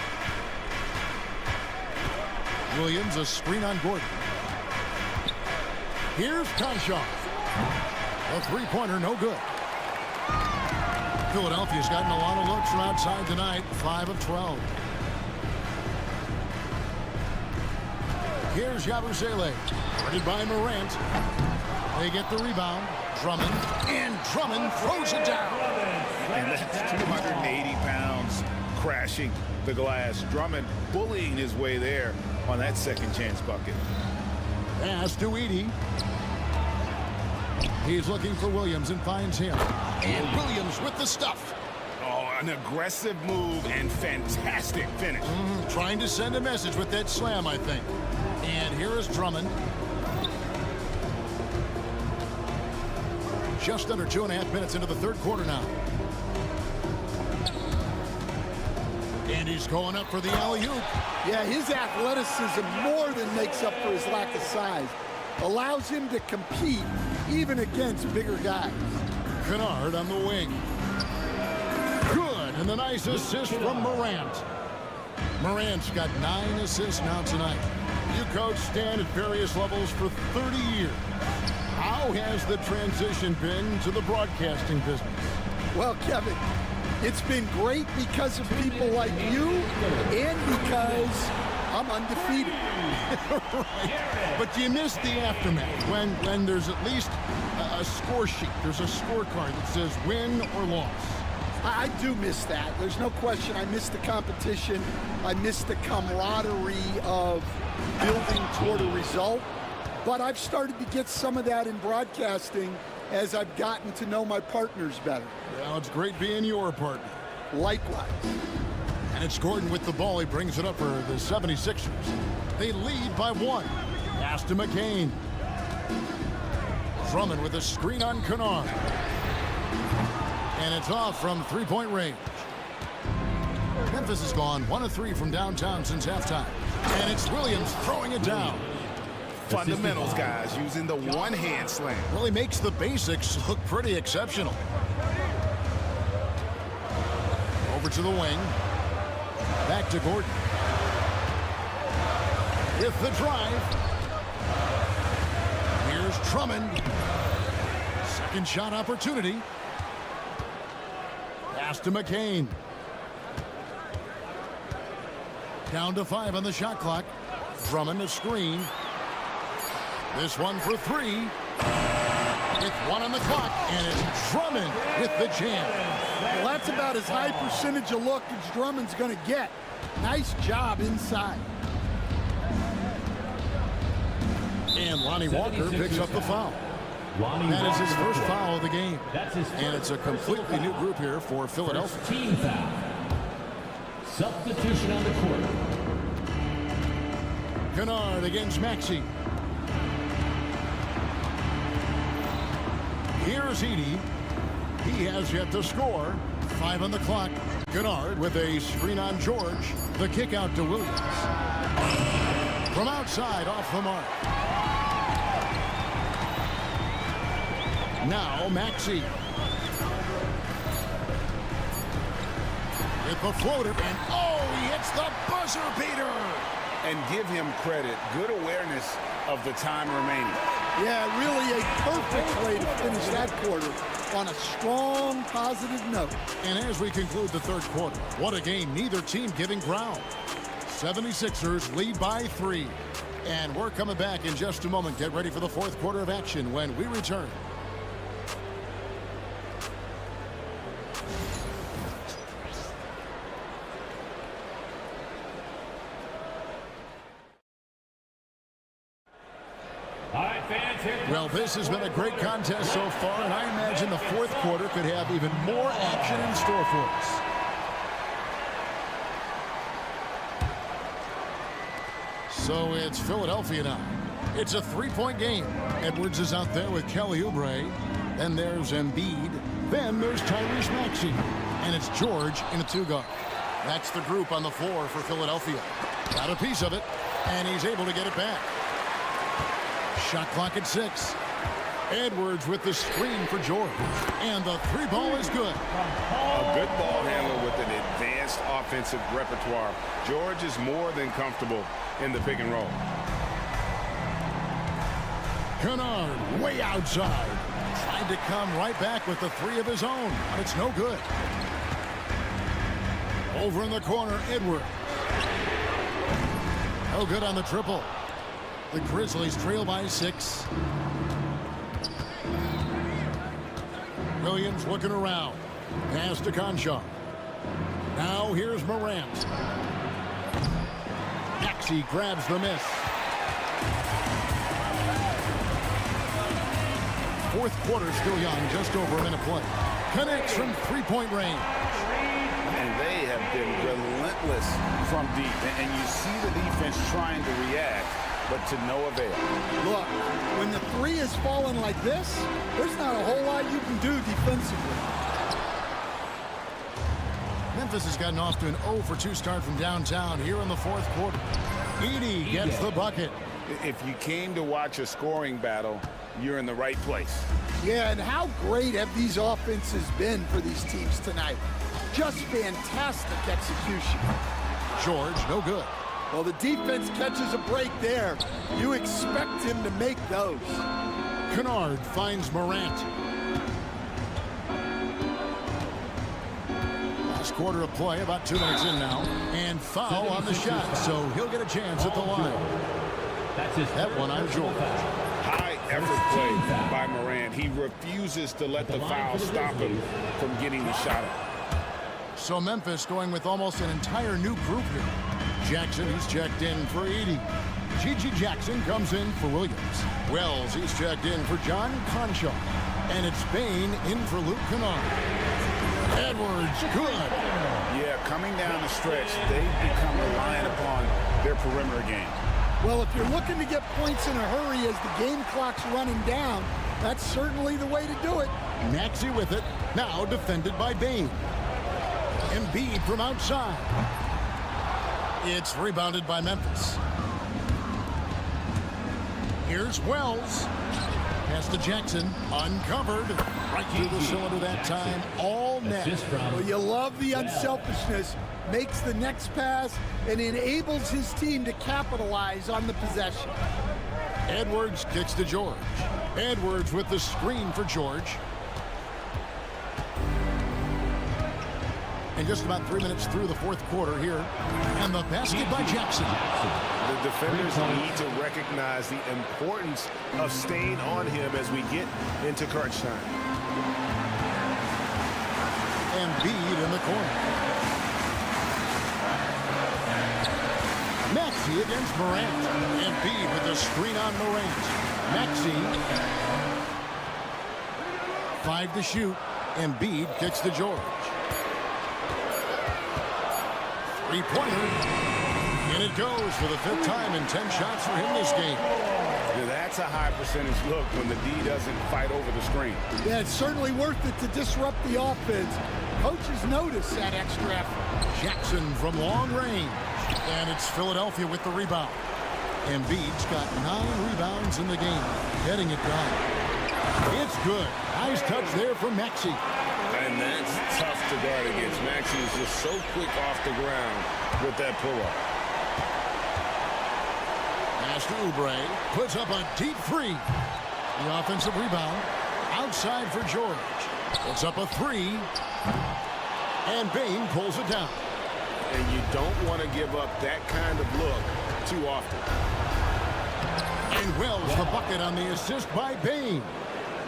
Williams, a screen on Gordon. Here's Konchar. A three-pointer, no good. Philadelphia's gotten a lot of looks from outside tonight, 5 of 12. Here's Yabusele, guarded by Morant. They get the rebound. Drummond, and Drummond throws it down. And that's 280 pounds crashing the glass. Drummond bullying his way there on that second chance bucket. Pass to Edey. He's looking for Williams and finds him. And Williams with the stuff. Oh, an aggressive move and fantastic finish. Trying to send a message with that slam, I think. And here is Drummond. Just under 2.5 minutes into the third quarter now. And he's going up for the alley-oop. Yeah, his athleticism more than makes up for his lack of size. Allows him to compete even against bigger guys. Kennard on the wing. Good, and the nice assist from Morant. Morant's got 9 assists now tonight. You coach Stan at various levels for 30 years. How has the transition been to the broadcasting business? Well, Kevin, it's been great because of people like you and because I'm undefeated. Right. But do you miss the aftermath when there's at least a score sheet? There's a scorecard that says win or loss. I do miss that. There's no question. I miss the competition. I miss the camaraderie of building toward a result. But I've started to get some of that in broadcasting as I've gotten to know my partners better. Well, it's great being your partner. Likewise. And it's Gordon with the ball. He brings it up for the 76ers. They lead by 1. Pass to McCain. Drummond with a screen on Kennard. And it's off from three-point range. Memphis has gone 1 of 3 from downtown since halftime. And it's Williams throwing it down. Fundamentals, guys, using the one-hand slam. Well, he makes the basics look pretty exceptional. Over to the wing. Back to Gordon. With the drive. Here's Drummond. Second shot opportunity. Pass to McCain. Down to 5 on the shot clock. Drummond a screen. This one for 3. with 1 on the clock, and it's Drummond with the jam. Well, that's about as high percentage of look as Drummond's going to get. Nice job inside. And Lonnie Walker picks up the foul. That is his first foul of the game. And it's a completely new group here for Philadelphia. Team foul. Substitution on the court. Kennard against Maxey. Here's Edey. He has yet to score. 5 on the clock. Kennard with a screen on George. The kick out to Williams. From outside, off the mark. Now Maxey. With the floater, and oh, he hits the buzzer beater. And give him credit. Good awareness of the time remaining. Yeah, really a perfect way to finish that quarter on a strong, positive note. And as we conclude the third quarter, what a game, neither team giving ground. 76ers lead by 3. And we're coming back in just a moment. Get ready for the fourth quarter of action when we return. Well, this has been a great contest so far, and I imagine the fourth quarter could have even more action in store for us. So it's Philadelphia now. It's a 3-point game. Edwards is out there with Kelly Oubre. Then there's Embiid. Then there's Tyrese Maxey. And it's George in a 2-guard. That's the group on the floor for Philadelphia. Got a piece of it, and he's able to get it back. Shot clock at 6. Edwards with the screen for George. And the 3-ball is good. A good ball handler with an advanced offensive repertoire. George is more than comfortable in the pick and roll. Kennard way outside. Tried to come right back with the 3 of his own, but it's no good. Over in the corner, Edwards. No good on the triple. The Grizzlies trail by 6. Williams looking around. Pass to Conchar. Now here's Morant. Maxey grabs the miss. Fourth quarter still young, just over a minute play. Connects from 3-point range. And they have been relentless from deep. And you see the defense trying to react, but to no avail. Look, when the 3 is falling like this, there's not a whole lot you can do defensively. Memphis has gotten off to an 0-for-2 start from downtown here in the fourth quarter. Edey gets the bucket. If you came to watch a scoring battle, you're in the right place. Yeah, and how great have these offenses been for these teams tonight? Just fantastic execution. George, no good. Well, the defense catches a break there. You expect him to make those. Kennard finds Morant. Last quarter of play, about 2 minutes in now. And foul on the shot, so he'll get a chance at the line. That one on George. High effort play by Morant. He refuses to let the foul stop him from getting the shot up. So Memphis going with almost an entire new group here. Jackson, he's checked in for Edey. Gigi Jackson comes in for Williams. Wells, he's checked in for John Conchar. And it's Bain in for Luke Kennard. Edwards, good. Yeah, coming down the stretch, they've become reliant upon their perimeter game. Well, if you're looking to get points in a hurry as the game clock's running down, that's certainly the way to do it. Maxey with it, now defended by Bain. Embiid from outside. It's rebounded by Memphis. Here's Wells. Pass to Jackson, uncovered. Right through the cylinder that time, all net. Well, you love the unselfishness. Makes the next pass and enables his team to capitalize on the possession. Edwards kicks to George. Edwards with the screen for George. And just about 3 minutes through the fourth quarter here. And the basket by Jackson. The defenders need to recognize the importance of staying on him as we get into crunch time. Embiid in the corner. Maxey against Morant. Embiid with the screen on Morant. Maxey. 5 to shoot. Embiid kicks to George. Three-pointer. And it goes for the 5th time in 10 shots for him this game. Yeah, that's a high percentage look when the D doesn't fight over the screen. Yeah, it's certainly worth it to disrupt the offense. Coaches notice that extra effort. Jackson from long range. And it's Philadelphia with the rebound. Embiid's got 9 rebounds in the game. Heading it down. It's good. Nice touch there from Maxey. And that's tough to guard against. Maxey is just so quick off the ground with that pull-up. Pass to Oubre. Puts up a deep three. The offensive rebound. Outside for George. Puts up a 3. And Bane pulls it down. And you don't want to give up that kind of look too often. And Wells the bucket on the assist by Bane.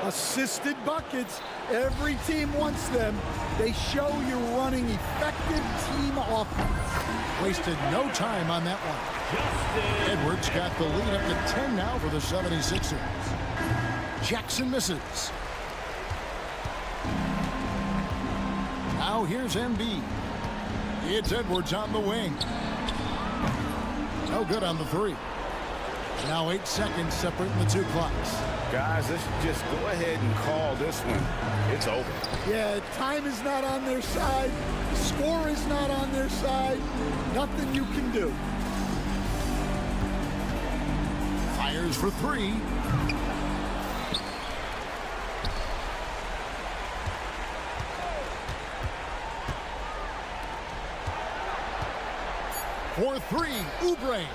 Assisted buckets. Every team wants them. They show you're running effective team offense. Wasted no time on that one. Edwards got the lead up to 10 now for the 76ers. Jackson misses. Now here's Embiid. It's Edwards on the wing. No good on the 3. Now 8 seconds separating the 2 clocks. Guys, let's just go ahead and call this one. It's over. Yeah, time is not on their side. The score is not on their side. Nothing you can do. Fires for 3. For 3, Oubre.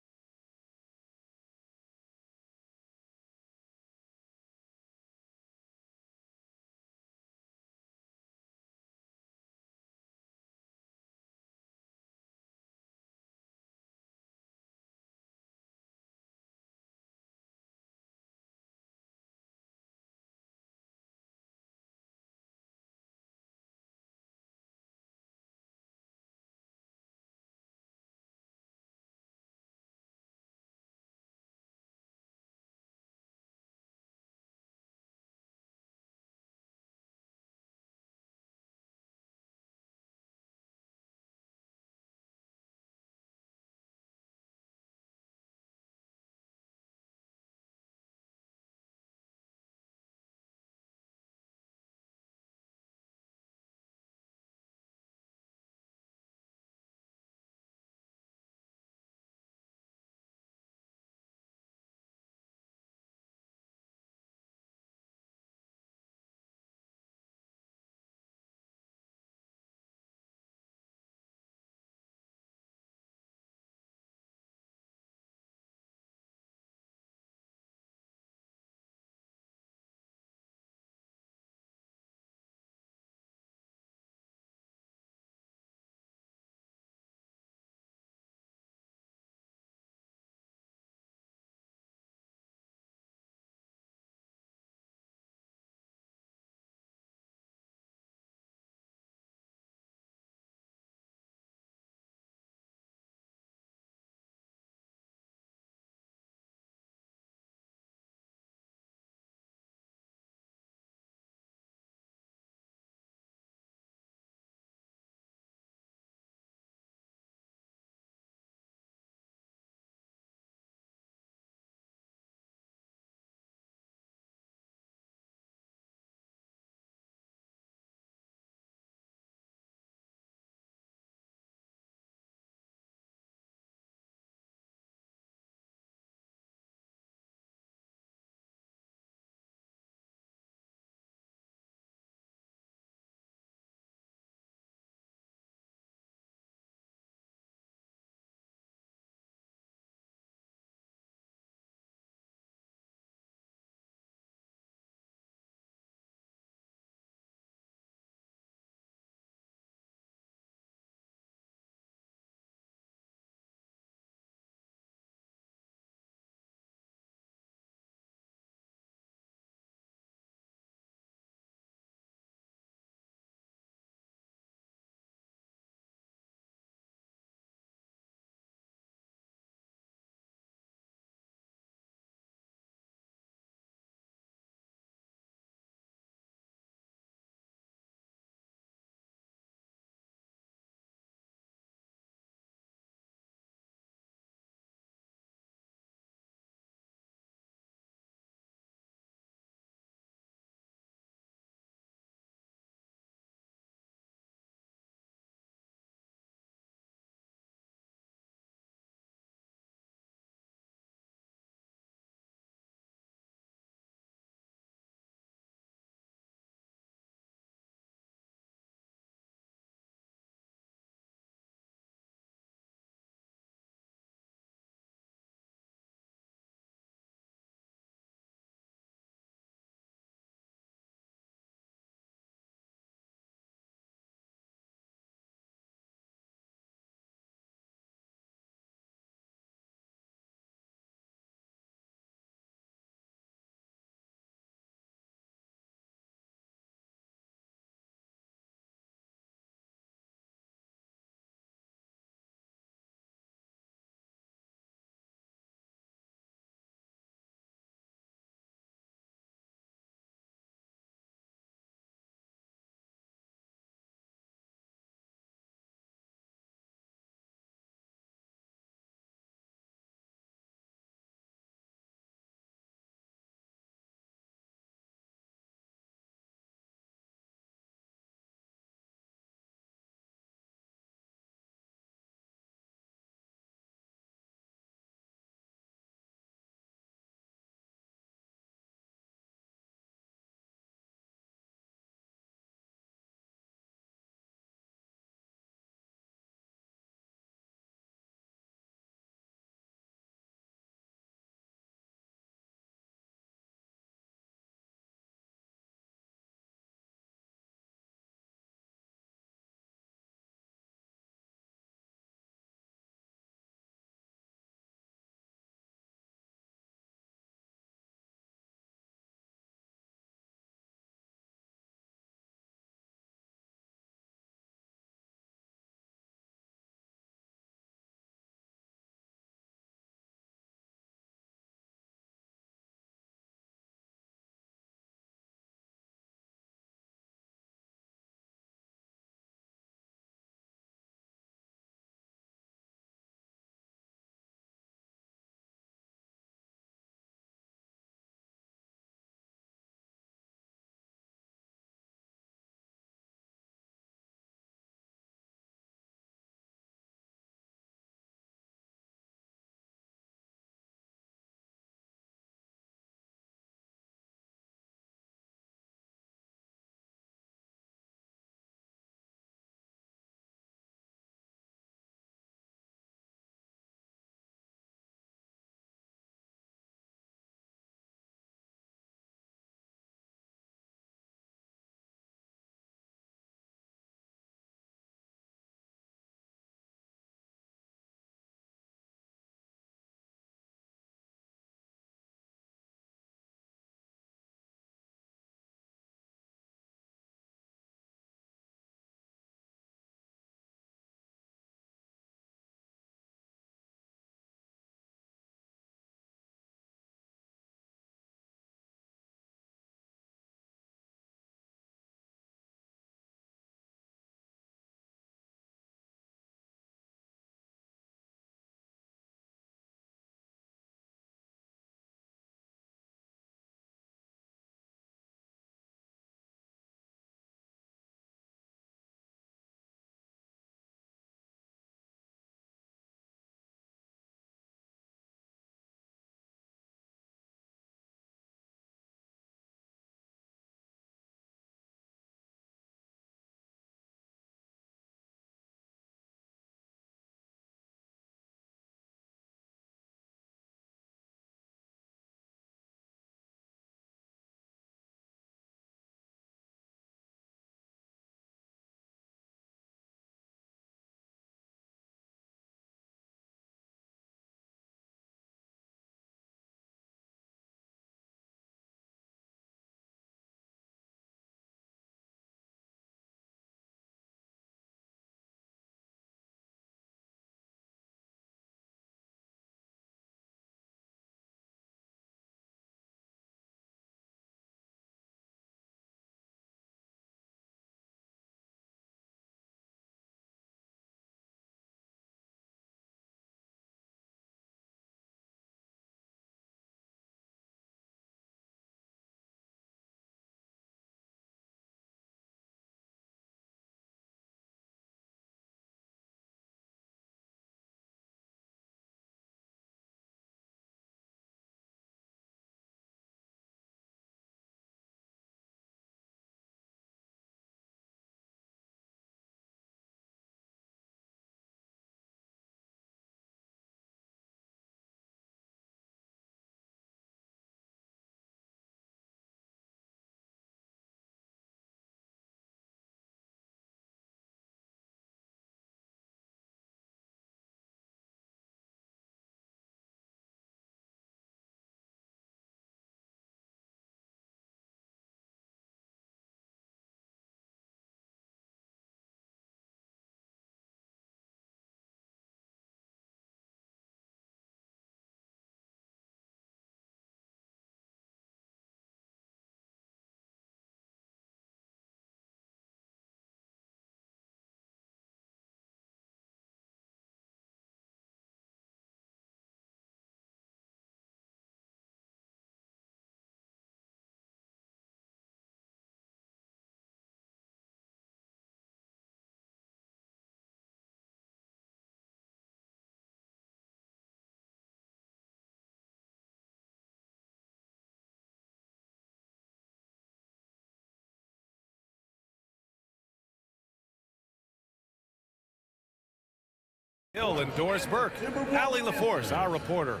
Hill and Doris Burke. Allie LaForce, our reporter.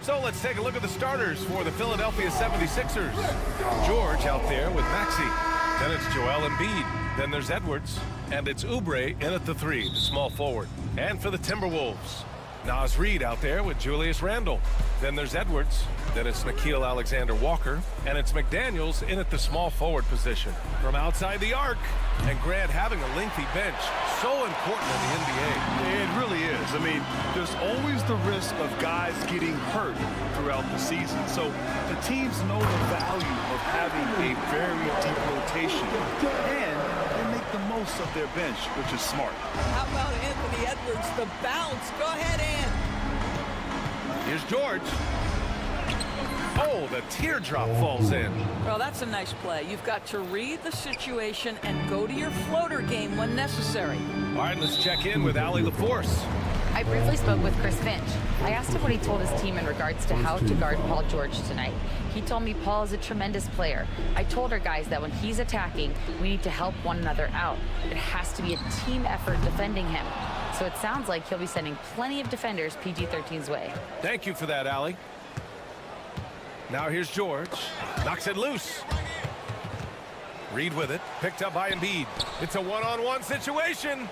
So let's take a look at the starters for the Philadelphia 76ers. George out there with Maxey. Then it's Joel Embiid. Then there's Edwards. And it's Oubre in at the 3, the small forward. And for the Timberwolves, Naz Reid out there with Julius Randle. Then there's Edwards. Then it's Nickeil Alexander-Walker. And it's McDaniels in at the small forward position. From outside the arc. And Grant having a lengthy bench. So important in the NBA. It really is. I mean, there's always the risk of guys getting hurt throughout the season. So the teams know the value of having a very deep rotation. And they make the most of their bench, which is smart. How about Anthony Edwards, the bounce? Go ahead, Ant. Here's George. Oh, the teardrop falls in. Well, that's a nice play. You've got to read the situation and go to your floater game when necessary. All right, let's check in with Allie LaForce. I briefly spoke with Chris Finch. I asked him what he told his team in regards to how to guard Paul George tonight. He told me Paul is a tremendous player. I told our guys that when he's attacking, we need to help one another out. It has to be a team effort defending him. So it sounds like he'll be sending plenty of defenders PG-13's way. Thank you for that, Allie. Now here's George. Knocks it loose. Reid with it. Picked up by Embiid. It's a one-on-one situation.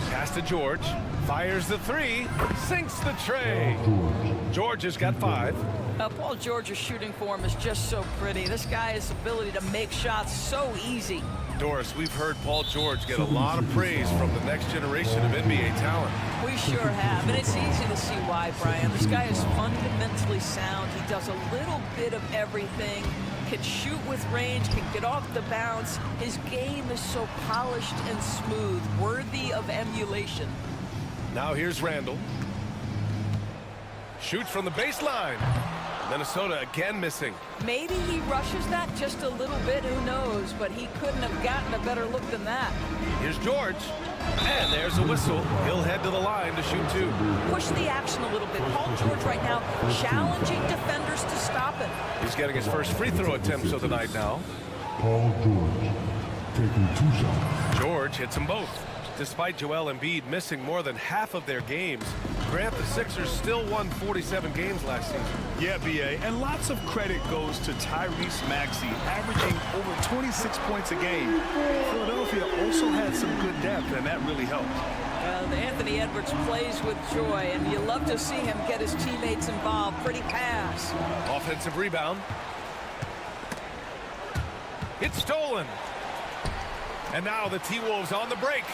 Pass to George. Fires the 3. Sinks the tray. George has got 5. Paul George's shooting form is just so pretty. This guy's ability to make shots so easy. Doris, we've heard Paul George get a lot of praise from the next generation of NBA talent. We sure have, and it's easy to see why, Brian. This guy is fundamentally sound. He does a little bit of everything, can shoot with range, can get off the bounce. His game is so polished and smooth, worthy of emulation. Now here's Randle. Shoots from the baseline. Minnesota again missing. Maybe he rushes that just a little bit, who knows, but he couldn't have gotten a better look than that. Here's George, and there's a whistle. He'll head to the line to shoot 2. Push the action a little bit. Paul George right now challenging defenders to stop it. He's getting his first free throw attempts of the night now. Paul George taking 2 shots. George hits them both. Despite Joel Embiid missing more than half of their games, Grant, the Sixers still won 47 games last season. Yeah, B.A., and lots of credit goes to Tyrese Maxey, averaging over 26 points a game. Philadelphia also had some good depth, and that really helped. Anthony Edwards plays with joy, and you love to see him get his teammates involved. Pretty pass. Offensive rebound. It's stolen. And now the T-Wolves on the break.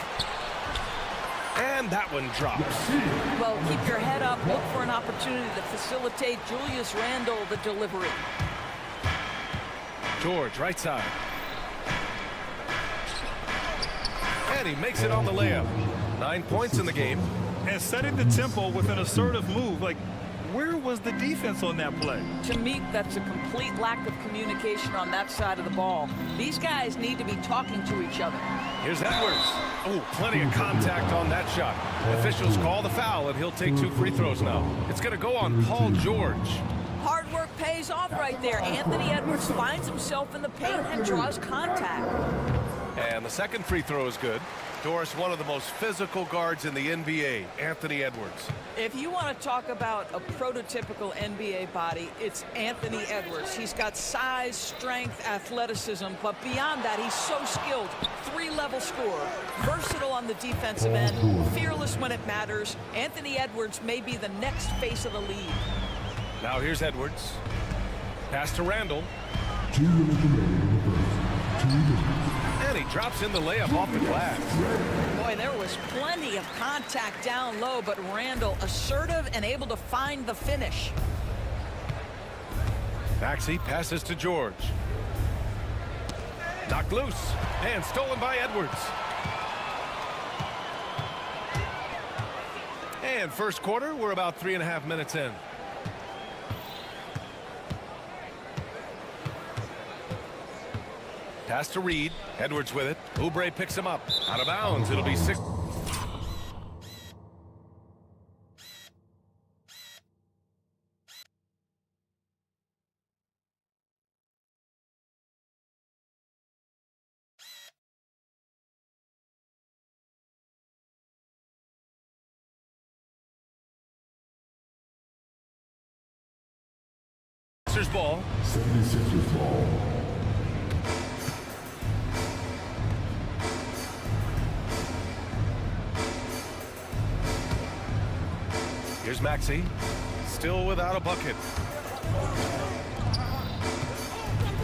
And that one drops. Well, keep your head up. Look for an opportunity to facilitate Julius Randle the delivery. George, right side. And he makes it on the layup. 9 points in the game. And setting the tempo with an assertive move. Like, where was the defense on that play? To me, that's a complete lack of communication on that side of the ball. These guys need to be talking to each other. Here's Edwards. Oh, plenty of contact on that shot. Officials call the foul, and he'll take 2 free throws now. It's going to go on Paul George. Hard work pays off right there. Anthony Edwards finds himself in the paint and draws contact. And the second free throw is good. Doris, one of the most physical guards in the NBA, Anthony Edwards. If you want to talk about a prototypical NBA body, it's Anthony Edwards. He's got size, strength, athleticism, but beyond that, he's so skilled. 3-level scorer, versatile on the defensive end, fearless when it matters. Anthony Edwards may be the next face of the league. Now here's Edwards. Pass to Randle. 2 minutes remaining in the first. 2 minutes. And he drops in the layup off the glass. Boy, there was plenty of contact down low, but Randle assertive and able to find the finish. Maxey passes to George. Knocked loose and stolen by Edwards. And first quarter, we're about 3.5 minutes in. Pass to Reid. Edwards with it. Oubre picks him up. Out of bounds. It'll be 6. Sixers ball. 76ers ball. Here's Maxey, still without a bucket.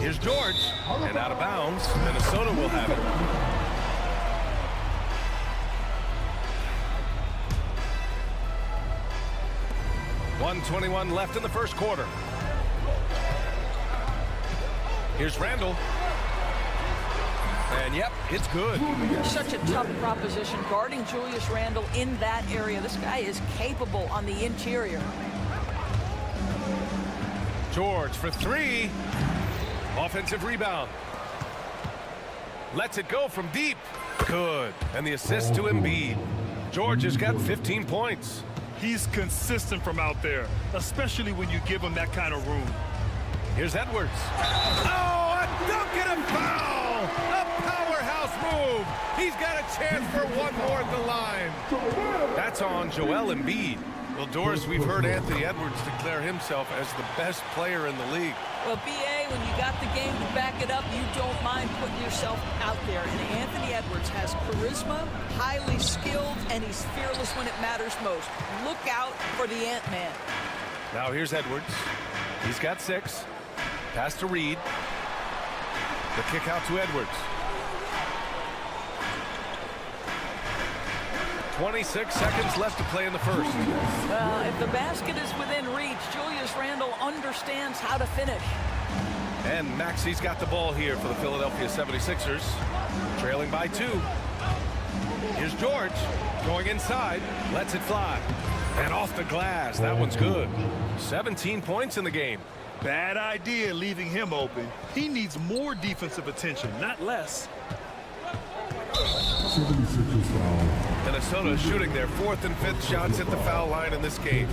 Here's George, and out of bounds. Minnesota will have it. .121 left in the first quarter. Here's Randall. And yep, it's good. Such a tough proposition guarding Julius Randle in that area. This guy is capable on the interior. George for three. Offensive rebound. Lets it go from deep. Good. And the assist to Embiid. George has got 15 points. He's consistent from out there, especially when you give him that kind of room. Here's Edwards. Oh, a dunk and a foul! A powerhouse move. He's got a chance for one more at the line. That's on Joel Embiid. Well, Doris, we've heard Anthony Edwards declare himself as the best player in the league. Well, B.A., when you got the game to back it up, you don't mind putting yourself out there. And Anthony Edwards has charisma, highly skilled, and he's fearless when it matters most. Look out for the Ant-Man. Now here's Edwards. He's got 6. Pass to Reed. The kick out to Edwards. 26 seconds left to play in the first. Well, if the basket is within reach, Julius Randle understands how to finish. And Maxey's got the ball here for the Philadelphia 76ers. Trailing by 2. Here's George going inside. Lets it fly. And off the glass. That one's good. 17 points in the game. Bad idea leaving him open. He needs more defensive attention, not less. 76ers foul. Minnesota shooting their 4th and 5th shots at the foul line in this game.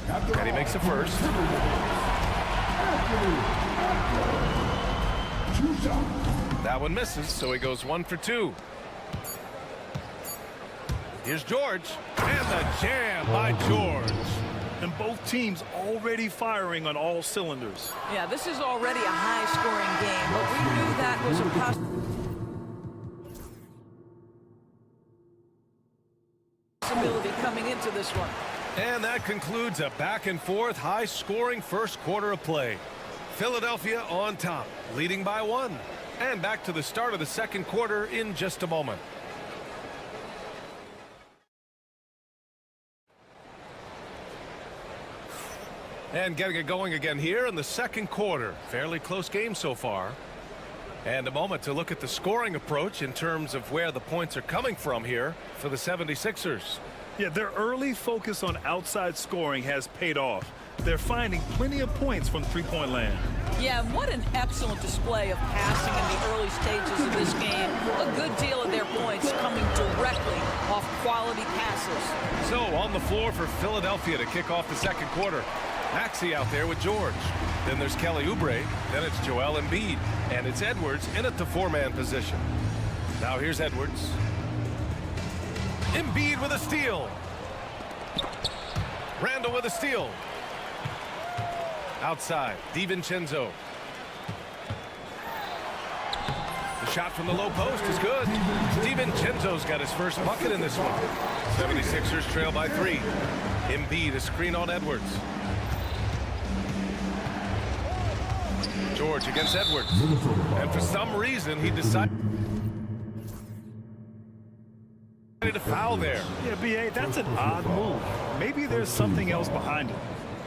And he makes the first. That one misses, so he goes 1 for 2. Here's George, and the jam by George. And both teams already firing on all cylinders. Yeah, this is already a high-scoring game, but we knew that was a possibility coming into this one. And that concludes a back-and-forth, high-scoring first quarter of play. Philadelphia on top, leading by 1. And back to the start of the second quarter in just a moment. And getting it going again here in the second quarter. Fairly close game so far. And a moment to look at the scoring approach in terms of where the points are coming from here for the 76ers. Yeah, their early focus on outside scoring has paid off. They're finding plenty of points from three-point land. Yeah, and what an excellent display of passing in the early stages of this game. A good deal of their points coming directly off quality passes. So on the floor for Philadelphia to kick off the second quarter. Maxey out there with George. Then there's Kelly Oubre. Then it's Joel Embiid. And it's Edwards in at the 4-man position. Now here's Edwards. Embiid with a steal. Randall with a steal. Outside, DiVincenzo. The shot from the low post is good. DiVincenzo's got his first bucket in this one. 76ers trail by 3. Embiid, a screen on Edwards. George against Edwards. And for some reason, he decided to foul there. Yeah, B.A., that's an odd move. Maybe there's something else behind it.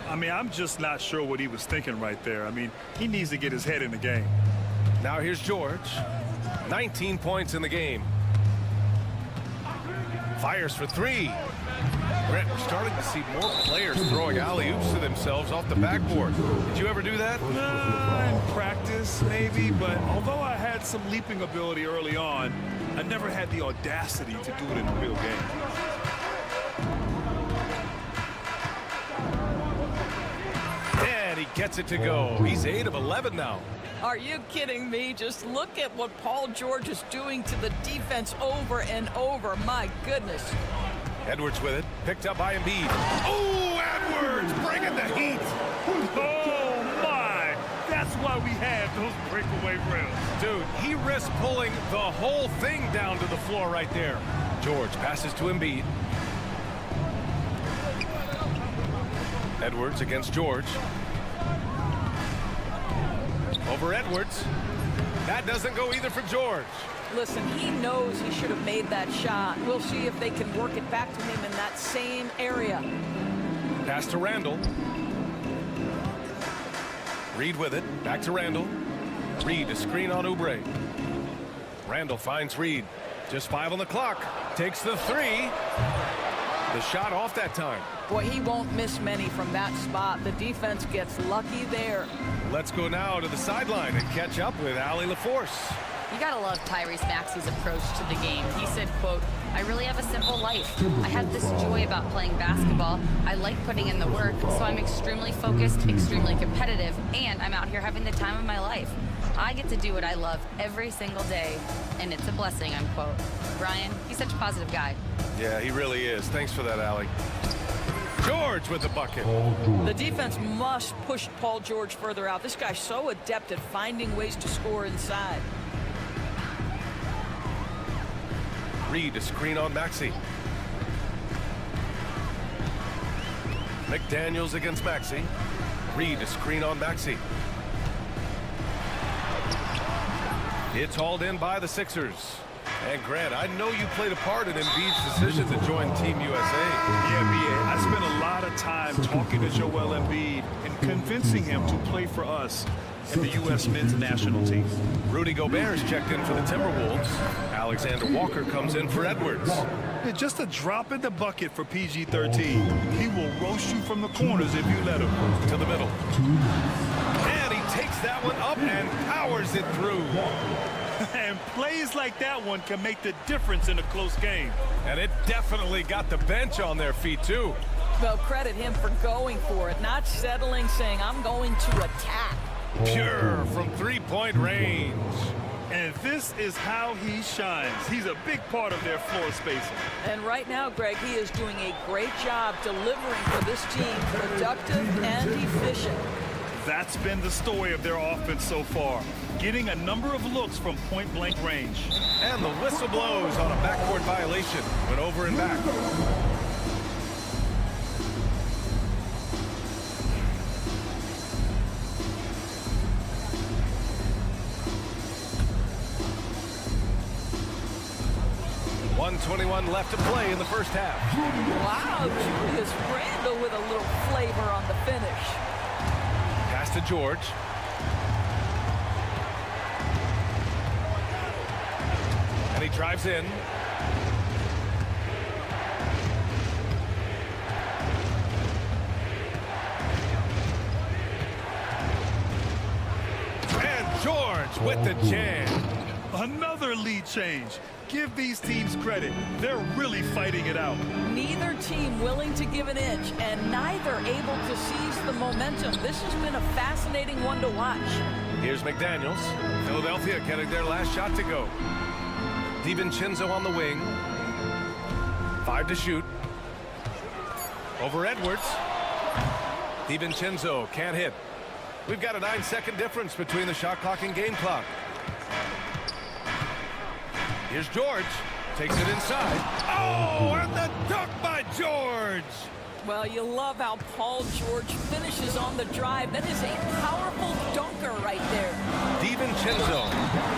I mean, I'm just not sure what he was thinking right there. I mean, he needs to get his head in the game. Now here's George. 19 points in the game. Fires for 3. Brent, we're starting to see more players throwing alley-oops to themselves off the backboard. Did you ever do that? In practice, maybe, but although I had some leaping ability early on, I never had the audacity to do it in a real game. And he gets it to go. He's 8 of 11 now. Are you kidding me? Just look at what Paul George is doing to the defense over and over. My goodness. Edwards with it, picked up by Embiid. Oh, Edwards bringing the heat. Oh, my. That's why we have those breakaway rims. Dude, he risked pulling the whole thing down to the floor right there. George passes to Embiid. Edwards against George. Over Edwards. That doesn't go either for George. Listen, he knows he should have made that shot. We'll see if they can work it back to him in that same area. Pass to Randall. Reed with it. Back to Randall. Reed, a screen on Oubre. Randall finds Reed. Just 5 on the clock. Takes the 3. The shot off that time. Boy, he won't miss many from that spot. The defense gets lucky there. Let's go now to the sideline and catch up with Allie LaForce. You gotta love Tyrese Maxey's approach to the game. He said, quote, "I really have a simple life. I have this joy about playing basketball. I like putting in the work, so I'm extremely focused, extremely competitive, and I'm out here having the time of my life. I get to do what I love every single day, and it's a blessing," unquote. Brian, he's such a positive guy. Yeah, he really is. Thanks for that, Allie. George with the bucket. The defense must push Paul George further out. This guy's so adept at finding ways to score inside. Reed, a screen on Maxey. McDaniels against Maxey. Reed, a screen on Maxey. It's hauled in by the Sixers. And Grant, I know you played a part in Embiid's decision to join Team USA. Yeah, B.A. I spent a lot of time talking to Joel Embiid and convincing him to play for us and the U.S. men's national team. Rudy Gobert is checked in for the Timberwolves. Alexander Walker comes in for Edwards. Yeah, just a drop in the bucket for PG-13. He will roast you from the corners if you let him. To the middle. And he takes that one up and powers it through. And plays like that one can make the difference in a close game. And it definitely got the bench on their feet, too. Well, credit him for going for it, not settling, saying, "I'm going to attack." Pure from three-point range. And this is how he shines. He's a big part of their floor spacing. And right now, Greg, he is doing a great job delivering for this team, productive and efficient. That's been the story of their offense so far, getting a number of looks from point-blank range. And the whistle blows on a backcourt violation. Went over and back. .121 left to play in the first half. Wow, Julius Randle with a little flavor on the finish. Pass to George. And he drives in. And George with the jam. Another lead change. Give these teams credit. They're really fighting it out. Neither team willing to give an inch, and neither able to seize the momentum. This has been a fascinating one to watch. Here's McDaniels. Philadelphia getting their last shot to go. DiVincenzo on the wing. 5 to shoot. Over Edwards. DiVincenzo can't hit. We've got a 9-second difference between the shot clock and game clock. Here's George. Takes it inside. Oh, and the dunk by George. Well, you love how Paul George finishes on the drive. That is a powerful dunker right there. DiVincenzo.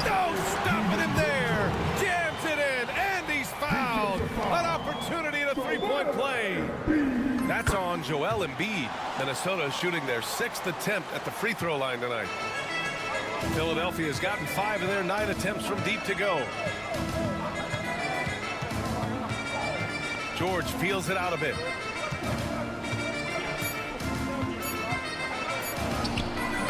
No stopping him there. Jams it in, and he's fouled. An opportunity at a three-point play. That's on Joel Embiid. Minnesota shooting their 6th attempt at the free throw line tonight. Philadelphia has gotten 5 of their 9 attempts from deep to go. George feels it out a bit.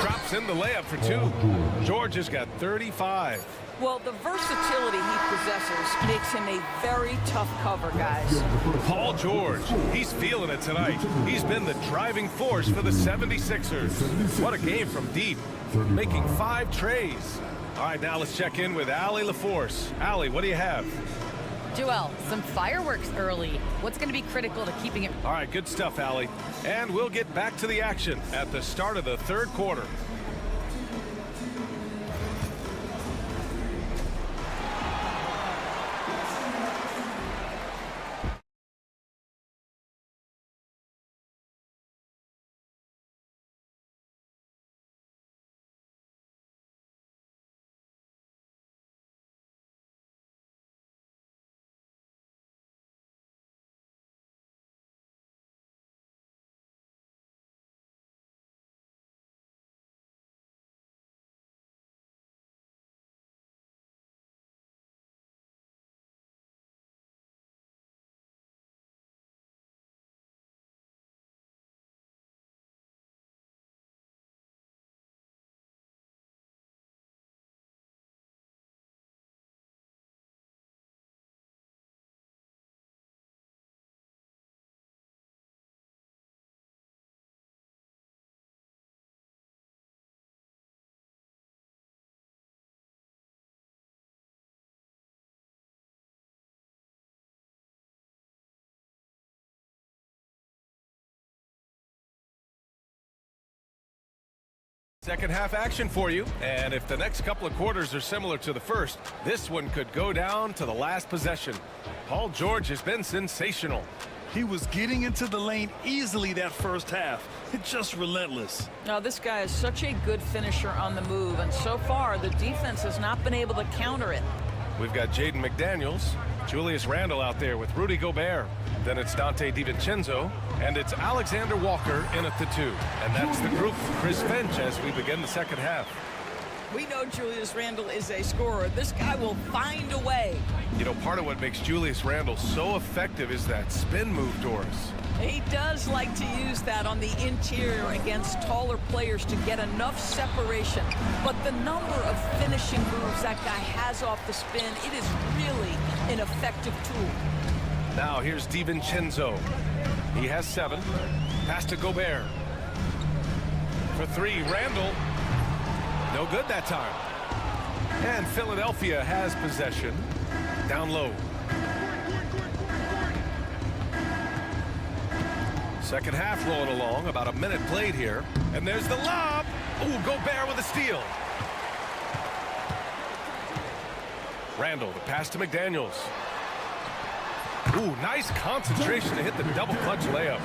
Drops in the layup for 2. George has got 35. Well, the versatility he possesses makes him a very tough cover, guys. Paul George, he's feeling it tonight. He's been the driving force for the 76ers. What a game from deep, making 5 trays. All right, now let's check in with Allie LaForce. Allie, what do you have? Joel, some fireworks early. What's going to be critical to keeping it? All right, good stuff, Allie. And we'll get back to the action at the start of the third quarter. Second half action for you, and if the next couple of quarters are similar to the first, this one could go down to the last possession. Paul George has been sensational. He was getting into the lane easily that first half. It's just relentless. Now, this guy is such a good finisher on the move, and so far, the defense has not been able to counter it. We've got Jaden McDaniels, Julius Randle out there with Rudy Gobert. Then it's Dante DiVincenzo, and it's Alexander Walker in at the 2. And that's the group for Chris Finch as we begin the second half. We know Julius Randle is a scorer. This guy will find a way. You know, part of what makes Julius Randle so effective is that spin move, Doris. He does like to use that on the interior against taller players to get enough separation. But the number of finishing moves that guy has off the spin, it is really an effective tool. Now here's DiVincenzo. He has 7. Pass to Gobert. For 3, Randle. No good that time. And Philadelphia has possession. Down low. Second half rolling along, about a minute played here. And there's the lob. Ooh, Gobert with a steal. Randle, the pass to McDaniels. Ooh, nice concentration to hit the double clutch layup.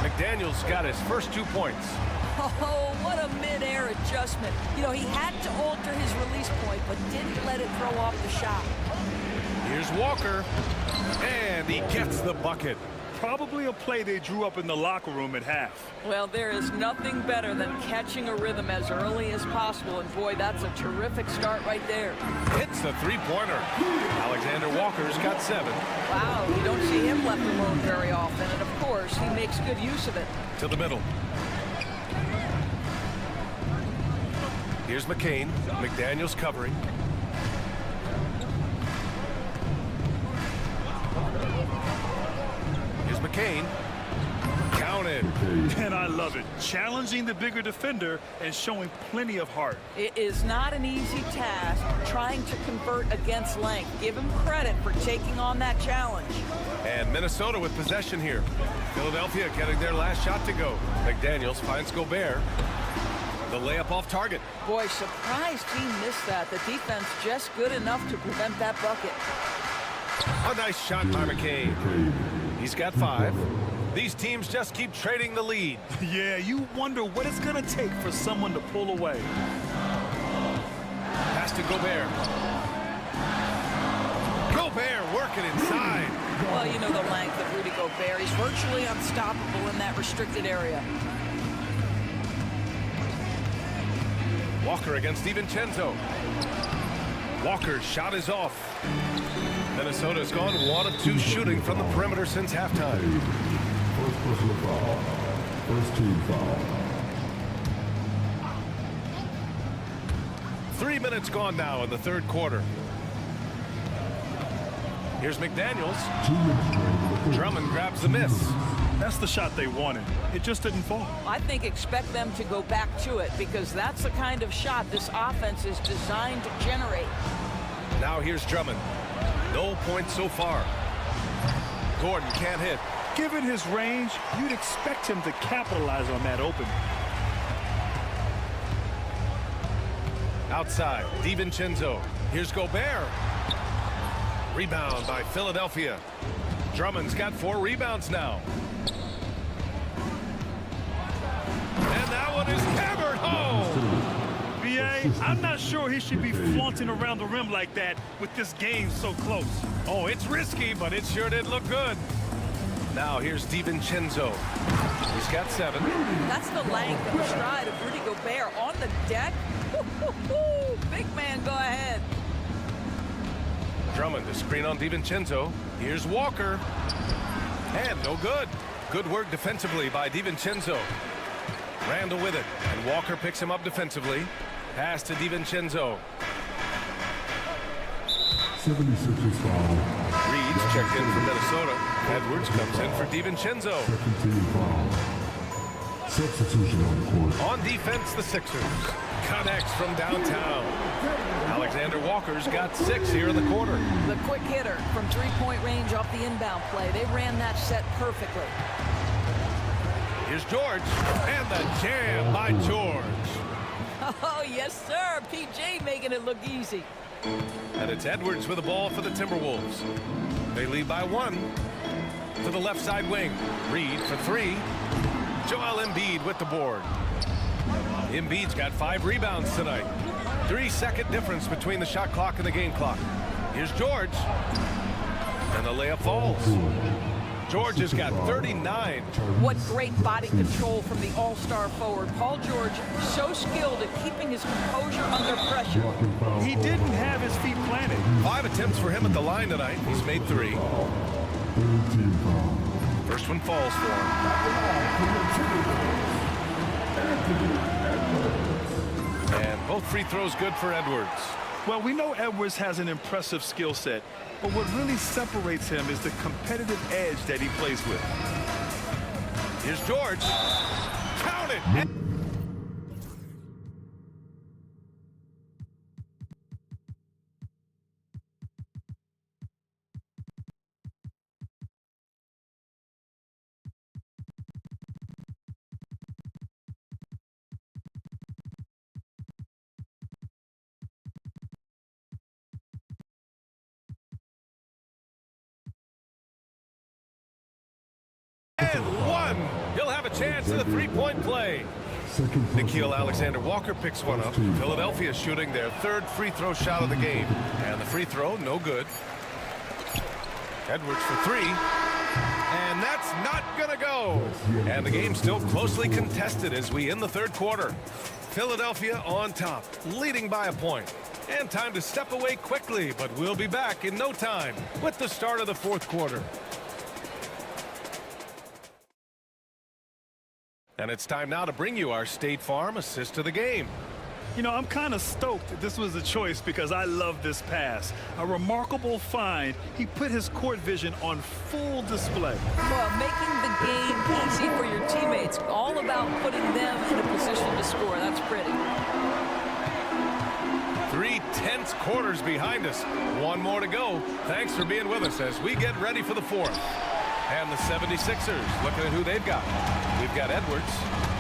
McDaniels got his first 2 points. Oh, what a mid-air adjustment. You know, he had to alter his release point, but didn't let it throw off the shot. Here's Walker, and he gets the bucket. Probably a play they drew up in the locker room at half. Well, there is nothing better than catching a rhythm as early as possible, and boy, that's a terrific start right there. Hits the three-pointer. Alexander Walker's got 7. Wow, you don't see him left alone very often, and of course, he makes good use of it. To the middle. Here's McCain. McDaniels covering. Here's McCain. Counted. And I love it. Challenging the bigger defender and showing plenty of heart. It is not an easy task trying to convert against length. Give him credit for taking on that challenge. And Minnesota with possession here. Philadelphia getting their last shot to go. McDaniels finds Gobert. The layup off target. Boy, surprised he missed that. The defense just good enough to prevent that bucket. A nice shot by McCain. He's got 5. These teams just keep trading the lead. Yeah, you wonder what it's going to take for someone to pull away. Pass to Gobert. Gobert working inside. Well, you know the length of Rudy Gobert. He's virtually unstoppable in that restricted area. Walker against DiVincenzo. Walker's shot is off. Minnesota's gone 1 of 2 shooting from the perimeter since halftime. First personal foul. First team foul. 3 minutes gone now in the third quarter. Here's McDaniels. Drummond grabs the miss. That's the shot they wanted. It just didn't fall. I think expect them to go back to it because that's the kind of shot this offense is designed to generate. Now here's Drummond. No points so far. Gordon can't hit. Given his range, you'd expect him to capitalize on that opening. Outside, DiVincenzo. Here's Gobert. Rebound by Philadelphia. Drummond's got 4 rebounds now. And that one is hammered home. B.A., I'm not sure he should be flaunting around the rim like that with this game so close. Oh, it's risky, but it sure did look good. Now here's DiVincenzo. He's got 7. That's the length and stride of Rudy Gobert on the deck. Big man, go ahead. Drummond to screen on DiVincenzo. Here's Walker. And no good. Good work defensively by DiVincenzo. Randall with it, and Walker picks him up defensively. Pass to DiVincenzo. 76ers foul. Reed's checked in for Minnesota. Edwards comes in for DiVincenzo. Second team foul. Substitution on the court. On defense, the Sixers. Connects from downtown. Alexander Walker's got 6 here in the quarter. The quick hitter from three-point range off the inbound play. They ran that set perfectly. Here's George, and the jam by George. Oh, yes, sir. PJ making it look easy. And it's Edwards with the ball for the Timberwolves. They lead by 1. To the left side wing. Reed for 3. Joel Embiid with the board. Embiid's got 5 rebounds tonight. 3-second difference between the shot clock and the game clock. Here's George. And the layup falls. George has got 39. What great body control from the all-star forward. Paul George, so skilled at keeping his composure under pressure. He didn't have his feet planted. 5 attempts for him at the line tonight. He's made 3. First one falls for him. And both free throws good for Edwards. Well, we know Edwards has an impressive skill set, but what really separates him is the competitive edge that he plays with. Here's George. Count it. And 1. He'll have a chance at a 3-point play. Nickeil Alexander-Walker picks one up. Philadelphia shooting their 3rd free throw shot of the game. And the free throw, no good. Edwards for 3. And that's not going to go. And the game's still closely contested as we end the 3rd quarter. Philadelphia on top, leading by a point. And time to step away quickly, but we'll be back in no time with the start of the 4th quarter. And it's time now to bring you our State Farm assist to the game. You know, I'm kind of stoked this was a choice because I love this pass. A remarkable find. He put his court vision on full display. Well, making the game easy for your teammates. All about putting them in a position to score. That's pretty. 3 tense quarters behind us. 1 more to go. Thanks for being with us as we get ready for the 4th. And the 76ers, looking at who they've got. We've got Edwards,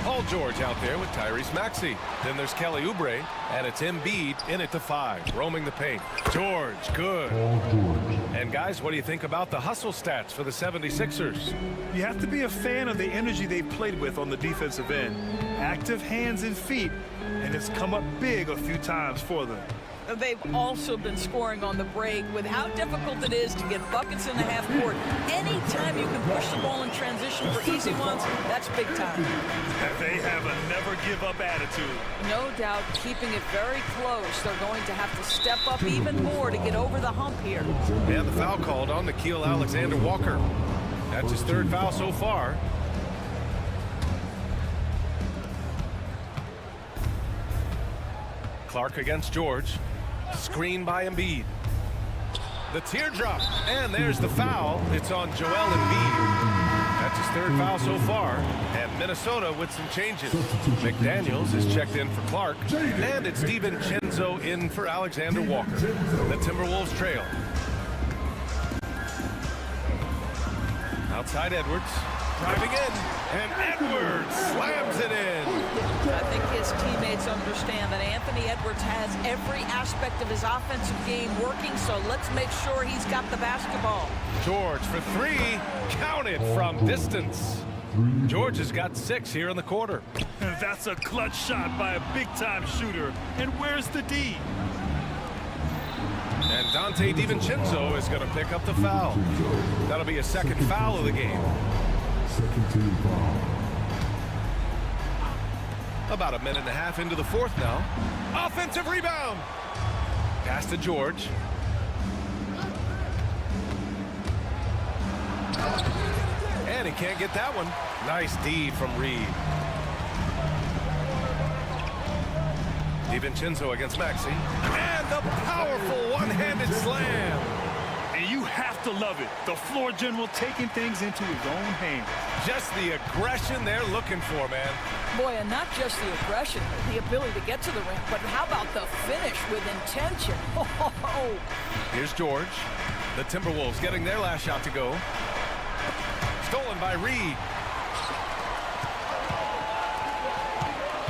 Paul George out there with Tyrese Maxey. Then there's Kelly Oubre, and it's Embiid in at the 5, roaming the paint. George, good. And guys, what do you think about the hustle stats for the 76ers? You have to be a fan of the energy they've played with on the defensive end. Active hands and feet, and it's come up big a few times for them. They've also been scoring on the break with how difficult it is to get buckets in the half court. Anytime you can push the ball in transition for easy ones, that's big time. They have a never-give-up attitude. No doubt, keeping it very close. They're going to have to step up even more to get over the hump here. And the foul called on Nickeil Alexander-Walker. That's his 3rd foul so far. Clark against George. Screen by Embiid. The teardrop, and there's the foul. It's on Joel Embiid. That's his 3rd foul so far. And Minnesota with some changes. McDaniels is checked in for Clark, and it's DiVincenzo in for Alexander Walker. The Timberwolves trail. Outside Edwards, driving in, and Edwards slams it in. I think his teammates understand that Anthony Edwards has every aspect of his offensive game working, so let's make sure he's got the basketball. George for three, counted from distance. George has got 6 here in the quarter. That's a clutch shot by a big-time shooter. And where's the D? And Dante DiVincenzo is going to pick up the foul. That'll be a second foul of the game. Second team foul. About a minute and a half into the fourth now. Offensive rebound. Pass to George. And he can't get that one. Nice D from Reed. DiVincenzo against Maxey. And the powerful one-handed slam. And you have to love it. The floor general taking things into his own hands. Just the aggression they're looking for, man. Boy, and not just the aggression, the ability to get to the rim, but how about the finish with intention? Oh. Here's George. The Timberwolves getting their last shot to go. Stolen by Reed.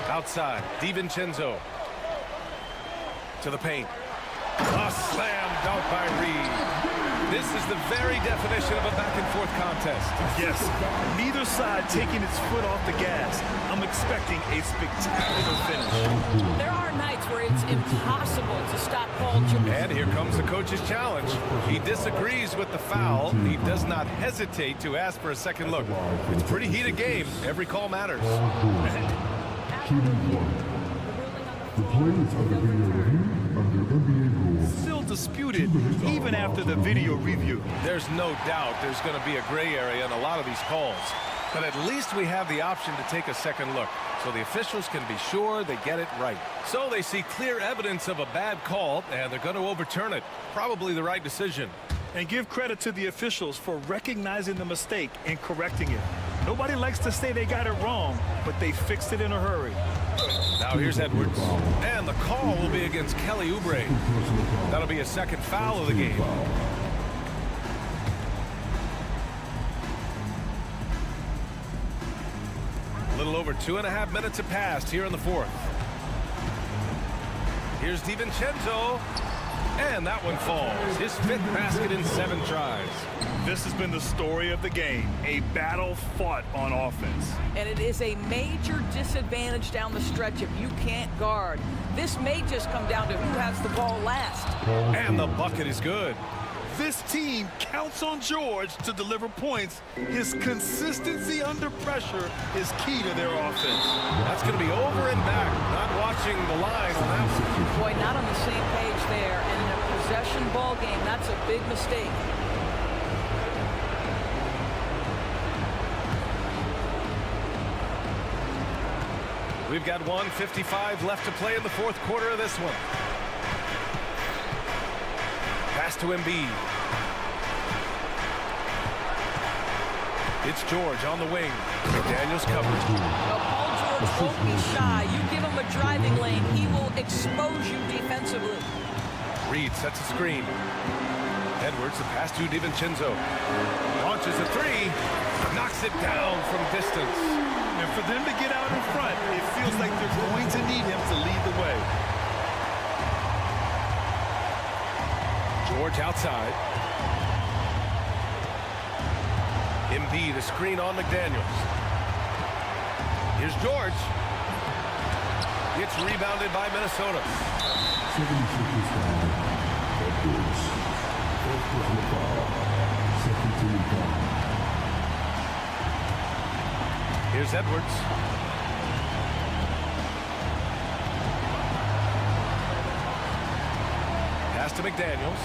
Outside, DiVincenzo. To the paint. A slam dunk by Reed. This is the very definition of a back-and-forth contest. Yes, neither side taking its foot off the gas. I'm expecting a spectacular finish. There are nights where it's impossible to stop Paul George. And here comes the coach's challenge. He disagrees with the foul. He does not hesitate to ask for a second look. It's a pretty heated game. Every call matters. Shooting one. The play is under video review under NBA rules. Still disputed even after the video review. There's no doubt there's going to be a gray area in a lot of these calls. But at least we have the option to take a second look, so the officials can be sure they get it right. So they see clear evidence of a bad call, and they're going to overturn it. Probably the right decision. And give credit to the officials for recognizing the mistake and correcting it. Nobody likes to say they got it wrong, but they fixed it in a hurry. Now here's Edwards. And the call will be against Kelly Oubre. That'll be a second foul of the game. A little over 2.5 minutes have passed here in the fourth. Here's DiVincenzo. And that one falls. His 5th basket in 7 tries. This has been the story of the game, a battle fought on offense. And it is a major disadvantage down the stretch if you can't guard. This may just come down to who has the ball last. And the bucket is good. This team counts on George to deliver points. His consistency under pressure is key to their offense. That's going to be over and back. Not watching the line on that one. Boy, not on the same page there. And in a possession ball game, that's a big mistake. We've got 1:55 left to play in the fourth quarter of this one. Pass to Embiid. It's George on the wing. McDaniels covered. Well, Paul George won't be shy. You give him a driving lane, he will expose you defensively. Reed sets a screen. Edwards, the pass to DiVincenzo. Launches a three. Knocks it down from distance. And for them to get out in front, it feels like they're going to need him to lead the way. George outside. Embiid, a screen on McDaniels. Here's George. It's rebounded by Minnesota. 76 foul. Edwards. Fourth personal foul. Second team foul. Here's Edwards. Pass to McDaniels.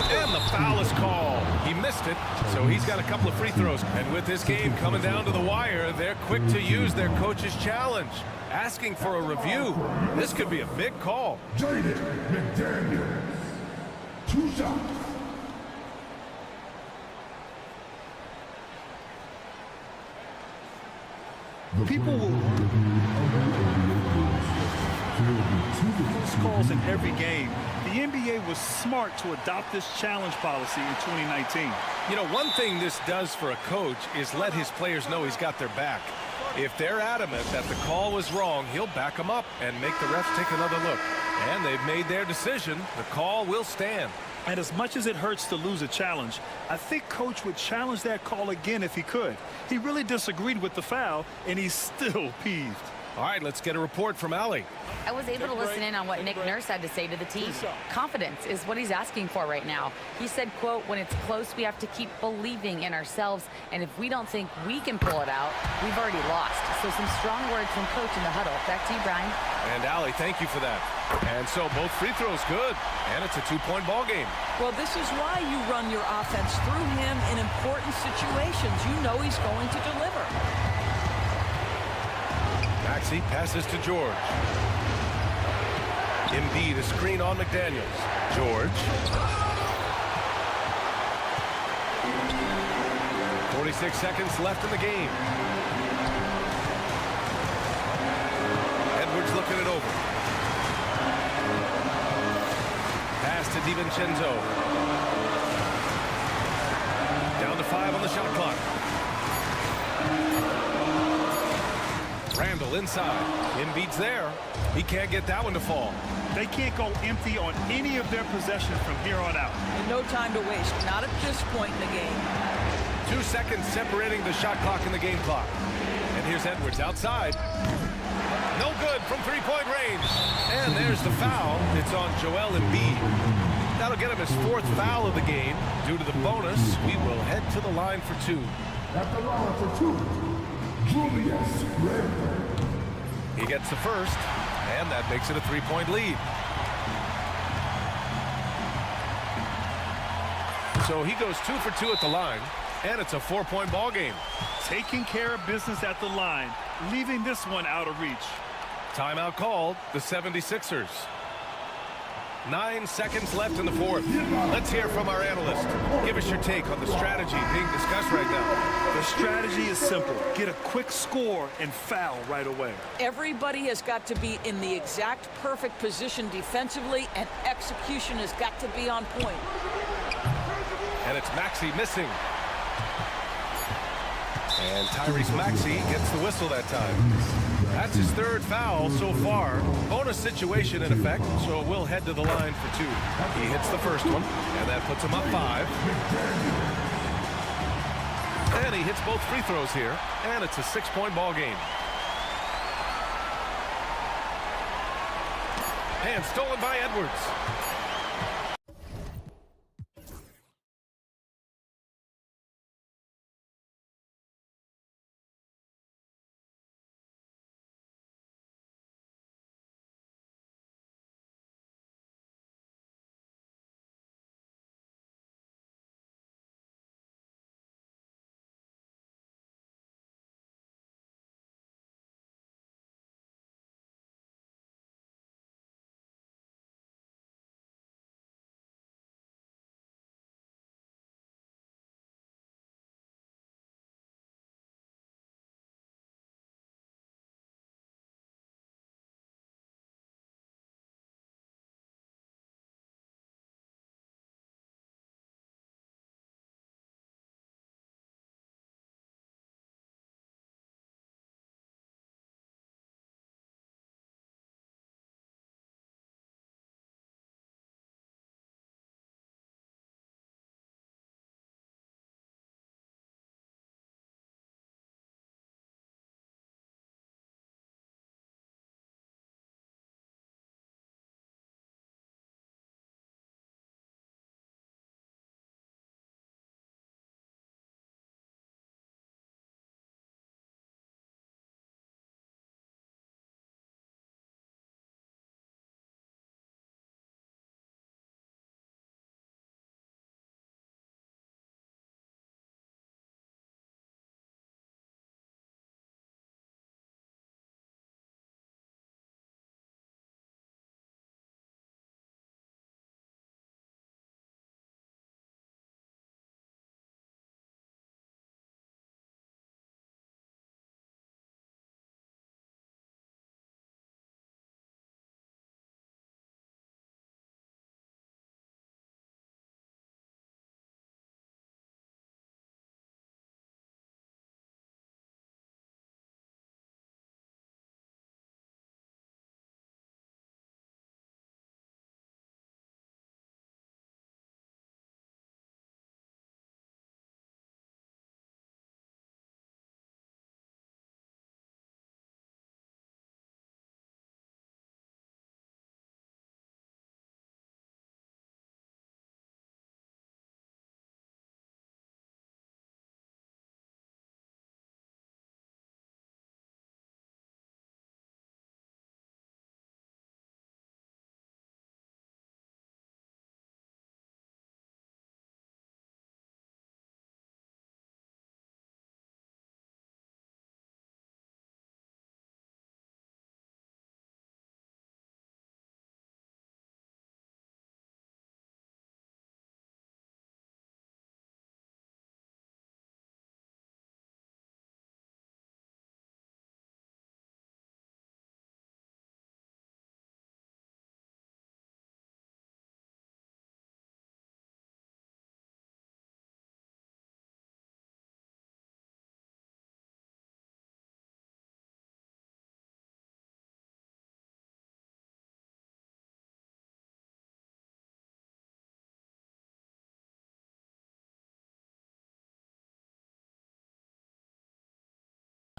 And the foul is called. He missed it, so he's got a couple of free throws. And with this game coming down to the wire, they're quick to use their coach's challenge, asking for a review. This could be a big call. Jaden McDaniels. 2 shots. People will calls in every game. The The NBA was smart to adopt this challenge policy in 2019. You know, one thing this does for a coach is let his players know he's got their back. If they're adamant that the call was wrong, he'll back them up and make the refs take another look. And they've made their decision. The call will stand. And as much as it hurts to lose a challenge, I think Coach would challenge that call again if he could. He really disagreed with the foul, and he's still peeved. All right, let's get a report from Allie. I was able to listen in on what Nick Nurse had to say to the team. Confidence is what he's asking for right now. He said, quote, when it's close, we have to keep believing in ourselves, and if we don't think we can pull it out, we've already lost. So some strong words from Coach in the huddle. Back to you, Brian. And Allie, thank you for that. And so both free throws good, and it's a two-point ball game. Well, this is why you run your offense through him in important situations. You know he's going to deliver. Maxey passes to George. Embiid, a screen on McDaniels. George. 46 seconds left in the game. Edwards looking it over. Pass to DiVincenzo. Down to 5 on the shot clock. Randall inside. Embiid's there. He can't get that one to fall. They can't go empty on any of their possessions from here on out. No time to waste. Not at this point in the game. 2 seconds separating the shot clock and the game clock. And here's Edwards outside. No good from three-point range. And there's the foul. It's on Joel Embiid. That'll get him his 4th foul of the game. Due to the bonus, we will head to the line for 2. At the line for 2, Julius Randle. He gets the first, and that makes it a 3-point lead. So he goes 2 for 2 at the line, and it's a 4-point ball game. Taking care of business at the line, leaving this one out of reach. Timeout called, the 76ers. 9 seconds left in the 4th. Let's hear from our analyst. Give us your take on the strategy being discussed right now. The strategy is simple. Get a quick score and foul right away. Everybody has got to be in the exact perfect position defensively, and execution has got to be on point. And it's Maxey missing. And Tyrese Maxey gets the whistle that time. That's his 3rd foul so far. Bonus situation in effect, so we'll head to the line for 2. He hits the first one, and that puts him up 5. And he hits both free throws here, and it's a 6-point ball game. And stolen by Edwards.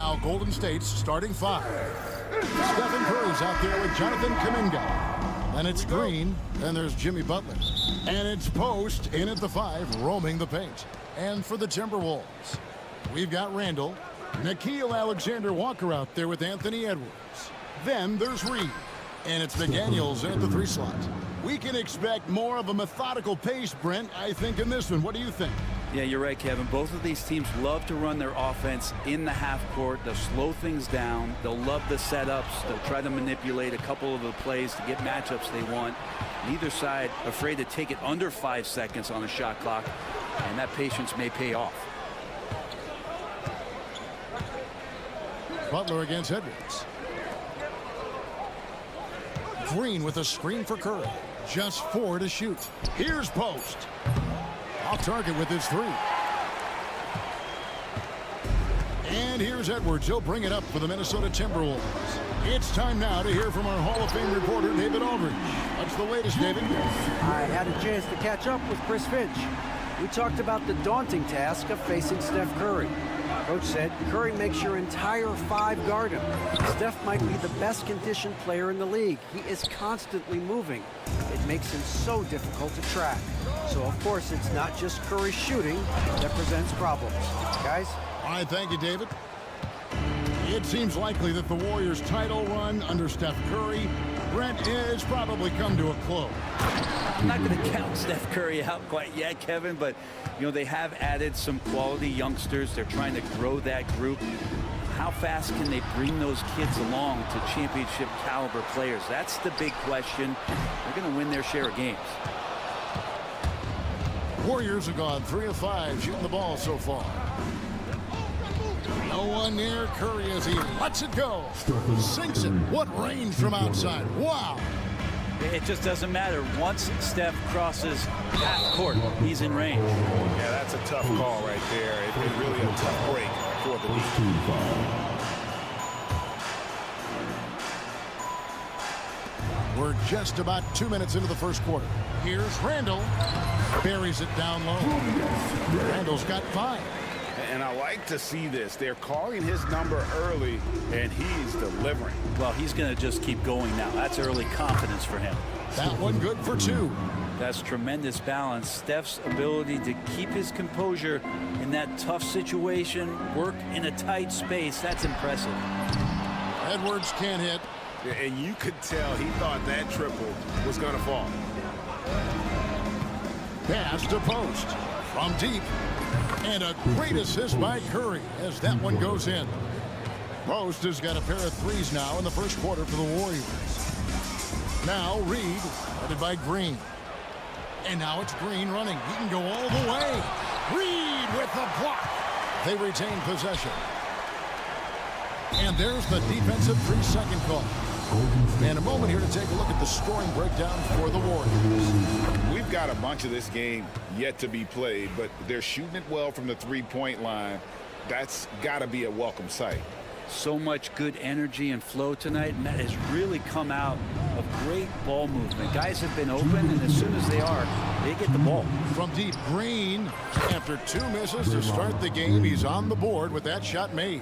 Now Golden State's starting five. Stephen Curry's out there with Jonathan Kuminga. Then it's Green. Then there's Jimmy Butler. And it's Post in at the 5, roaming the paint. And for the Timberwolves, we've got Randall. Nickeil Alexander-Walker out there with Anthony Edwards. Then there's Reed. And it's McDaniels at the 3 slot. We can expect more of a methodical pace, Brent, I think, in this one. What do you think? Yeah, you're right, Kevin. Both of these teams love to run their offense in the half court. They'll slow things down. They'll love the setups. They'll try to manipulate a couple of the plays to get matchups they want. Neither side afraid to take it under 5 seconds on the shot clock, and that patience may pay off. Butler against Edwards. Green with a screen for Curry. Just 4 to shoot. Here's Post. Off target with his 3. And here's Edwards. He'll bring it up for the Minnesota Timberwolves. It's time now to hear from our Hall of Fame reporter, David Aldridge. What's the latest, David? I had a chance to catch up with Chris Finch. We talked about the daunting task of facing Steph Curry. Coach said Curry makes your entire 5 guard him. Steph might be the best conditioned player in the league. He is constantly moving. It makes him so difficult to track. So, of course, it's not just Curry's shooting that presents problems. Guys? All right, thank you, David. It seems likely that the Warriors' title run under Steph Curry, Brent, has probably come to a close. I'm not going to count Steph Curry out quite yet, Kevin, but, you know, they have added some quality youngsters. They're trying to grow that group. How fast can they bring those kids along to championship caliber players? That's the big question. They're going to win their share of games. Warriors have gone 3 of 5 shooting the ball so far. No one near Curry as he lets it go. Sinks it. What range from outside. Wow. It just doesn't matter. Once Steph crosses half court, he's in range. Yeah, that's a tough call right there. It's really a tough break for the league. We're just about 2 minutes into the first quarter. Here's Randall. Buries it down low. Randall's got 5. And I like to see this. They're calling his number early, and he's delivering. Well, he's going to just keep going now. That's early confidence for him. That one good for 2. That's tremendous balance. Steph's ability to keep his composure in that tough situation, work in a tight space, that's impressive. Edwards can't hit. And you could tell he thought that triple was going to fall. Pass to Post from deep. And a great assist by Curry as that one goes in. Post has got a pair of 3s now in the first quarter for the Warriors. Now Reed, headed by Green. And now it's Green running. He can go all the way. Reed with the block. They retain possession. And there's the defensive 3-second call. And a moment here to take a look at the scoring breakdown for the Warriors. We've got a bunch of this game yet to be played, but they're shooting it well from the 3-point line. That's got to be a welcome sight. So much good energy and flow tonight, and that has really come out of great ball movement. Guys have been open, and as soon as they are, they get the ball. From deep, Green, after 2 misses to start the game, he's on the board with that shot made.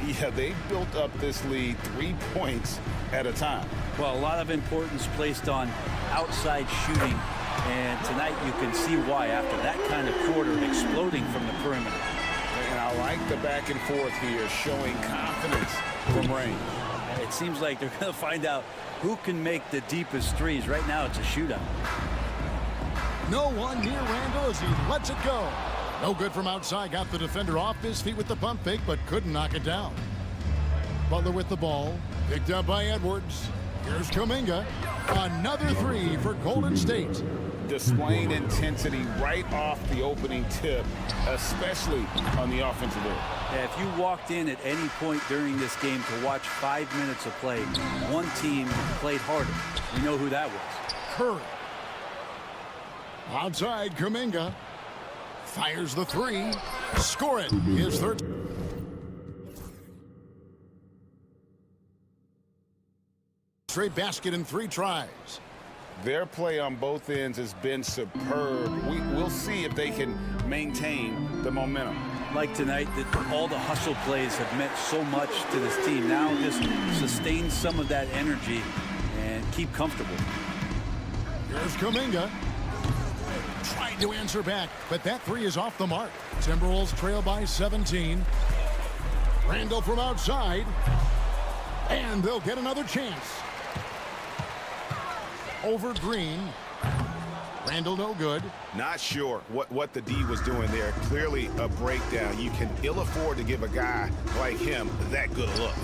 Yeah, they built up this lead 3 points at a time. Well, a lot of importance placed on outside shooting, and tonight you can see why after that kind of quarter exploding from the perimeter. And I like the back and forth here, showing confidence from Rain. It seems like they're going to find out who can make the deepest threes. Right now it's a shootout. No one near Randall as he lets it go. No good from outside. Got the defender off his feet with the pump fake, but couldn't knock it down. Butler with the ball. Picked up by Edwards. Here's Kuminga. Another 3 for Golden State. Displaying intensity right off the opening tip, especially on the offensive end. Yeah, if you walked in at any point during this game to watch 5 minutes of play, one team played harder. You know who that was. Curry. Outside, Kuminga. Fires the 3. Score it. His third. Straight basket in 3 tries. Their play on both ends has been superb. We'll see if they can maintain the momentum. like tonight that all the hustle plays have meant so much to this team. Now just sustain some of that energy and keep comfortable. Here's Kuminga. Trying to answer back, but that three is off the mark. Timberwolves trail by 17. Randall from outside. And they'll get another chance. Over Green. Randall no good. Not sure what the D was doing there. Clearly a breakdown. You can ill afford to give a guy like him that good a look.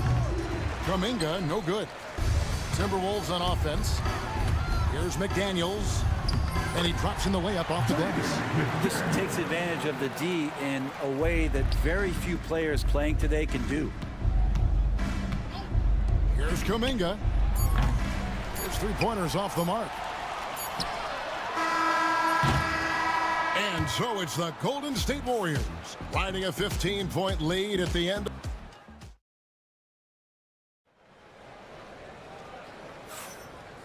Kuminga no good. Timberwolves on offense. Here's McDaniels. And he drops in the layup off the bench. This takes advantage of the D in a way that very few players playing today can do. Here's Kuminga. His three-pointers off the mark. And so it's the Golden State Warriors riding a 15-point lead at the end.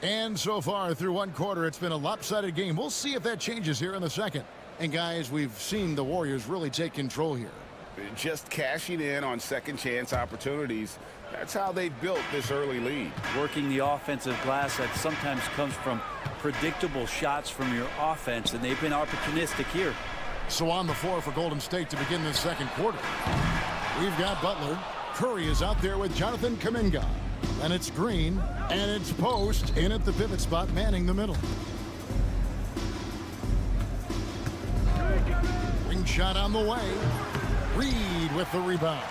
And so far through one quarter, it's been a lopsided game. We'll see if that changes here in the second. And guys, we've seen the Warriors really take control here. Just cashing in on second chance opportunities. That's how they built this early lead. Working the offensive glass that sometimes comes from predictable shots from your offense, and they've been opportunistic here. So on the floor for Golden State to begin this second quarter. We've got Butler. Curry is out there with Jonathan Kuminga. And it's Green, and it's Post in at the pivot spot, manning the middle. Ring shot on the way. Reed with the rebound.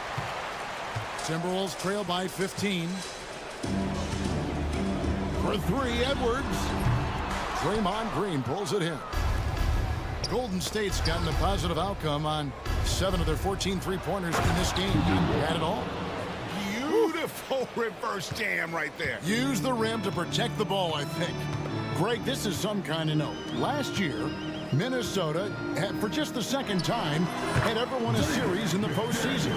Timberwolves trail by 15. For three, Edwards. Draymond Green pulls it in. Golden State's gotten a positive outcome on 7 of their 14 three-pointers in this game. Not bad at all. Beautiful reverse jam right there. Use the rim to protect the ball, I think. Greg, this is some kind of note. Last year, Minnesota had, for just the second time, had ever won a series in the postseason.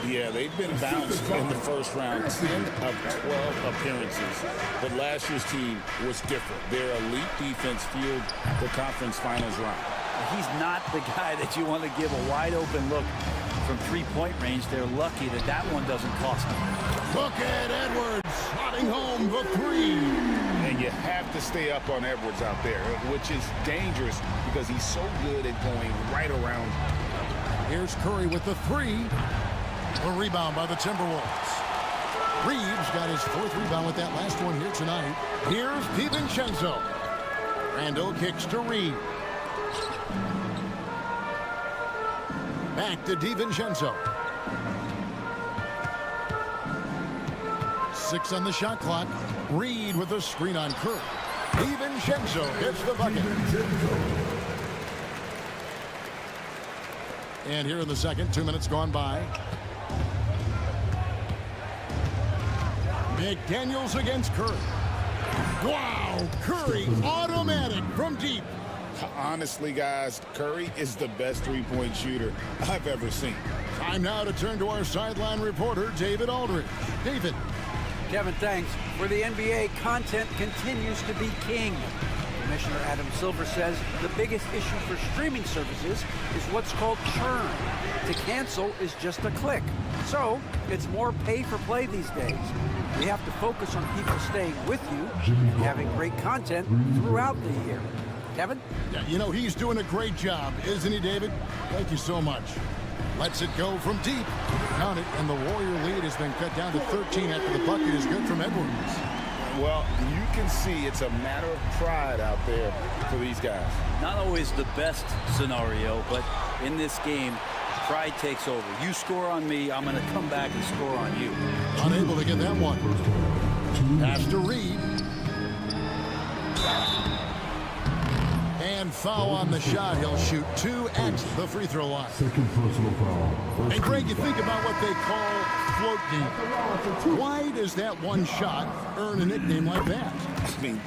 Yeah, they've been bounced in the first round, 10 of 12 appearances. But last year's team was different. Their elite defense fueled the conference finals run. He's not the guy that you want to give a wide open look from three-point range. They're lucky that that one doesn't cost them. Look at Edwards slotting home the three. And you have to stay up on Edwards out there, which is dangerous because he's so good at going right around. Here's Curry with the three. A rebound by the Timberwolves. Reeves got his fourth rebound with that last one here tonight. Here's DiVincenzo. Randall kicks to Reed. Back to DiVincenzo. 6 on the shot clock. Reed with a screen on Curry. DiVincenzo hits the bucket. And here in the second, 2 minutes gone by. McDaniels against Curry. Wow, Curry automatic from deep. Honestly, guys, Curry is the best three-point shooter I've ever seen. Time now to turn to our sideline reporter, David Aldridge. David. Kevin, thanks. For the NBA, content continues to be king. Commissioner Adam Silver says the biggest issue for streaming services is what's called churn. To cancel is just a click. So it's more pay for play these days. We have to focus on people staying with you and having great content throughout the year. Kevin? Yeah, you know, he's doing a great job, isn't he, David? Thank you so much. Lets it go from deep. Count it, and the Warrior lead has been cut down to 13 after the bucket is good from Edwards. Well, you can see it's a matter of pride out there for these guys. Not always the best scenario, but in this game, pride takes over. You score on me, I'm going to come back and score on you. Unable to get that one. Pass to Reed. And foul on the shot. He'll shoot 2 at the free throw line. Second personal foul. And Greg, you think about what they call float game. Why does that one shot earn a nickname like that? I mean,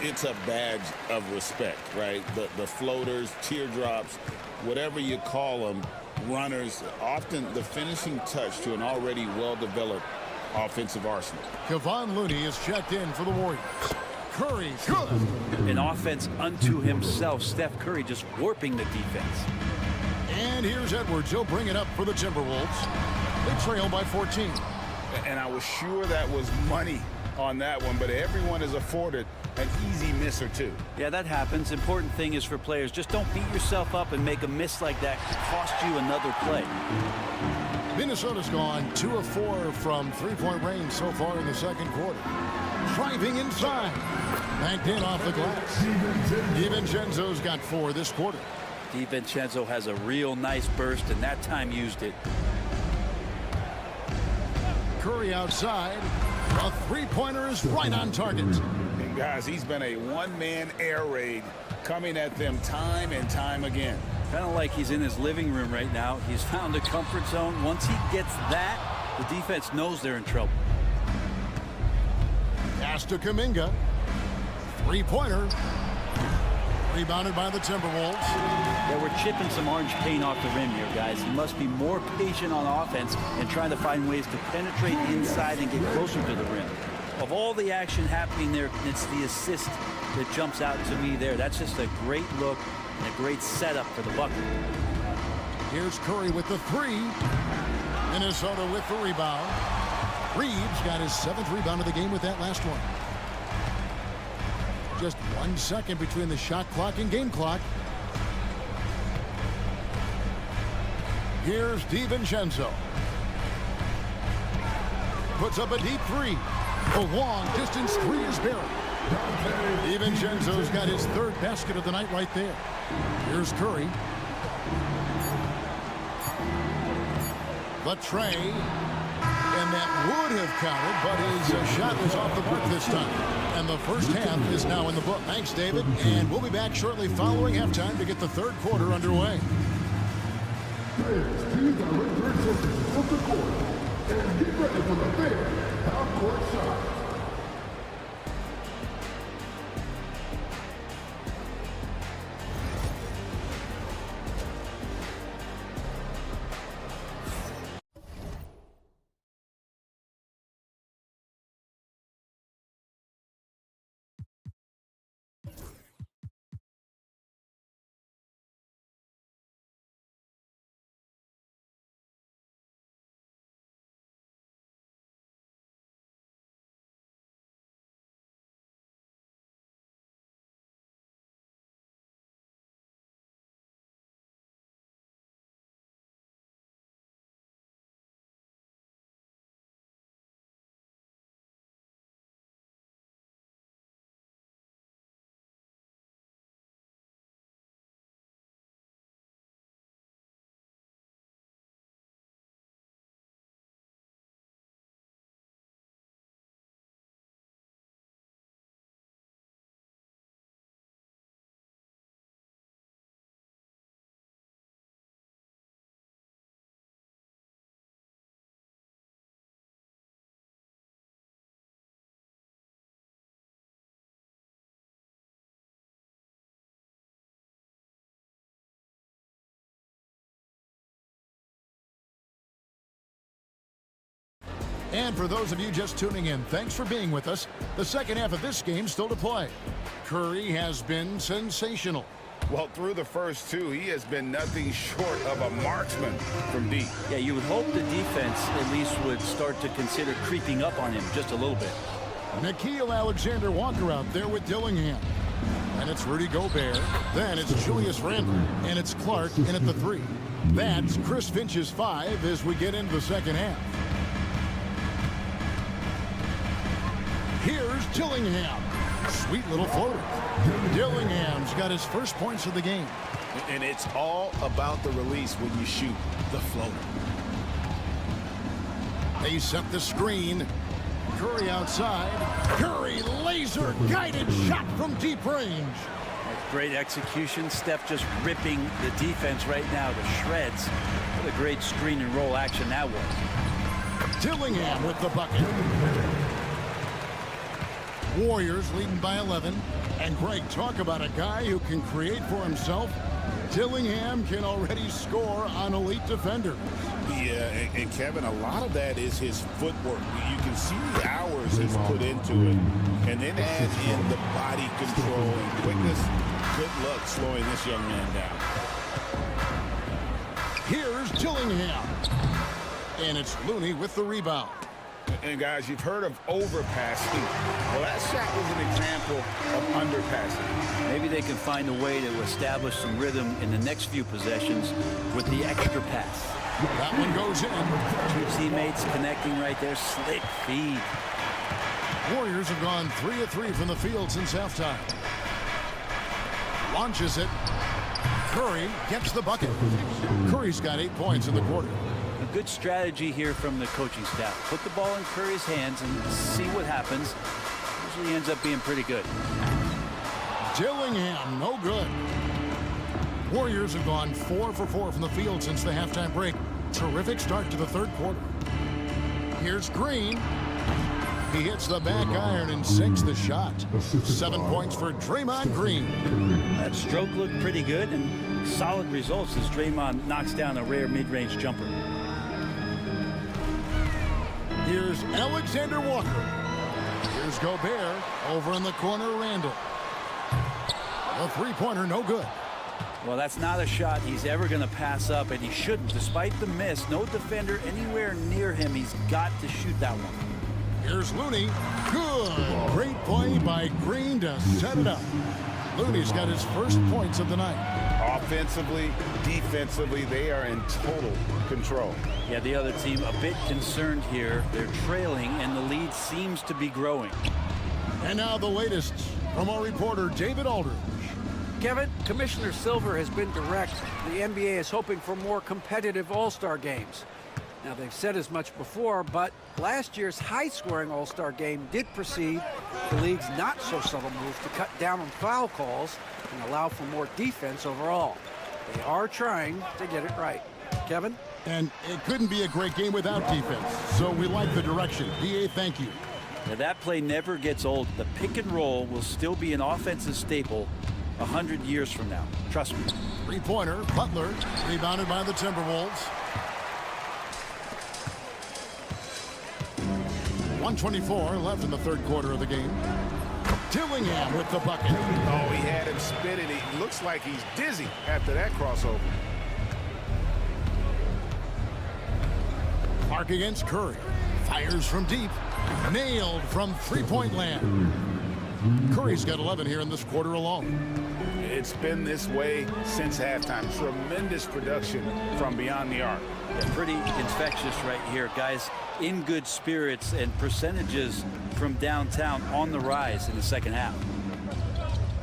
it's a badge of respect, right? The floaters, teardrops, whatever you call them, runners, often the finishing touch to an already well-developed offensive arsenal. Kevon Looney is checked in for the Warriors. Curry, good. An offense unto himself. Steph Curry just warping the defense. And here's Edwards. He'll bring it up for the Timberwolves. They trail by 14. And I was sure that was money on that one, but everyone is afforded an easy miss or two. Yeah, that happens. Important thing is for players, just don't beat yourself up and make a miss like that cost you another play. Minnesota's gone 2 of 4 from three-point range so far in the second quarter. Driving inside. Backed in off the glass. DiVincenzo's got 4 this quarter. DiVincenzo has a real nice burst, and that time used it. Curry outside. A three-pointer is right on target. And guys, he's been a one-man air raid coming at them time and time again. Kind of like he's in his living room right now. He's found a comfort zone. Once he gets that, the defense knows they're in trouble. Pass to Kuminga. Three-pointer. Rebounded by the Timberwolves. Yeah, we're chipping some orange paint off the rim here, guys. He must be more patient on offense and trying to find ways to penetrate inside and get closer to the rim. Of all the action happening there, it's the assist that jumps out to me there. That's just a great look and a great setup for the bucket. Here's Curry with the three. Minnesota with the rebound. Reeves got his 7th rebound of the game with that last one. Just 1 second between the shot clock and game clock. Here's DiVincenzo. Puts up a deep three. A long distance three is buried. DiVincenzo's got his 3rd basket of the night right there. Here's Curry. The tray. And that would have counted, but his shot was off the mark this time. And the first half is now in the book. Thanks, David. And we'll be back shortly following halftime to get the 3rd quarter underway. Players, choose the return of the court and get ready for the 5th half-court shot. And for those of you just tuning in, thanks for being with us. The second half of this game still to play. Curry has been sensational. Well, through the first 2, he has been nothing short of a marksman from deep. Yeah, you would hope the defense at least would start to consider creeping up on him just a little bit. Nickeil Alexander-Walker out there with Dillingham. And it's Rudy Gobert. Then it's Julius Randle. And it's Clark in at the 3. That's Chris Finch's 5 as we get into the second half. Here's Dillingham. Sweet little floater. Dillingham's got his first points of the game. And it's all about the release when you shoot the floater. They set the screen. Curry outside. Curry laser guided shot from deep range. That's great execution. Steph just ripping the defense right now to shreds. What a great screen and roll action that was. Dillingham with the bucket. Warriors leading by 11. And Greg, talk about a guy who can create for himself. Dillingham can already score on elite defenders. Yeah, and Kevin, a lot of that is his footwork. You can see the hours he's put into it. And then add in the body control and quickness. Good luck slowing this young man down. Dillingham. And it's Looney with the rebound. And guys, you've heard of overpassing. Well, that shot was an example of underpassing. Maybe they can find a way to establish some rhythm in the next few possessions with the extra pass. That one goes in. Two teammates connecting right there. Slick feed. Warriors have gone 3 of 3 from the field since halftime. Launches it. Curry gets the bucket. Curry's got 8 points in the quarter. A good strategy here from the coaching staff. Put the ball in Curry's hands and see what happens. Usually ends up being pretty good. Dillingham, no good. Warriors have gone 4 for 4 from the field since the halftime break. Terrific start to the third quarter. Here's Green. He hits the back iron and sinks the shot. 7 points for Draymond Green. That stroke looked pretty good and solid results as Draymond knocks down a rare mid-range jumper. Here's Alexander Walker. Here's Gobert. Over in the corner, Randall. A three-pointer, no good. Well, that's not a shot he's ever going to pass up, and he shouldn't. Despite the miss, no defender anywhere near him. He's got to shoot that one. Here's Looney. Good. Great play by Green to set it up. Looney's got his first points of the night. Offensively, defensively, they are in total control. Yeah, the other team a bit concerned here. They're trailing, and the lead seems to be growing. And now the latest from our reporter, David Aldridge. Kevin, Commissioner Silver has been direct. The NBA is hoping for more competitive All-Star games. Now, they've said as much before, but last year's high-scoring All-Star game did precede the league's not-so-subtle move to cut down on foul calls and allow for more defense overall. They are trying to get it right. Kevin? And it couldn't be a great game without defense, so we like the direction. DA, thank you. Now, that play never gets old. The pick and roll will still be an offensive staple 100 years from now. Trust me. Three-pointer, Butler, rebounded by the Timberwolves. 1:24 left in the third quarter of the game. Dillingham with the bucket. Oh, he had him spinning. It looks like he's dizzy after that crossover. Mark against Curry. Fires from deep. Nailed from three-point land. Curry's got 11 here in this quarter alone. It's been this way since halftime. Tremendous production from beyond the arc. Yeah, pretty infectious right here. Guys in good spirits and percentages from downtown on the rise in the second half.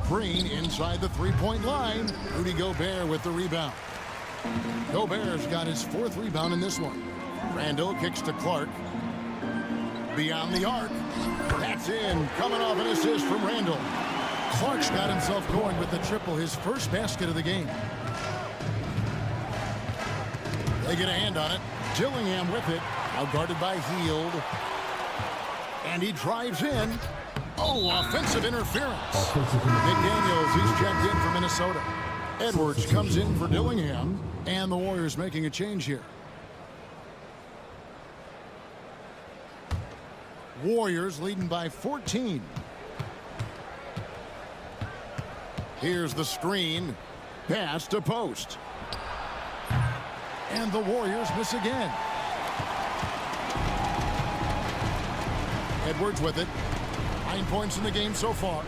Green inside the three-point line. Rudy Gobert with the rebound. Gobert's got his fourth rebound in this one. Randall kicks to Clark. Beyond the arc. That's in. Coming off an assist from Randall. Clark's got himself going with the triple, his first basket of the game. They get a hand on it. Dillingham with it. Now guarded by Hield. And he drives in. Oh, offensive interference. McDaniels, he's checked in for Minnesota. Edwards comes in for Dillingham. And the Warriors making a change here. Warriors leading by 14. Here's the screen. Pass to post. And the Warriors miss again. Edwards with it. 9 points in the game so far.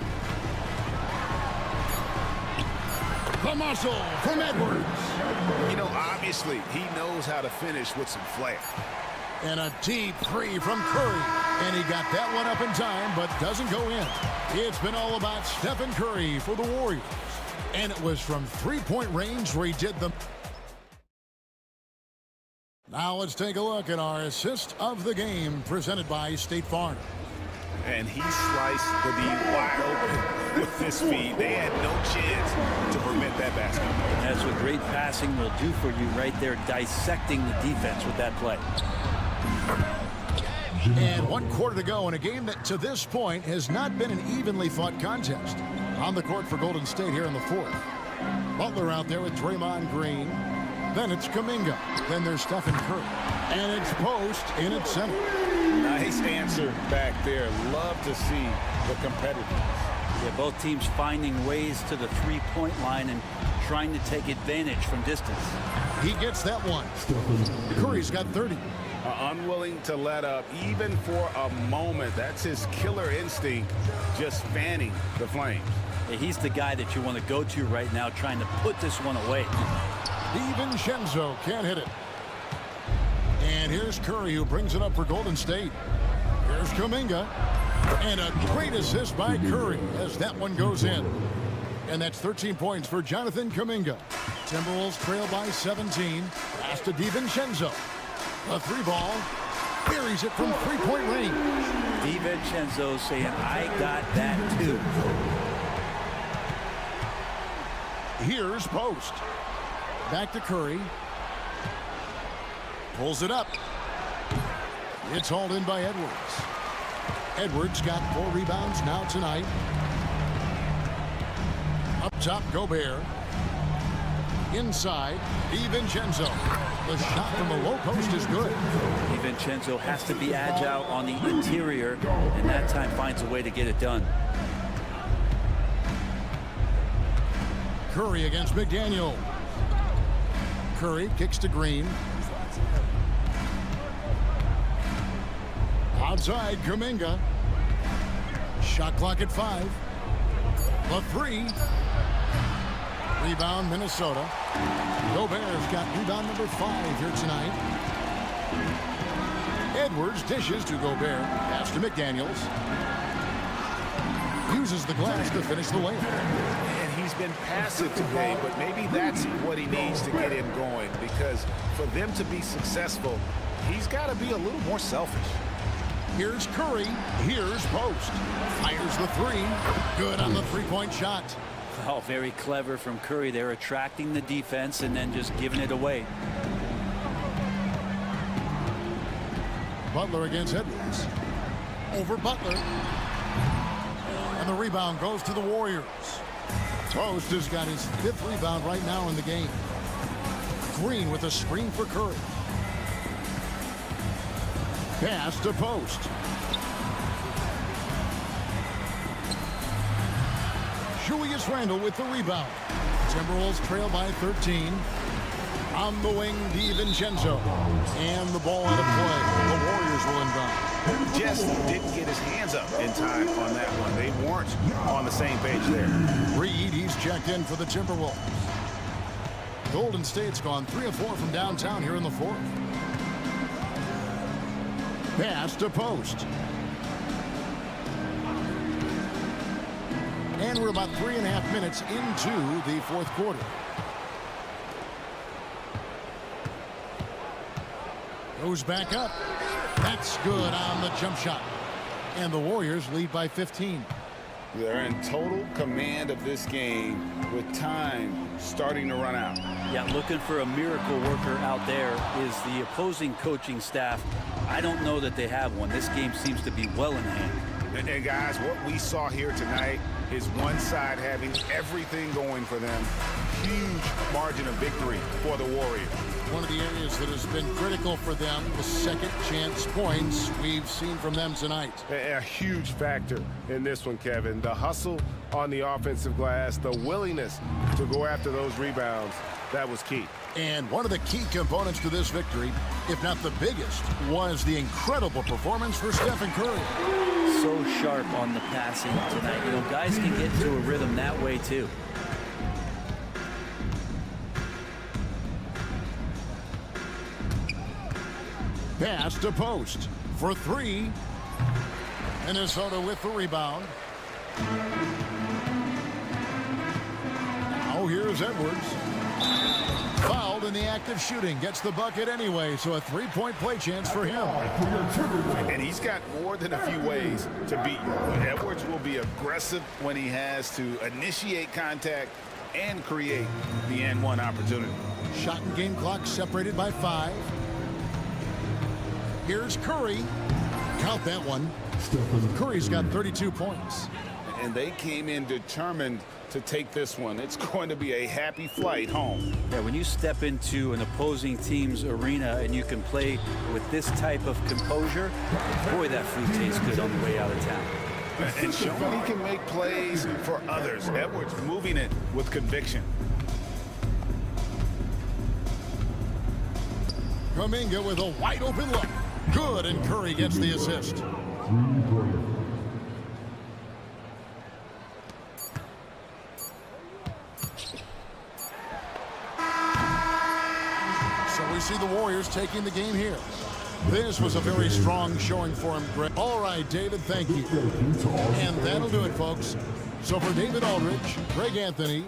The muscle from Edwards. You know, obviously, he knows how to finish with some flair. And a deep three from Curry. And he got that one up in time, but doesn't go in. It's been all about Stephen Curry for the Warriors. And it was from three-point range where he did them. Now let's take a look at our assist of the game presented by State Farm. And he sliced the D wide open with this feed. They had no chance to prevent that basket. That's what great passing will do for you right there, dissecting the defense with that play. And 1 quarter to go in a game that to this point has not been an evenly fought contest. On the court for Golden State here in the fourth. Butler out there with Draymond Green. Then it's Kuminga. Then there's Stephen Curry. And it's post in its center. Nice answer back there. Love to see the competitiveness. Yeah, both teams finding ways to the three-point line and trying to take advantage from distance. He gets that one. Curry's got 30. Unwilling to let up even for a moment. That's his killer instinct, just fanning the flames. Yeah, he's the guy that you want to go to right now, trying to put this one away. DiVincenzo can't hit it. And here's Curry, who brings it up for Golden State. Here's Kuminga. And a great assist by Curry as that one goes in. And that's 13 points for Jonathan Kuminga. Timberwolves trail by 17. Pass to DiVincenzo. A three ball. Buries it from three-point range. DiVincenzo saying, I got that too. Here's Post. Back to Curry. Pulls it up. It's hauled in by Edwards. Edwards got 4 rebounds now tonight. Up top, Gobert. Inside, DiVincenzo. The shot from the low post is good. DiVincenzo has to be agile on the interior, and that time finds a way to get it done. Curry against McDaniel. Curry kicks to Green. Outside, Kuminga. Shot clock at 5. The three. Rebound, Minnesota. Gobert's got rebound number 5 here tonight. Edwards dishes to Gobert. Pass to McDaniels. Uses the glass to finish the layup. And he's been passive today, but maybe that's what he needs to get him going, because for them to be successful, he's got to be a little more selfish. Here's Curry. Here's Post. Fires the three. Good on the three-point shot. Oh, very clever from Curry. They're attracting the defense and then just giving it away. Butler against Edwards. Over Butler. And the rebound goes to the Warriors. Post has got his 5th rebound right now in the game. Green with a screen for Curry. Pass to Post. Julius Randle with the rebound. Timberwolves trail by 13. On the wing, DiVincenzo. And the ball out of play. The Warriors will inbound. Just didn't get his hands up in time on that one. They weren't on the same page there. Reed, he's checked in for the Timberwolves. Golden State's gone 3 of 4 from downtown here in the 4th. Pass to Post. And we're about 3.5 minutes into the 4th quarter. Goes back up. That's good on the jump shot. And the Warriors lead by 15. They're in total command of this game with time starting to run out. Yeah, looking for a miracle worker out there is the opposing coaching staff. I don't know that they have one. This game seems to be well in hand. And guys, what we saw here tonight is one side having everything going for them. Huge margin of victory for the Warriors. One of the areas that has been critical for them, the second chance points we've seen from them tonight. A huge factor in this one, Kevin. The hustle on the offensive glass, the willingness to go after those rebounds, that was key. And one of the key components to this victory, if not the biggest, was the incredible performance for Stephen Curry. So sharp on the passing tonight. You know, guys can get into a rhythm that way too. Pass to Post for 3. Minnesota with the rebound. Now here's Edwards. Fouled in the act of shooting. Gets the bucket anyway, so a 3-point play chance for him. And he's got more than a few ways to beat you. Edwards will be aggressive when he has to initiate contact and create the N1 opportunity. Shot and game clock separated by 5. Here's Curry. Count that one. Curry's got 32 points. And they came in determined to take this one. It's going to be a happy flight home. Yeah, when you step into an opposing team's arena and you can play with this type of composure, boy, that food tastes good on the way out of town. and showing he can make plays for others. Edwards moving it with conviction. Kuminga with a wide open look. Good, and Curry gets the assist. So we see the Warriors taking the game here. This was a very strong showing for him, Greg. All right, David, thank you. And that'll do it, folks. So for David Aldridge, Greg Anthony,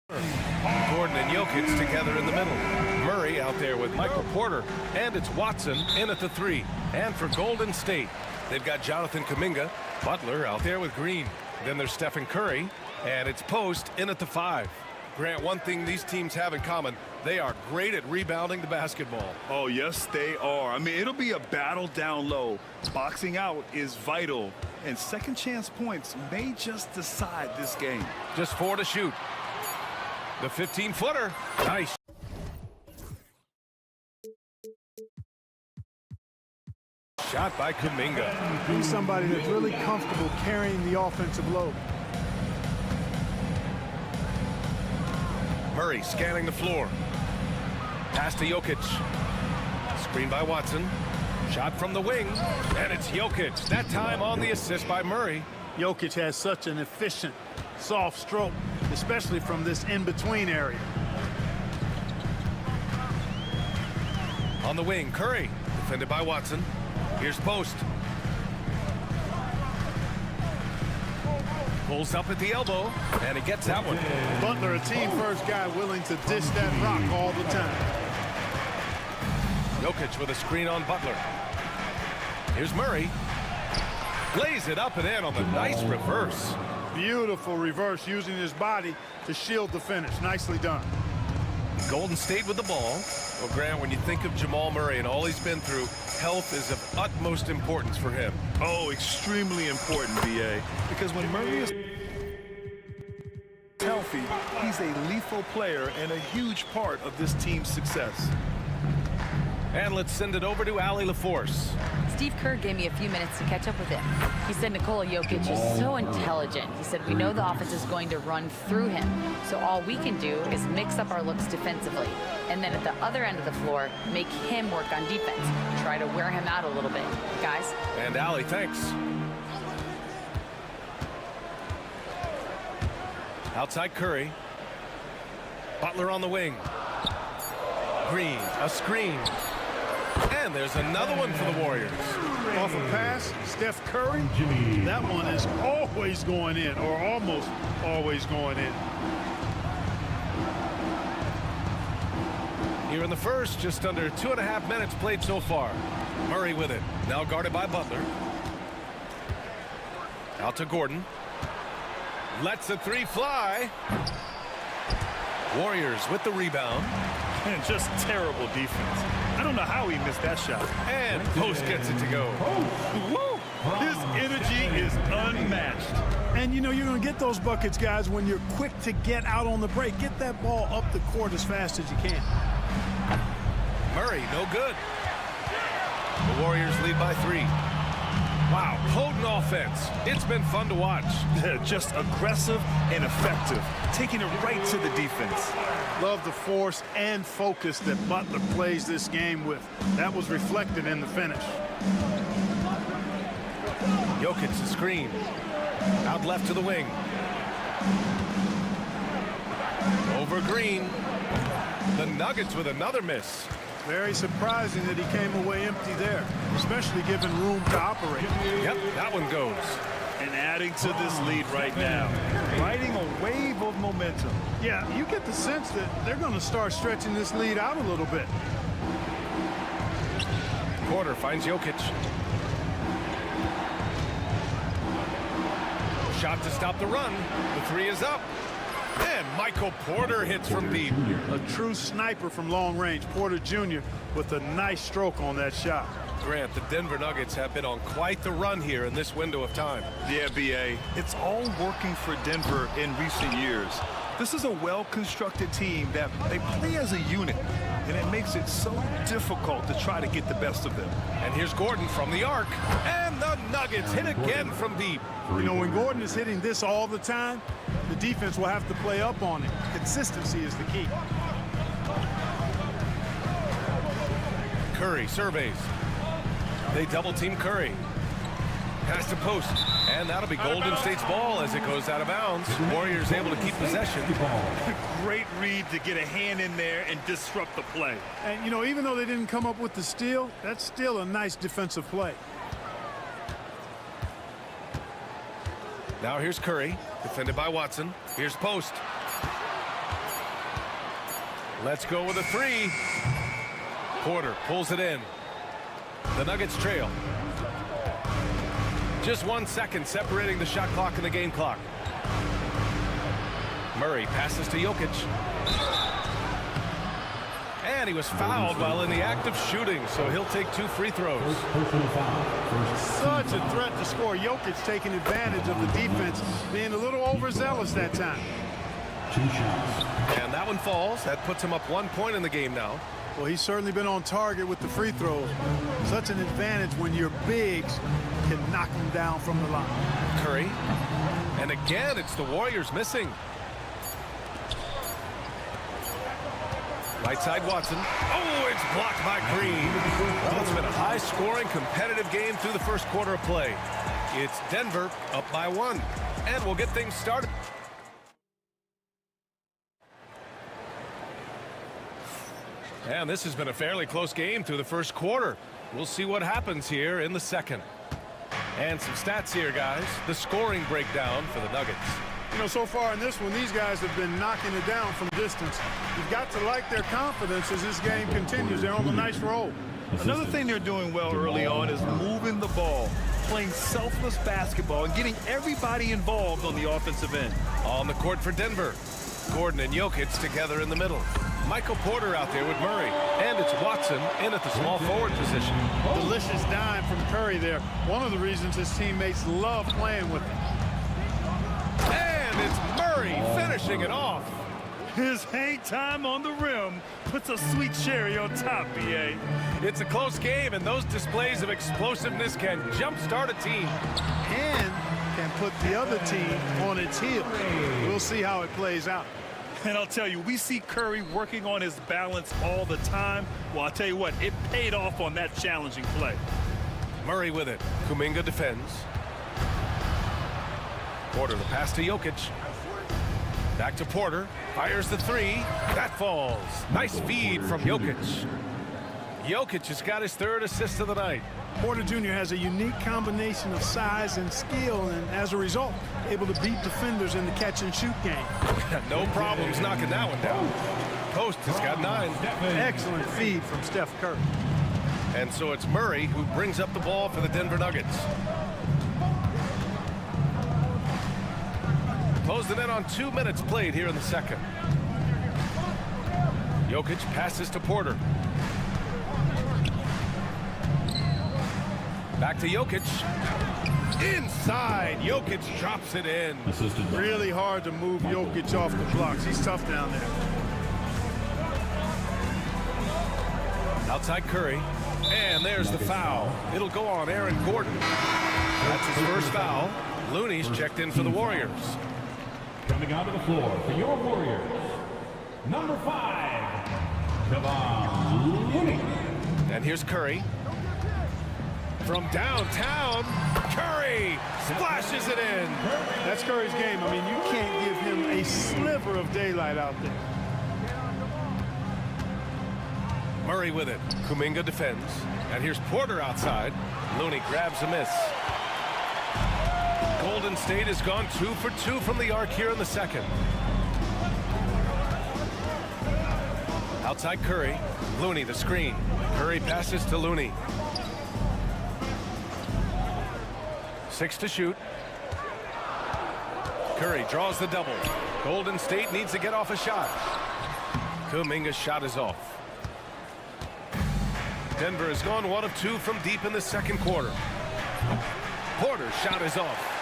Gordon and Jokic together in the middle. Murray out there with Michael Porter. And it's Watson in at the 3. And for Golden State, they've got Jonathan Kuminga. Butler out there with Green. Then there's Stephen Curry. And it's Post in at the 5. Grant, one thing these teams have in common, they are great at rebounding the basketball. Oh, yes, they are. I mean, it'll be a battle down low. Boxing out is vital, and second chance points may just decide this game. Just 4 to shoot. The 15-footer. Nice. Shot by Kuminga. He's somebody that's really comfortable carrying the offensive load. Murray scanning the floor. Pass to Jokic. Screen by Watson. Shot from the wing. And it's Jokic. That time on the assist by Murray. Jokic has such an efficient, soft stroke, especially from this in-between area. On the wing, Curry. Defended by Watson. Here's Post. Pulls up at the elbow, and he gets that one. Butler, a team-first guy willing to dish that rock all the time. Jokic with a screen on Butler. Here's Murray. Lays it up and in on the nice reverse. Beautiful reverse using his body to shield the finish. Nicely done. Golden State with the ball. Well, Grant, when you think of Jamal Murray and all he's been through, health is of utmost importance for him. Oh, extremely important, BA, because when Murray is healthy, he's a lethal player and a huge part of this team's success. And let's send it over to Allie LaForce. Steve Kerr gave me a few minutes to catch up with him. He said Nikola Jokic is so intelligent. He said we know the offense is going to run through him. So all we can do is mix up our looks defensively. And then at the other end of the floor, make him work on defense. Try to wear him out a little bit. Guys? And Allie, thanks. Outside Curry. Butler on the wing. Green, a screen. And there's another one for the Warriors. Off a pass, Steph Curry. That one is always going in, or almost always going in. Here in the first, just under 2.5 minutes played so far. Murray with it. Now guarded by Butler. Out to Gordon. Lets the 3 fly. Warriors with the rebound. And just terrible defense. I don't know how he missed that shot. And Post gets it to go. Woo! His energy is unmatched. And you know you're going to get those buckets, guys, when you're quick to get out on the break. Get that ball up the court as fast as you can. Murray, no good. The Warriors lead by 3. Wow, potent offense. It's been fun to watch. Just aggressive and effective, taking it right to the defense. Love the force and focus that Butler plays this game with. That was reflected in the finish. Jokic the screen. Out left to the wing. Over Green. The Nuggets with another miss. Very surprising that he came away empty there, especially given room to operate. Yep, that one goes. And adding to this lead right now, riding a wave of momentum. Yeah, you get the sense that they're going to start stretching this lead out a little bit. Porter finds Jokic. Shot to stop the run. The 3 is up. And Michael Porter hits from deep. A true sniper from long range. Porter Jr. with a nice stroke on that shot. Grant, the Denver Nuggets have been on quite the run here in this window of time. Yeah, BA, it's all working for Denver in recent years. This is a well-constructed team that they play as a unit, and it makes it so difficult to try to get the best of them. And here's Gordon from the arc, and the Nuggets hit again from deep. You know, when Gordon is hitting this all the time, the defense will have to play up on it. Consistency is the key. Curry surveys. They double-team Curry. Pass to Post, and that'll be Golden State's ball as it goes out of bounds. Warriors able to keep possession. Great read to get a hand in there and disrupt the play. And, you know, even though they didn't come up with the steal, that's still a nice defensive play. Now here's Curry, defended by Watson. Here's Post. Let's go with a three. Porter pulls it in. The Nuggets trail. Just 1 second separating the shot clock and the game clock. Murray passes to Jokic. And he was fouled while in the act of shooting, so he'll take 2 free throws. Such a threat to score. Jokic taking advantage of the defense, being a little overzealous that time. And that one falls. That puts him up 1 point in the game now. Well, he's certainly been on target with the free throws. Such an advantage when your bigs can knock them down from the line. Curry. And again, it's the Warriors missing. Right side, Watson. Oh, it's blocked by Green. Well, it's been a high-scoring, competitive game through the first quarter of play. It's Denver up by 1. And we'll get things started. And this has been a fairly close game through the first quarter. We'll see what happens here in the second. And some stats here, guys. The scoring breakdown for the Nuggets. You know, so far in this one, these guys have been knocking it down from distance. You've got to like their confidence as this game continues. They're on a nice roll. Another thing they're doing well early on is moving the ball, playing selfless basketball, and getting everybody involved on the offensive end. On the court for Denver, Gordon and Jokic together in the middle. Michael Porter out there with Murray. And it's Watson in at the small forward position. Delicious dime from Curry there. One of the reasons his teammates love playing with him. And it's Murray finishing it off. His hang time on the rim puts a sweet cherry on top, BA. It's a close game, and those displays of explosiveness can jumpstart a team. And can put the other team on its heels. We'll see how it plays out. And I'll tell you, we see Curry working on his balance all the time. Well, I'll tell you what, it paid off on that challenging play. Murray with it. Kuminga defends. Porter the pass to Jokic. Back to Porter. Fires the three. That falls. Nice feed from Jokic. Jokic has got his 3rd assist of the night. Porter Jr. has a unique combination of size and skill, and as a result, able to beat defenders in the catch-and-shoot game. No problems knocking that one down. Post has got 9. Excellent feed from Steph Curry. And so it's Murray who brings up the ball for the Denver Nuggets. Close the net on 2 minutes played here in the second. Jokic passes to Porter. Back to Jokic. Inside, Jokic drops it in. Really hard to move Jokic off the blocks. He's tough down there. Outside Curry. And there's the foul. It'll go on Aaron Gordon. That's his first foul. Looney's checked in for the Warriors. Coming onto the floor for your Warriors, number 5, Kevon Looney. And here's Curry. From downtown, Curry splashes it in. That's Curry's game. I mean, you can't give him a sliver of daylight out there. Murray with it. Kuminga defends. And here's Porter outside. Looney grabs a miss. Golden State has gone 2 for 2 from the arc here in the second. Outside Curry. Looney the screen. Curry passes to Looney. 6 to shoot. Curry draws the double. Golden State needs to get off a shot. Kuminga's shot is off. Denver has gone 1 of 2 from deep in the second quarter. Porter's shot is off.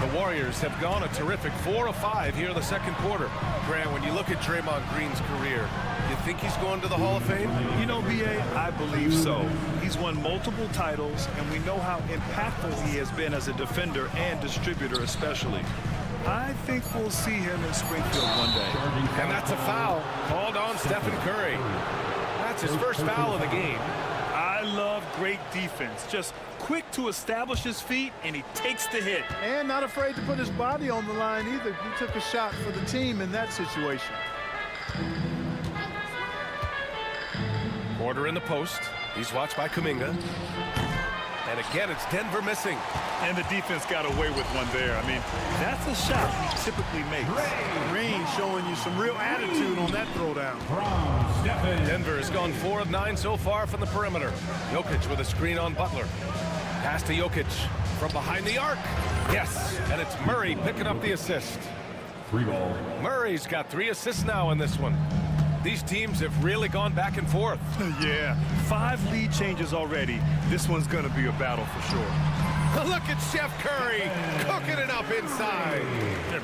The Warriors have gone a terrific 4 of 5 here in the second quarter. Grant, when you look at Draymond Green's career, you think he's going to the Hall of Fame? You know, BA, I believe so. He's won multiple titles, and we know how impactful he has been as a defender and distributor especially. I think we'll see him in Springfield one day. And that's a foul called on Stephen Curry. That's his first foul of the game. I love great defense. Just quick to establish his feet, and he takes the hit. And not afraid to put his body on the line either. He took a shot for the team in that situation. Porter in the post. He's watched by Kuminga. And again, it's Denver missing. And the defense got away with one there. I mean, that's a shot he typically makes. Green showing you some real attitude on that throwdown. Denver has gone 4 of 9 so far from the perimeter. Jokic with a screen on Butler. Pass to Jokic from behind the arc. Yes, and it's Murray picking up the assist. Murray's got 3 assists now in this one. These teams have really gone back and forth. Yeah, 5 lead changes already. This one's going to be a battle for sure. Look at Chef Curry cooking it up inside.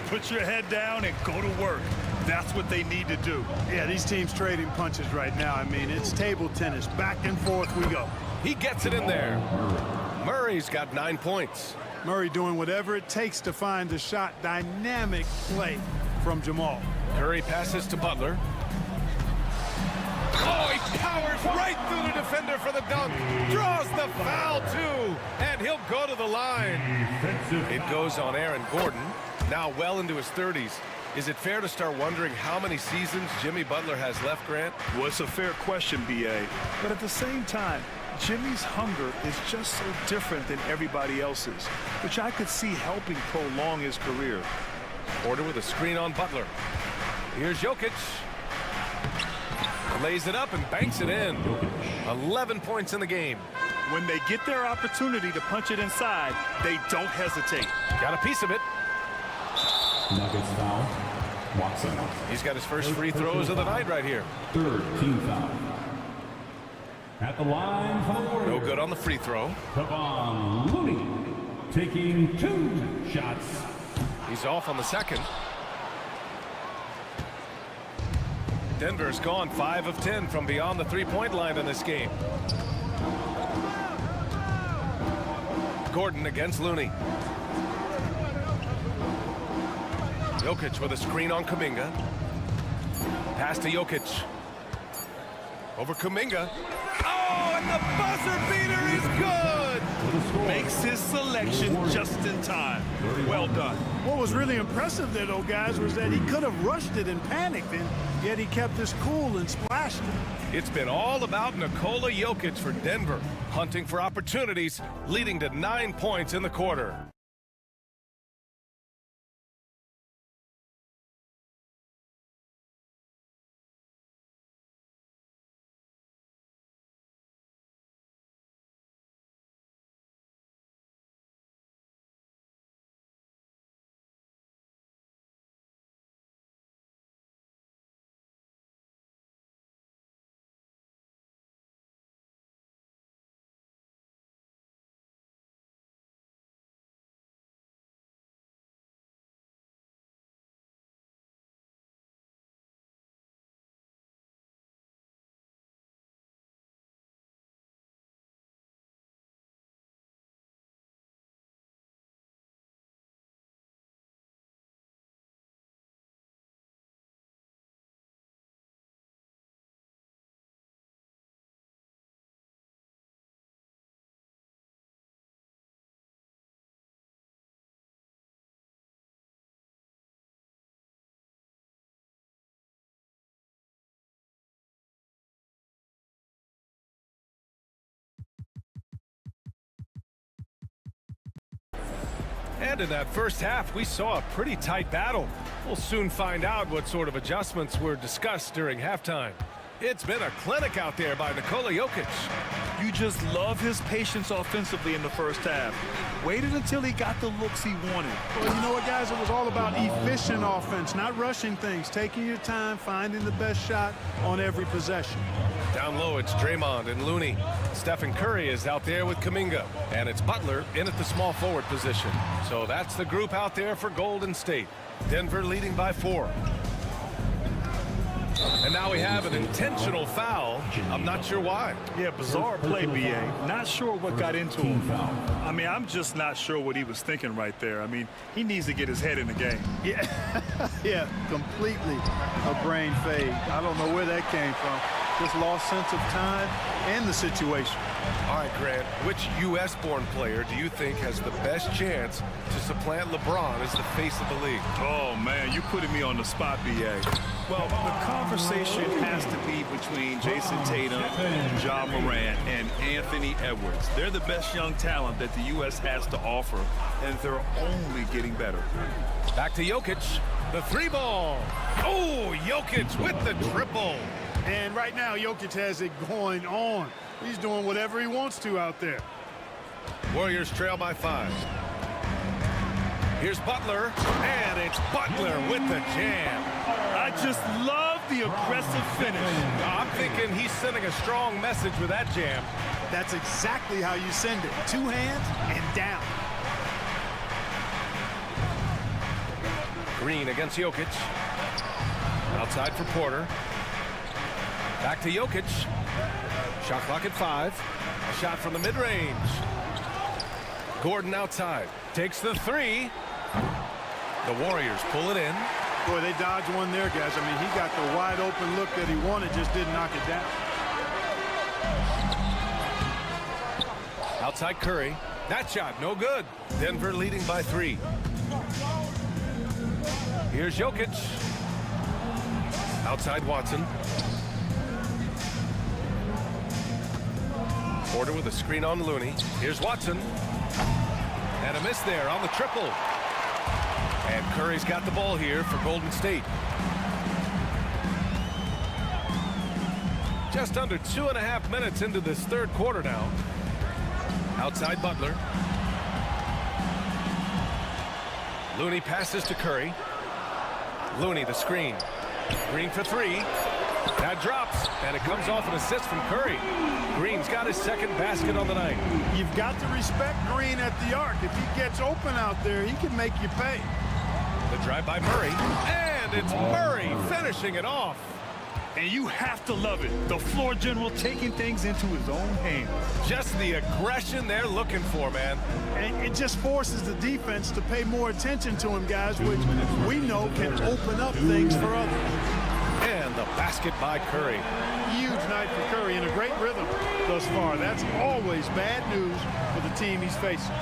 Put your head down and go to work. That's what they need to do. Yeah, these teams trading punches right now. I mean, it's table tennis. Back and forth we go. He gets it in there. Murray's got 9 points. Murray doing whatever it takes to find the shot. Dynamic play from Jamal. Curry passes to Butler. Oh, he powers right through the defender for the dunk. Draws the foul, too. And he'll go to the line. It goes on Aaron Gordon, now well into his 30s. Is it fair to start wondering how many seasons Jimmy Butler has left, Grant? Well, it's a fair question, B.A. But at the same time, Jimmy's hunger is just so different than everybody else's, which I could see helping prolong his career. Porter with a screen on Butler. Here's Jokic. Lays it up and banks it in. 11 points in the game. When they get their opportunity to punch it inside, they don't hesitate. Got a piece of it. Nuggets foul. Watson. He's got his first free throws of the night right here. Third team foul. At the line for the Warriors. No good on the free throw. Kevon Looney taking 2 shots. He's off on the second. Denver's gone 5 of 10 from beyond the three-point line in this game. Gordon against Looney. Jokic with a screen on Kuminga. Pass to Jokic. Over Kuminga. Oh, and the buzzer beater is good! Makes his selection just in time. Well done. What was really impressive there, though, guys, was that he could have rushed it and panicked, and yet he kept his cool and splashed it. It's been all about Nikola Jokic for Denver, hunting for opportunities, leading to 9 points in the quarter. And in that first half, we saw a pretty tight battle. We'll soon find out what sort of adjustments were discussed during halftime. It's been a clinic out there by Nikola Jokic. You just love his patience offensively in the first half. Waited until he got the looks he wanted. Well, you know what, guys? It was all about efficient offense, not rushing things, taking your time, finding the best shot on every possession. Down low, it's Draymond and Looney. Stephen Curry is out there with Kuminga. And it's Butler in at the small forward position. So that's the group out there for Golden State. Denver leading by 4. And now we have an intentional foul. I'm not sure why. Yeah, bizarre play, B.A. Not sure what got into him. I mean, I'm just not sure what he was thinking right there. I mean, he needs to get his head in the game. Yeah, yeah, completely a brain fade. I don't know where that came from. just lost sense of time and the situation. All right, Grant, which U.S.-born player do you think has the best chance to supplant LeBron as the face of the league? Oh, man, you're putting me on the spot, B.A. Well, the conversation has to be between Jason Tatum, Ja Morant, and Anthony Edwards. They're the best young talent that the U.S. has to offer, and they're only getting better. Back to Jokic, the three ball. Oh, Jokic with the triple. And right now, Jokic has it going on. He's doing whatever he wants to out there. Warriors trail by 5. Here's Butler, and it's Butler with the jam. I just love the aggressive finish. I'm thinking he's sending a strong message with that jam. That's exactly how you send it. 2 hands and down. Green against Jokic. Outside for Porter. Back to Jokic. Shot clock at 5. A shot from the mid-range. Gordon outside. Takes the 3. The Warriors pull it in. Boy, they dodged one there, guys. I mean, he got the wide open look that he wanted, just didn't knock it down. Outside Curry. That shot, no good. Denver leading by 3. Here's Jokic. Outside Watson. Porter with a screen on Looney. Here's Watson. And a miss there on the triple. And Curry's got the ball here for Golden State. Just under 2.5 minutes into this third quarter now. Outside Butler. Looney passes to Curry. Looney the screen. Green for 3. That drops, and it comes off an assist from Curry. Green's got his second basket on the night. You've got to respect Green at the arc. If he gets open out there, he can make you pay. The drive by Murray, and it's Murray finishing it off. And you have to love it. The floor general taking things into his own hands. Just the aggression they're looking for, man. And it just forces the defense to pay more attention to him, guys, which we know can open up things for others. And the basket by Curry. Huge night for Curry in a great rhythm thus far. That's always bad news for the team he's facing.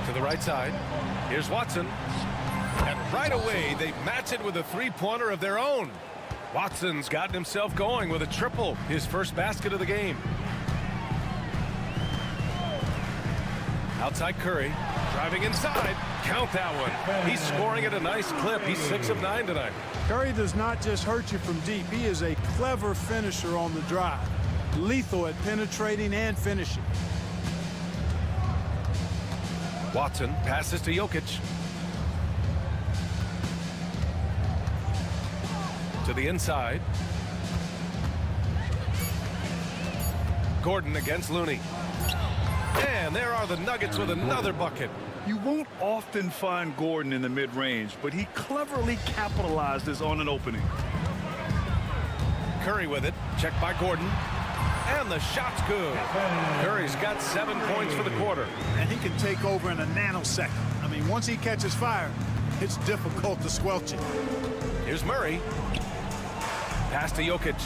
To the right side. Here's Watson. And right away, they match it with a three-pointer of their own. Watson's gotten himself going with a triple, his first basket of the game. Outside Curry, driving inside. Count that one. He's scoring at a nice clip. He's 6 of 9 tonight. Curry does not just hurt you from deep. He is a clever finisher on the drive. Lethal at penetrating and finishing. Watson passes to Jokic. To the inside. Gordon against Looney. And there are the Nuggets with another bucket. You won't often find Gordon in the mid-range, but he cleverly capitalizes on an opening. Curry with it. Checked by Gordon. And the shot's good. Curry's got 7 points for the quarter. And he can take over in a nanosecond. I mean, once he catches fire, it's difficult to squelch it. Here's Murray. Pass to Jokic.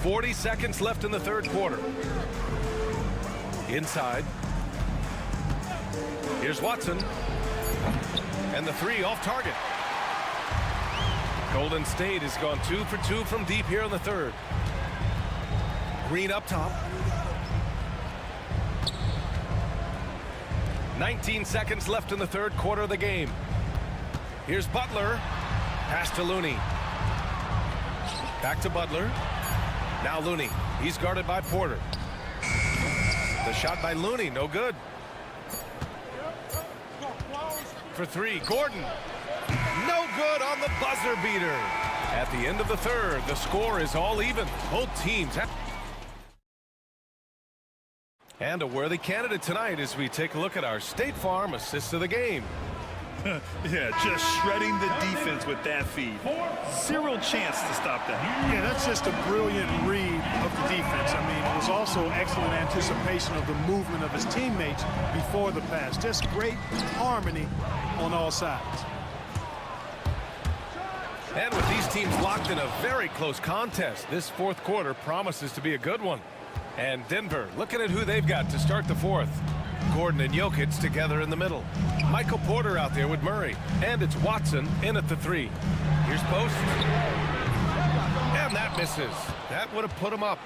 40 seconds left in the third quarter. Inside. Here's Watson. And the 3 off target. Golden State has gone 2 for 2 from deep here in the third. Green up top. 19 seconds left in the third quarter of the game. Here's Butler. Pass to Looney. Back to Butler. Now Looney. He's guarded by Porter. The shot by Looney, no good. For 3, Gordon. No good on the buzzer beater. At the end of the third, the score is all even. Both teams have... And a worthy candidate tonight as we take a look at our State Farm assist of the game. Yeah, just shredding the defense with that feed. Zero chance to stop that. Yeah, that's just a brilliant read of the defense. I mean, it was also excellent anticipation of the movement of his teammates before the pass. Just great harmony on all sides. And with these teams locked in a very close contest, this fourth quarter promises to be a good one. And Denver looking at who they've got to start the fourth. Gordon and Jokic together in the middle. Michael Porter out there with Murray. And it's Watson in at the three. Here's post. And that misses. That would have put him up.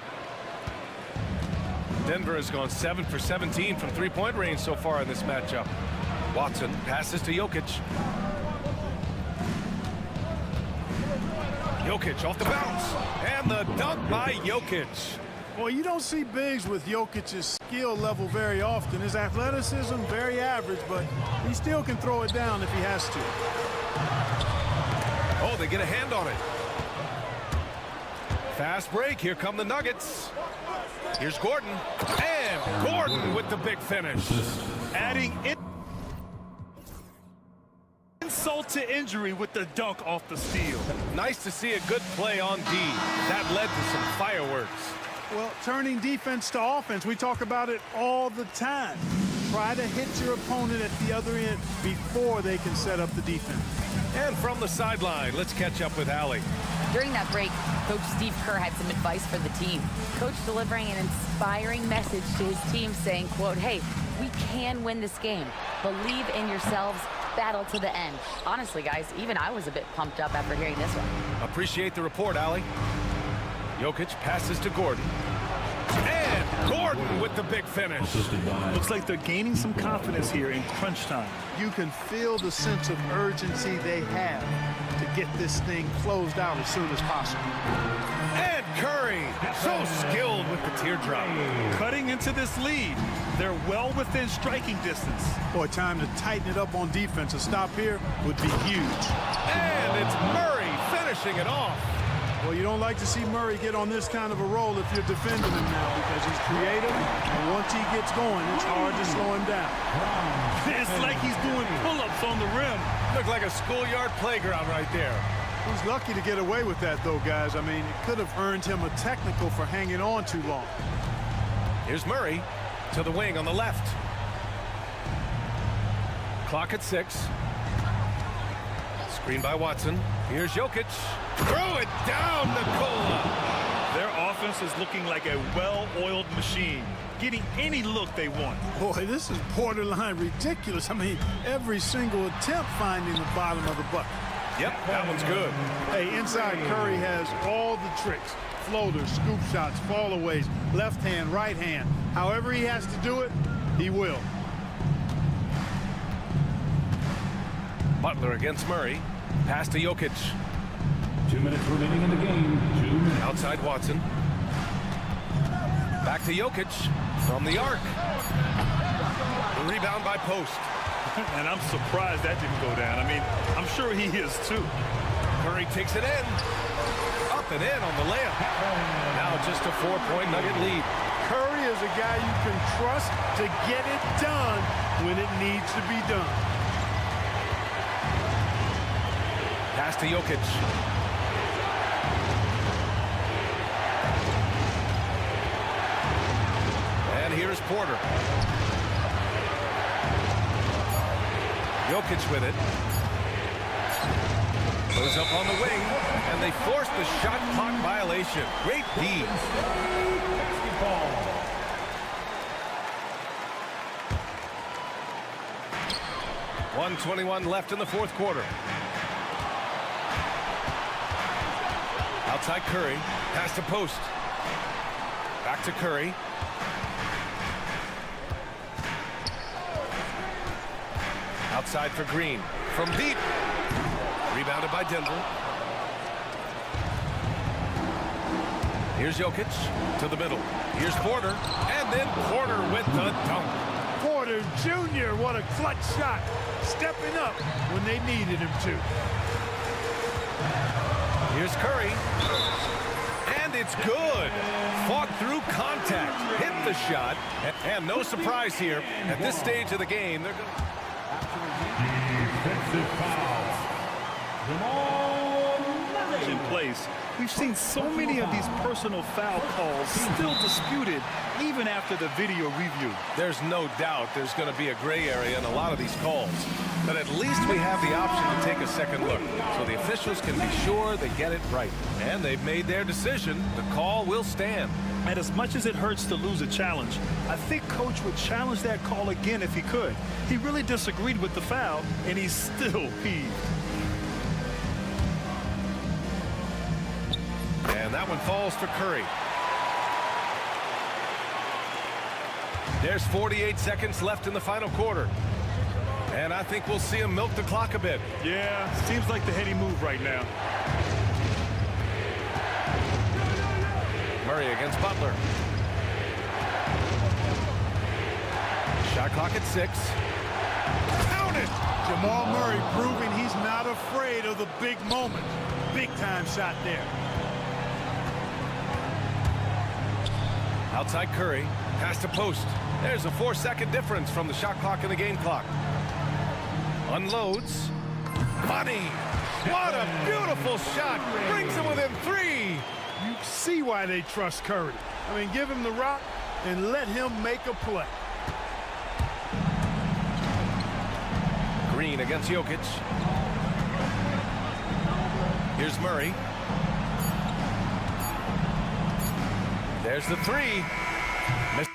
Denver has gone 7 for 17 from three-point range so far in this matchup. Watson passes to Jokic. Jokic off the bounce. And the dunk by Jokic. Well, you don't see bigs with Jokic's skill level very often. His athleticism, very average, but he still can throw it down if he has to. Oh, they get a hand on it. Fast break. Here come the Nuggets. Here's Gordon. And Gordon with the big finish. Adding insult to injury with the dunk off the steal. Nice to see a good play on D. That led to some fireworks. Well, turning defense to offense, we talk about it all the time. Try to hit your opponent at the other end before they can set up the defense. And from the sideline, let's catch up with Allie. During that break, Coach Steve Kerr had some advice for the team. Coach delivering an inspiring message to his team saying, quote, hey, we can win this game. Believe in yourselves. Battle to the end. Honestly, guys, even I was a bit pumped up after hearing this one. Appreciate the report, Allie. Jokic passes to Gordon. And Gordon with the big finish. Looks like they're gaining some confidence here in crunch time. You can feel the sense of urgency they have to get this thing closed out as soon as possible. And Curry, so skilled with the teardrop. Cutting into this lead. They're well within striking distance. Boy, time to tighten it up on defense. A stop here would be huge. And it's Murray finishing it off. Well, you don't like to see Murray get on this kind of a roll if you're defending him now because he's creative, and once he gets going, it's hard to slow him down. It's like he's doing pull-ups on the rim. Looked like a schoolyard playground right there. He's lucky to get away with that, though, guys. I mean, it could have earned him a technical for hanging on too long. Here's Murray to the wing on the left. Clock at 6. Screen by Watson. Here's Jokic. Throw it down, Nikola. Their offense is looking like a well-oiled machine, getting any look they want. Boy, this is borderline ridiculous. I mean, every single attempt finding the bottom of the bucket. Yep, that one's good. Hey, inside Curry has all the tricks. Floaters, scoop shots, fallaways, left hand, right hand. However he has to do it, he will. Butler against Murray. Pass to Jokic. 2 minutes remaining in the game. 2 minutes. Outside Watson. Back to Jokic from the arc. The rebound by Post. And I'm surprised that didn't go down. I mean, I'm sure he is too. Curry takes it in. Up and in on the layup. Now just a 4-point Nugget lead. Curry is a guy you can trust to get it done when it needs to be done. Pass to Jokic. And here's Porter. Jokic with it. Goes up on the wing, and they force the shot clock violation. Great D. 1:21 left in the fourth quarter. Outside Curry, pass to Post. Back to Curry. Outside for Green. From deep. Rebounded by Denver. Here's Jokic to the middle. Here's Porter. And then Porter with the dunk. Porter Jr., what a clutch shot. Stepping up when they needed him to. Here's Curry. And it's good. Fought through contact. Hit the shot. And no surprise here. At this stage of the game, they're going to... Defensive foul. surge in place. We've seen so many of these personal foul calls still disputed even after the video review. There's no doubt there's going to be a gray area in a lot of these calls. But at least we have the option to take a second look, so the officials can be sure they get it right. And they've made their decision. The call will stand. And as much as it hurts to lose a challenge, I think Coach would challenge that call again if he could. He really disagreed with the foul, and he's still peeved. And that one falls for Curry. There's 48 seconds left in the final quarter. And I think we'll see him milk the clock a bit. Yeah, seems like the heady move right now. Murray against Butler. Shot clock at 6. Count it! Jamal Murray proving he's not afraid of the big moment. Big time shot there. Outside Curry. Pass to post. There's a 4-second difference from the shot clock and the game clock. Unloads. Money! What a beautiful shot! Brings him within 3! You see why they trust Curry. I mean, give him the rock and let him make a play. Green against Jokic. Here's Murray. There's the 3. Missed.